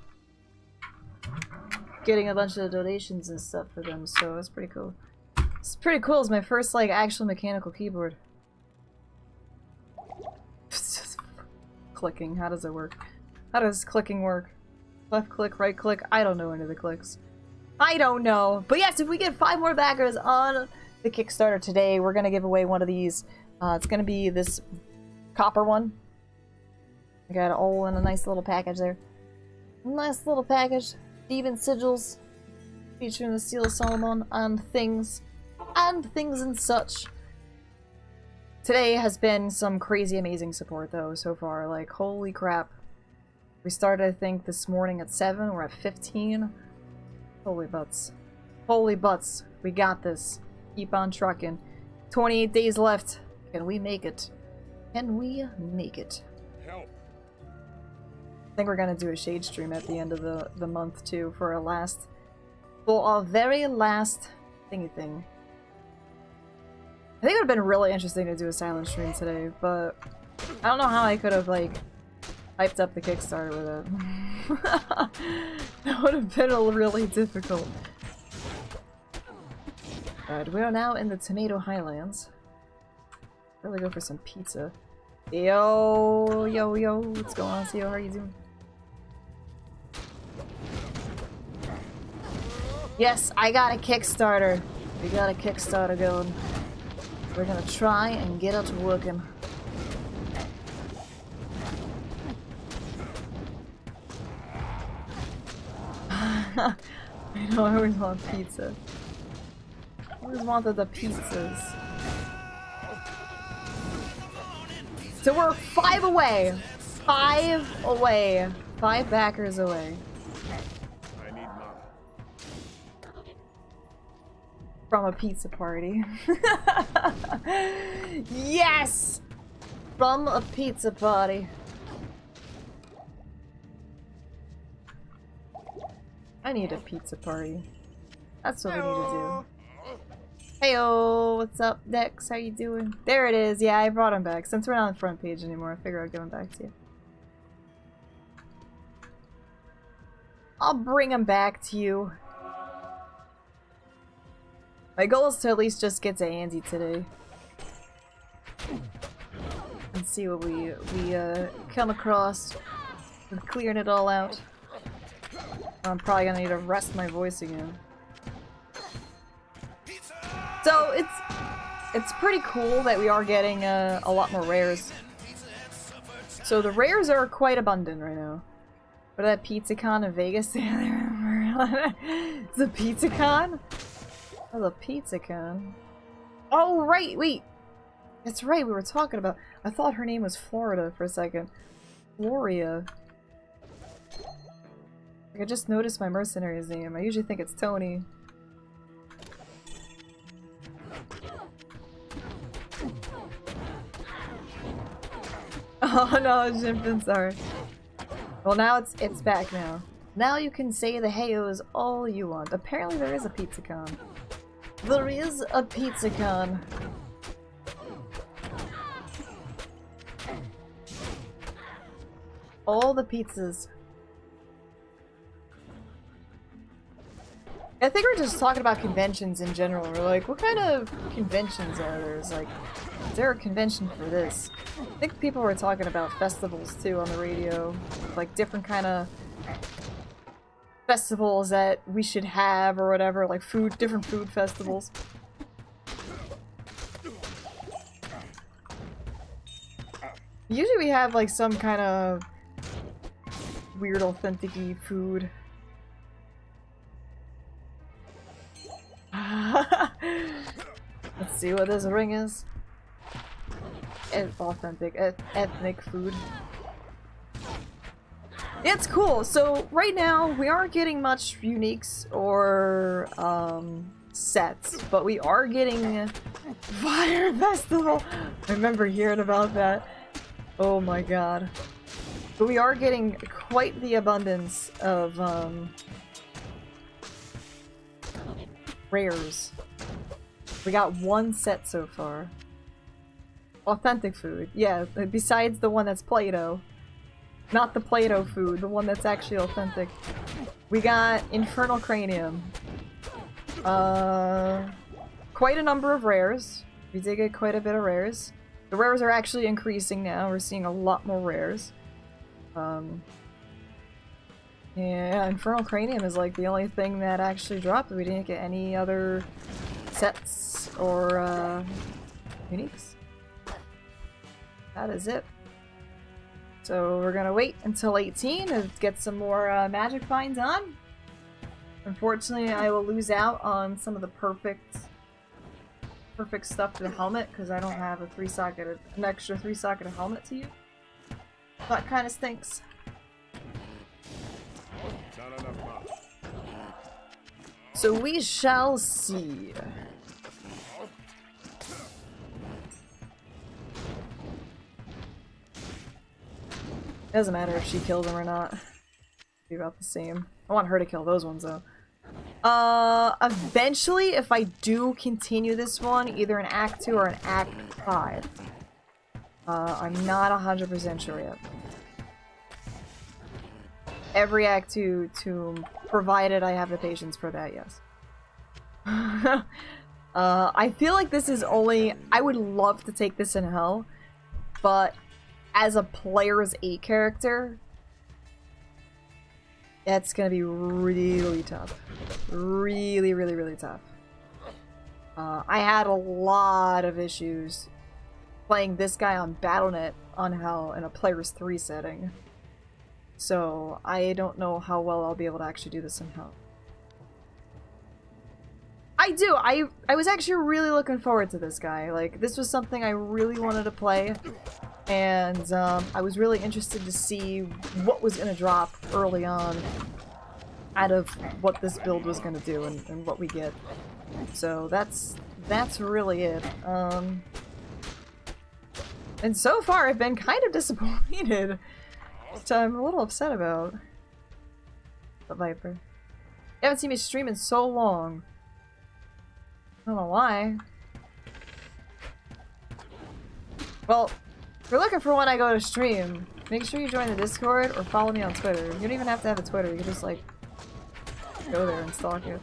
getting a bunch of donations and stuff for them, so it's pretty cool. It's pretty cool. It's my first, like, actual mechanical keyboard. Clicking. How does it work? How does clicking work? Left click, right click? I don't know any of the clicks. I don't know. But yes, if we get 5 more backers on the Kickstarter today, we're gonna give away one of these. It's gonna be this copper one. I got it all in a nice little package there. Nice little package. Even sigils featuring the Seal of Solomon and things and such. Today has been some crazy amazing support though so far. Like, holy crap. We started, I think, this morning at 7. We're at 15. Holy butts. Holy butts. We got this. Keep on trucking. 28 days left. Can we make it? Can we make it? Help. I think we're gonna do a shade stream at the end of the month too for our very last thingy thing. I think it would have been really interesting to do a silent stream today, but I don't know how I could have like hyped up the Kickstarter with it. That would have been really difficult. Alright, we are now in the Tomato Highlands. Really go for some pizza. Yo, yo, yo, what's going on, CEO? How are you doing? Yes, I got a Kickstarter. We got a Kickstarter going. We're gonna try and get it working. I know, I always want pizza. I always wanted the pizzas. So we're 5 away. 5 away. 5 backers away. I need mana. From a pizza party. Yes! From a pizza party. I need a pizza party. That's what we need to do. Heyo, what's up, Dex? How you doing? There it is. Yeah, I brought him back. Since we're not on the front page anymore, I figure I'll give him back to you. I'll bring him back to you. My goal is to at least just get to Andy today. And see what we come across with clearing it all out. I'm probably gonna need to rest my voice again. So it's pretty cool that we are getting a lot more rares. So the rares are quite abundant right now. For that PizzaCon in Vegas, yeah, I remember. The PizzaCon? Oh, the PizzaCon. Oh right, wait. That's right, we were talking about. I thought her name was Florida for a second. Floria. Like, I just noticed my mercenary's name. I usually think it's Tony. Oh no, Jimpin, sorry. Well, now it's back now. Now you can say the Heyos all you want. Apparently there is a PizzaCon. There is a PizzaCon. All the pizzas. I think we're just talking about conventions in general. We're like, what kind of conventions are there? It's like, is there a convention for this? I think people were talking about festivals too on the radio. Like different kind of festivals that we should have or whatever. Like different food festivals. Usually we have like some kind of weird authentic-y food. Let's see what this ring is. Authentic, ethnic food. Yeah, it's cool. So right now we aren't getting much uniques or sets, but we are getting Fire Festival. I remember hearing about that. Oh my god. But we are getting quite the abundance of rares. We got one set so far. Authentic food. Yeah, besides the one that's Play-Doh. Not the Play-Doh food, the one that's actually authentic. We got Infernal Cranium. Quite a number of rares. We did get quite a bit of rares. The rares are actually increasing now. We're seeing a lot more rares. Yeah, Infernal Cranium is like the only thing that actually dropped. We didn't get any other sets or uniques. That is it. So we're gonna wait until 18 to get some more magic finds on. Unfortunately, I will lose out on some of the perfect stuff for the helmet because I don't have an extra 3-socket helmet to use. That kind of stinks. So we shall see. Doesn't matter if she killed him or not. Be about the same. I want her to kill those ones though. Eventually, if I do continue this one, either in Act 2 or in Act 5. I'm not 100% sure yet. Every Act 2 tomb, provided I have the patience for that, yes. I feel like this is only... I would love to take this in Hell, but as a player's 8 character, that's gonna be really tough. Really tough. I had a lot of issues playing this guy on Battle.net on Hell in a player's 3 setting. So I don't know how well I'll be able to actually do this in Hell. I do! I was actually really looking forward to this guy. Like, this was something I really wanted to play. And I was really interested to see what was going to drop early on out of what this build was going to do and what we get. So that's really it. And so far, I've been kind of disappointed, which I'm a little upset about. The Viper. You haven't seen me stream in so long. I don't know why. Well, if you're looking for when I go to stream, make sure you join the Discord or follow me on Twitter. You don't even have to have a Twitter, you can just like go there and stalk it.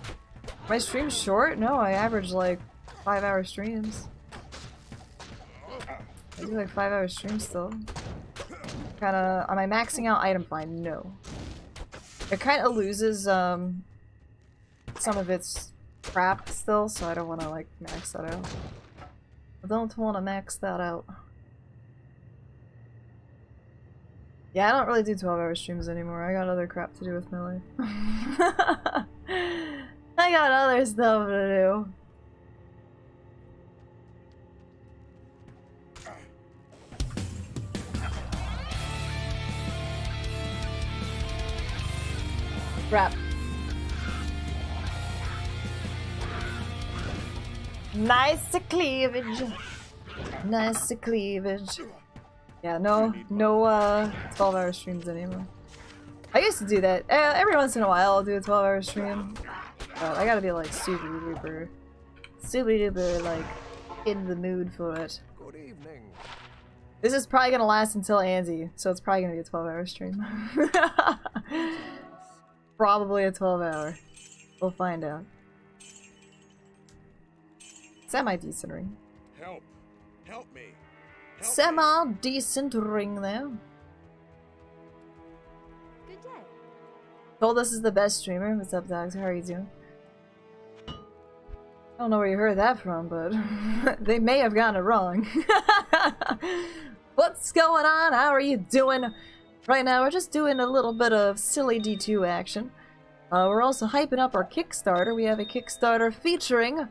My stream's short? No, I average like 5-hour streams. I do like 5-hour streams still. Kinda, am I maxing out item find? No. It kinda loses some of its crap still, so I don't wanna like max that out. I don't wanna max that out. Yeah, I don't really do 12-hour streams anymore. I got other crap to do with my life. I got other stuff to do. Crap. Nice cleavage. Nice cleavage. Yeah, no 12-hour streams anymore. I used to do that. Every once in a while I'll do a 12-hour stream. But I gotta be like super duper like in the mood for it. Good evening. This is probably gonna last until Andy, so it's probably gonna be a 12-hour stream. Probably a 12-hour. We'll find out. Semi-decent ring. Help! Help me! Semi-decent ring there. Good day. Told us is the best streamer. What's up, dogs? How are you doing? I don't know where you heard that from, but they may have gotten it wrong. What's going on? How are you doing? Right now, we're just doing a little bit of silly D2 action. We're also hyping up our Kickstarter. We have a Kickstarter featuring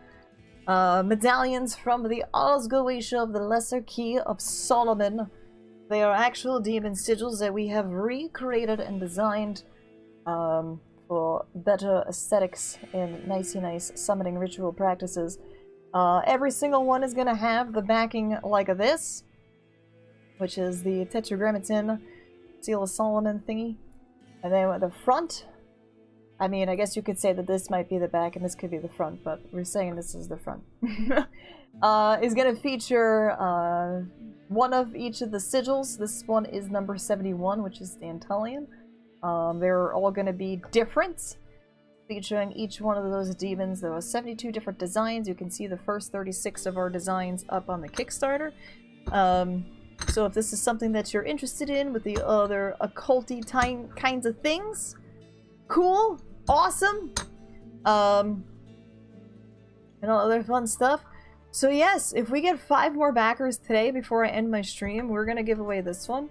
medallions from the Osgoisha of the Lesser Key of Solomon. They are actual demon sigils that we have recreated and designed for better aesthetics and nice summoning ritual practices. Every single one is going to have the backing like this, which is the Tetragrammaton Seal of Solomon thingy. And then at the front, I mean, I guess you could say that this might be the back and this could be the front, but we're saying this is the front. Is going to feature one of each of the sigils. This one is number 71, which is Dantalian. They're all going to be different, featuring each one of those demons. There are 72 different designs. You can see the first 36 of our designs up on the Kickstarter. So if this is something that you're interested in with the other occulty kinds of things, cool, awesome, and all other fun stuff. So yes, if we get 5 more backers today before I end my stream, we're gonna give away this one,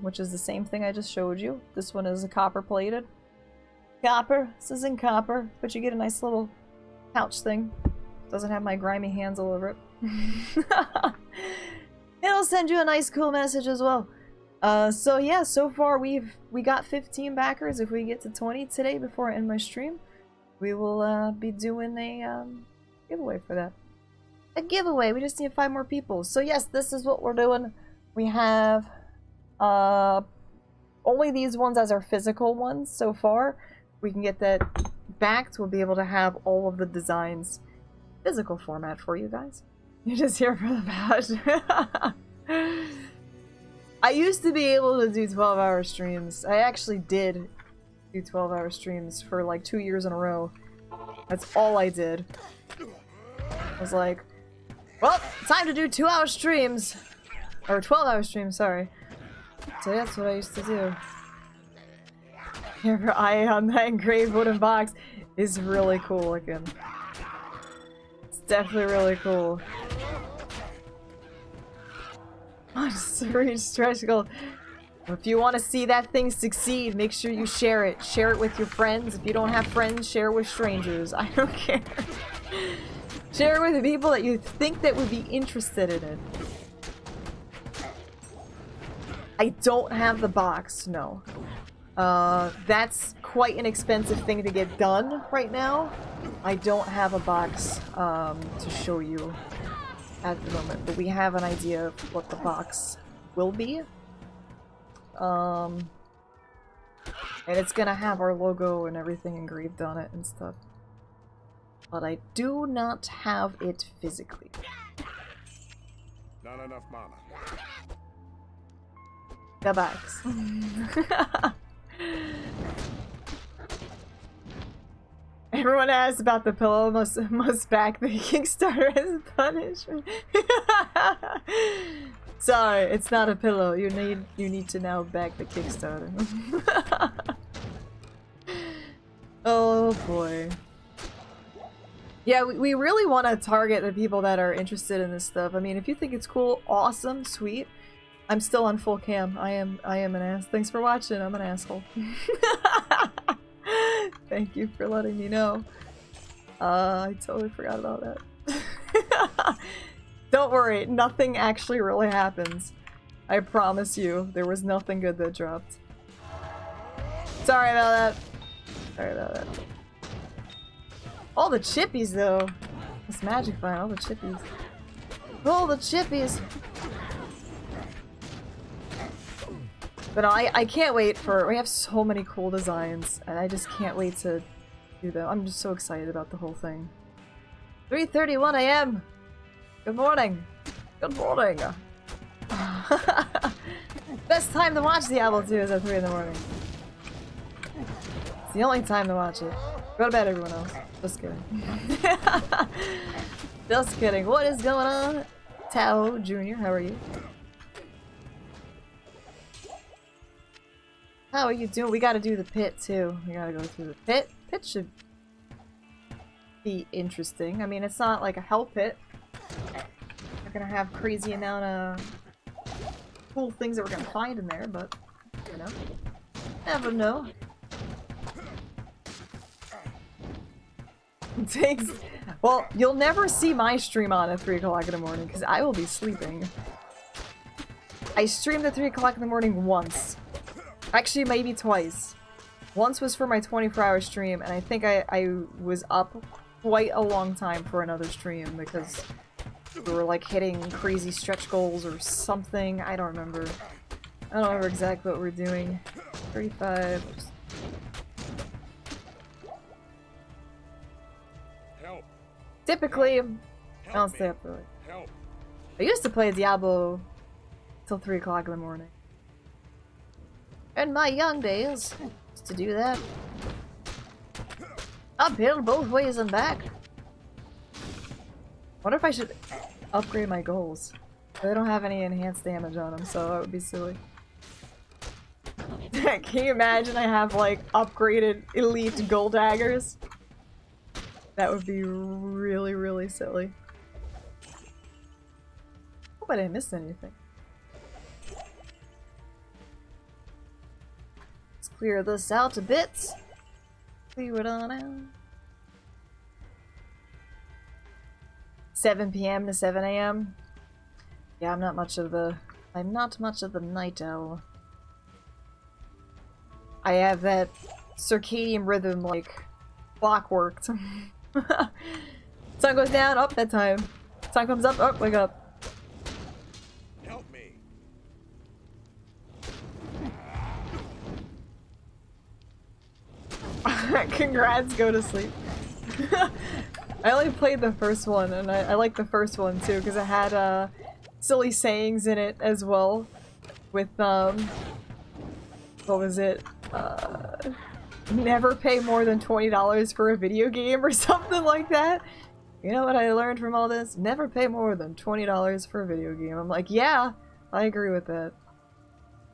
which is the same thing I just showed you. This one is a copper plated. Copper, this is in copper, but you get a nice little pouch thing. Doesn't have my grimy hands all over it. It'll send you a nice cool message as well. So yeah, so far we got 15 backers. If we get to 20 today before I end my stream, we will be doing a giveaway for that. A giveaway, we just need 5 more people. So yes, this is what we're doing. We have only these ones as our physical ones so far. We can get that backed, we'll be able to have all of the designs physical format for you guys. You're just here for the badge. I used to be able to do 12-hour streams. I actually did do 12-hour streams for like 2 years in a row. That's all I did. I was like, well, time to do 2-hour streams. Or 12-hour streams, sorry. So that's what I used to do. Your eye on that engraved wooden box is really cool looking. It's definitely really cool. Oh, just reach stretch goal. If you want to see that thing succeed, make sure you share it. Share it with your friends. If you don't have friends, share it with strangers. I don't care. Share it with the people that you think that would be interested in it. I don't have the box, no. That's quite an expensive thing to get done right now. I don't have a box to show you at the moment, but we have an idea of what the box will be. And it's gonna have our logo and everything engraved on it and stuff. But I do not have it physically. Not enough mana. The box. Everyone asks about the pillow. Must back the Kickstarter as punishment. Sorry, it's not a pillow. You need to now back the Kickstarter. Oh boy. Yeah, we really want to target the people that are interested in this stuff. I mean, if you think it's cool, awesome, sweet. I'm still on full cam. I am an ass. Thanks for watching. I'm an asshole. Thank you for letting me know. I totally forgot about that. Don't worry, nothing actually really happens. I promise you, there was nothing good that dropped. Sorry about that. Sorry about that. All the chippies though. It's magic fine, all the chippies. All the chippies! But no, I can't wait for- we have so many cool designs, and I just can't wait to do them. I'm just so excited about the whole thing. 3:31 AM! Good morning! Good morning! Best time to watch Diablo 2 is at 3 in the morning. It's the only time to watch it. Go to bed, everyone else. Just kidding. Just kidding. What is going on? Tao Jr., how are you? How are you doing? We gotta do the pit too. We gotta go through the pit. Pit should be interesting. I mean, it's not like a hell pit. We're gonna have crazy amount of cool things that we're gonna find in there, but you know, never know. Takes. Well, you'll never see my stream on at 3 o'clock in the morning because I will be sleeping. I streamed at 3 o'clock in the morning once. Actually, maybe twice. Once was for my 24-hour stream, and I think I was up quite a long time for another stream because we were like hitting crazy stretch goals or something. I don't remember. I don't remember exactly what we're doing. 35. Help. Typically, I don't stay up early. Help. I used to play Diablo till 3 o'clock in the morning. In my young days, used to do that. Uphill both ways and back. Wonder if I should upgrade my goals. They don't have any enhanced damage on them, so that would be silly. Can you imagine I have like upgraded elite gold daggers? That would be really, really silly. Hope I didn't miss anything. Let's clear this out a bit. Clear it on out. 7 PM to 7 AM. Yeah, I'm not much of the night owl. I have that circadian rhythm like clockworked. Sun goes down, up, bedtime. Sun comes up, up, wake up. Help me. Congrats, go to sleep. I only played the first one, and I like the first one too, because it had silly sayings in it as well. With, what was it? Never pay more than $20 for a video game or something like that. You know what I learned from all this? Never pay more than $20 for a video game. I'm like, yeah, I agree with that.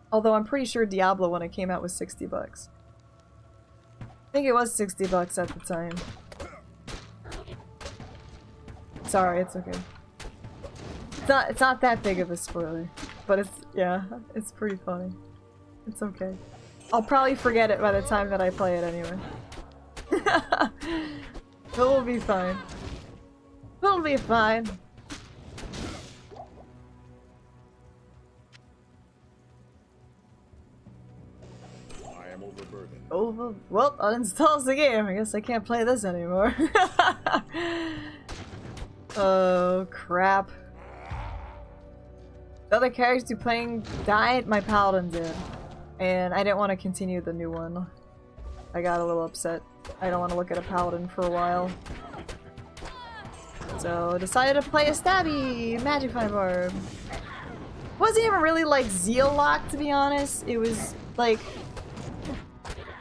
Although I'm pretty sure Diablo when it came out was 60 bucks. I think it was 60 bucks at the time. Sorry, it's okay. It's not that big of a spoiler, but it's, yeah, it's pretty funny. It's okay. I'll probably forget it by the time that I play it anyway. It'll be fine. It'll be fine. I am overburdened. Well, uninstalls the game. I guess I can't play this anymore. Oh, crap. The other characters playing died, my paladin did. And I didn't want to continue the new one. I got a little upset. I don't want to look at a paladin for a while. So decided to play a stabby magic fire barb. Wasn't even really like zeal locked, to be honest. It was like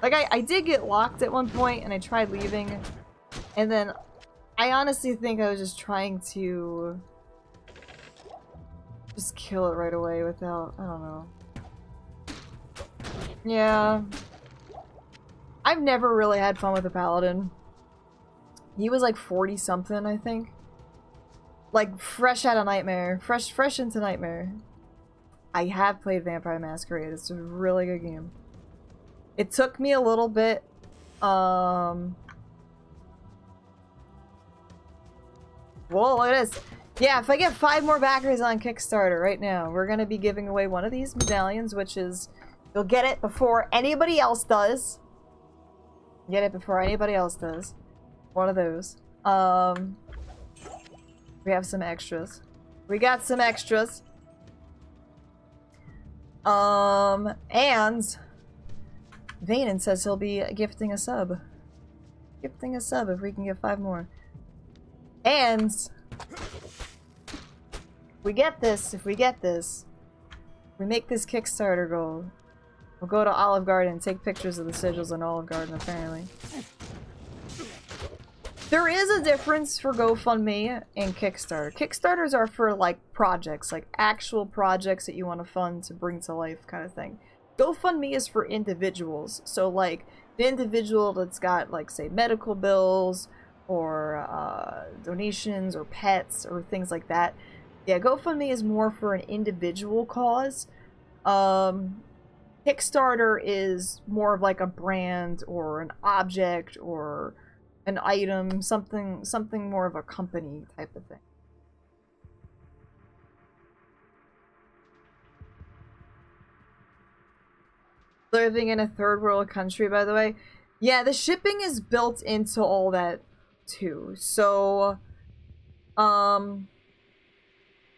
I did get locked at one point and I tried leaving, and then I honestly think I was just trying to just kill it right away without, I don't know. Yeah. I've never really had fun with a paladin. He was like 40 something, I think. Like fresh out of Nightmare. Fresh into Nightmare. I have played Vampire Masquerade. It's a really good game. It took me a little bit, whoa, look at this. Yeah, if I get 5 more backers on Kickstarter right now, we're gonna be giving away one of these medallions, which is, you'll get it before anybody else does. Get it before anybody else does. One of those. We have some extras. We got some extras. And Vanen says he'll be gifting a sub. Gifting a sub if we can get 5 more. And we get this, if we get this, we make this Kickstarter goal. We'll go to Olive Garden and take pictures of the sigils in Olive Garden, apparently. There is a difference for GoFundMe and Kickstarter. Kickstarters are for, like, projects, like actual projects that you want to fund to bring to life kind of thing. GoFundMe is for individuals. So, like, the individual that's got, like, say, medical bills or donations or pets or things like that. Yeah, GoFundMe is more for an individual cause. Kickstarter is more of like a brand or an object or an item, something more of a company type of thing. Living in a third world country, by the way. Yeah, the shipping is built into all that too. So,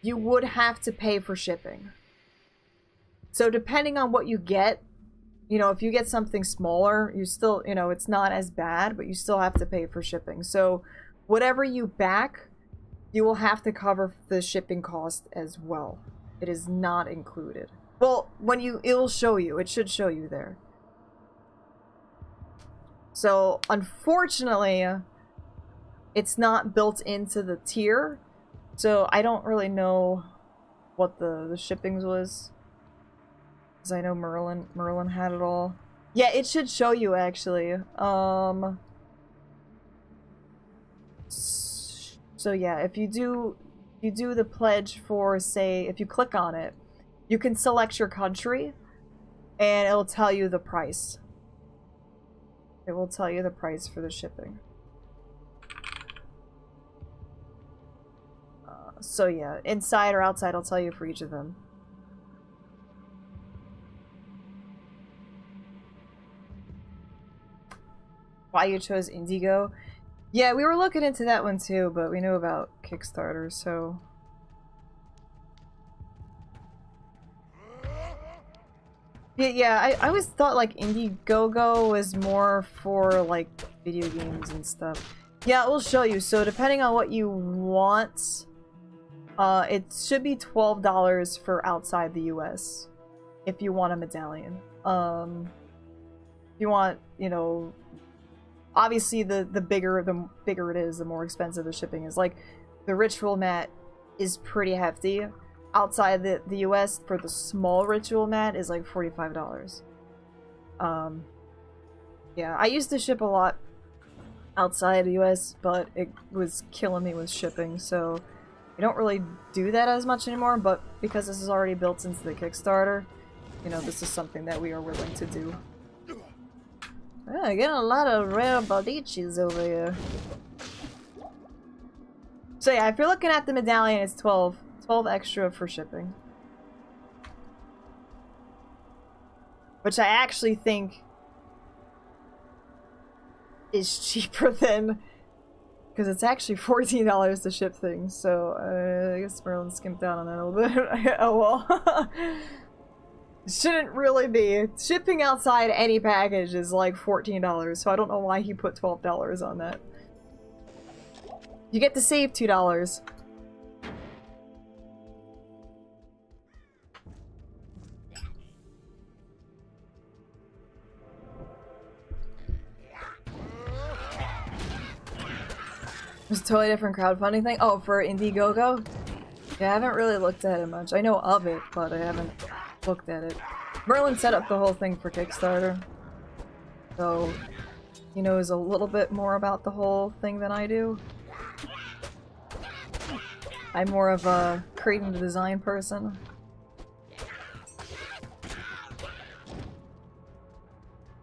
you would have to pay for shipping. So depending on what you get, you know, if you get something smaller, you still, you know, it's not as bad, but you still have to pay for shipping. So whatever you back, you will have to cover the shipping cost as well. It is not included. Well, when it'll show you. It should show you there. So unfortunately, it's not built into the tier. So I don't really know what the shippings was. Because I know Merlin had it all. Yeah, it should show you actually. So yeah, if you do the pledge for, say, if you click on it, you can select your country and it'll tell you the price. It will tell you the price for the shipping. So yeah, inside or outside, I'll tell you for each of them. Why you chose Indigo? Yeah, we were looking into that one too, but we knew about Kickstarter, so... Yeah, I always thought like Indiegogo was more for like video games and stuff. Yeah, it will show you. So depending on what you want, it should be $12 for outside the US if you want a medallion. If you want, you know, obviously the bigger it is, the more expensive the shipping is. Like the ritual mat is pretty hefty. Outside the US for the small ritual mat is like $45. Yeah, I used to ship a lot outside the US, but it was killing me with shipping, so I don't really do that as much anymore, but because this is already built into the Kickstarter, you know, this is something that we are willing to do. Oh, I get a lot of rare bodiches over here. So yeah, if you're looking at the medallion, it's 12 extra for shipping. Which I actually think is cheaper than Because it's actually $14 to ship things, so I guess Merlin skimped out on that a little bit. Oh well. Shouldn't really be. Shipping outside any package is like $14, so I don't know why he put $12 on that. You get to save $2. It's a totally different crowdfunding thing. Oh, for Indiegogo? Yeah, I haven't really looked at it much. I know of it, but I haven't looked at it. Merlin set up the whole thing for Kickstarter, so he knows a little bit more about the whole thing than I do. I'm more of a creating the design person.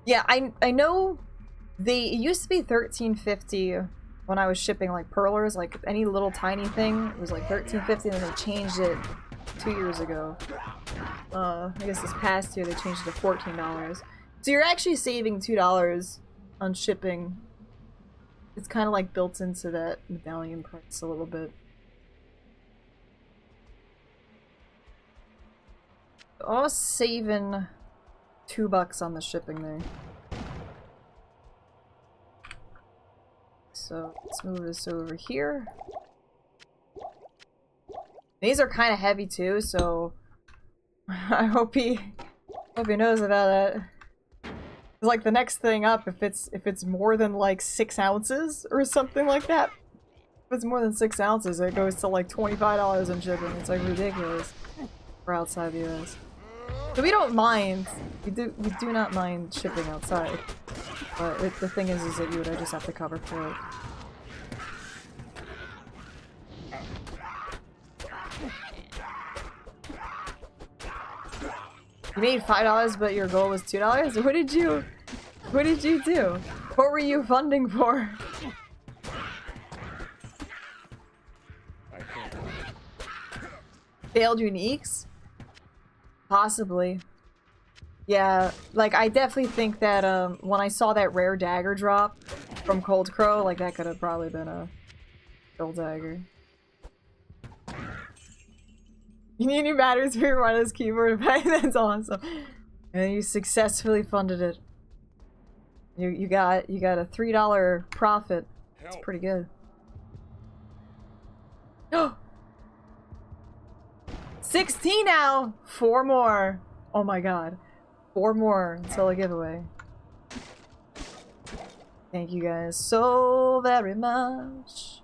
Yeah, I know it used to be $13.50 when I was shipping like perlers, like any little tiny thing, it was like $13.50, and then they changed it 2 years ago. I guess this past year they changed it to $14. So you're actually saving $2 on shipping. It's kind of like built into that medallion price a little bit. I was saving $2 on the shipping there. So let's move this over here. These are kind of heavy too, so I hope he knows about that. It's like the next thing up, if it's more than like 6 ounces or something like that. If it's more than 6 ounces, it goes to like $25 in shipping. It's like ridiculous for outside the US. So we don't mind. We do not mind shipping outside. But the thing is that you would just have to cover for it. You made $5, but your goal was $2? What did you do? What were you funding for? Failed uniques? Possibly. Yeah, like I definitely think that when I saw that rare dagger drop from Cold Crow, like that could have probably been a gold dagger. You need new batteries for your wireless keyboard. That's awesome. And you successfully funded it. You got a $3 profit. That's pretty good. 16 now! 4 more. Oh my god. 4 more until a giveaway. Thank you guys so very much.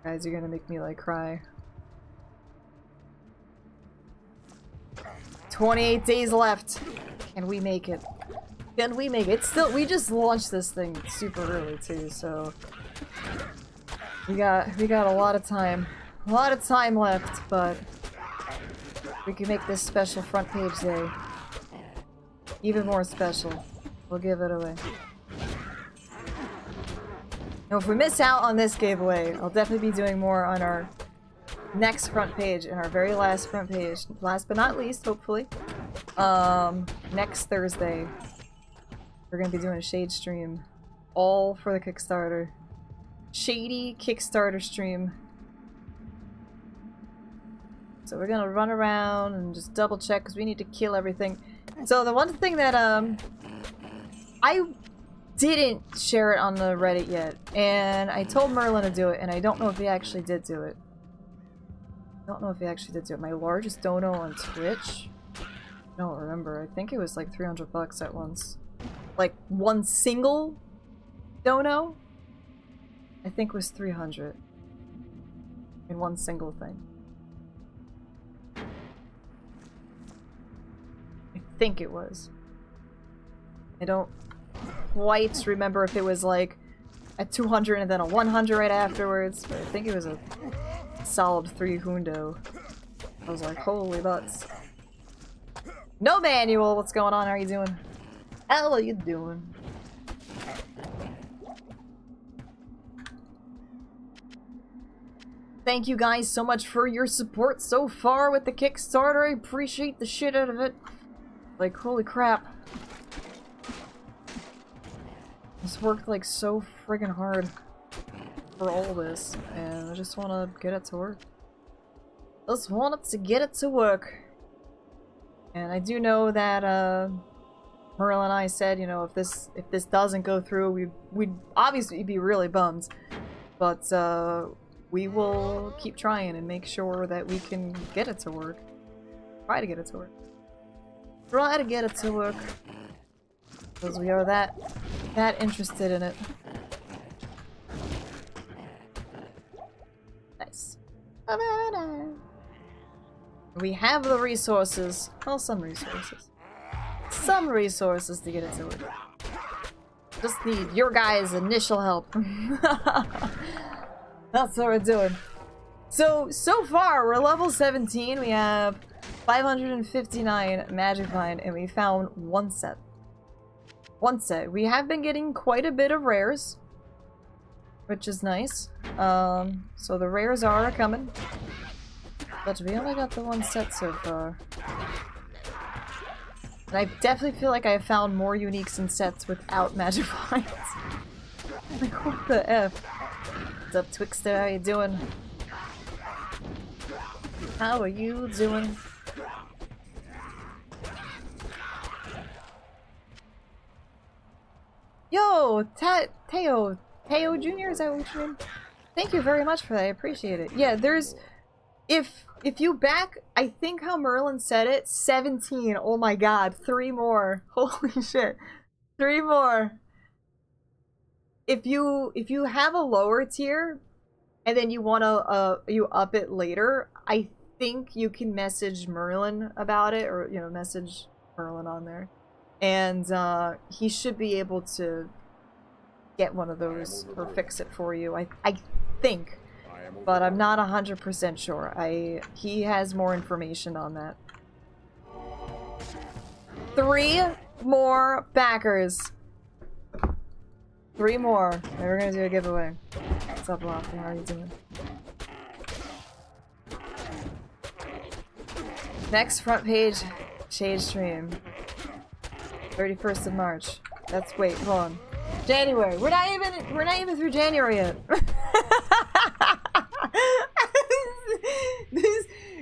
Guys, you're gonna make me like cry. 28 days left. Can we make it? Can we make it? Still, we just launched this thing super early too, so we got a lot of time. A lot of time left, but we can make this special front page day even more special. We'll give it away. Now, if we miss out on this giveaway, I'll definitely be doing more on our next front page and our very last front page. Last but not least, hopefully. Next Thursday, we're gonna be doing a shade stream. All for the Kickstarter. Shady Kickstarter stream. So we're gonna run around and just double check because we need to kill everything. So the one thing that I didn't share it on the Reddit yet, and I told Merlin to do it, and I don't know if he actually did do it. My largest dono on Twitch? I don't remember. I think it was like $300 at once. Like one single dono? I think was 300 in one single thing. I think it was. I don't quite remember if it was like a 200 and then a 100 right afterwards, but I think it was a solid 3 hundo. I was like, holy butts. No manual! What's going on? How are you doing? How are you doing? Thank you guys so much for your support so far with the Kickstarter. I appreciate the shit out of it. Like, holy crap. Just worked like so friggin' hard for all this, and I just want to get it to work. Just wanted to get it to work. And I do know that Merle and I said, you know, if this doesn't go through, we'd obviously be really bummed, but we will keep trying and make sure that we can get it to work. Try to get it to work. Try to get it to work. Because we are that interested in it. Nice. We have the resources. Well, some resources. Some resources to get it to work. Just need your guys' initial help. That's what we're doing. So far, we're level 17. We have 559 magic find, and we found one set. One set. We have been getting quite a bit of rares, which is nice. So the rares are coming. But we only got the one set so far. And I definitely feel like I have found more uniques and sets without magic finds. Like, what the F? What's up, Twixter? How you doing? How are you doing? Yo, Teo Jr., is that what you mean? Thank you very much for that, I appreciate it. Yeah, there's... If you back, I think how Merlin said it, 17. Oh my god, 3 more. Holy shit. 3 more. If you have a lower tier, and then you wanna you up it later, I think you can message Merlin about it, or, you know, message Merlin on there. And he should be able to get one of those or fix it for you. I think, but I'm not 100% sure. He has more information on that. 3 more backers. 3 more. And we're gonna do a giveaway. What's up, Lofty? How are you doing? Next front page, Shade Stream. 31st of March. That's, wait, hold on. January. We're not even through January yet.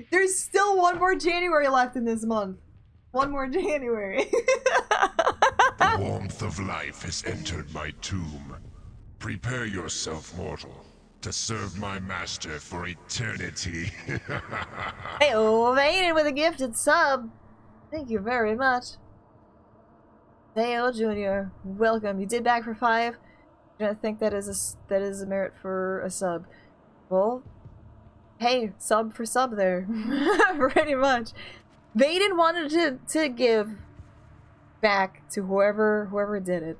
There's still 1 more January left in this month. 1 more January. The warmth of life has entered my tomb. Prepare yourself, mortal, to serve my master for eternity. Hey, Vaden with a gifted sub. Thank you very much. Dale Jr., welcome. You did back for 5. I think that is a merit for a sub. Well, hey, sub for sub there. Pretty much. Vaden wanted to give back to whoever did it.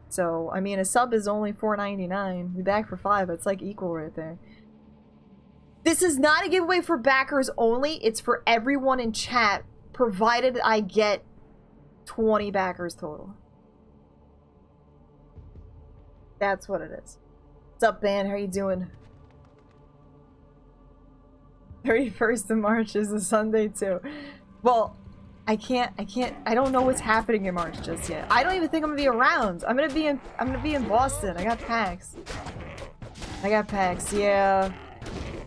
So, I mean, a sub is only $4.99. We back for 5. It's like equal right there. This is not a giveaway for backers only. It's for everyone in chat, provided I get 20 backers total. That's what it is. What's up, man? How you doing? 31st of March is a Sunday too. Well, I don't know what's happening in March just yet. I don't even think I'm gonna be around. I'm gonna be in Boston. I got PAX. Yeah.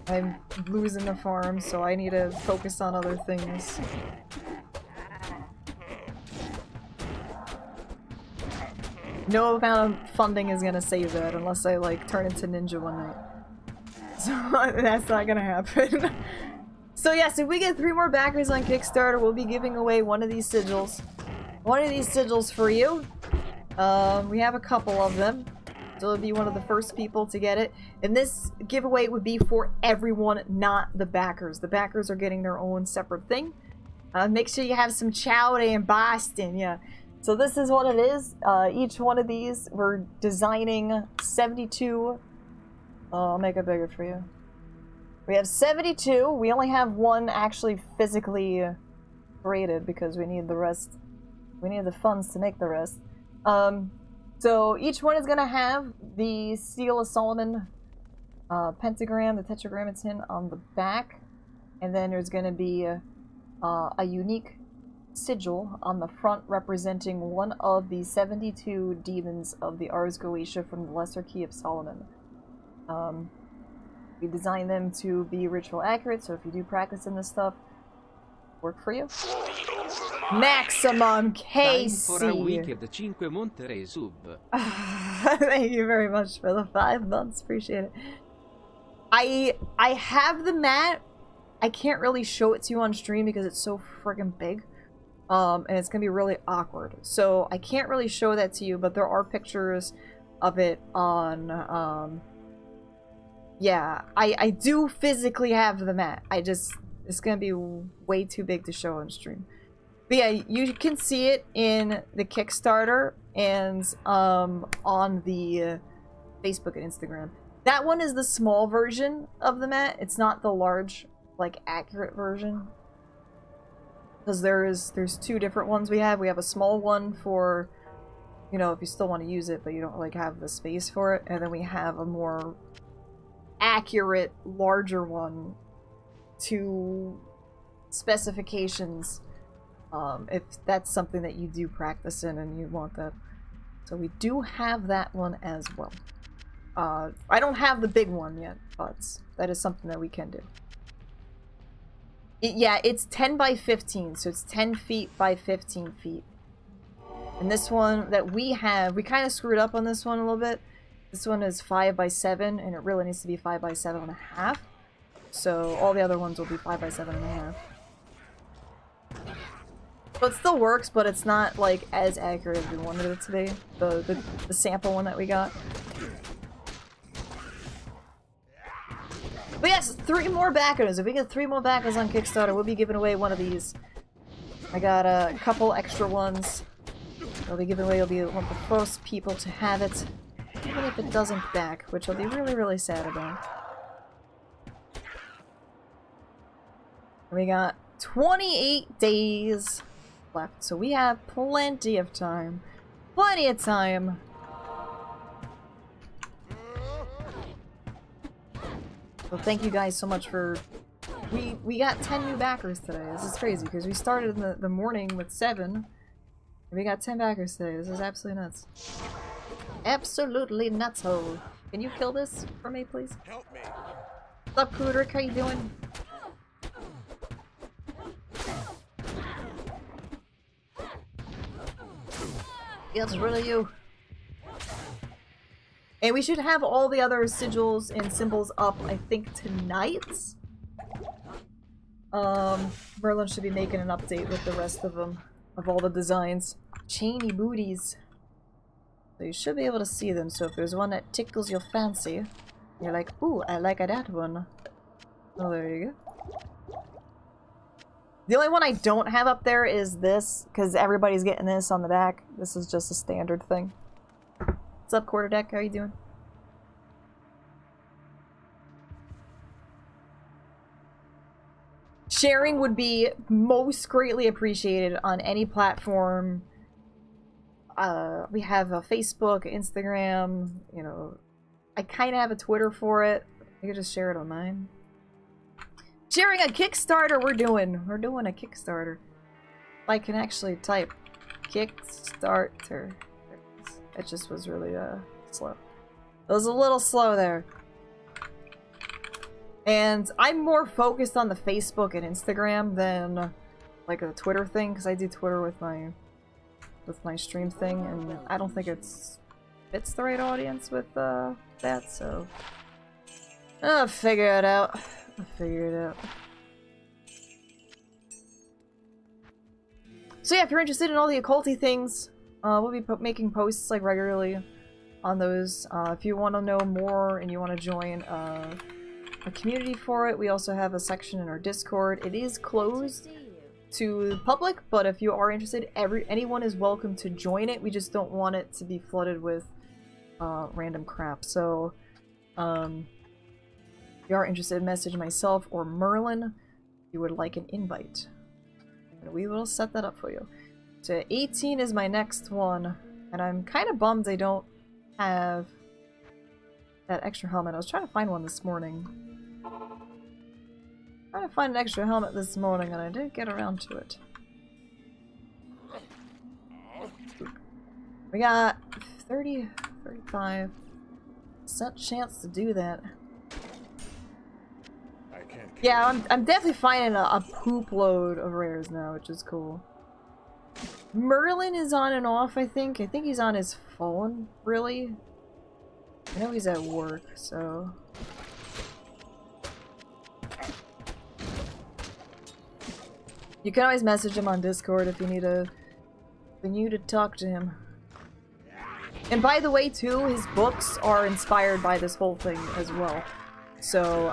I'm losing the farm, so I need to focus on other things. No amount of funding is gonna save that unless I, like, turn into Ninja one night. So that's not gonna happen. So yes, if we get 3 more backers on Kickstarter, we'll be giving away one of these sigils. One of these sigils for you. We have a couple of them. So it'll be one of the first people to get it. And this giveaway would be for everyone, not the backers. The backers are getting their own separate thing. Make sure you have some chowder in Boston, yeah. So this is what it is. Each one of these, we're designing 72. I'll make it bigger for you. We have 72. We only have 1 actually physically created because we need the rest. We need the funds to make the rest. So each one is going to have the Seal of Solomon pentagram, the tetragrammaton on the back. And then there's going to be a unique sigil on the front representing one of the 72 demons of the Ars Goetia from the Lesser Key of Solomon. We designed them to be ritual accurate, so if you do practice in this stuff, work for you. Maximum Casey! Thank you very much for the 5 months, appreciate it. I have the mat. I can't really show it to you on stream because it's so friggin' big. And it's gonna be really awkward. So I can't really show that to you, but there are pictures of it on, yeah, I do physically have the mat. It's gonna be way too big to show on stream. But yeah, you can see it in the Kickstarter and on the Facebook and Instagram. That one is the small version of the mat. It's not the large, like, accurate version. Because there's 2 different ones we have. We have a small one for, you know, if you still want to use it, but you don't, like, have the space for it. And then we have a more accurate, larger one to specifications, if that's something that you do practice in and you want that. So we do have that one as well. I don't have the big one yet, but that is something that we can do. Yeah, it's 10 by 15, so it's 10 feet by 15 feet. And this one that we have, we kind of screwed up on this one a little bit. This one is 5 by 7, and it really needs to be 5 by 7.5. So all the other ones will be 5 by 7.5. So it still works, but it's not like as accurate as we wanted it to be. The sample one that we got. But yes, 3 more backers. If we get 3 more backers on Kickstarter, we'll be giving away one of these. I got a couple extra ones. I'll be giving away. You'll be one of the first people to have it. Even if it doesn't back, which I'll be really, really sad about. We got 28 days left, so we have plenty of time. Plenty of time. Well, thank you guys so much for... We got 10 new backers today. This is crazy, because we started in the morning with 7. And we got 10 backers today. This is absolutely nuts. Absolutely nutso. Can you kill this for me, please? Help me. What's up, Kudrick? How you doing? Yeah, it's really you. And we should have all the other sigils and symbols up, I think, tonight. Merlin should be making an update with the rest of them, of all the designs. Chainy booties. So you should be able to see them, so if there's one that tickles your fancy, you're like, ooh, I like that one. Oh, there you go. The only one I don't have up there is this, because everybody's getting this on the back. This is just a standard thing. What's up, Quarterdeck? How you doing? Sharing would be most greatly appreciated on any platform. We have a Facebook, Instagram, you know. I kind of have a Twitter for it. I could just share it on mine. Sharing a Kickstarter, we're doing a Kickstarter. I can actually type Kickstarter. It just was really slow. It was a little slow there. And I'm more focused on the Facebook and Instagram than like a Twitter thing, because I do Twitter with my stream thing, and I don't think fits the right audience with that, so I'll figure it out. So yeah, if you're interested in all the occulty things, we'll be making posts like regularly on those. If you want to know more and you want to join a community for it, we also have a section in our Discord. It is closed to the public, but if you are interested, anyone is welcome to join it. We just don't want it to be flooded with random crap. So if you are interested, message myself or Merlin if you would like an invite, and we will set that up for you. So 18 is my next one, and I'm kind of bummed I don't have that extra helmet. I was trying to find one this morning. Trying to find an extra helmet this morning, and I didn't get around to it. We got 30, 35. Such chance to do that. I can't. Yeah, I'm definitely finding a poop load of rares now, which is cool. Merlin is on and off, I think. I think he's on his phone, really. I know he's at work, so... You can always message him on Discord if you need to talk to him. And by the way, too, his books are inspired by this whole thing as well. So,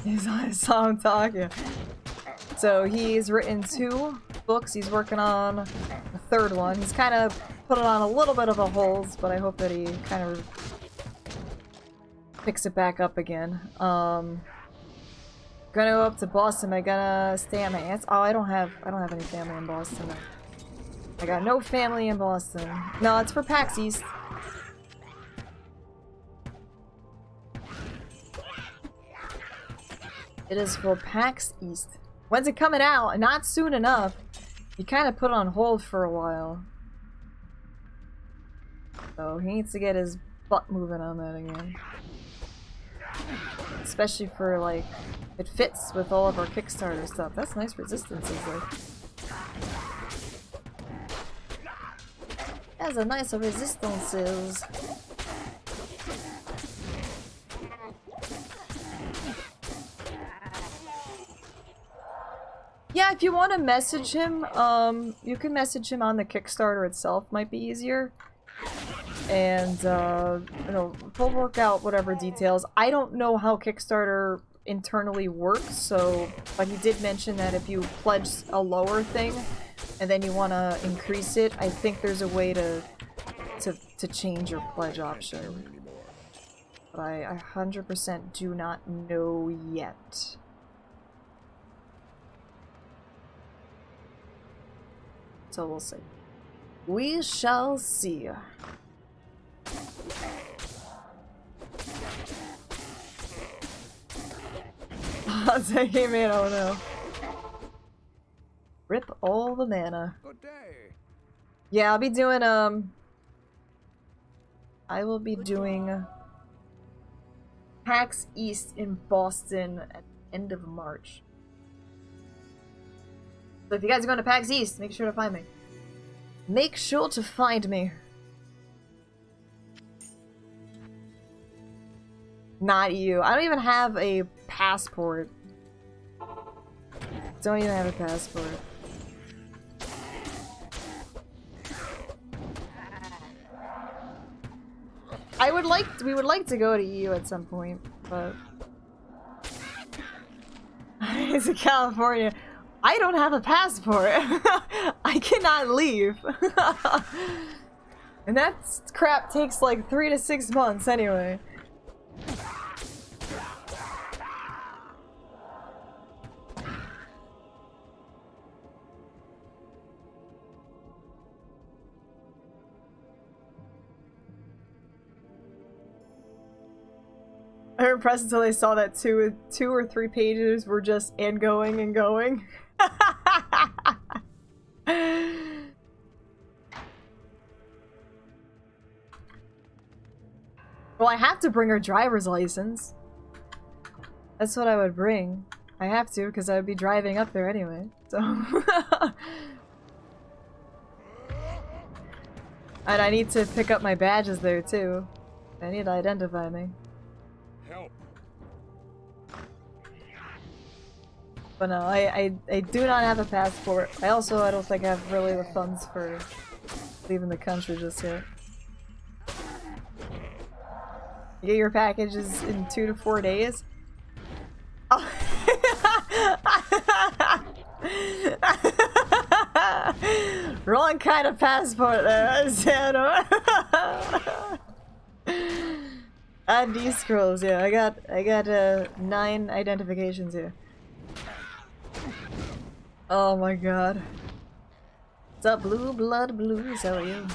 he's on his song talk, yeah. So he's written 2 books. He's working on the 3rd one. He's kind of put it on a little bit of a hold, but I hope that he kind of picks it back up again. Gonna go up to Boston. Am I gonna stay at my aunt's? Oh, I don't have any family in Boston. I got no family in Boston. No, it's for PAX East. It is for PAX East. When's it coming out? Not soon enough. You kind of put it on hold for a while. So he needs to get his butt moving on that again. Especially for, like, it fits with all of our Kickstarter stuff. That's nice resistances, like. That's a nice resistances. Yeah, if you want to message him, you can message him on the Kickstarter itself, might be easier. And, you know, we'll work out whatever details. I don't know how Kickstarter internally works, so, but he did mention that if you pledge a lower thing, and then you want to increase it, I think there's a way to change your pledge option. But I 100% do not know yet. So we'll see. We shall see. I'll take him in, oh no. Rip all the mana. Good day. Yeah, I'll be doing, I will be doing PAX East in Boston at the end of March. So if you guys are going to PAX East, make sure to find me. Make sure to find me. Not you. I don't even have a passport. Don't even have a passport. We would like to go to EU at some point, but it's in California. I don't have a passport. I cannot leave. And that crap takes like 3 to 6 months anyway. I was impressed until I saw that two or three pages were just and going and going. Well, I have to bring her driver's license. That's what I would bring. I have to, because I would be driving up there anyway, so... And I need to pick up my badges there, too. I need to identify me. Help. But no, I do not have a passport. I don't think I have really the funds for leaving the country just yet. You get your packages in 2 to 4 days? Oh. Wrong kind of passport there, Santa. ID scrolls, yeah. I got 9 identifications here. Oh my god. What's up, Blue Blood Blues? How are you?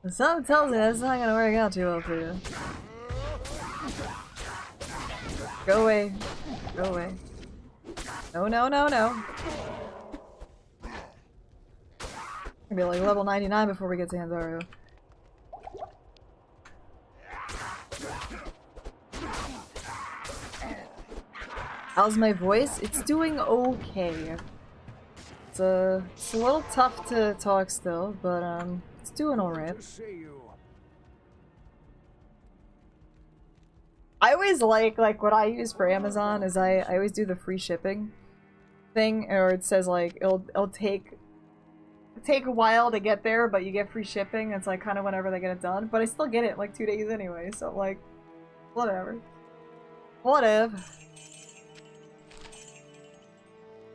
Something tells me that's not gonna work out too well for you. Go away. Go away. No, no, no, no. Gonna be like level 99 before we get to Hanzaru. How's my voice? It's doing okay. It's a little tough to talk still, but it's doing alright. I always like what I use for Amazon is I always do the free shipping thing, or it says like it'll take a while to get there, but you get free shipping. It's like kind of whenever they get it done, but I still get it in like 2 days anyway, so like whatever. Whatever.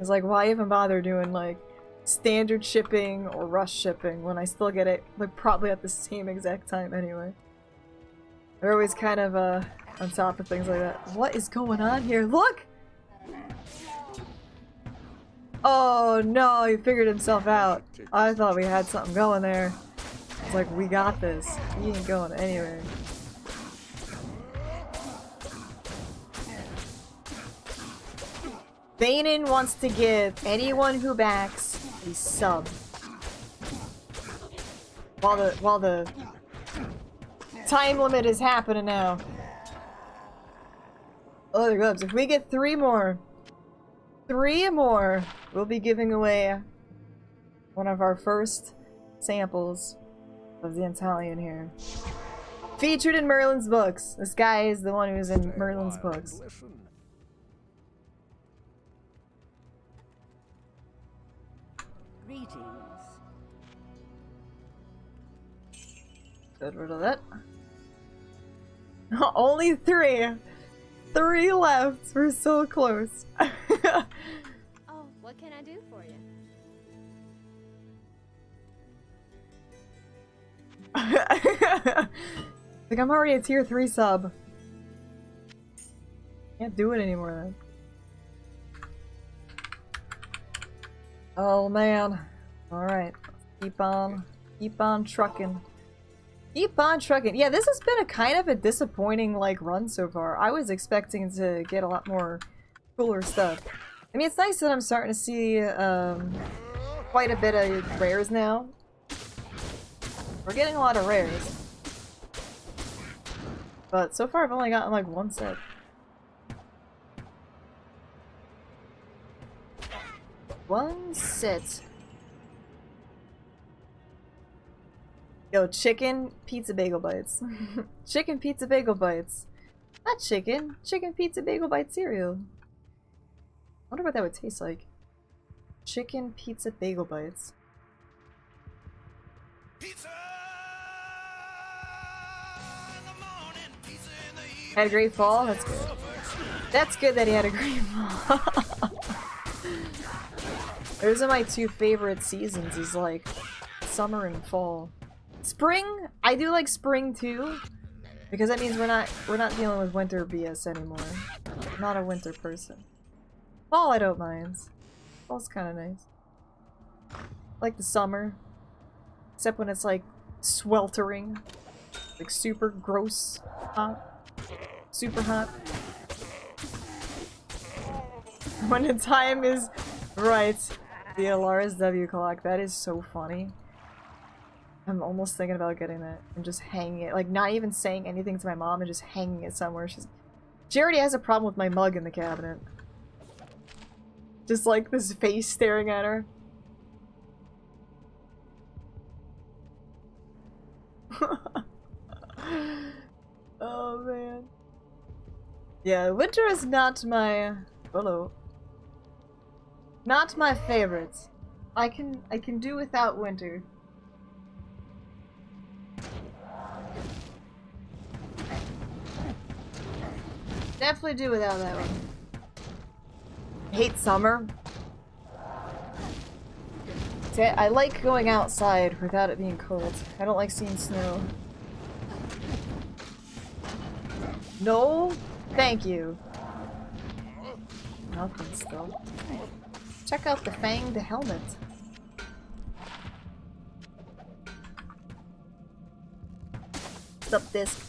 It's like, why even bother doing like standard shipping or rush shipping when I still get it like probably at the same exact time anyway. They're always kind of on top of things like that. What is going on here? Look! Oh no, he figured himself out. I thought we had something going there. It's like, we got this. He ain't going anywhere. Banin wants to give anyone who backs a sub. While the time limit is happening now. Oh, there goes. If we get 3 more, we'll be giving away one of our first samples of the Italian here. Featured in Merlin's books. This guy is the one who's in Merlin's books. Greetings. Get rid of that. Only 3! 3 left! We're so close. Oh, what can I do for you? Like, I'm already a tier 3 sub. Can't do it anymore then. Oh man. Alright. Keep on trucking. Keep on trucking. Yeah, this has been a kind of a disappointing like run so far. I was expecting to get a lot more cooler stuff. I mean, it's nice that I'm starting to see quite a bit of rares now. We're getting a lot of rares. But so far I've only gotten like 1 set. One set. Yo, chicken pizza bagel bites. Chicken pizza bagel bites. Not chicken. Chicken pizza bagel bite cereal. I wonder what that would taste like. Chicken pizza bagel bites. Pizza in the morning, pizza in the evening. Had a great fall? That's good. That's good that he had a great fall. Those are my 2 favorite seasons, is like summer and fall. Spring, I do like spring too, because that means we're not dealing with winter BS anymore. I'm not a winter person. Fall I don't mind. Fall's kind of nice. I like the summer, except when it's like sweltering, like super gross hot, super hot. When the time is right. The Alaris W clock, that is so funny. I'm almost thinking about getting that and just hanging it, like not even saying anything to my mom and just hanging it somewhere. She already has a problem with my mug in the cabinet. Just like this face staring at her. Oh man. Yeah, winter is not my... Hello. Not my favorite. I can do without winter. Definitely do without that one. Hate summer. See, I like going outside without it being cold. I don't like seeing snow. No, thank you. Nothing still. Check out the fanged helmet. What's up, this?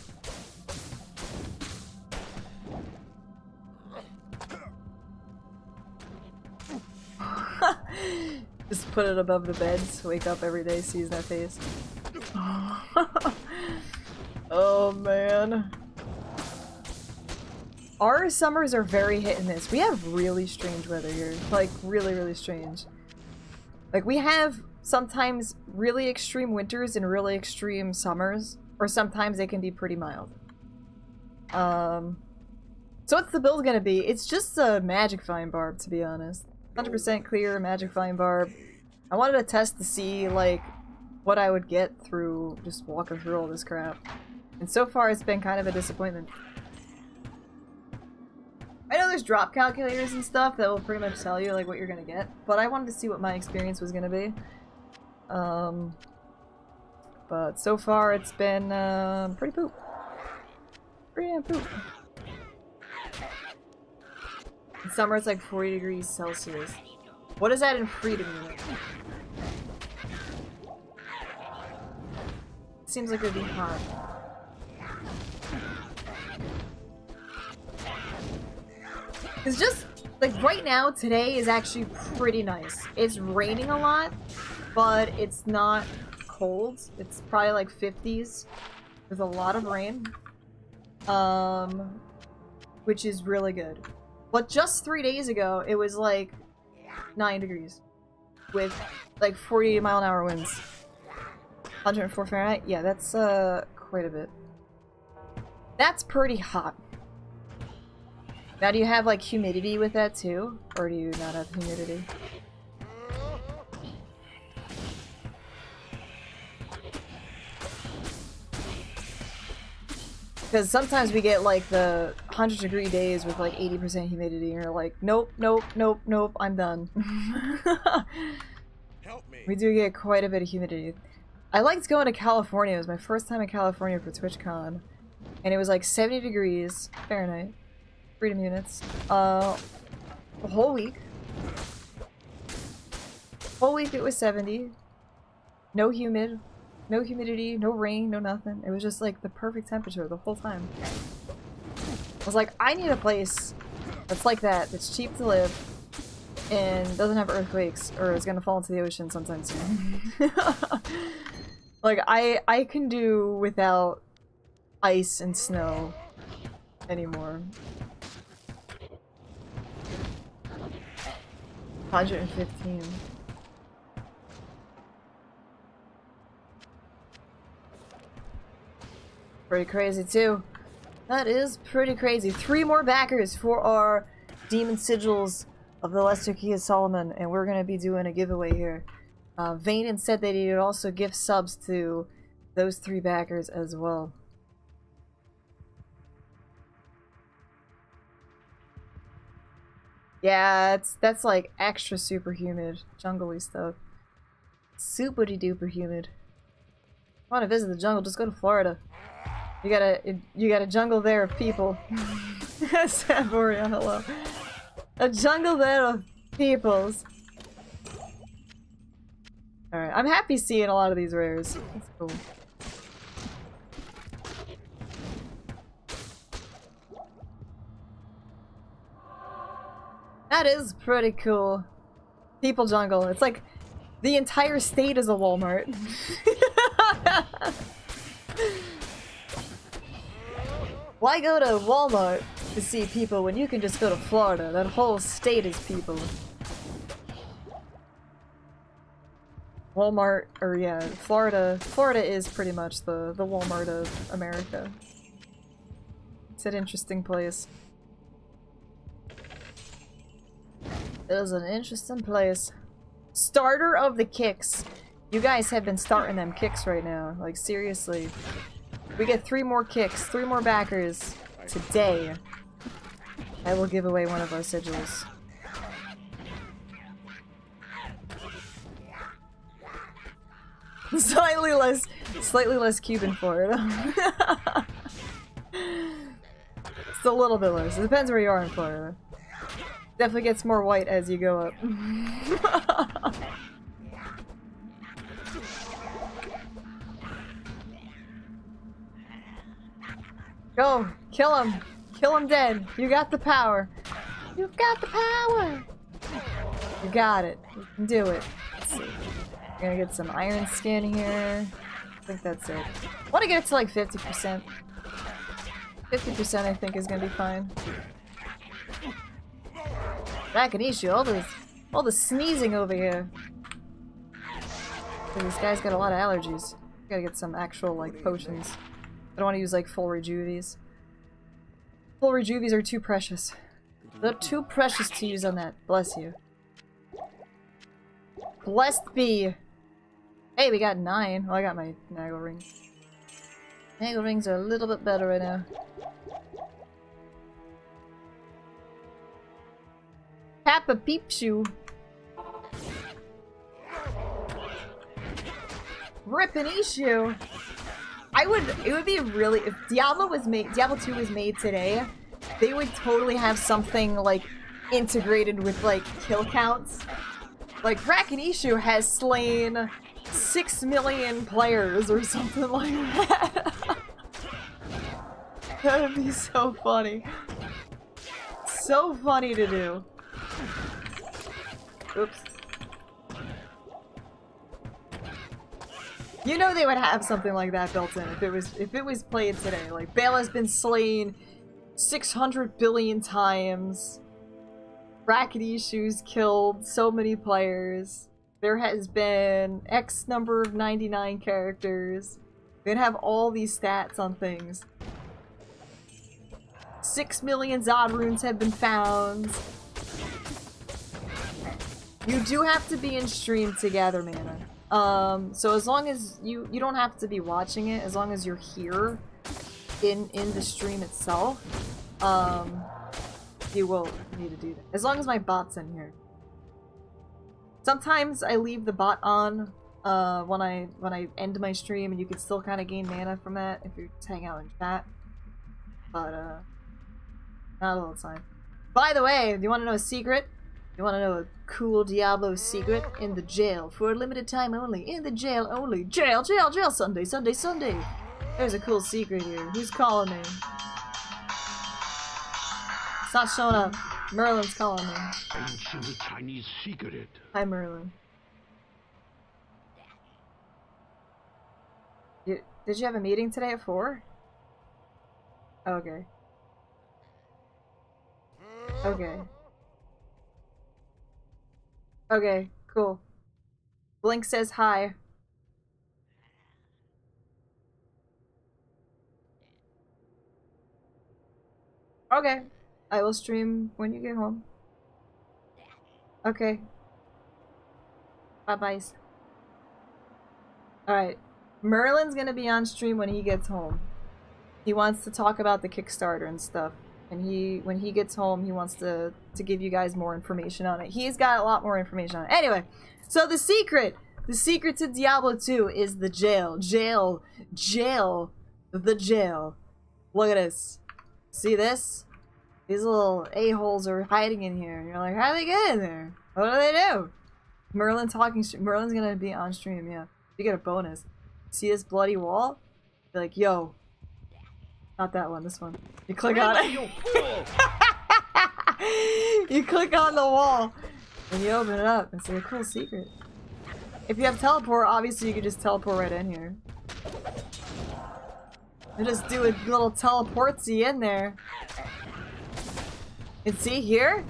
Just put it above the beds, wake up every day, sees that face. Oh man. Our summers are very hit and miss. We have really strange weather here. Like, really, really strange. Like, we have sometimes really extreme winters and really extreme summers. Or sometimes they can be pretty mild. So what's the build gonna be? It's just a magic fine barb, to be honest. 100% clear magic fine barb. I wanted to test to see, like, what I would get through just walking through all this crap. And so far it's been kind of a disappointment. I know there's drop calculators and stuff that will pretty much tell you like what you're gonna get, but I wanted to see what my experience was gonna be. But so far it's been pretty poop. Pretty damn poop. In summer it's like 40 degrees Celsius. What is that in freedom unit? Seems like it'd be hot. It's just, like, right now, today is actually pretty nice. It's raining a lot, but it's not cold. It's probably like 50s with a lot of rain. Which is really good. But just 3 days ago, it was like 9 degrees with like 40-mile-an-hour winds. 104 Fahrenheit? Yeah, that's quite a bit. That's pretty hot. Now, do you have, like, humidity with that, too? Or do you not have humidity? Because sometimes we get, like, the 100-degree days with, like, 80% humidity, and you're like, nope, nope, nope, nope, I'm done. Help me. We do get quite a bit of humidity. I liked going to California. It was my first time in California for TwitchCon. And it was, like, 70 degrees Fahrenheit. Freedom units. The whole week. Whole week it was 70. No humid. No humidity, no rain, no nothing. It was just like the perfect temperature the whole time. I was like, I need a place that's like that, that's cheap to live, and doesn't have earthquakes, or is gonna fall into the ocean sometime soon. Like, I can do without ice and snow anymore. 115. Pretty crazy too. That is pretty crazy. 3 more backers for our Demon Sigils of the Lesser Key of Solomon, and we're gonna be doing a giveaway here. Vanen said that he would also give subs to those 3 backers as well. Yeah, that's like extra super humid, jungly stuff. Super duper humid. Want to visit the jungle? Just go to Florida. You got a jungle there of people. Saboria, hello. A jungle there of peoples. All right, I'm happy seeing a lot of these rares. That's cool. That is pretty cool. People jungle. It's like the entire state is a Walmart. Why go to Walmart to see people when you can just go to Florida? That whole state is people. Walmart, or yeah, Florida. Florida is pretty much the Walmart of America. It's an interesting place. It is an interesting place. Starter of the kicks. You guys have been starting them kicks right now. Like, seriously. We get 3 more kicks, 3 more backers today. I will give away one of our sigils. Slightly less Cuban for it. It's a little bit less. It depends where you are in Florida. Definitely gets more white as you go up. Go! Kill him! Kill him dead! You got the power! You've got the power! You got it. You can do it. Let's see. We're gonna get some iron skin here. I think that's it. I want to get it to like 50%. 50% I think is gonna be fine. Back in issue, all the sneezing over here. This guy's got a lot of allergies. Gotta get some actual like potions. I don't want to use like full rejuvies. Full rejuvies are too precious. They're too precious to use on that. Bless you. Blessed be. Hey, we got 9. Well, I got my Nagel rings. Nagel rings are a little bit better right now. Kappa Peep Shoe. Rippin' issue. It would be really, if Diablo 2 was made today, they would totally have something like integrated with like kill counts. Like Rakinishu has slain 6 million players or something like that. That would be so funny. So funny to do. Oops. You know they would have something like that built in if it was played today. Like Bale has been slain 600 billion times. Rakinishu's killed so many players. There has been X number of 99 characters. They'd have all these stats on things. 6 million Zod runes have been found. You do have to be in stream to gather mana. So as long as you don't have to be watching it, as long as you're here in the stream itself, you will need to do that. As long as my bot's in here. Sometimes I leave the bot on when I end my stream, and you can still kind of gain mana from that if you just hang out in chat. But not all the time. By the way, do you want to know a secret? You want to know a cool Diablo secret? In the jail. For a limited time only. In the jail only. Jail, jail, jail. Sunday, Sunday, Sunday. There's a cool secret here. Who's calling me? It's not showing up. Merlin's calling me. Ancient Chinese secret. Hi, Merlin. Did you have a meeting today at 4? Okay. Okay. Okay, cool. Blink says hi. Okay. I will stream when you get home. Okay. Bye-bye. Alright. Merlin's gonna be on stream when he gets home. He wants to talk about the Kickstarter and stuff. And when he gets home, he wants to give you guys more information on it. He's got a lot more information on it. Anyway, so the secret to Diablo 2 is the jail. Jail. The jail. Look at this. See this? These little a-holes are hiding in here. You're like, how do they get in there? What do they do? Merlin's gonna be on stream, yeah. You get a bonus. See this bloody wall? Be like, yo. Not that one, this one. You click on it. You click on the wall. And you open it up. It's like a cool secret. If you have teleport, obviously you could just teleport right in here. You just do a little teleportsy in there. And see here?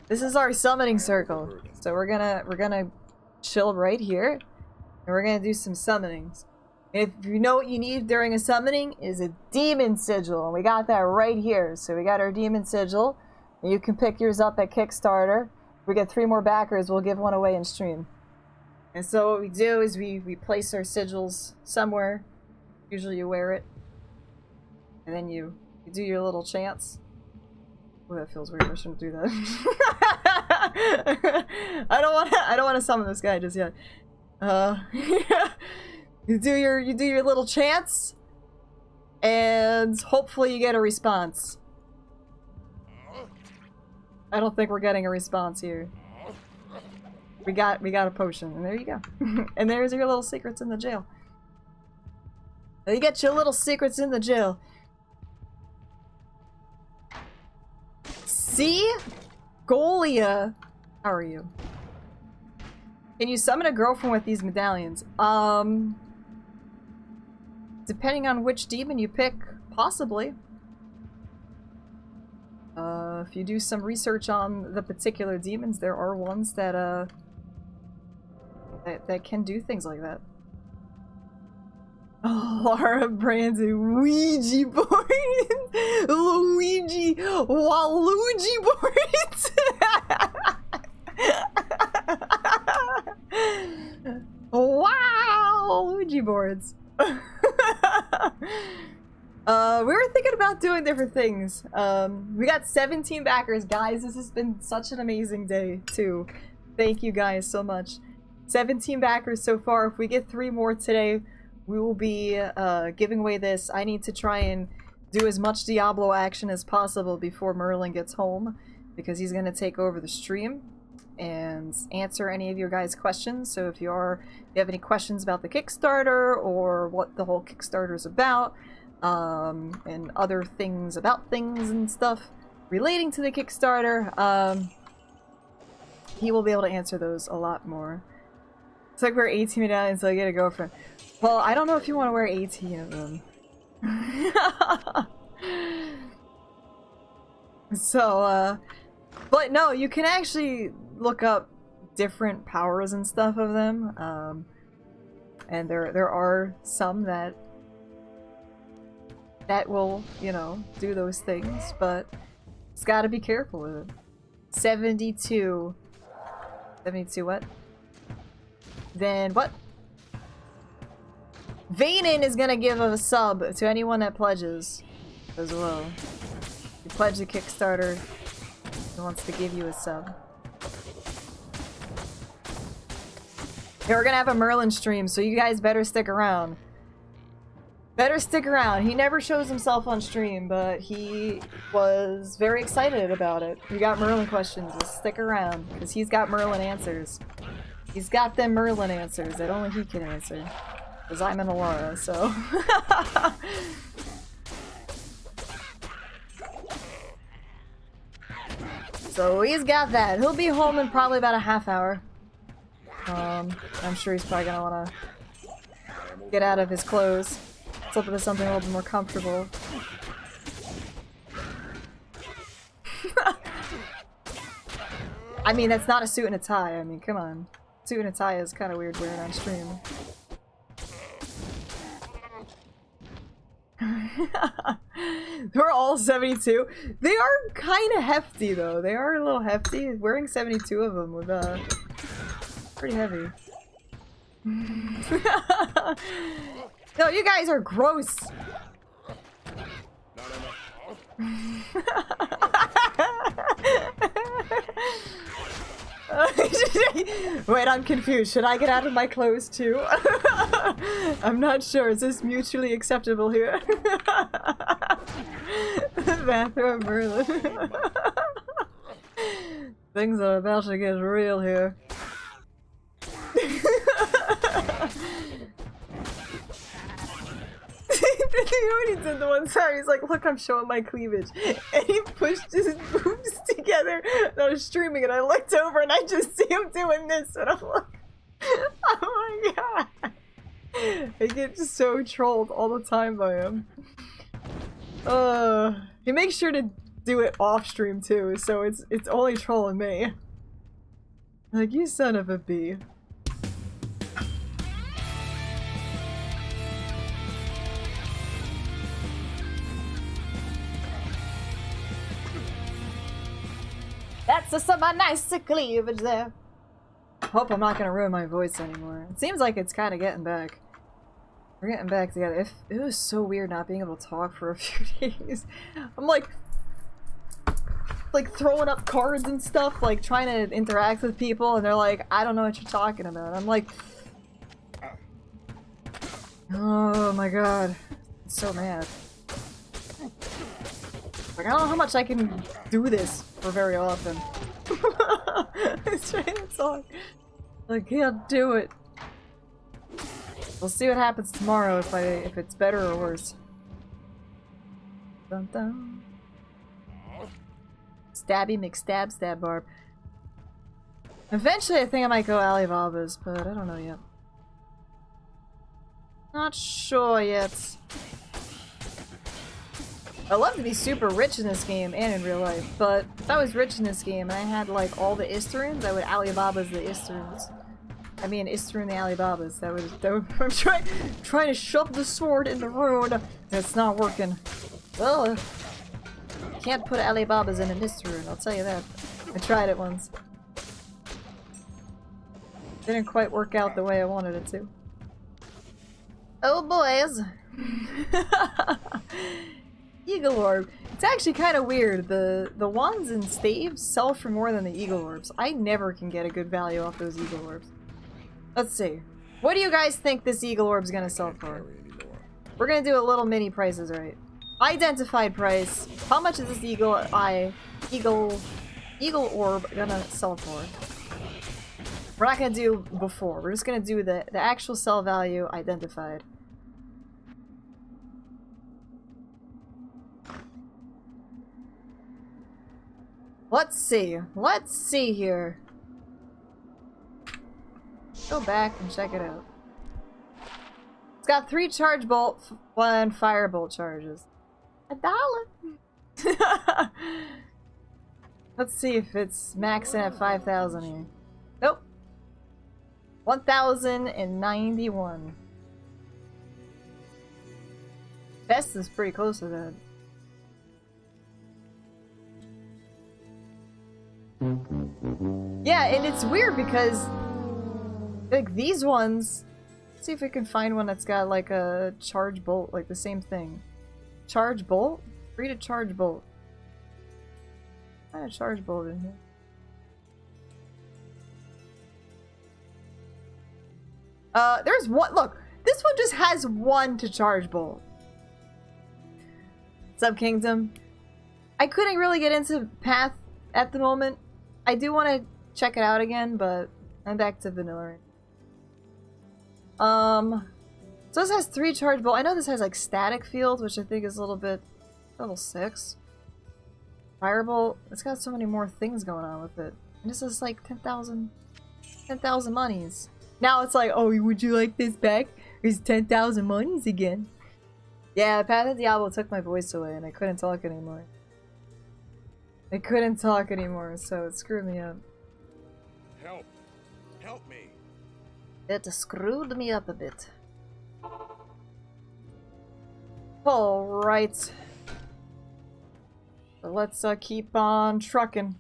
This is our summoning circle. So we're gonna chill right here. And we're gonna do some summonings. If you know what you need during a summoning is a demon sigil. And we got that right here. So we got our demon sigil. And you can pick yours up at Kickstarter. If we get 3 more backers, we'll give one away in stream. And so what we do is we place our sigils somewhere. Usually you wear it. And then you do your little chants. Oh, that feels weird. I shouldn't do that. I don't want to summon this guy just yet. You do your little chants, and hopefully you get a response. I don't think we're getting a response here. We got a potion, and there you go. And there's your little secrets in the jail. You get your little secrets in the jail. See? Golia. How are you? Can you summon a girlfriend with these medallions? Depending on which demon you pick, possibly. If you do some research on the particular demons, there are ones that that can do things like that. Oh, Laura Brandon, Ouija board, Luigi, Waluigi boards. Wow, Luigi boards. We were thinking about doing different things. We got 17 backers, guys. This has been such an amazing day, too. Thank you guys so much. 17 backers so far. If we get 3 more today, we will be giving away this. I need to try and do as much Diablo action as possible before Merlin gets home, because he's going to take over the stream and answer any of your guys' questions. So if you have any questions about the Kickstarter or what the whole Kickstarter is about, and other things about things and stuff relating to the Kickstarter, he will be able to answer those a lot more. It's like we're 18 medallions, so I get a girlfriend. Well, I don't know if you want to wear 18 of them. So, but no, you can actually look up different powers and stuff of them, and there are some that will, you know, do those things, but it's got to be careful with it. 72 what? Then what? Vanin is gonna give a sub to anyone that pledges as well. You pledge the Kickstarter, he wants to give you a sub. Yeah, we're gonna have a Merlin stream, so you guys better stick around. Better stick around. He never shows himself on stream, but he was very excited about it. We got Merlin questions. We'll stick around, because he's got Merlin answers. He's got them Merlin answers that only he can answer. Because I'm an Alara, so... So he's got that. He'll be home in probably about a half hour. I'm sure he's probably gonna wanna get out of his clothes. Slip into something a little bit more comfortable. I mean, that's not a suit and a tie. I mean, come on. Suit and a tie is kind of weird wearing on stream. They're all 72. They are kind of hefty, though. They are a little hefty. Wearing 72 of them would, pretty heavy. No, you guys are gross. Wait, I'm confused. Should I get out of my clothes too? I'm not sure. Is this mutually acceptable here? Bathroom Merlin. Things are about to get real here. What he did the one time, he's like, look, I'm showing my cleavage. And he pushed his boobs together. And I was streaming and I looked over and I just see him doing this. And I'm like, oh my god. I get so trolled all the time by him. He makes sure to do it off stream too, so it's only trolling me. Like, you son of a bee. That's some nice cleavage there. Hope I'm not gonna ruin my voice anymore. It seems like it's kind of getting back. We're getting back together. It was so weird not being able to talk for a few days. I'm like throwing up cards and stuff, like trying to interact with people, and they're like, I don't know what you're talking about. I'm like, oh my god, I'm so mad. Like, I don't know how much I can do this for very often. It's trying to talk. I can't do it. We'll see what happens tomorrow if it's better or worse. Dun dun. Stabby McStab stab Barb. Eventually, I think I might go Alibaba's, but I don't know yet. Not sure yet. I'd love to be super rich in this game and in real life, but if I was rich in this game and I had like all the Isterons, I would Alibaba's the Isterons. I mean, Isteron the Alibabas. That would I'm trying to shove the sword in the rune. It's not working. Well, can't put Alibabas in an Isteron, I'll tell you that. I tried it once. Didn't quite work out the way I wanted it to. Oh boys! Eagle Orb. It's actually kind of weird. The wands and staves sell for more than the Eagle Orbs. I never can get a good value off those Eagle Orbs. Let's see. What do you guys think this Eagle Orb's gonna sell for? We're gonna do a little mini prices, right? Identified price. How much is this Eagle Orb gonna sell for? We're not gonna do before. We're just gonna do the actual sell value identified. Let's see. Let's see here. Go back and check it out. It's got 3 charge bolt, 1 firebolt charges. $1. Let's see if it's maxing at 5,000 here. Nope. 1,091. Best is pretty close to that. Yeah, and it's weird because like these ones, let's see if we can find one that's got like a charge bolt, like the same thing. Charge bolt? Free to charge bolt. Find a charge bolt in here. There's one. Look, this one just has 1 to charge bolt. Sub Kingdom. I couldn't really get into Path at the moment. I do want to check it out again, but I'm back to vanilla. So this has 3 charge bolt. I know this has like static field, which I think is a little bit level 6. Firebolt. It's got so many more things going on with it. And this is like 10,000 monies. Now it's like, oh, would you like this back? It's 10,000 monies again. Yeah, Path of Diablo took my voice away and I couldn't talk anymore. So it screwed me up. Help! Help me! It screwed me up a bit. Alright. So let's keep on trucking.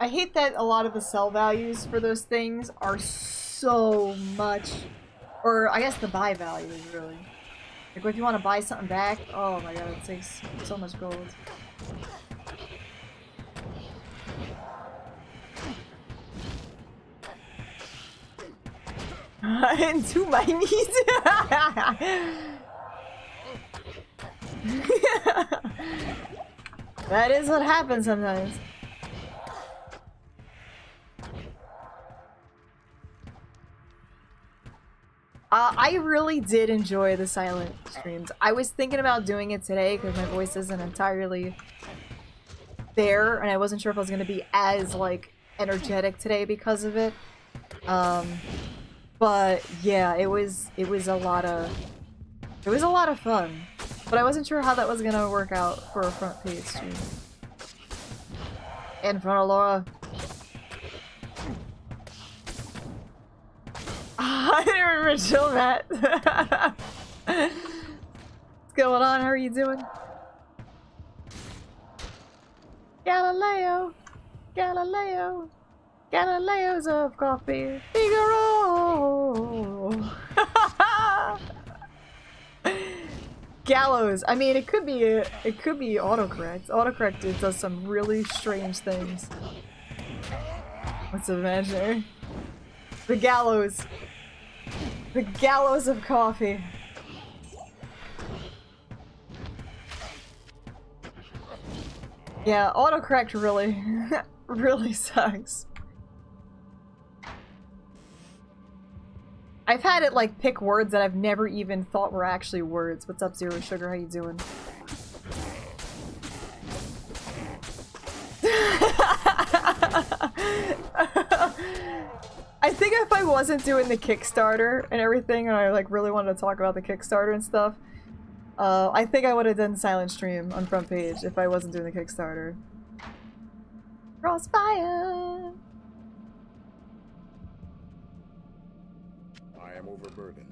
I hate that a lot of the sell values for those things are so much, or I guess the buy values really. Like if you want to buy something back, oh my god, it takes so much gold. Into my knees. That is what happens sometimes. I really did enjoy the silent streams. I was thinking about doing it today because my voice isn't entirely there, and I wasn't sure if I was going to be as like energetic today because of it. But yeah, it was a lot of fun. But I wasn't sure how that was going to work out for a front page stream. In front of Laura. I didn't remember chill, Matt. What's going on? How are you doing? Galileo, Galileo, Galileo's of coffee. Figaro. Gallows. I mean, it could be autocorrect. Autocorrect does some really strange things. What's imaginary? The gallows. The gallows of coffee. Yeah, autocorrect really, really sucks. I've had it like pick words that I've never even thought were actually words. What's up, Zero Sugar? How you doing? I think if I wasn't doing the Kickstarter and everything, and I like really wanted to talk about the Kickstarter and stuff, I think I would have done silent stream on front page if I wasn't doing the Kickstarter. Crossfire! I am overburdened.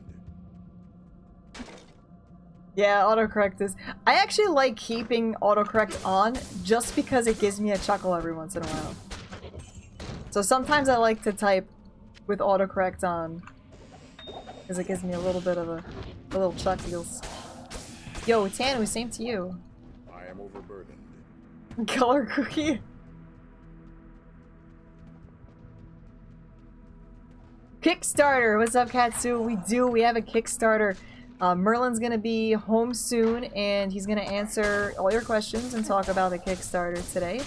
Yeah, autocorrect is... I actually like keeping autocorrect on just because it gives me a chuckle every once in a while. So sometimes I like to type with autocorrect on because it gives me a little bit of a little chuckles. Yo, Tanu, same to you. I am overburdened. Color cookie. Kickstarter! What's up, Katsu? We have a Kickstarter. Merlin's gonna be home soon, and he's gonna answer all your questions and talk about the Kickstarter today.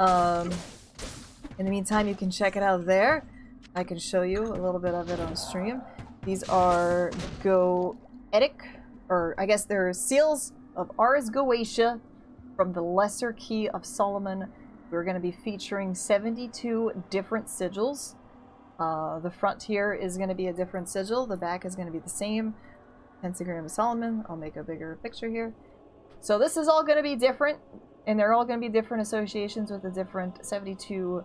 In the meantime, you can check it out there. I can show you a little bit of it on stream. These are Goetic, or I guess they're seals of Ars Goetia from the Lesser Key of Solomon. We're gonna be featuring 72 different sigils. The front here is going to be a different sigil. The back is going to be the same. Pentagram of Solomon. I'll make a bigger picture here. So this is all going to be different. And they're all going to be different associations with the different 72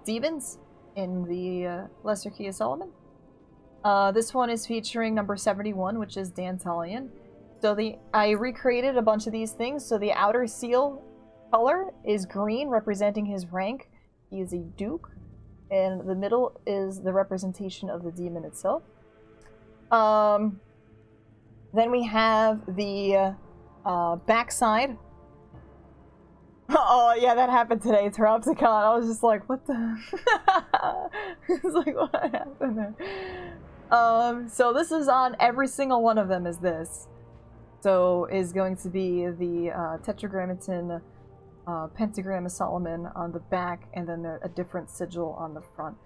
demons in the Lesser Key of Solomon. This one is featuring number 71, which is Dantalion. So I recreated a bunch of these things. So the outer seal color is green, representing his rank. He is a duke. And the middle is the representation of the demon itself. Then we have the backside. Oh yeah, that happened today. Terapticon. I was just like, what the? It's like, what happened there? So this is on every single one of them. Is this? So is going to be the Tetragrammaton. Pentagram of Solomon on the back, and then a different sigil on the front.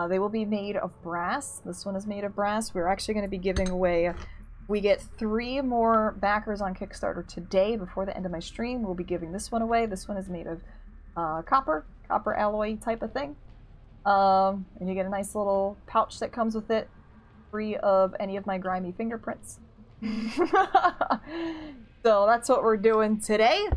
They will be made of brass. This one is made of brass. We're actually going to be giving away... We get 3 more backers on Kickstarter today before the end of my stream. We'll be giving this one away. This one is made of copper alloy type of thing. And you get a nice little pouch that comes with it, free of any of my grimy fingerprints. So that's what we're doing today.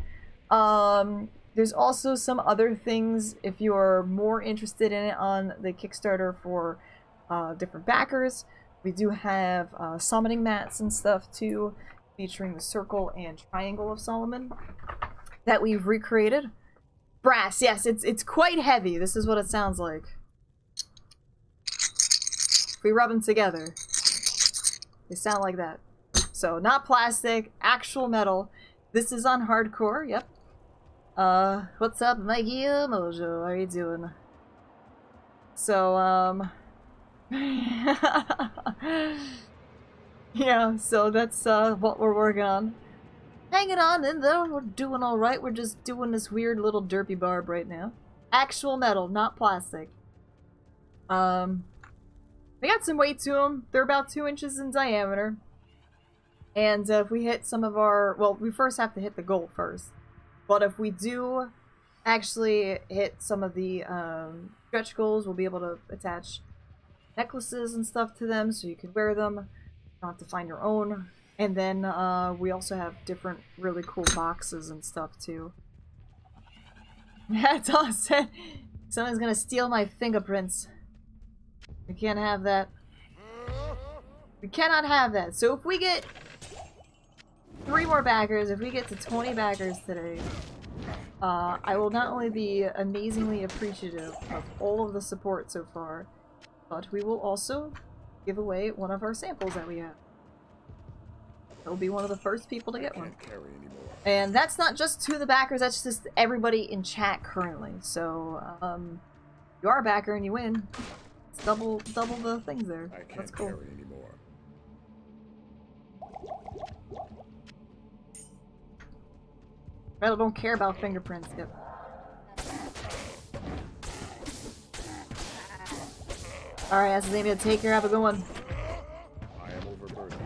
There's also some other things if you're more interested in it on the Kickstarter for different backers. We do have summoning mats and stuff too, featuring the circle and triangle of Solomon that we've recreated. Brass, yes, it's quite heavy. This is what it sounds like. If we rub them together, they sound like that. So not plastic, actual metal. This is on hardcore, yep. What's up, Mikey Mojo? How are you doing? So, yeah, so that's, what we're working on. Hanging on in there, we're doing alright. We're just doing this weird little derpy Barb right now. Actual metal, not plastic. They got some weight to them. They're about 2 inches in diameter. And if we hit some of our... Well, we first have to hit the goal first. But if we do actually hit some of the stretch goals, we'll be able to attach necklaces and stuff to them so you can wear them. You don't have to find your own. And then we also have different really cool boxes and stuff too. That's all I said. Someone's gonna steal my fingerprints. We can't have that. We cannot have that. So if we get 3 more backers, if we get to 20 backers today, I will not only be amazingly appreciative of all of the support so far, but we will also give away one of our samples that we have. It'll be one of the first people to get one. And that's not just to the backers, that's just everybody in chat currently. So, you are a backer and you win. It's double the things there. That's cool. I don't care about fingerprints. Yep. Alright, that's the name of the taker. Have a good one. I am overburdened.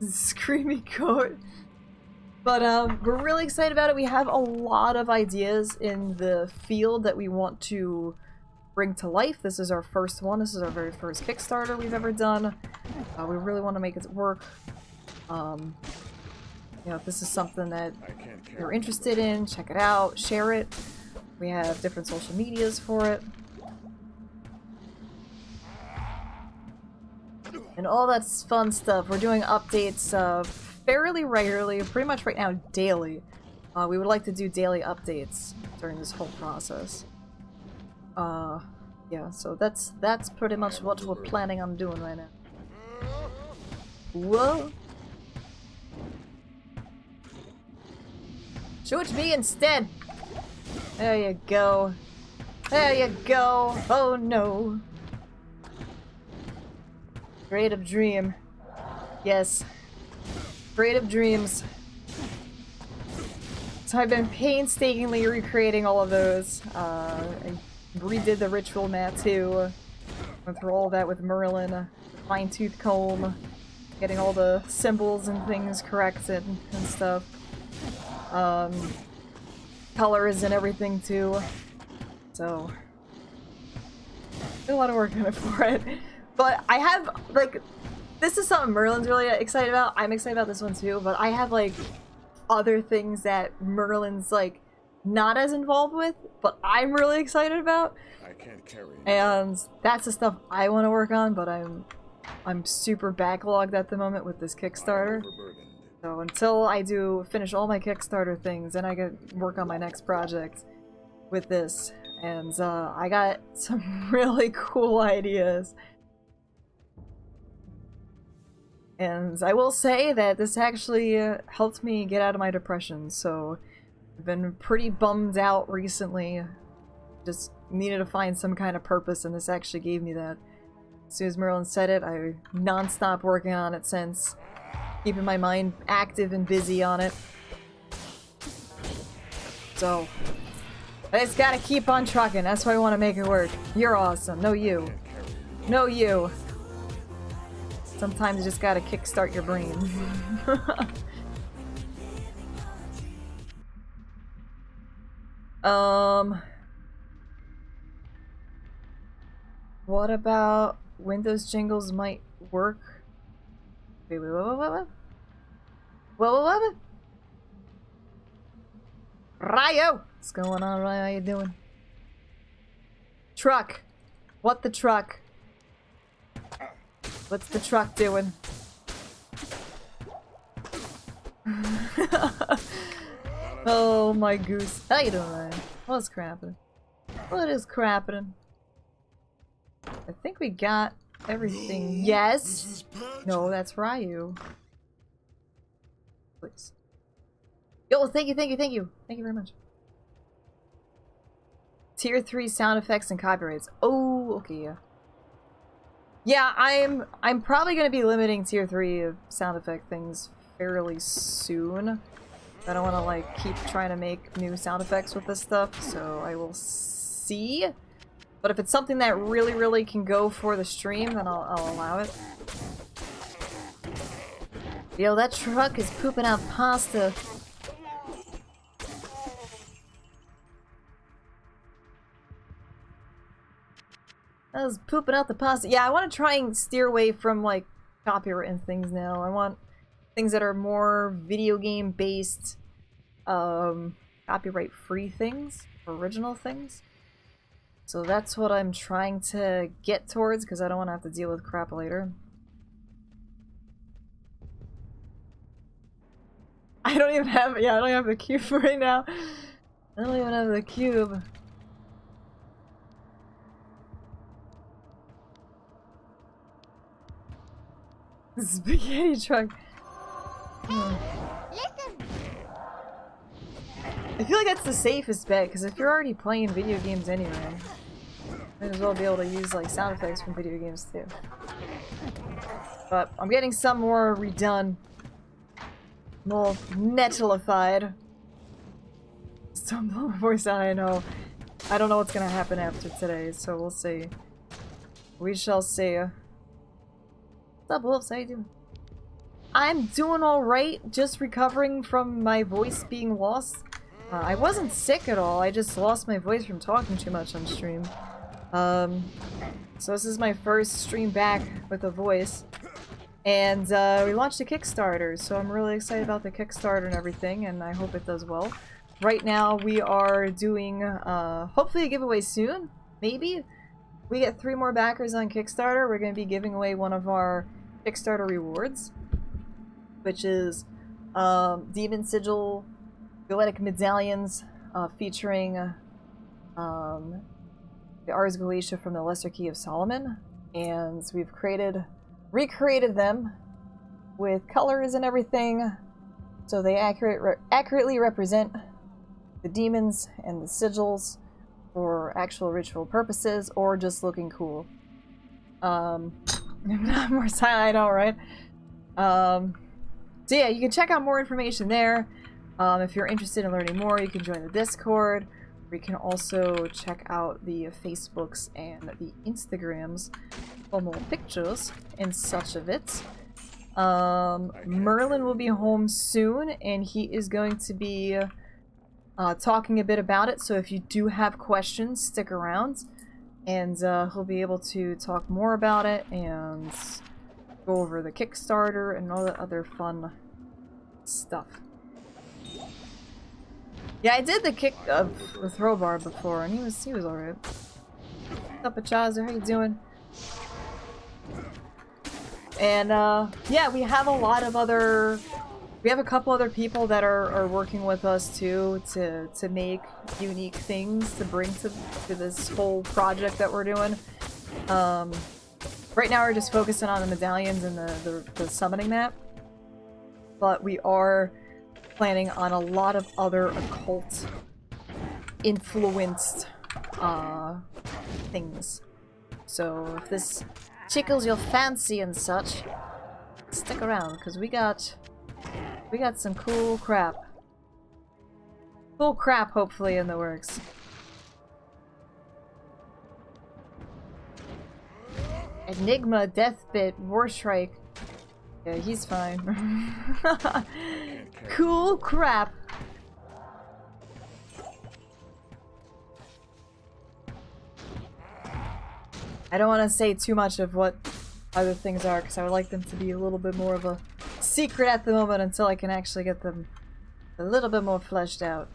Screaming goat. But we're really excited about it. We have a lot of ideas in the field that we want to bring to life. This is our first one. This is our very first Kickstarter we've ever done. We really want to make it work. You know, if this is something that you're interested in, check it out, share it. We have different social medias for it. And all that fun stuff. We're doing updates fairly regularly, pretty much right now daily. We would like to do daily updates during this whole process. Yeah, so that's pretty much what we're planning on doing right now. Whoa! Shoot me instead! There you go. There you go! Oh no! Creative dream. Yes. Creative dreams. So I've been painstakingly recreating all of those. I redid the ritual mat too. Went through all of that with Merlin. Fine-tooth comb. Getting all the symbols and things corrected and stuff. Colors and everything too. So a lot of work in it for it. But I have, like, this is something Merlin's really excited about. I'm excited about this one too, but I have, like, other things that Merlin's, like, not as involved with, but I'm really excited about. I can't carry. And that's the stuff I want to work on, but I'm super backlogged at the moment with this Kickstarter. So until I finish all my Kickstarter things, then I get work on my next project with this. And I got some really cool ideas. And I will say that this actually helped me get out of my depression, so I've been pretty bummed out recently. Just needed to find some kind of purpose, and this actually gave me that. As soon as Merlin said it, I non-stop working on it since. Keeping my mind active and busy on it. So, I just gotta keep on trucking, that's why I want to make it work. You're awesome. No you. No you. Sometimes you just gotta kickstart your brain. What about Windows jingles might work? Wait, what? What? Ryo! What's going on, Ryo? How you doing? Truck! What the truck? What's the truck doing? Oh my goose. How you doing, Ryan? What's crapping? What is crapping? I think we got everything. Yes? No, that's Ryu. Please. Yo, thank you. Thank you very much. Tier 3 sound effects and copyrights. Oh, okay, yeah. Yeah, I'm probably gonna be limiting tier 3 sound effect things fairly soon. I don't wanna like keep trying to make new sound effects with this stuff, so I will see. But if it's something that really can go for the stream, then I'll allow it. Yo, that truck is pooping out pasta. I was pooping out the pasta. Yeah, I want to try and steer away from, like, copyright and things now. I want things that are more video game based, copyright free things, original things. So that's what I'm trying to get towards, because I don't want to have to deal with crap later. I don't even have, yeah, I don't have the cube right now. I don't even have the cube. Spaghetti truck. I feel like that's the safest bet, because if you're already playing video games anyway, might as well be able to use like sound effects from video games too. But I'm getting some more redone. More metalified. Stumble voice out, I know. I don't know what's gonna happen after today, so we'll see. We shall see. What's up, Wolves? How you doing? I'm doing alright, just recovering from my voice being lost. I wasn't sick at all, I just lost my voice from talking too much on stream. So this is my first stream back with a voice. And we launched a Kickstarter, so I'm really excited about the Kickstarter and everything, and I hope it does well. Right now we are doing, hopefully a giveaway soon, maybe? We get 3 more backers on Kickstarter, we're going to be giving away one of our Kickstarter rewards, which is Demon Sigil Goetic Medallions featuring the Ars Goetia from the Lesser Key of Solomon. And we've recreated them with colors and everything, so they accurately represent the demons and the sigils for actual ritual purposes, or just looking cool. More silent, I know, right? So yeah, you can check out more information there. If you're interested in learning more, you can join the Discord. We can also check out the Facebooks and the Instagrams for more pictures and such of it. Merlin will be home soon, and he is going to be talking a bit about it, so if you do have questions, stick around, and he'll be able to talk more about it and go over the Kickstarter and all the other fun stuff. Yeah, I did the kick of the throw bar before, and he was alright. What's up, Achaza? How you doing? And yeah, we have a couple other people that are working with us too to make unique things to bring to this whole project that we're doing. Right now we're just focusing on the medallions and the summoning map, but we are planning on a lot of other occult influenced things. So if this tickles your fancy and such, stick around, because we got some cool crap. Cool crap, hopefully, in the works. Enigma, Deathbit, Warstrike. Yeah, he's fine. Cool crap. I don't want to say too much of what other things are, because I would like them to be a little bit more of a secret at the moment until I can actually get them a little bit more fleshed out.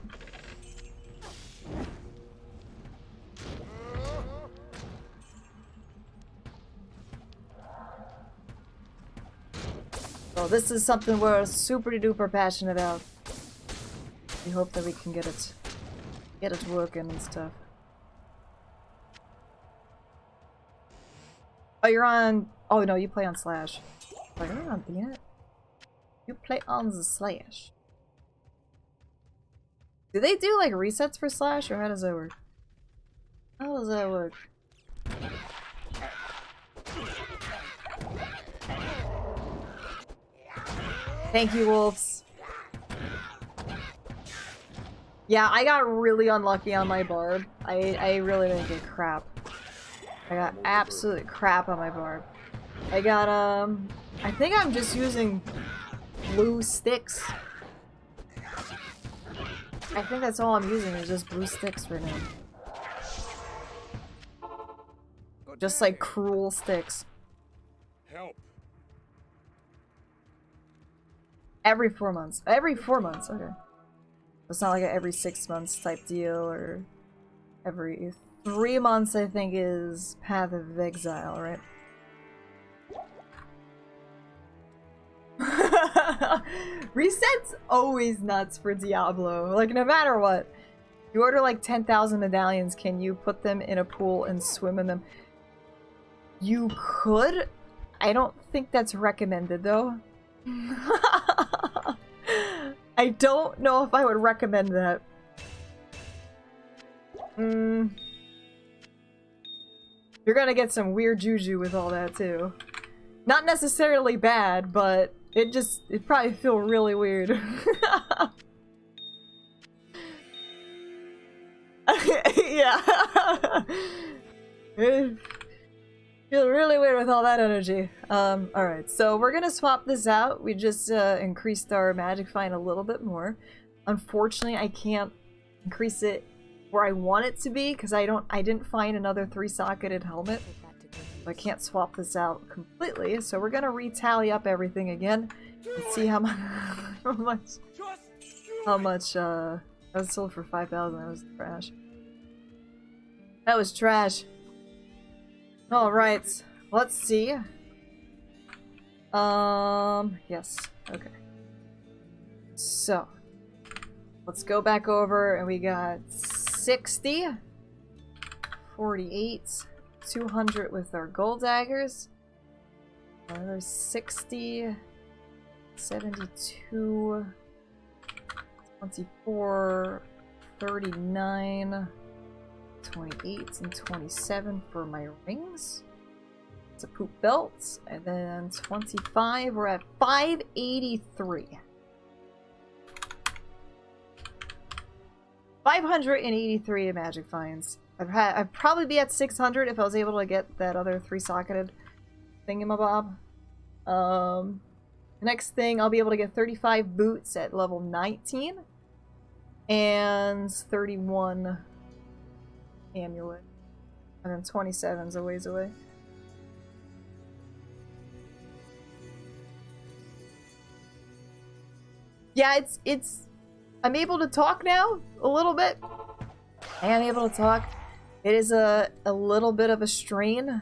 So this is something we're super duper passionate about. We hope that we can get it working and stuff. Oh, you're on. Oh no, you play on Slash. Like, are you on Beat? You play on the Slash. Do they do like resets for Slash, or how does that work? How does that work? Thank you, Wolves. Yeah, I got really unlucky on my Barb. I really didn't get crap. I got absolute crap on my Barb. I got, I think I'm just using blue sticks. I think that's all I'm using is just blue sticks right now. Just like cruel sticks. Help. Every 4 months. Every 4 months, okay. It's not like a every 6 months type deal, or every 3 months I think is Path of Exile, right? Reset's always nuts for Diablo. Like, no matter what. You order like 10,000 medallions, can you put them in a pool and swim in them? You could. I don't think that's recommended though. I don't know if I would recommend that. You're gonna get some weird juju with all that too. Not necessarily bad, but it'd probably feel really weird. Yeah. Feel really weird with all that energy. Alright, so we're gonna swap this out. We just increased our magic find a little bit more. Unfortunately, I can't increase it where I want it to be because I didn't find another 3-socketed helmet. So I can't swap this out completely. So we're gonna retally up everything again and see how much I was sold for 5,000. That was trash. That was trash. Alright, let's see. Yes, okay. So, let's go back over and we got 60, 48, 200 with our gold daggers, another 60, 72, 24, 39, 28 and 27 for my rings. It's a poop belt. And then 25, we're at 583. 583 magic finds. I'd probably be at 600 if I was able to get that other 3-socketed thingamabob. The next thing, I'll be able to get 35 boots at level 19. And 31 amulet. And then 27's a ways away. Yeah, it's I'm able to talk now a little bit. I am able to talk. It is a little bit of a strain.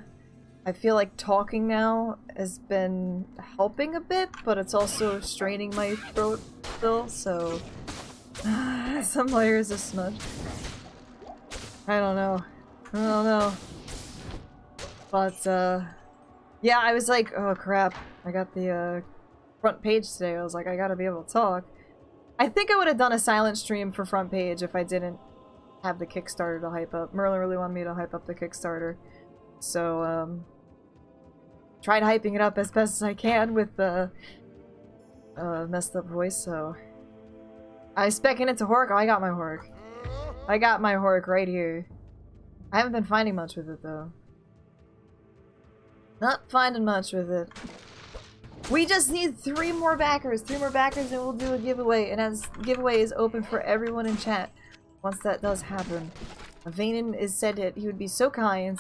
I feel like talking now has been helping a bit, but it's also straining my throat still, so some layers of smudge. I don't know. But yeah, I was like, oh crap, I got the front page today. I was like, I gotta be able to talk. I think I would have done a silent stream for front page if I didn't have the Kickstarter to hype up. Merlin really wanted me to hype up the Kickstarter. So, tried hyping it up as best as I can with the messed up voice, so... I was specking it to Hork. Oh, I got my Hork. I got my Hork right here. I haven't been finding much with it, though. Not finding much with it. We just need 3 more backers. 3 more backers and we'll do a giveaway. And as giveaway is open for everyone in chat once that does happen. Vanen is said that he would be so kind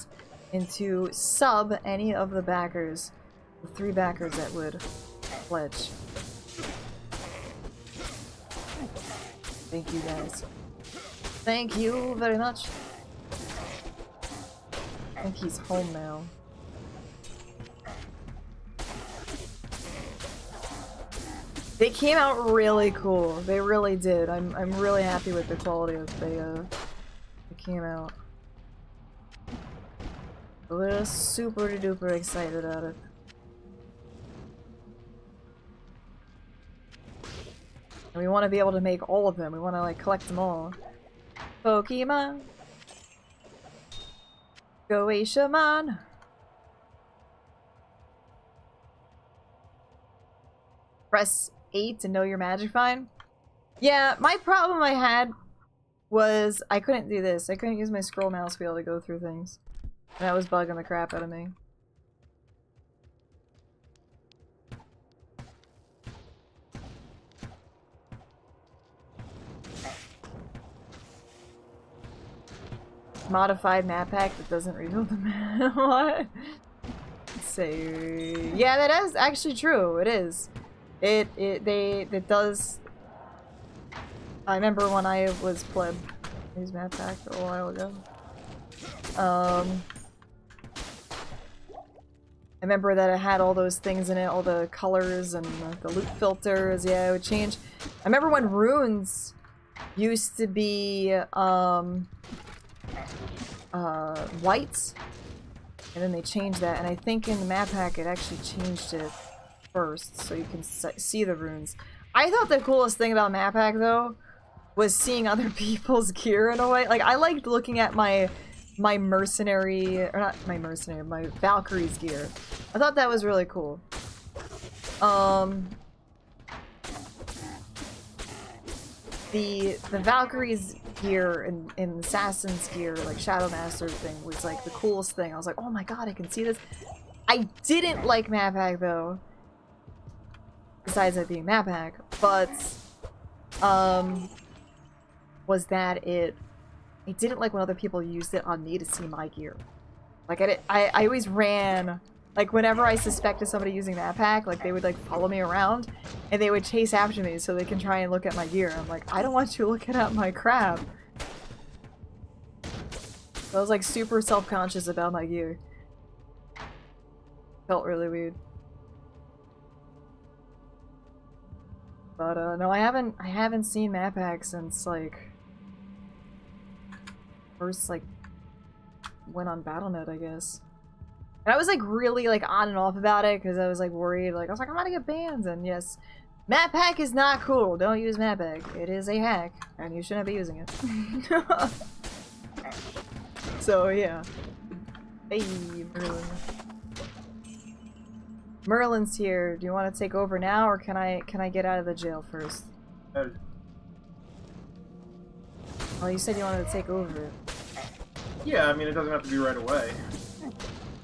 and to sub any of the backers. The 3 backers that would pledge. Thank you guys. Thank you very much. I think he's home now. They came out really cool. They really did. I'm really happy with the quality of they came out. We're super duper excited at it. And we want to be able to make all of them. We want to like collect them all. Pokemon. Go Shaman. Press 8 to know your magic find. Yeah, my problem I had was I couldn't do this. I couldn't use my scroll mouse wheel to go through things. And that was bugging the crap out of me. Modified map pack that doesn't reveal the map. What? Say, yeah, that is actually true. It is. It does. I remember when I was pleb, I used map pack a while ago. I remember that it had all those things in it, all the colors and the loot filters. Yeah, it would change. I remember when runes used to be white, and then they changed that. And I think in the map pack it actually changed it first, so you can see the runes. I thought the coolest thing about map pack though was seeing other people's gear in a way. Like I liked looking at my mercenary, or not my mercenary, my Valkyrie's gear. I thought that was really cool. The Valkyrie's gear in Assassin's gear, like Shadow Master thing, was like the coolest thing. I was like, oh my god, I can see this. I didn't like map hack though. Besides it being map hack, but was that it? I didn't like when other people used it on me to see my gear. Like I always ran. Like, whenever I suspected somebody using map hack, like, they would, like, follow me around, and they would chase after me so they can try and look at my gear. I'm like, I don't want you looking at my crap. So I was, like, super self-conscious about my gear. Felt really weird. But, no, I haven't seen map hack since, like, first, like, went on Battle.net, I guess. And I was like really like on and off about it because I was like worried. Like I was like, I'm gonna get banned. And yes, map hack is not cool. Don't use map hack. It is a hack, and you shouldn't be using it. So yeah. Hey, Merlin. Merlin's here. Do you want to take over now, or can I get out of the jail first? Well, you said you wanted to take over. Yeah, I mean it doesn't have to be right away.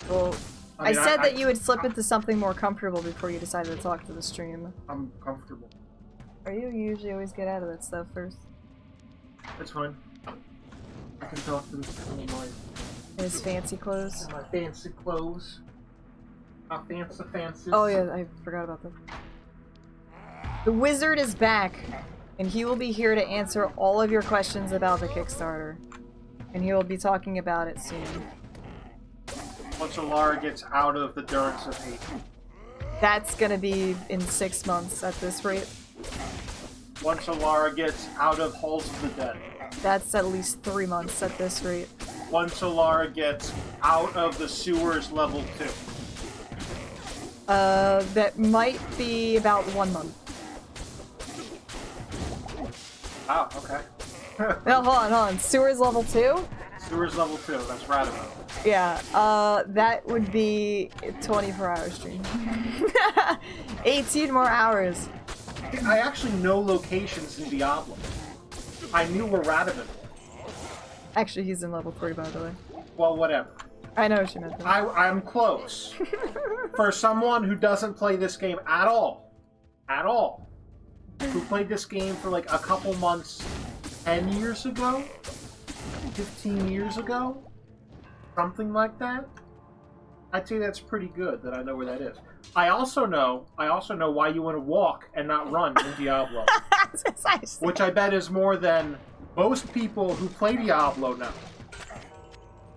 Well, I mean, I said that you would slip into something more comfortable before you decided to talk to the stream. I'm comfortable. Or you usually always get out of that stuff first. That's fine. I can talk to this in His fancy clothes. my fancy clothes. My fancy. Oh yeah, I forgot about that. The wizard is back, and he will be here to answer all of your questions about the Kickstarter. And he will be talking about it soon. Once Alara gets out of the durance of hate. That's gonna be in 6 months at this rate. Once Alara gets out of Halls of the Dead. That's at least 3 months at this rate. Once Alara gets out of the sewers level 2. That might be about 1 month. Oh, okay. No, hold on. Sewers level 2? Sewers level 2, that's Radical. Yeah, that would be a 24-hour stream. 18 more hours. I actually know locations in Diablo. I knew where Radical was. Actually, he's in level 3, by the way. Well, whatever. I know what you meant. I'm close. For someone who doesn't play this game at all, who played this game for like a couple months 10 years ago, 15 years ago, something like that, I'd say that's pretty good that I know where that is. I also know why you want to walk and not run in Diablo. Which I bet is more than most people who play Diablo know.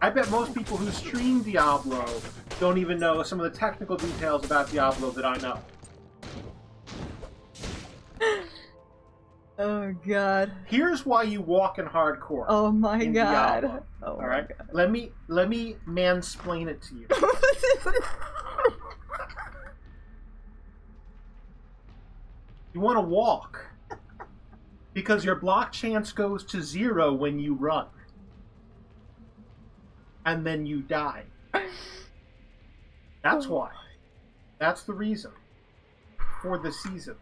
I bet most people who stream Diablo don't even know some of the technical details about Diablo that I know. Oh god. Here's why you walk in hardcore. Oh my god. Diablo. Oh all right. God. Let me mansplain it to you. You want to walk because your block chance goes to 0 when you run. And then you die. That's why. That's the reason. For the season.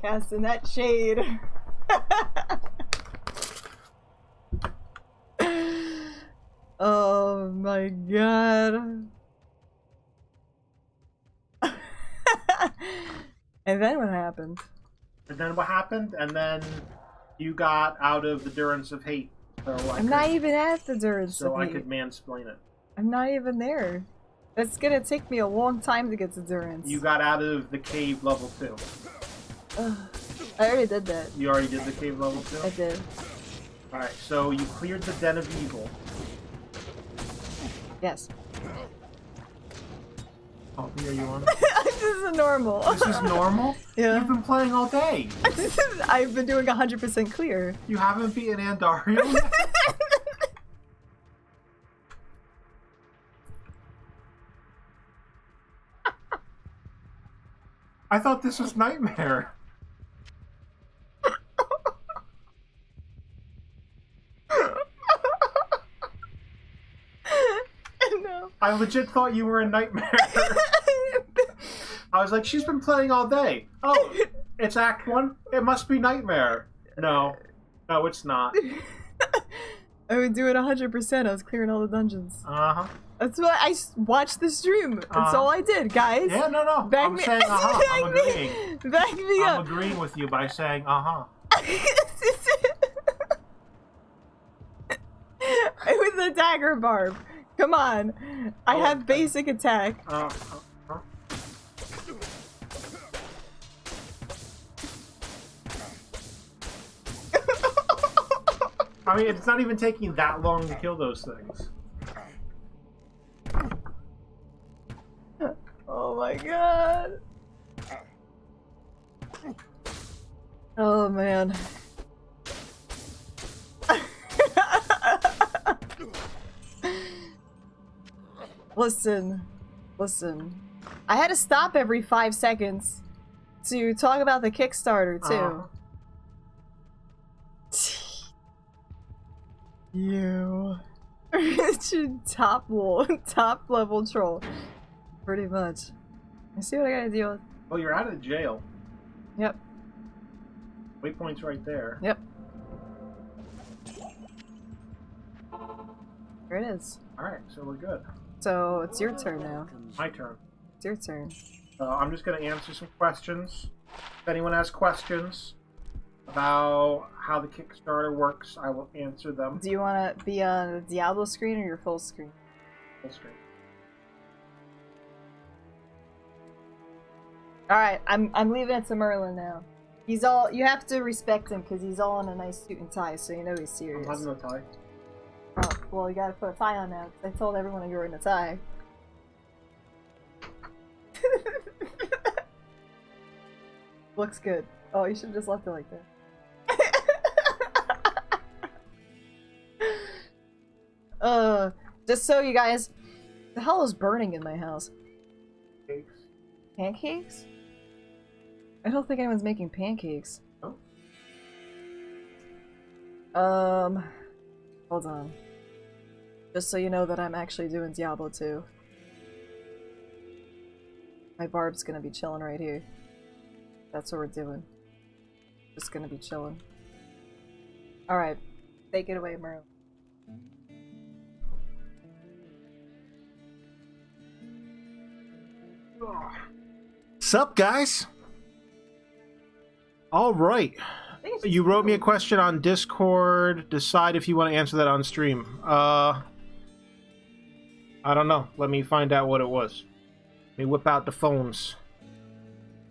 Casting that shade. Oh my god. And then what happened? And then what happened? And then you got out of the durance of hate. So I'm not even at the durance of hate. So I could mansplain it. I'm not even there. That's gonna take me a long time to get to durance. You got out of the cave level 2. I already did that. You already did the cave level 2? I did. Alright, so you cleared the Den of Evil. Yes. Oh, are you on? This is normal. This is normal? Yeah. You've been playing all day. I've been doing 100% clear. You haven't beaten Andario yet? I thought this was Nightmare. No. I legit thought you were in Nightmare. I was like, she's been playing all day. Oh, it's Act 1? It must be Nightmare. No. No, it's not. I was doing 100%. I was clearing all the dungeons. Uh-huh. That's why I watched the stream. That's all I did, guys. Yeah, no. Back I'm me- saying uh-huh. I'm agreeing. Back me I'm up. agreeing with you by saying uh-huh. With the dagger, Barb. Come on. I have basic attack. I mean, it's not even taking that long to kill those things. Oh my god. Oh man. Listen. I had to stop every 5 seconds to talk about the Kickstarter too. You. top level troll. Pretty much. I see what I gotta deal with. Oh, you're out of jail. Yep. Waypoint's right there. Yep. There it is. Alright, so we're good. So it's your turn now. My turn. It's your turn. I'm just going to answer some questions. If anyone has questions about how the Kickstarter works, I will answer them. Do you want to be on the Diablo screen or your full screen? Full screen. Alright, I'm leaving it to Merlin now. He's all, you have to respect him because he's all in a nice suit and tie, so you know he's serious. I'm having no tie. Oh, well, you gotta put a tie on now. I told everyone you were in a tie. Looks good. Oh, you should have just left it like that. Just so you guys, the hell is burning in my house? Cakes. Pancakes? I don't think anyone's making pancakes. Oh. Hold on. Just so you know that I'm actually doing Diablo 2. My Barb's gonna be chilling right here. That's what we're doing. Just gonna be chilling. Alright. Take it away, Merle. Sup, guys? Alright. You wrote me a question on Discord. Decide if you want to answer that on stream. I don't know. Let me find out what it was. Let me whip out the phones.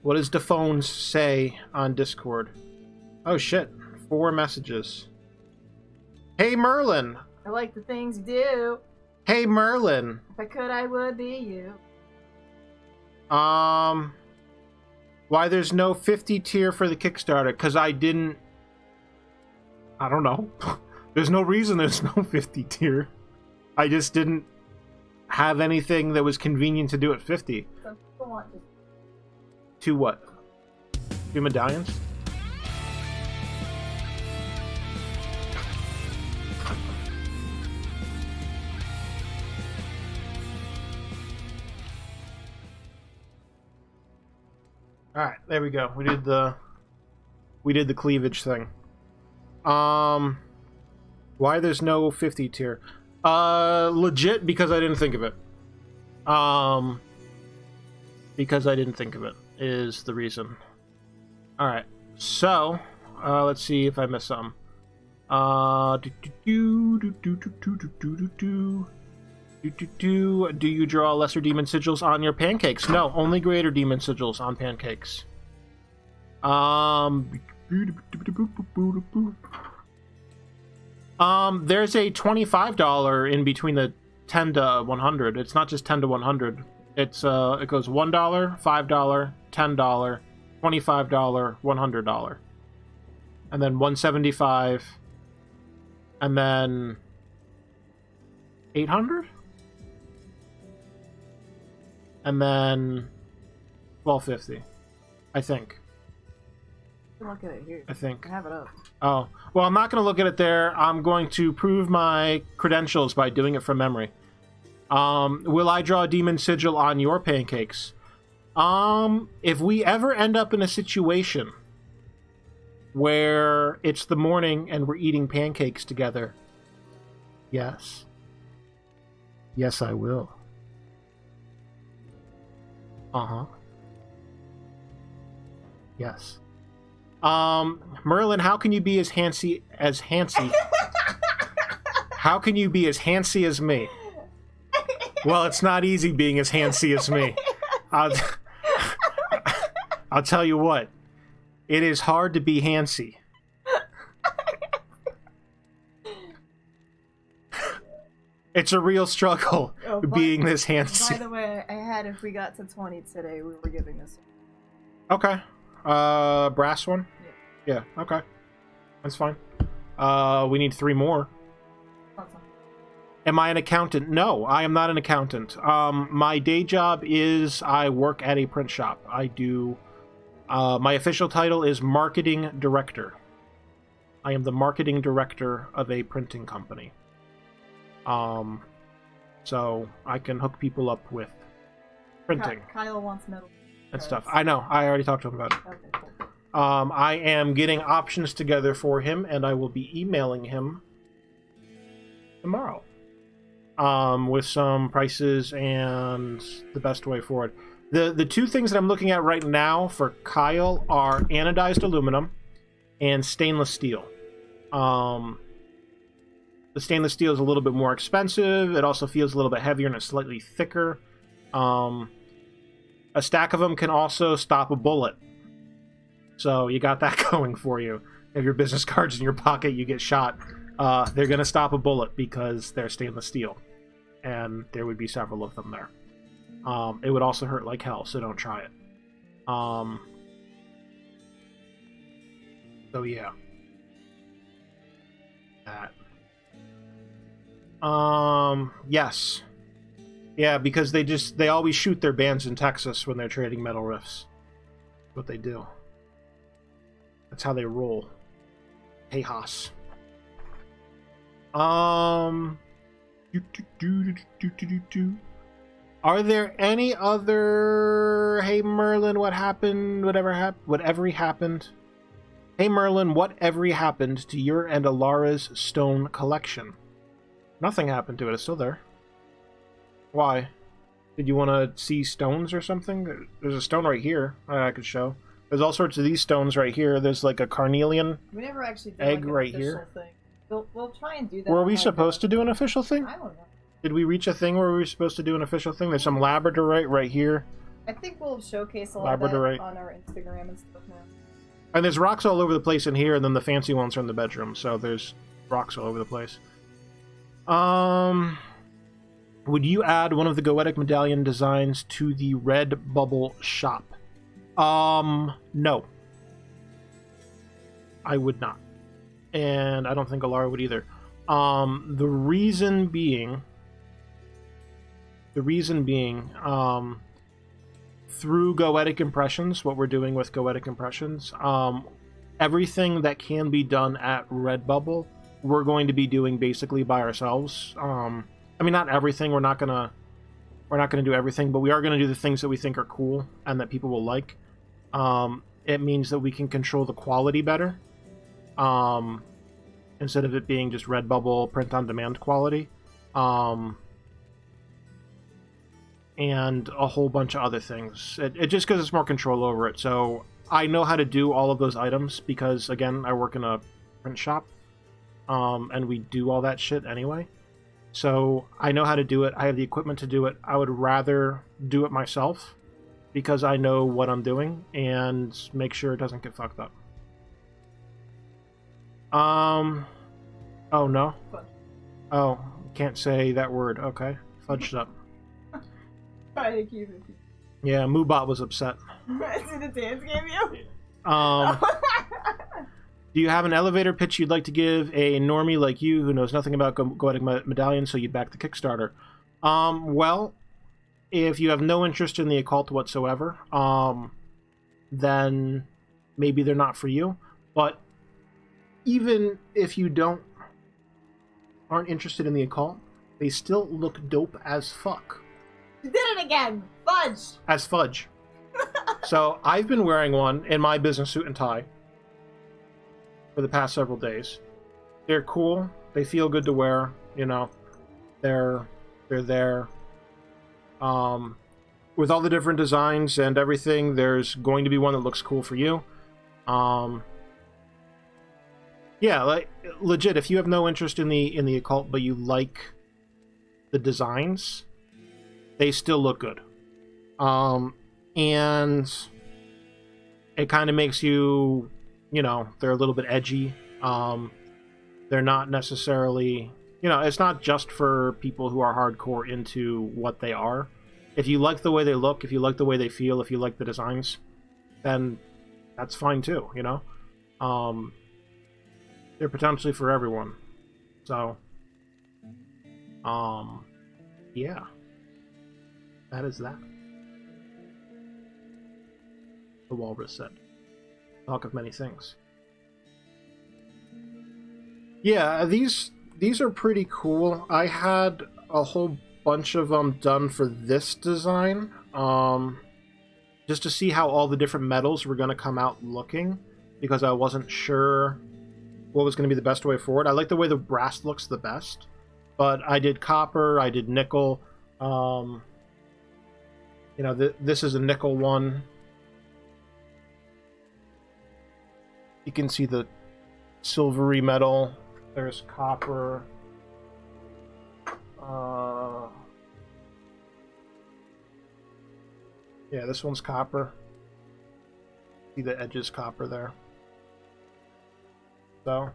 What does the phones say on Discord? Oh shit. 4 messages. Hey Merlin! I like the things you do. Hey Merlin! If I could, I would be you. Why there's no 50 tier for the Kickstarter? Because I don't know. There's no reason there's no 50 tier. I just didn't have anything that was convenient to do at 50. Some people want to. 2 what? 2 medallions? Alright, there we go. We did the cleavage thing. Why there's no 50 tier? Legit because I didn't think of it. Because I didn't think of it is the reason. Alright, so let's see if I missed something. Do you draw lesser demon sigils on your pancakes? No, only greater demon sigils on pancakes. There's a $25 in between the 10 to 100. It's not just 10 to 100. It's it goes $1, $5, $10, $25, $100. And then $175 and then 800? And then $12.50, I think. Look at it here. I think. I have it up. Oh. Well, I'm not going to look at it there. I'm going to prove my credentials by doing it from memory. Will I draw a demon sigil on your pancakes? If we ever end up in a situation where it's the morning and we're eating pancakes together. Yes. Yes, I will. Uh-huh. Yes. Merlin, how can you be as handsy as Hancy? How can you be as handsy as me? Well, it's not easy being as handsy as me. I'll tell you what. It is hard to be handsy. It's a real struggle being this handsy. By the way, I had, if we got to 20 today, we were giving this. Okay. Brass one? Yeah, okay. That's fine. We need 3 more. Awesome. Am I an accountant? No, I am not an accountant. My day job is I work at a print shop. I do... my official title is Marketing Director. I am the Marketing Director of a printing company. So I can hook people up with printing. Kyle wants metal and stuff. I know. I already talked to him about it. Okay, cool. I am getting options together for him, and I will be emailing him tomorrow with some prices and the best way forward. The 2 things that I'm looking at right now for Kyle are anodized aluminum and stainless steel. The stainless steel is a little bit more expensive. It also feels a little bit heavier and it's slightly thicker. A stack of them can also stop a bullet. So you got that going for you. If your business card's in your pocket, you get shot. They're going to stop a bullet because they're stainless steel. And there would be several of them there. It would also hurt like hell, so don't try it. So yeah. That. Yes. Yeah, because they always shoot their bands in Texas when they're trading metal riffs. That's what they do. That's how they roll. Tejas. Are there any other... Hey Merlin, what happened? Whatever happened? Hey Merlin, whatever happened to your and Alara's stone collection? Nothing happened to it. It's still there. Why? Did you want to see stones or something? There's a stone right here I could show. There's all sorts of these stones right here. There's like a carnelian We never actually did egg like an right official here. thing. We'll try and do that. Were we supposed to do an official thing? I don't know. Did we reach a thing where we were supposed to do an official thing? There's some labradorite right here. I think we'll showcase a lot of that Labradorite. on our Instagram and stuff now. And there's rocks all over the place in here, and then the fancy ones are in the bedroom, so there's rocks all over the place. Would you add one of the Goetic medallion designs to the Redbubble shop? No. I would not. And I don't think Alara would either. The reason being, through Goetic Impressions, what we're doing with Goetic Impressions, everything that can be done at Redbubble, we're going to be doing basically by ourselves. I mean, not everything. We're not gonna do everything, but we are gonna do the things that we think are cool and that people will like. It means that we can control the quality better, instead of it being just Redbubble print-on-demand quality, and a whole bunch of other things. It just gives us more control over it. So I know how to do all of those items because, again, I work in a print shop, and we do all that shit anyway. So I know how to do it. I have the equipment to do it. I would rather do it myself because I know what I'm doing and make sure it doesn't get fucked up. Oh no. Oh, can't say that word. Okay, fudged up. Try to keep it. Yeah, Moobot was upset. Is it a dance game, you? Do you have an elevator pitch you'd like to give a normie like you who knows nothing about Goetic medallions so you back the Kickstarter? Well, if you have no interest in the occult whatsoever, then maybe they're not for you. But even if you aren't interested in the occult, they still look dope as fuck. You did it again! Fudge! As fudge. So I've been wearing one in my business suit and tie for the past several days. They're cool. They feel good to wear. You know, they're there. With all the different designs and everything, there's going to be one that looks cool for you. Yeah, like legit. If you have no interest in the occult, but you like the designs, they still look good. And it kind of makes you, they're a little bit edgy. They're not necessarily, it's not just for people who are hardcore into what they are. If you like the way they look, if you like the way they feel, if you like the designs, then that's fine too, They're potentially for everyone. So, yeah. That is that. The walrus said. Talk of many things. Yeah, these are pretty cool. I had a whole bunch of them done for this design, just to see how all the different metals were going to come out looking, because I wasn't sure what was going to be the best way forward. I like the way the brass looks the best, but I did copper, I did nickel. This is a nickel one. You can see the silvery metal. There's copper. Yeah, this one's copper. See the edges copper there. So,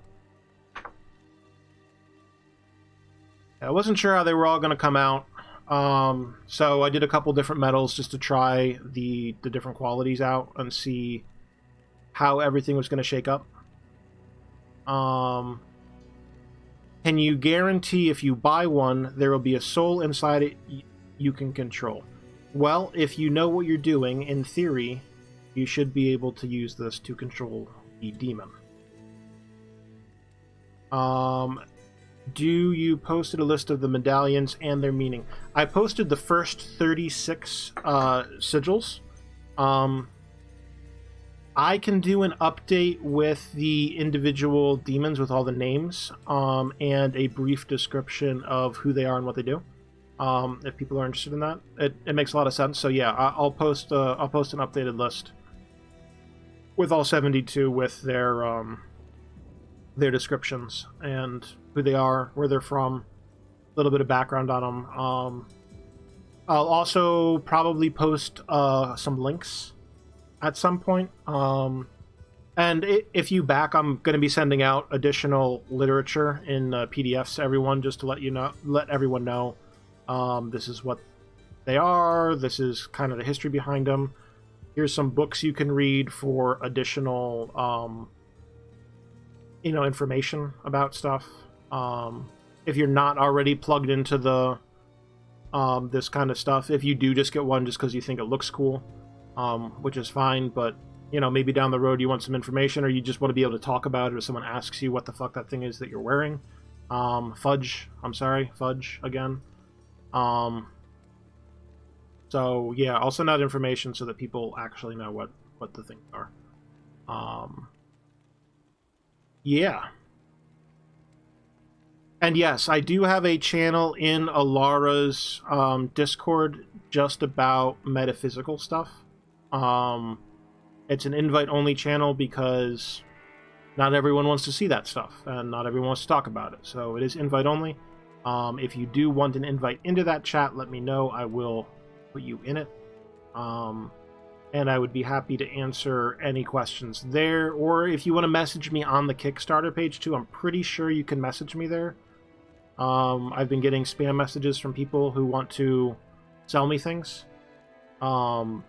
I wasn't sure how they were all going to come out. So I did a couple different metals just to try the different qualities out and see how everything was going to shake up. Can you guarantee if you buy one, there will be a soul inside it you can control? Well, if you know what you're doing, in theory, you should be able to use this to control the demon. You posted a list of the medallions and their meaning. I posted the first 36 sigils. I can do an update with the individual demons with all the names, and a brief description of who they are and what they do. If people are interested in that, it makes a lot of sense. So yeah, I'll post an updated list with all 72 with their descriptions and who they are, where they're from, a little bit of background on them. I'll also probably post some links at some point. And if you back, I'm going to be sending out additional literature in PDFs to everyone, just to let everyone know this is what they are. This is kind of the history behind them. Here's some books you can read for additional, information about stuff. If you're not already plugged into the this kind of stuff, if you do just get one just because you think it looks cool, which is fine, but maybe down the road you want some information, or you just want to be able to talk about it if someone asks you what the fuck that thing is that you're wearing. Fudge again. So yeah, I'll send out information so that people actually know what the things are. Yeah. And yes, I do have a channel in Alara's Discord just about metaphysical stuff. It's an invite-only channel because not everyone wants to see that stuff, and not everyone wants to talk about it. So it is invite-only. If you do want an invite into that chat, let me know. I will put you in it. And I would be happy to answer any questions there. Or if you want to message me on the Kickstarter page too, I'm pretty sure you can message me there. I've been getting spam messages from people who want to sell me things on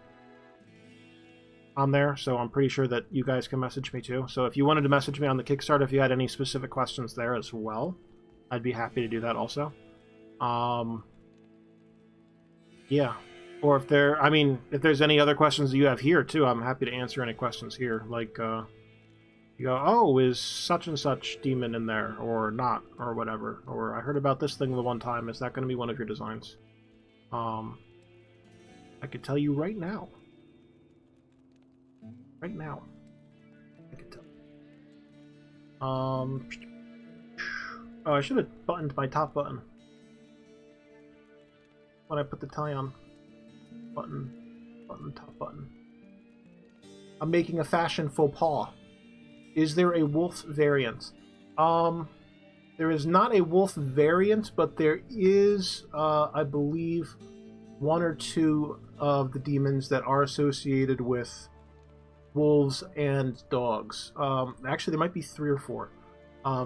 there, so I'm pretty sure that you guys can message me too. So if you wanted to message me on the Kickstarter, if you had any specific questions there as well, I'd be happy to do that also. Yeah. Or if there's any other questions that you have here too, I'm happy to answer any questions here. Like, you go, oh, is such and such demon in there, or not, or whatever. Or I heard about this thing the one time. Is that going to be one of your designs? I could tell you right now. Right now. I could tell. Oh, I should have buttoned my top button when I put the tie on. Button, top button. I'm making a fashion faux pas. Is there a wolf variant? There is not a wolf variant, but there is, I believe, one or two of the demons that are associated with wolves and dogs. Actually, there might be 3 or 4.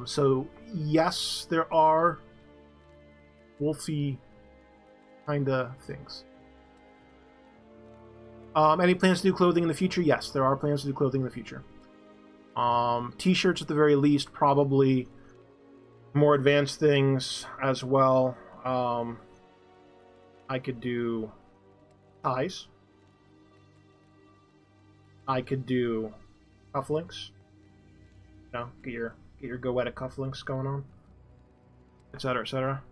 So, yes, there are wolfy kind of things. Any plans to do clothing in the future? Yes, there are plans to do clothing in the future. T-shirts at the very least, probably more advanced things as well. I could do ties. I could do cufflinks. You know, get your goetic cufflinks going on, etc., etc.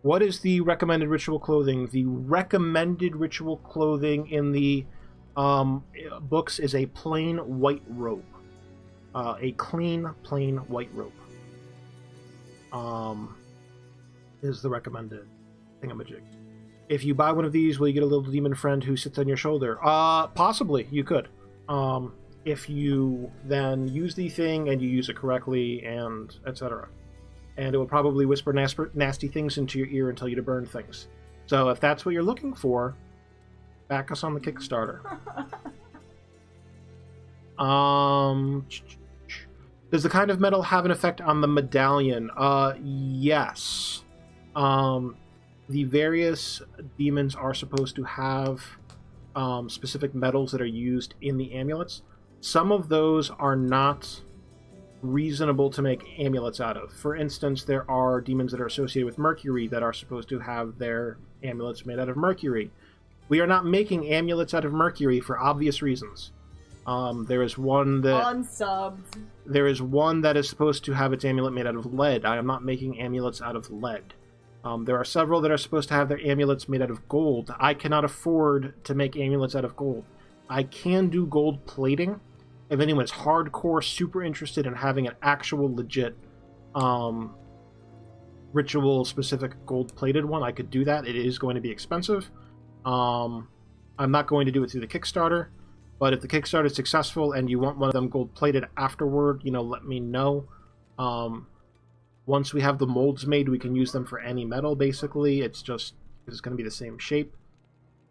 What is the recommended ritual clothing? The recommended ritual clothing in the books is a plain white robe. A clean, plain white robe. Is the recommended thingamajig. If you buy one of these, will you get a little demon friend who sits on your shoulder? Possibly, you could. If you then use the thing and you use it correctly, and etc. And it will probably whisper nasty things into your ear and tell you to burn things. So if that's what you're looking for, back us on the Kickstarter. Does the kind of metal have an effect on the medallion? Yes. The various demons are supposed to have specific metals that are used in the amulets. Some of those are not reasonable to make amulets out of. For instance, there are demons that are associated with mercury that are supposed to have their amulets made out of mercury. We are not making amulets out of mercury for obvious reasons. There is one that Unsubbed. There is one that is supposed to have its amulet made out of lead. I am not making amulets out of lead. There are several that are supposed to have their amulets made out of gold. I cannot afford to make amulets out of gold. I can do gold plating. If anyone's hardcore super interested in having an actual legit ritual specific gold plated one, I could do that. It is going to be expensive. I'm not going to do it through the Kickstarter, but if the Kickstarter is successful and you want one of them gold plated afterward, you know, let me know. Once we have the molds made, we can use them for any metal, basically. It's going to be the same shape.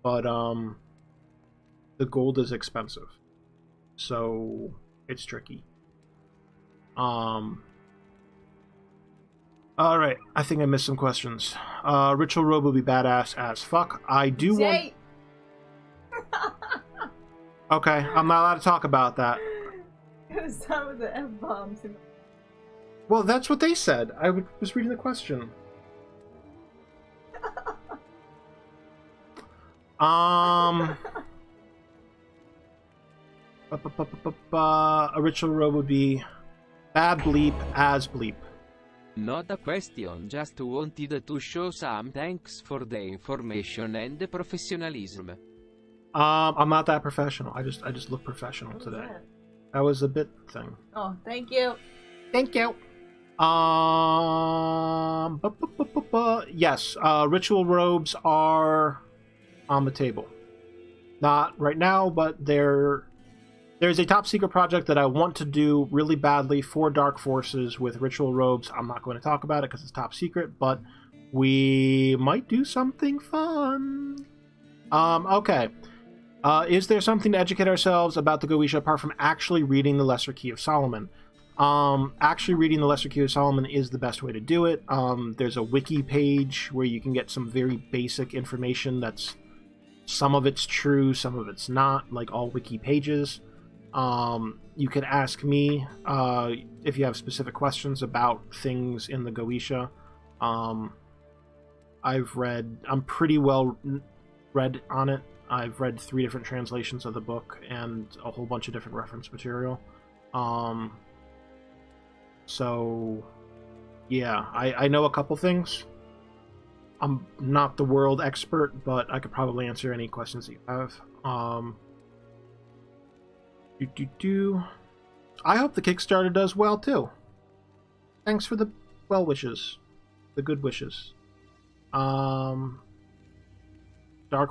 But the gold is expensive. So it's tricky. Alright, I think I missed some questions. Ritual robe will be badass as fuck. I do want... Okay, I'm not allowed to talk about that. It was time with the F-bombs. Well, that's what they said. I was reading the question. A ritual robe would be bad bleep as bleep. Not a question, just wanted to show some thanks for the information and the professionalism. I'm not that professional. I just look professional today. That was a bit thing. Oh, thank you. Thank you. Yes, ritual robes are on the table. Not right now, but there's a top secret project that I want to do really badly for Dark Forces with ritual robes. I'm not going to talk about it because it's top secret, but we might do something fun. Okay. Is there something to educate ourselves about the Goetia apart from actually reading the Lesser Key of Solomon? Actually reading the Lesser Key of Solomon is the best way to do it. There's a wiki page where you can get some very basic information that's... Some of it's true, some of it's not, like all wiki pages. You can ask me if you have specific questions about things in the Goetia. I'm pretty well read on it. I've read 3 different translations of the book and a whole bunch of different reference material. So, yeah, I know a couple things. I'm not the world expert, but I could probably answer any questions that you have. I hope the Kickstarter does well, too. Thanks for the well wishes. The good wishes. Dark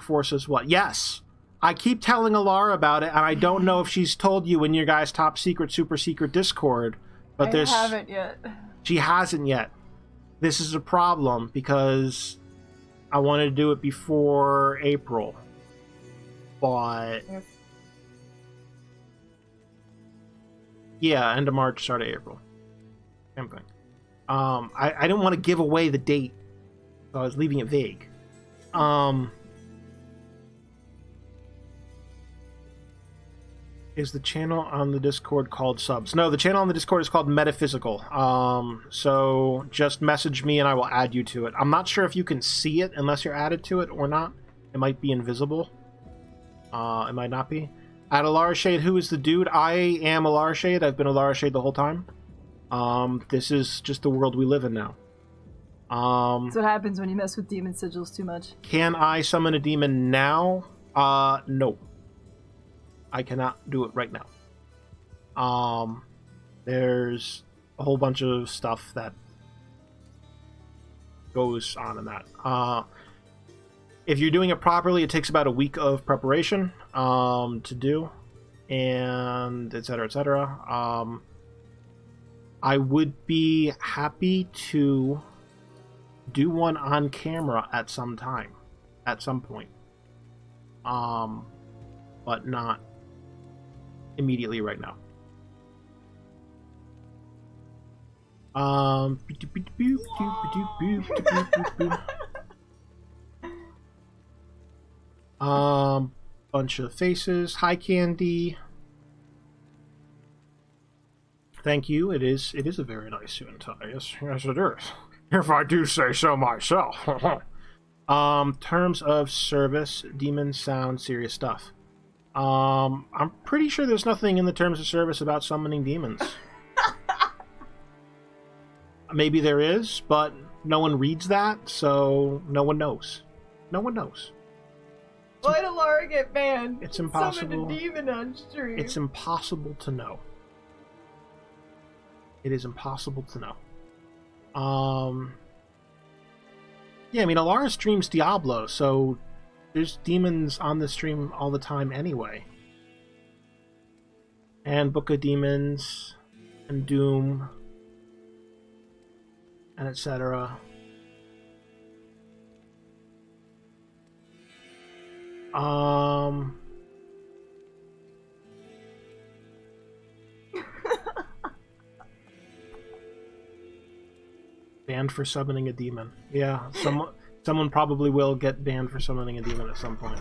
Force is what? Yes! I keep telling Alara about it, and I don't know if she's told you in your guys' top secret, super secret Discord, but I haven't yet. She hasn't yet. This is a problem, because I wanted to do it before April. But... Yes. Yeah, end of March, start of April. Same thing. I didn't want to give away the date, so I was leaving it vague. Is the channel on the Discord called Subs? No, the channel on the Discord is called Metaphysical. So just message me and I will add you to it. I'm not sure if you can see it unless you're added to it or not. It might be invisible. It might not be. At Alara Shade, who is the dude? I am Alara Shade. I've been Alara Shade the whole time. This is just the world we live in now. That's what happens when you mess with demon sigils too much. Can I summon a demon now? No. I cannot do it right now. There's a whole bunch of stuff that goes on in that. If you're doing it properly, it takes about a week of preparation to do, and etc. etc. I would be happy to do one on camera at some time, at some point, but not immediately right now. Bunch of faces. Hi, Candy. Thank you. It is a very nice suit and tie. Yes, yes, it is. If I do say so myself. Terms of service. Demons sound serious stuff. I'm pretty sure there's nothing in the terms of service about summoning demons. Maybe there is, but no one reads that, so no one knows. No one knows. Why did Laura get banned? It's impossible. Summoned a demon on stream. It's impossible to know. It is impossible to know. Yeah, I mean, Alara streams Diablo, so there's demons on the stream all the time anyway. And Book of Demons, and Doom, and etc. Banned for summoning a demon. Yeah, someone probably will get banned for summoning a demon at some point.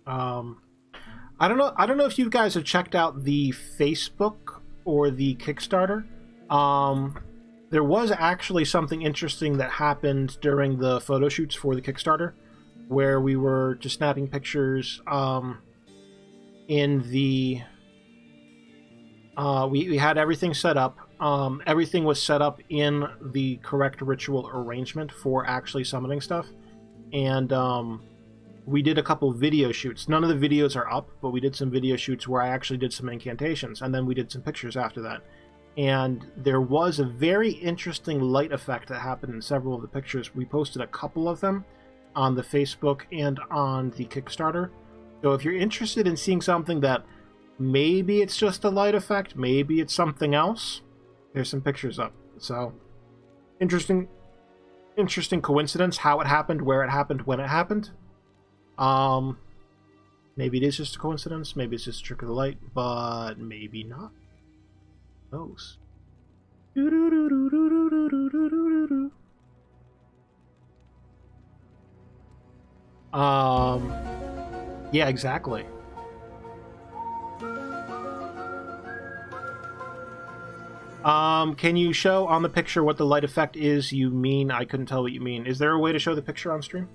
I don't know if you guys have checked out the Facebook or the Kickstarter. There was actually something interesting that happened during the photo shoots for the Kickstarter, where we were just snapping pictures in the... we had everything set up. Everything was set up in the correct ritual arrangement for actually summoning stuff. And we did a couple video shoots. None of the videos are up, but we did some video shoots where I actually did some incantations. And then we did some pictures after that. And there was a very interesting light effect that happened in several of the pictures. We posted a couple of them on the Facebook and on the Kickstarter. So if you're interested in seeing something that maybe it's just a light effect, maybe it's something else, there's some pictures up. So interesting coincidence, how it happened, where it happened, when it happened. Maybe it is just a coincidence, maybe it's just a trick of the light, but maybe not. Who knows? Yeah, exactly. Can you show on the picture what the light effect is you mean? I couldn't tell what you mean. Is there a way to show the picture on stream?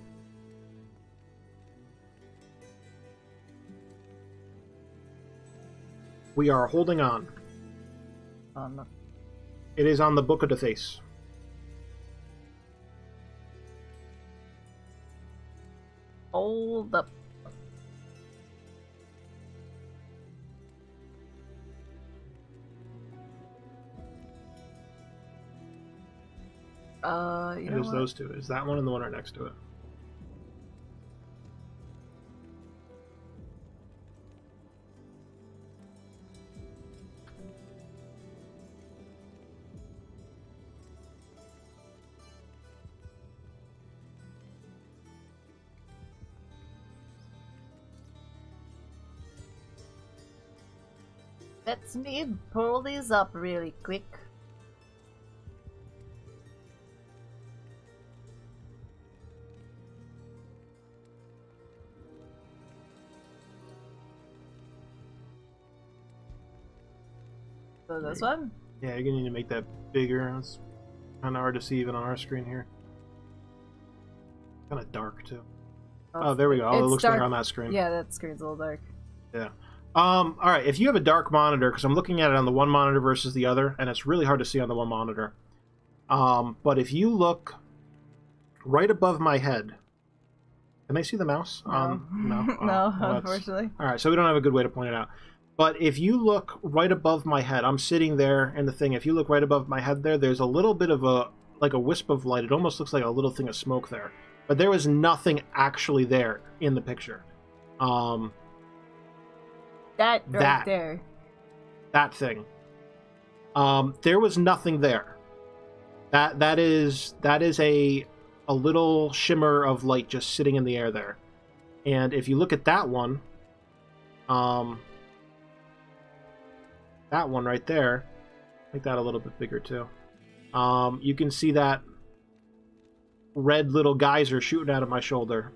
We are holding on. It is on the Book of the Face. Hold up. You know It is what? those two. Is that one and the one right next to it? Let me pull these up really quick. So this one? Yeah, you're gonna need to make that bigger. It's kind of hard to see even on our screen here. Kind of dark too. Oh, there we go. Oh, it It's looks dark. better on that screen. Yeah, that screen's a little dark. Yeah. All right. If you have a dark monitor, because I'm looking at it on the one monitor versus the other, and it's really hard to see on the one monitor. But if you look right above my head, can they see the mouse? No. No. Oh, No, well, that's- unfortunately. All right. So we don't have a good way to point it out. But if you look right above my head, I'm sitting there in the thing. If you look right above my head there's a little bit of a wisp of light. It almost looks like a little thing of smoke there. But there was nothing actually there in the picture. That right That. there. That thing. There was nothing there. That is a little shimmer of light just sitting in the air there. And if you look at that one right there, make that a little bit bigger too. You can see that red little geyser shooting out of my shoulder.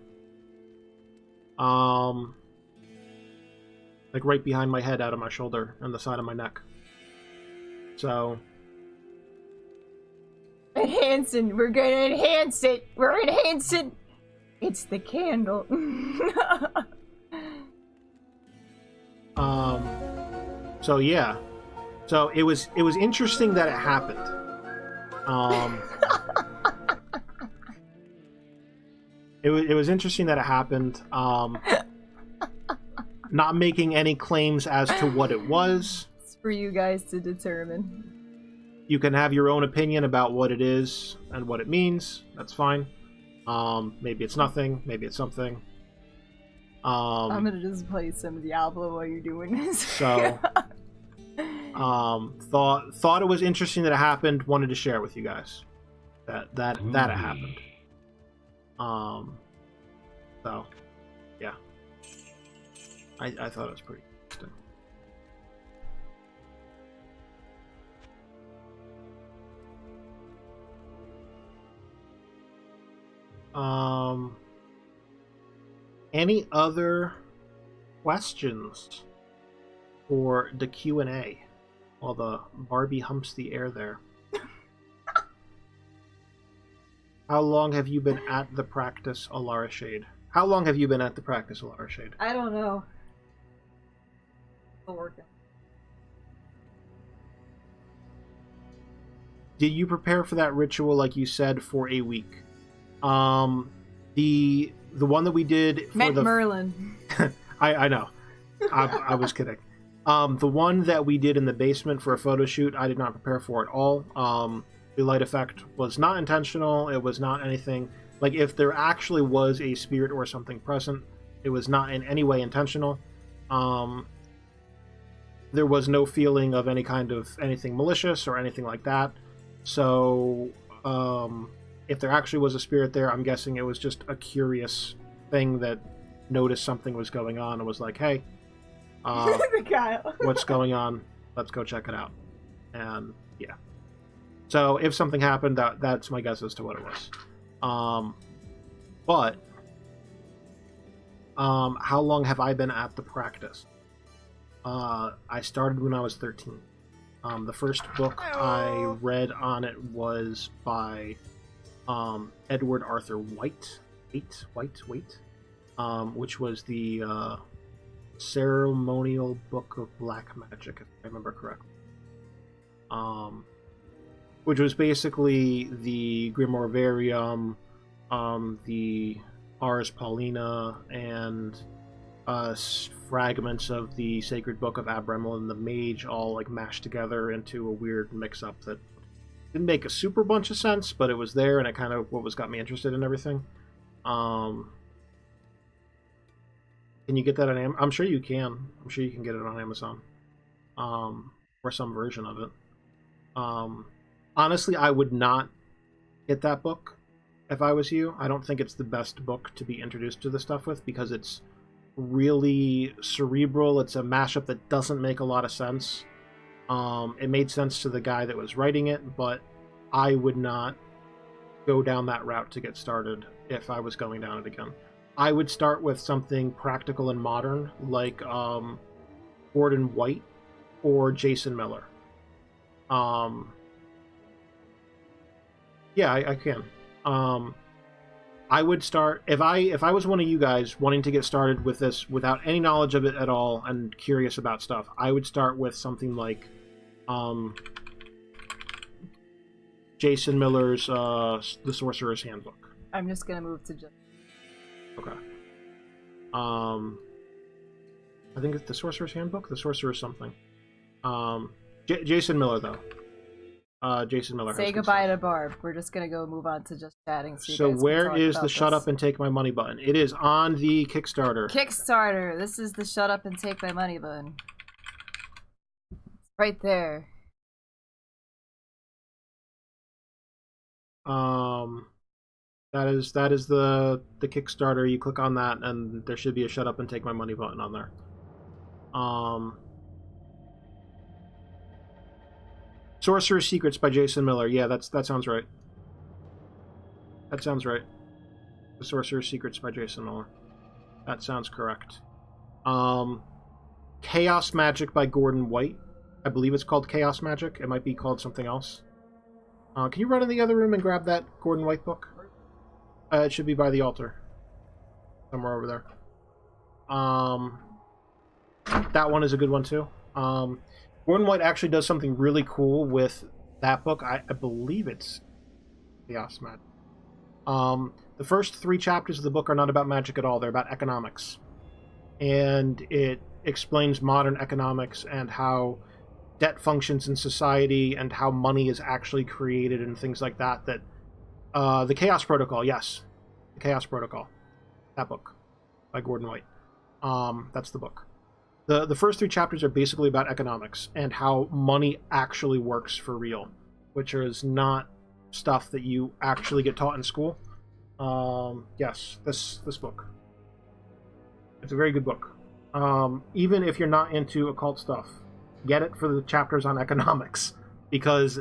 Like right behind my head, out of my shoulder, and the side of my neck. So... Enhancing. We're gonna enhance it. We're enhancing. It's the candle. So yeah. So it was interesting that it happened. It was interesting that it happened. Not making any claims as to what it was. It's for you guys to determine. You can have your own opinion about what it is and what it means. That's fine. Maybe it's nothing. Maybe it's something. I'm gonna just play some Diablo while you're doing this. So, thought it was interesting that it happened. Wanted to share it with you guys. That it happened. So, yeah. I thought it was pretty interesting. Any other questions for the Q&A while the Barbie humps the air there? How long have you been at the practice, Alara Shade? How long have you been at the practice, Alara Shade? I don't know. Still working. Did you prepare for that ritual like you said for a week? The one that we did for Meant Merlin. I know. I was kidding. The one that we did in the basement for a photo shoot, I did not prepare for at all. The light effect was not intentional. It was not anything. Like, if there actually was a spirit or something present, it was not in any way intentional. There was no feeling of any kind of anything malicious or anything like that. So, if there actually was a spirit there, I'm guessing it was just a curious thing that noticed something was going on and was like, hey, what's going on? Let's go check it out. And, yeah. So, if something happened, that's my guess as to what it was. But, how long have I been at the practice? I started when I was 13. The first book I read on it was by Edward Arthur White, which was the Ceremonial Book of Black Magic, if I remember correctly. Which was basically the Grimoire Varium, the Ars Paulina, and fragments of the Sacred Book of Abramel and the Mage all like mashed together into a weird mix-up that didn't make a super bunch of sense, but it was there, and it kind of what was got me interested in everything. Can you get that on Amazon? I'm sure you can. I'm sure you can get it on Amazon, or some version of it. Honestly, I would not get that book if I was you. I don't think it's the best book to be introduced to the stuff with, because it's really cerebral. It's a mashup that doesn't make a lot of sense. It made sense to the guy that was writing it, but I would not go down that route to get started if I was going down it again. I would start with something practical and modern, like Gordon White or Jason Miller. Yeah, I can. I would start if I was one of you guys wanting to get started with this without any knowledge of it at all and curious about stuff. I would start with something like Jason Miller's The Sorcerer's Handbook. I'm just gonna move to just. Okay. I think it's The Sorcerer's Handbook. The Sorcerer's something. Jason Miller though. Jason Miller. Say goodbye to Barb. We're just gonna go move on to just chatting. So where is the shut up and take my money button? It is on the Kickstarter. Kickstarter. This is the shut up and take my money button. Right there. That is the Kickstarter. You click on that, and there should be a shut up and take my money button on there. Sorcerer's Secrets by Jason Miller. Yeah, that sounds right. That sounds right. The Sorcerer's Secrets by Jason Miller. That sounds correct. Chaos Magic by Gordon White. I believe it's called Chaos Magic. It might be called something else. Can you run in the other room and grab that Gordon White book? It should be by the altar. Somewhere over there. That one is a good one too. Gordon White actually does something really cool with that book. I believe it's Chaos Magic. The first 3 chapters of the book are not about magic at all. They're about economics. And it explains modern economics and how debt functions in society and how money is actually created and things like that. The Chaos Protocol, yes. The Chaos Protocol. That book by Gordon White. That's the book. The first 3 chapters are basically about economics and how money actually works for real, which is not stuff that you actually get taught in school. Yes, this book. It's a very good book. Even if you're not into occult stuff, get it for the chapters on economics, because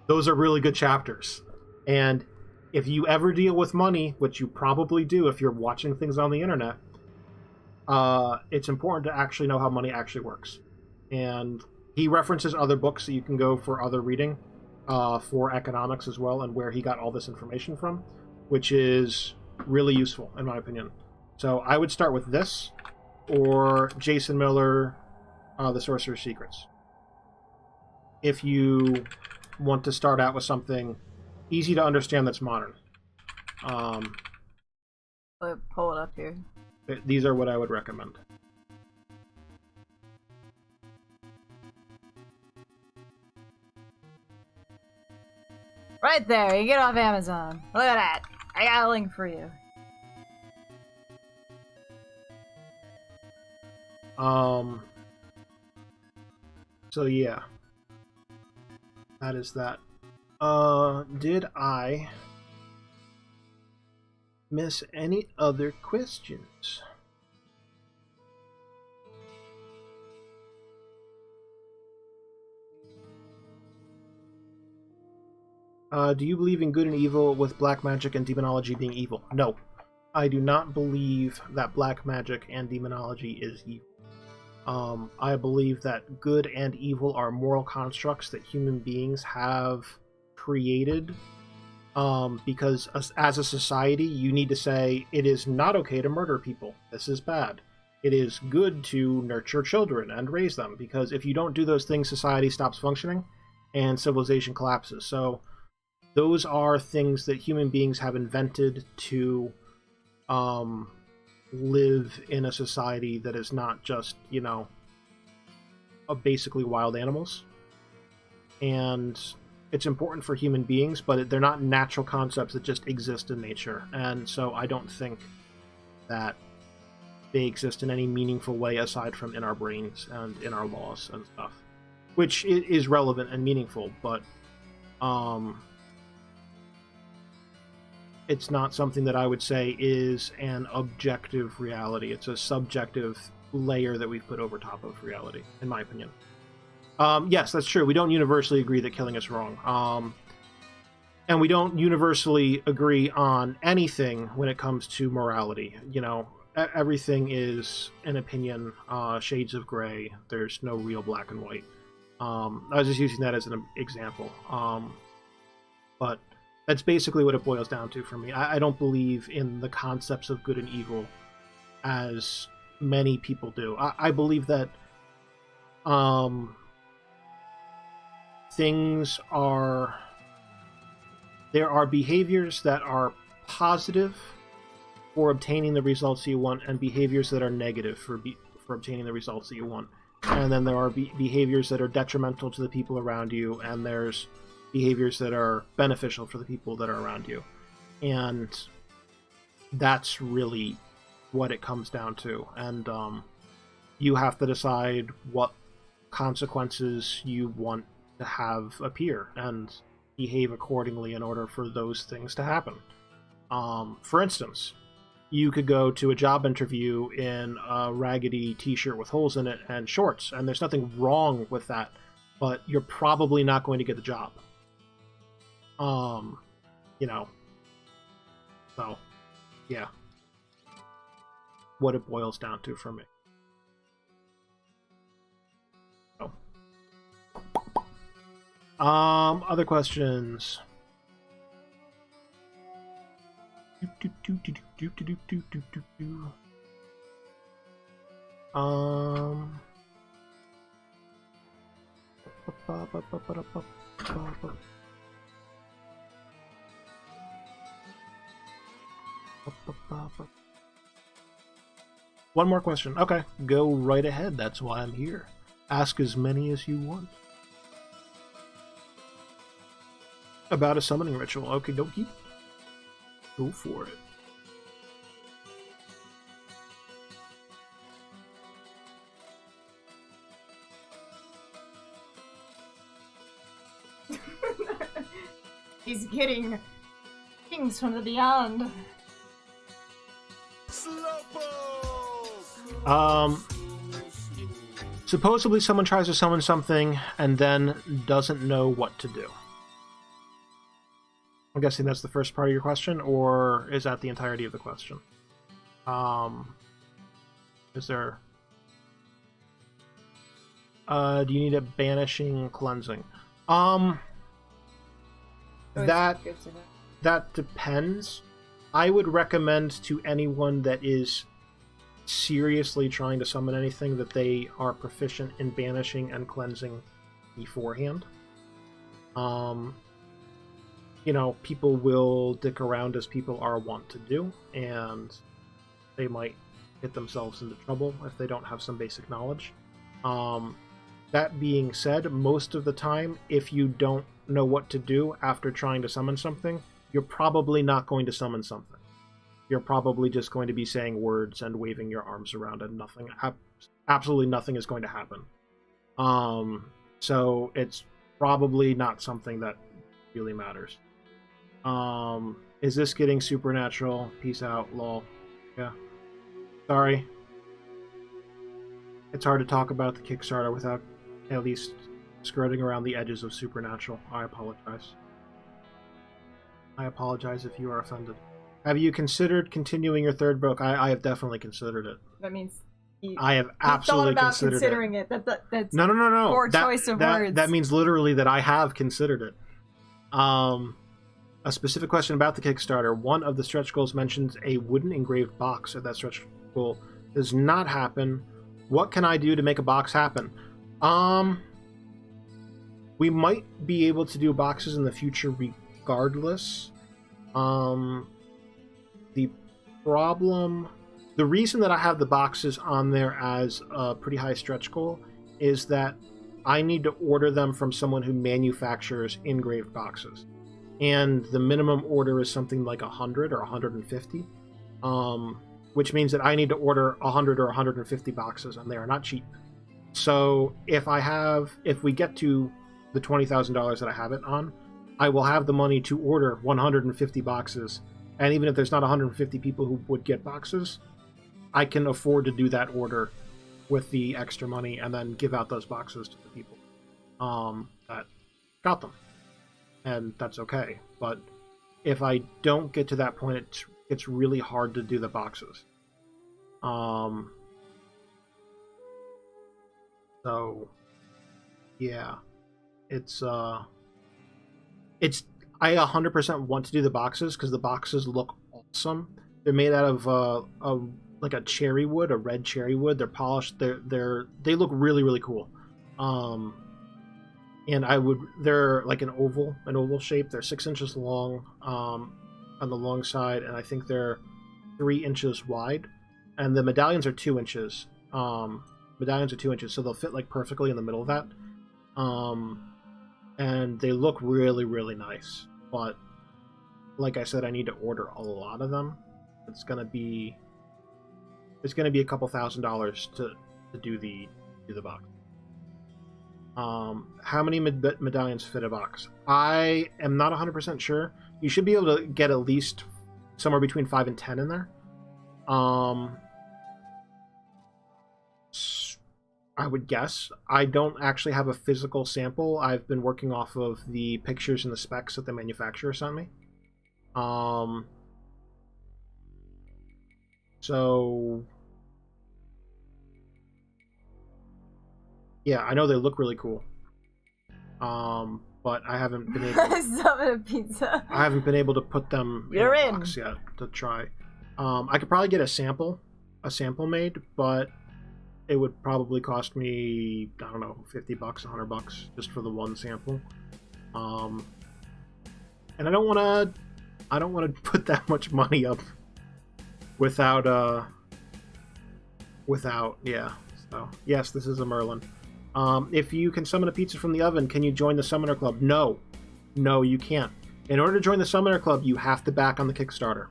those are really good chapters. And if you ever deal with money, which you probably do if you're watching things on the internet, it's important to actually know how money actually works. And he references other books that you can go for other reading for economics as well, and where he got all this information from, which is really useful in my opinion. So I would start with this or Jason Miller, The Sorcerer's Secrets, if you want to start out with something easy to understand that's modern. Pull it up here. These are what I would recommend. Right there, you get off Amazon. Look at that. I got a link for you. So yeah. That is that. Did I miss any other questions? Do you believe in good and evil, with black magic and demonology being evil? No. I do not believe that black magic and demonology is evil. I believe that good and evil are moral constructs that human beings have created, because as a society, you need to say it is not okay to murder people. This is bad. It is good to nurture children and raise them, because if you don't do those things, society stops functioning and civilization collapses. So those are things that human beings have invented to live in a society that is not just, you know, basically wild animals. And it's important for human beings, but they're not natural concepts that just exist in nature. And so I don't think that they exist in any meaningful way aside from in our brains and in our laws and stuff, which is relevant and meaningful, but it's not something that I would say is an objective reality. It's a subjective layer that we've put over top of reality, in my opinion. Yes, that's true. We don't universally agree that killing is wrong. And we don't universally agree on anything when it comes to morality. You know, everything is an opinion, shades of gray. There's no real black and white. I was just using that as an example. But that's basically what it boils down to for me. I don't believe in the concepts of good and evil as many people do. I believe that there are behaviors that are positive for obtaining the results you want, and behaviors that are negative for obtaining the results that you want. And then there are behaviors that are detrimental to the people around you, and there's behaviors that are beneficial for the people that are around you. And that's really what it comes down to. And you have to decide what consequences you want to have appear and behave accordingly in order for those things to happen. For instance, you could go to a job interview in a raggedy t-shirt with holes in it and shorts, and there's nothing wrong with that, but you're probably not going to get the job. You know. So, yeah. What it boils down to for me. Oh. Other questions? One more question. Okay, go right ahead. That's why I'm here. Ask as many as you want. About a summoning ritual. Okie dokie. Go for it. He's getting things from the beyond. Supposedly someone tries to summon something and then doesn't know what to do. I'm guessing that's the first part of your question, or is that the entirety of the question? Is there... do you need a banishing cleansing? That depends. I would recommend to anyone that is seriously trying to summon anything that they are proficient in banishing and cleansing beforehand. You know, people will dick around as people are wont to do, and they might get themselves into trouble if they don't have some basic knowledge. That being said, most of the time, if you don't know what to do after trying to summon something, you're probably not going to summon something. You're probably just going to be saying words and waving your arms around, and nothing, absolutely nothing is going to happen. So it's probably not something that really matters. Is this getting supernatural? Peace out, lol. Yeah. Sorry. It's hard to talk about the Kickstarter without at least skirting around the edges of supernatural. I apologize. I apologize if you are offended. Have you considered continuing your third book? I have definitely considered it. That means I have absolutely thought about considered considering it. That's No. poor choice of words. That means literally that I have considered it. A specific question about the Kickstarter. One of the stretch goals mentions a wooden engraved box. If that stretch goal does not happen, what can I do to make a box happen? We might be able to do boxes in the future regardless. The reason that I have the boxes on there as a pretty high stretch goal is that I need to order them from someone who manufactures engraved boxes. And the minimum order is something like 100 or 150, which means that I need to order 100 or 150 boxes, and they are not cheap. So if we get to the $20,000 that I have it on, I will have the money to order 150 boxes. And even if there's not 150 people who would get boxes, I can afford to do that order with the extra money and then give out those boxes to the people that got them. And that's okay. But if I don't get to that point, it's really hard to do the boxes. So yeah, it's I 100% want to do the boxes because the boxes look awesome. They're made out of like a cherry wood, a red cherry wood. They're polished. They look really, really cool. And they're like an oval shape. They're 6 inches long on the long side, and I think they're 3 inches wide. And the medallions are 2 inches. Medallions are 2 inches, so they'll fit like perfectly in the middle of that. And they look really, really nice. But like I said, I need to order a lot of them. It's gonna be a couple $1,000s to do the box. How many medallions fit a box? I am not 100% sure. You should be able to get at least somewhere between 5 and 10 in there. I would guess. I don't actually have a physical sample. I've been working off of the pictures and the specs that the manufacturer sent me. So yeah, I know they look really cool. But I haven't been able Summon a pizza. I haven't been able to put them You're in a in. box yet to try. I could probably get a sample made, but it would probably cost me, I don't know, $50, $100 just for the one sample. And I don't want to put that much money up without yeah. So yes, this is a Merlin. If you can summon a pizza from the oven, can you join the Summoner Club? No, you can't. In order to join the Summoner Club, you have to back on the Kickstarter.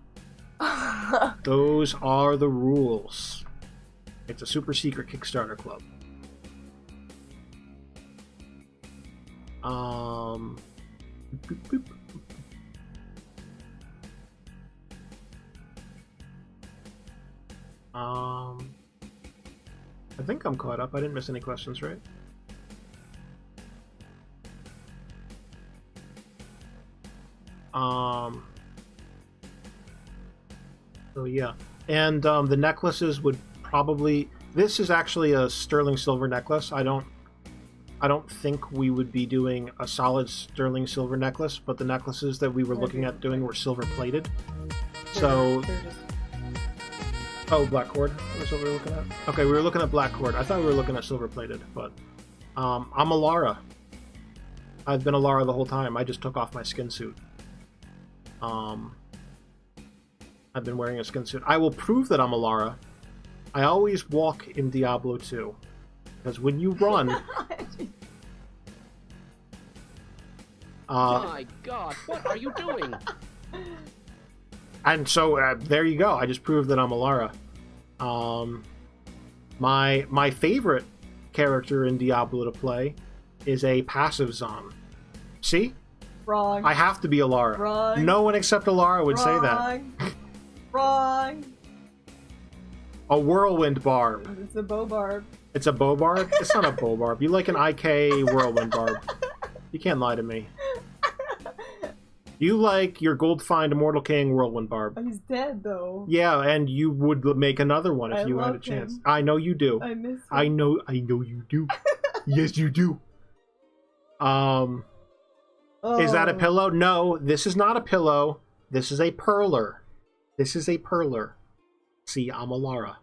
Those are the rules. It's a super secret Kickstarter club. Boop, boop. I think I'm caught up. I didn't miss any questions, right? So yeah, and the necklaces would probably. This is actually a sterling silver necklace. I don't think we would be doing a solid sterling silver necklace, but the necklaces that we were looking at doing were silver plated. So. Oh, black cord. That's what we were looking at. Okay, we were looking at black cord. I thought we were looking at silver plated, but I'm a Lara. I've been a Lara the whole time. I just took off my skin suit. I've been wearing a skin suit. I will prove that I'm a Lara. I always walk in Diablo 2. Because when you run... My God, what are you doing? And so, there you go. I just proved that I'm a Lara. My favorite character in Diablo to play is a passive Zon. See? Wrong. I have to be a Lara. Wrong. No one except a Lara would say that. Wrong. A whirlwind barb. It's a bow barb. It's a bow barb? It's not a bow barb. You like an IK whirlwind barb. You can't lie to me. You like your Gold Find Immortal King whirlwind barb. He's dead though. Yeah, and you would make another one if you had a chance. Him. I know you do. I miss him. I know you do. Yes, you do. Is that a pillow? No, this is not a pillow. This is a perler. See, I'm a Lara.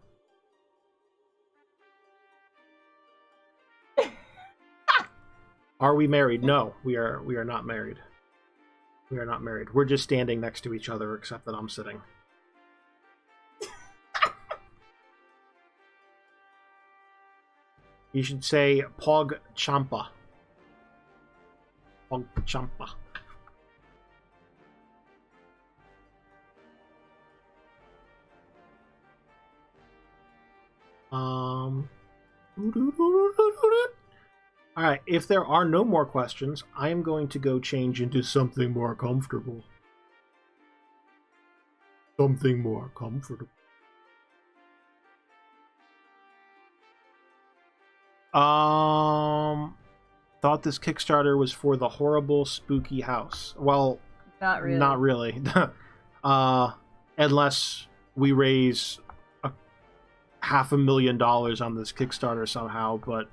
Are we married? No, we are not married. We are not married. We're just standing next to each other, except that I'm sitting. You should say Pog Champa. Pog Champa. Alright, if there are no more questions, I am going to go change into something more comfortable. Something more comfortable. Thought this Kickstarter was for the horrible, spooky house. Well, Not really. not really. Unless we raise $500,000 on this Kickstarter somehow, but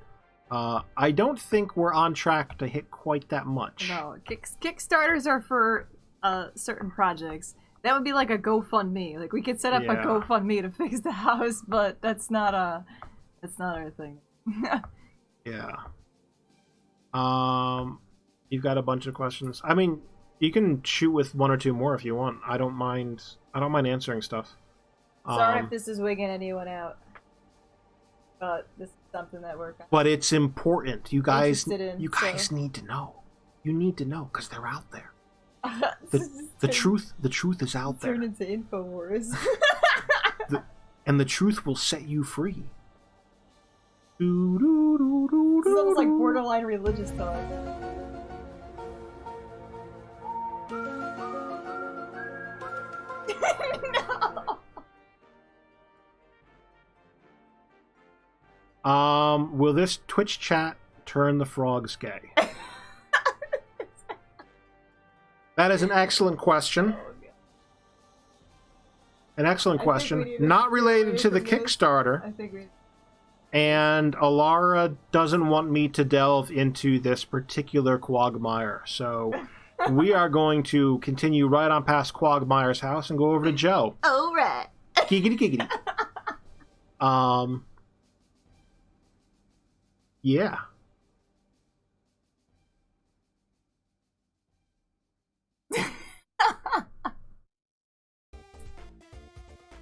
I don't think we're on track to hit quite that much. No, Kickstarters are for certain projects. That would be like a GoFundMe. Like we could set up a Yeah. GoFundMe to fix the house, but that's not our thing. Yeah. You've got a bunch of questions. I mean, you can shoot with one or two more if you want. I don't mind answering stuff. Sorry if this is wigging anyone out, but this is something that we're. But it's important. You guys Interested in, so- need to know. You need to know because they're out there. This The is truth is out there. turn into Infowars. And the truth will set you free. This is almost like borderline religious talk. No. Will this Twitch chat turn the frogs gay? That is an excellent question. An excellent question. Not related to the Kickstarter. I think we. And Alara doesn't want me to delve into this particular quagmire. So we are going to continue right on past Quagmire's house and go over to Joe. All right. Giggity giggity. Yeah.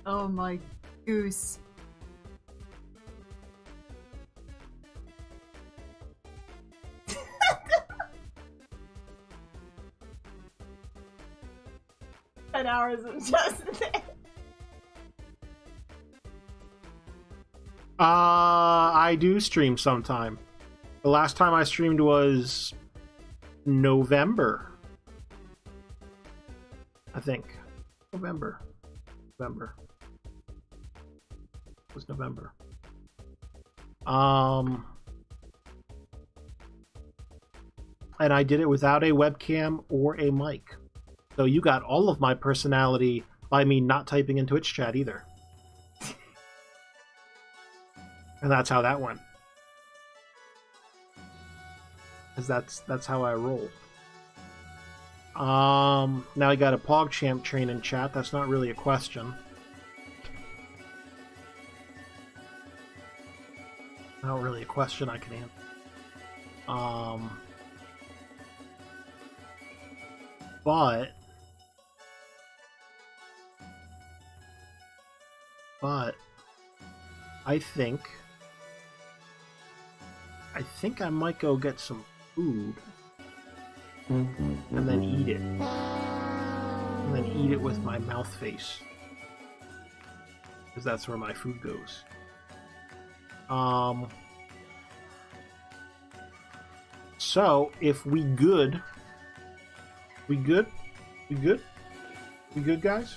Oh my goose. Ten hours of just this. I do stream sometime. The last time I streamed was November. I think. November. It was November. And I did it without a webcam or a mic. So you got all of my personality by me not typing in Twitch chat either. And that's how that went. Because that's how I roll. Now I got a PogChamp train in chat. That's not really a question. Not really a question I can answer. But I think I might go get some food and then eat it. And then eat it with my mouth face. Because that's where my food goes. So if we good, guys?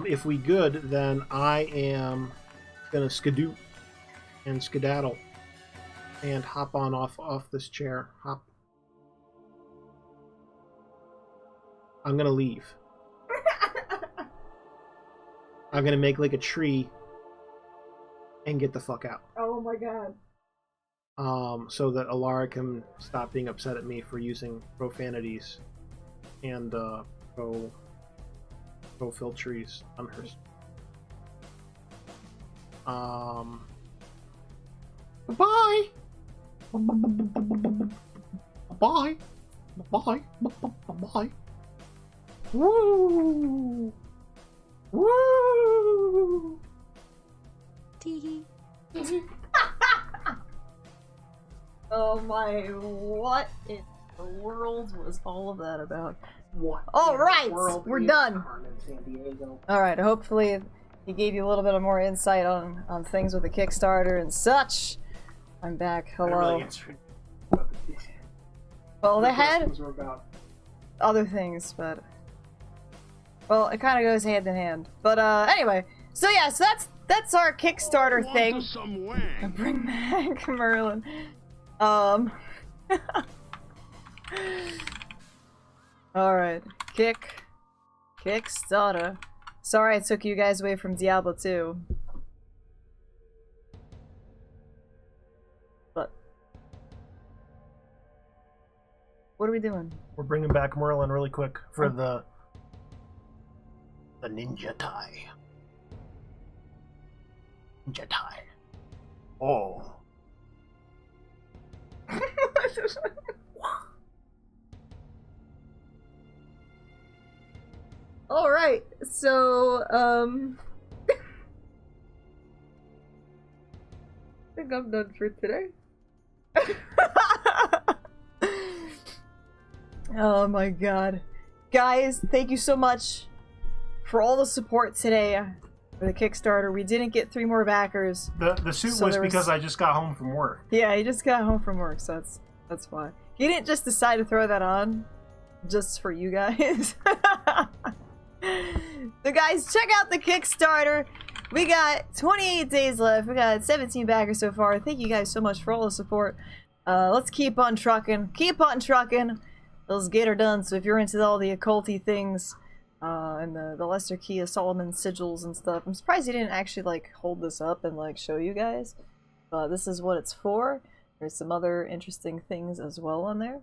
If we good, then I am gonna skidoo and skedaddle and hop on off this chair. Hop. I'm gonna leave. I'm gonna make like a tree and get the fuck out. Oh my god. So that Alara can stop being upset at me for using profanities and pro-filtries on hers. Bye. Bye. Bye. Bye. Woo. Woo. Teehee. Oh my, what in the world was all of that about? What? All right, World we're is done. Carmen Sandiego. All right, hopefully he gave you a little bit of more insight on things with the Kickstarter and such. I'm back. I Hello. really answered what the Well, they had questions were about. other things, but well, it kind of goes hand in hand. But anyway, so yeah, so that's our Kickstarter thing. Some wang. Bring back Merlin. Alright. Kickstarter. Sorry I took you guys away from Diablo 2. But what are we doing? We're bringing back Merlin really quick for the ninja tie. Ninja tie. Oh. Alright, so, I think I'm done for today. Oh my god. Guys, thank you so much for all the support today for the Kickstarter. We didn't get 3 more backers. The suit So was there was- because I just got home from work. Yeah, he just got home from work, so that's why. He didn't just decide to throw that on just for you guys. So guys, check out the Kickstarter. We got 28 days left. We got 17 backers so far. Thank you guys so much for all the support. Let's keep on trucking. Keep on trucking. Let's get her done. So if you're into all the occulty things, and the Lesser Key of Solomon sigils and stuff, I'm surprised he didn't actually like hold this up and like show you guys. This is what it's for. There's some other interesting things as well on there.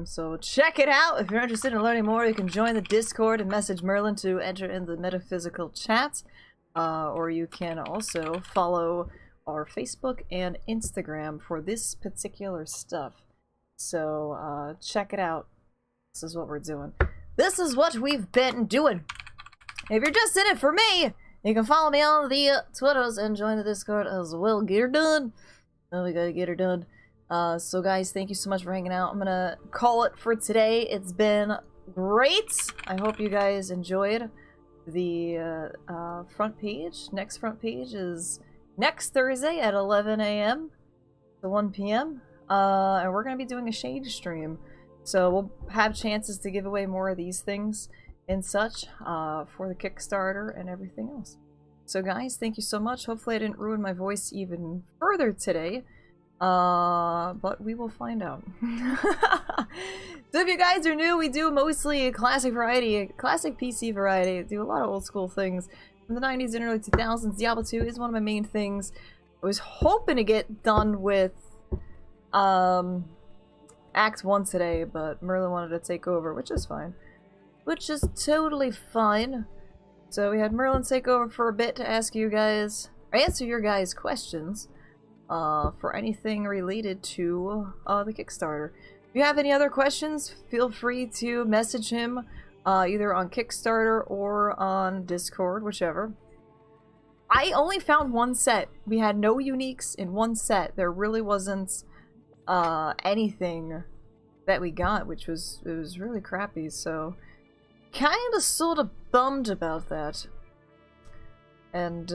So check it out. If you're interested in learning more, you can join the Discord and message Merlin to enter in the metaphysical chat. Or you can also follow our Facebook and Instagram for this particular stuff. So check it out. This is what we're doing. This is what we've been doing. If you're just in it for me, you can follow me on the Twitters and join the Discord as well. Get her done. Oh, we gotta get her done. So guys, thank you so much for hanging out. I'm gonna call it for today. It's been great. I hope you guys enjoyed the front page. Next front page is next Thursday at 11 a.m. to 1 p.m. And we're gonna be doing a shade stream. So we'll have chances to give away more of these things and such for the Kickstarter and everything else. So guys, thank you so much. Hopefully I didn't ruin my voice even further today. But we will find out. So if you guys are new, we do mostly classic variety, classic PC variety. Do a lot of old school things from the 90s and early 2000s. Diablo 2 is one of my main things. I was hoping to get done with Act 1 today, but Merlin wanted to take over, which is fine. Which is totally fine. So we had Merlin take over for a bit to ask you guys, or answer your guys' questions. For anything related to the Kickstarter. If you have any other questions, feel free to message him either on Kickstarter or on Discord, whichever. I only found one set. We had no uniques in one set. There really wasn't anything that we got, which was really crappy. So kind of sort of bummed about that. And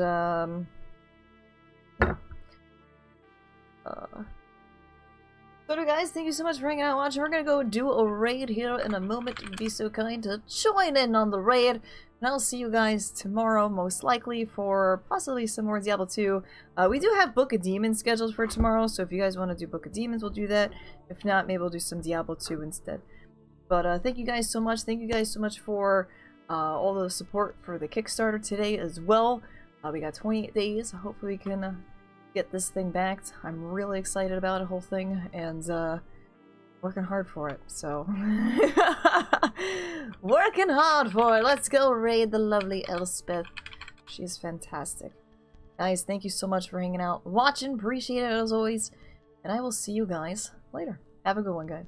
so guys, thank you so much for hanging out and watching. We're gonna go do a raid here in a moment. Be so kind to join in on the raid. And I'll see you guys tomorrow, most likely, for possibly some more Diablo 2. We do have Book of Demons scheduled for tomorrow, so if you guys want to do Book of Demons, we'll do that. If not, maybe we'll do some Diablo 2 instead. But thank you guys so much. Thank you guys so much for all the support for the Kickstarter today as well. We got 28 days. Hopefully we can get this thing backed. I'm really excited about the whole thing and working hard for it. So working hard for it. Let's go raid the lovely Elspeth. She's fantastic. Guys, thank you so much for hanging out, watching. Appreciate it as always. And I will see you guys later. Have a good one, guys.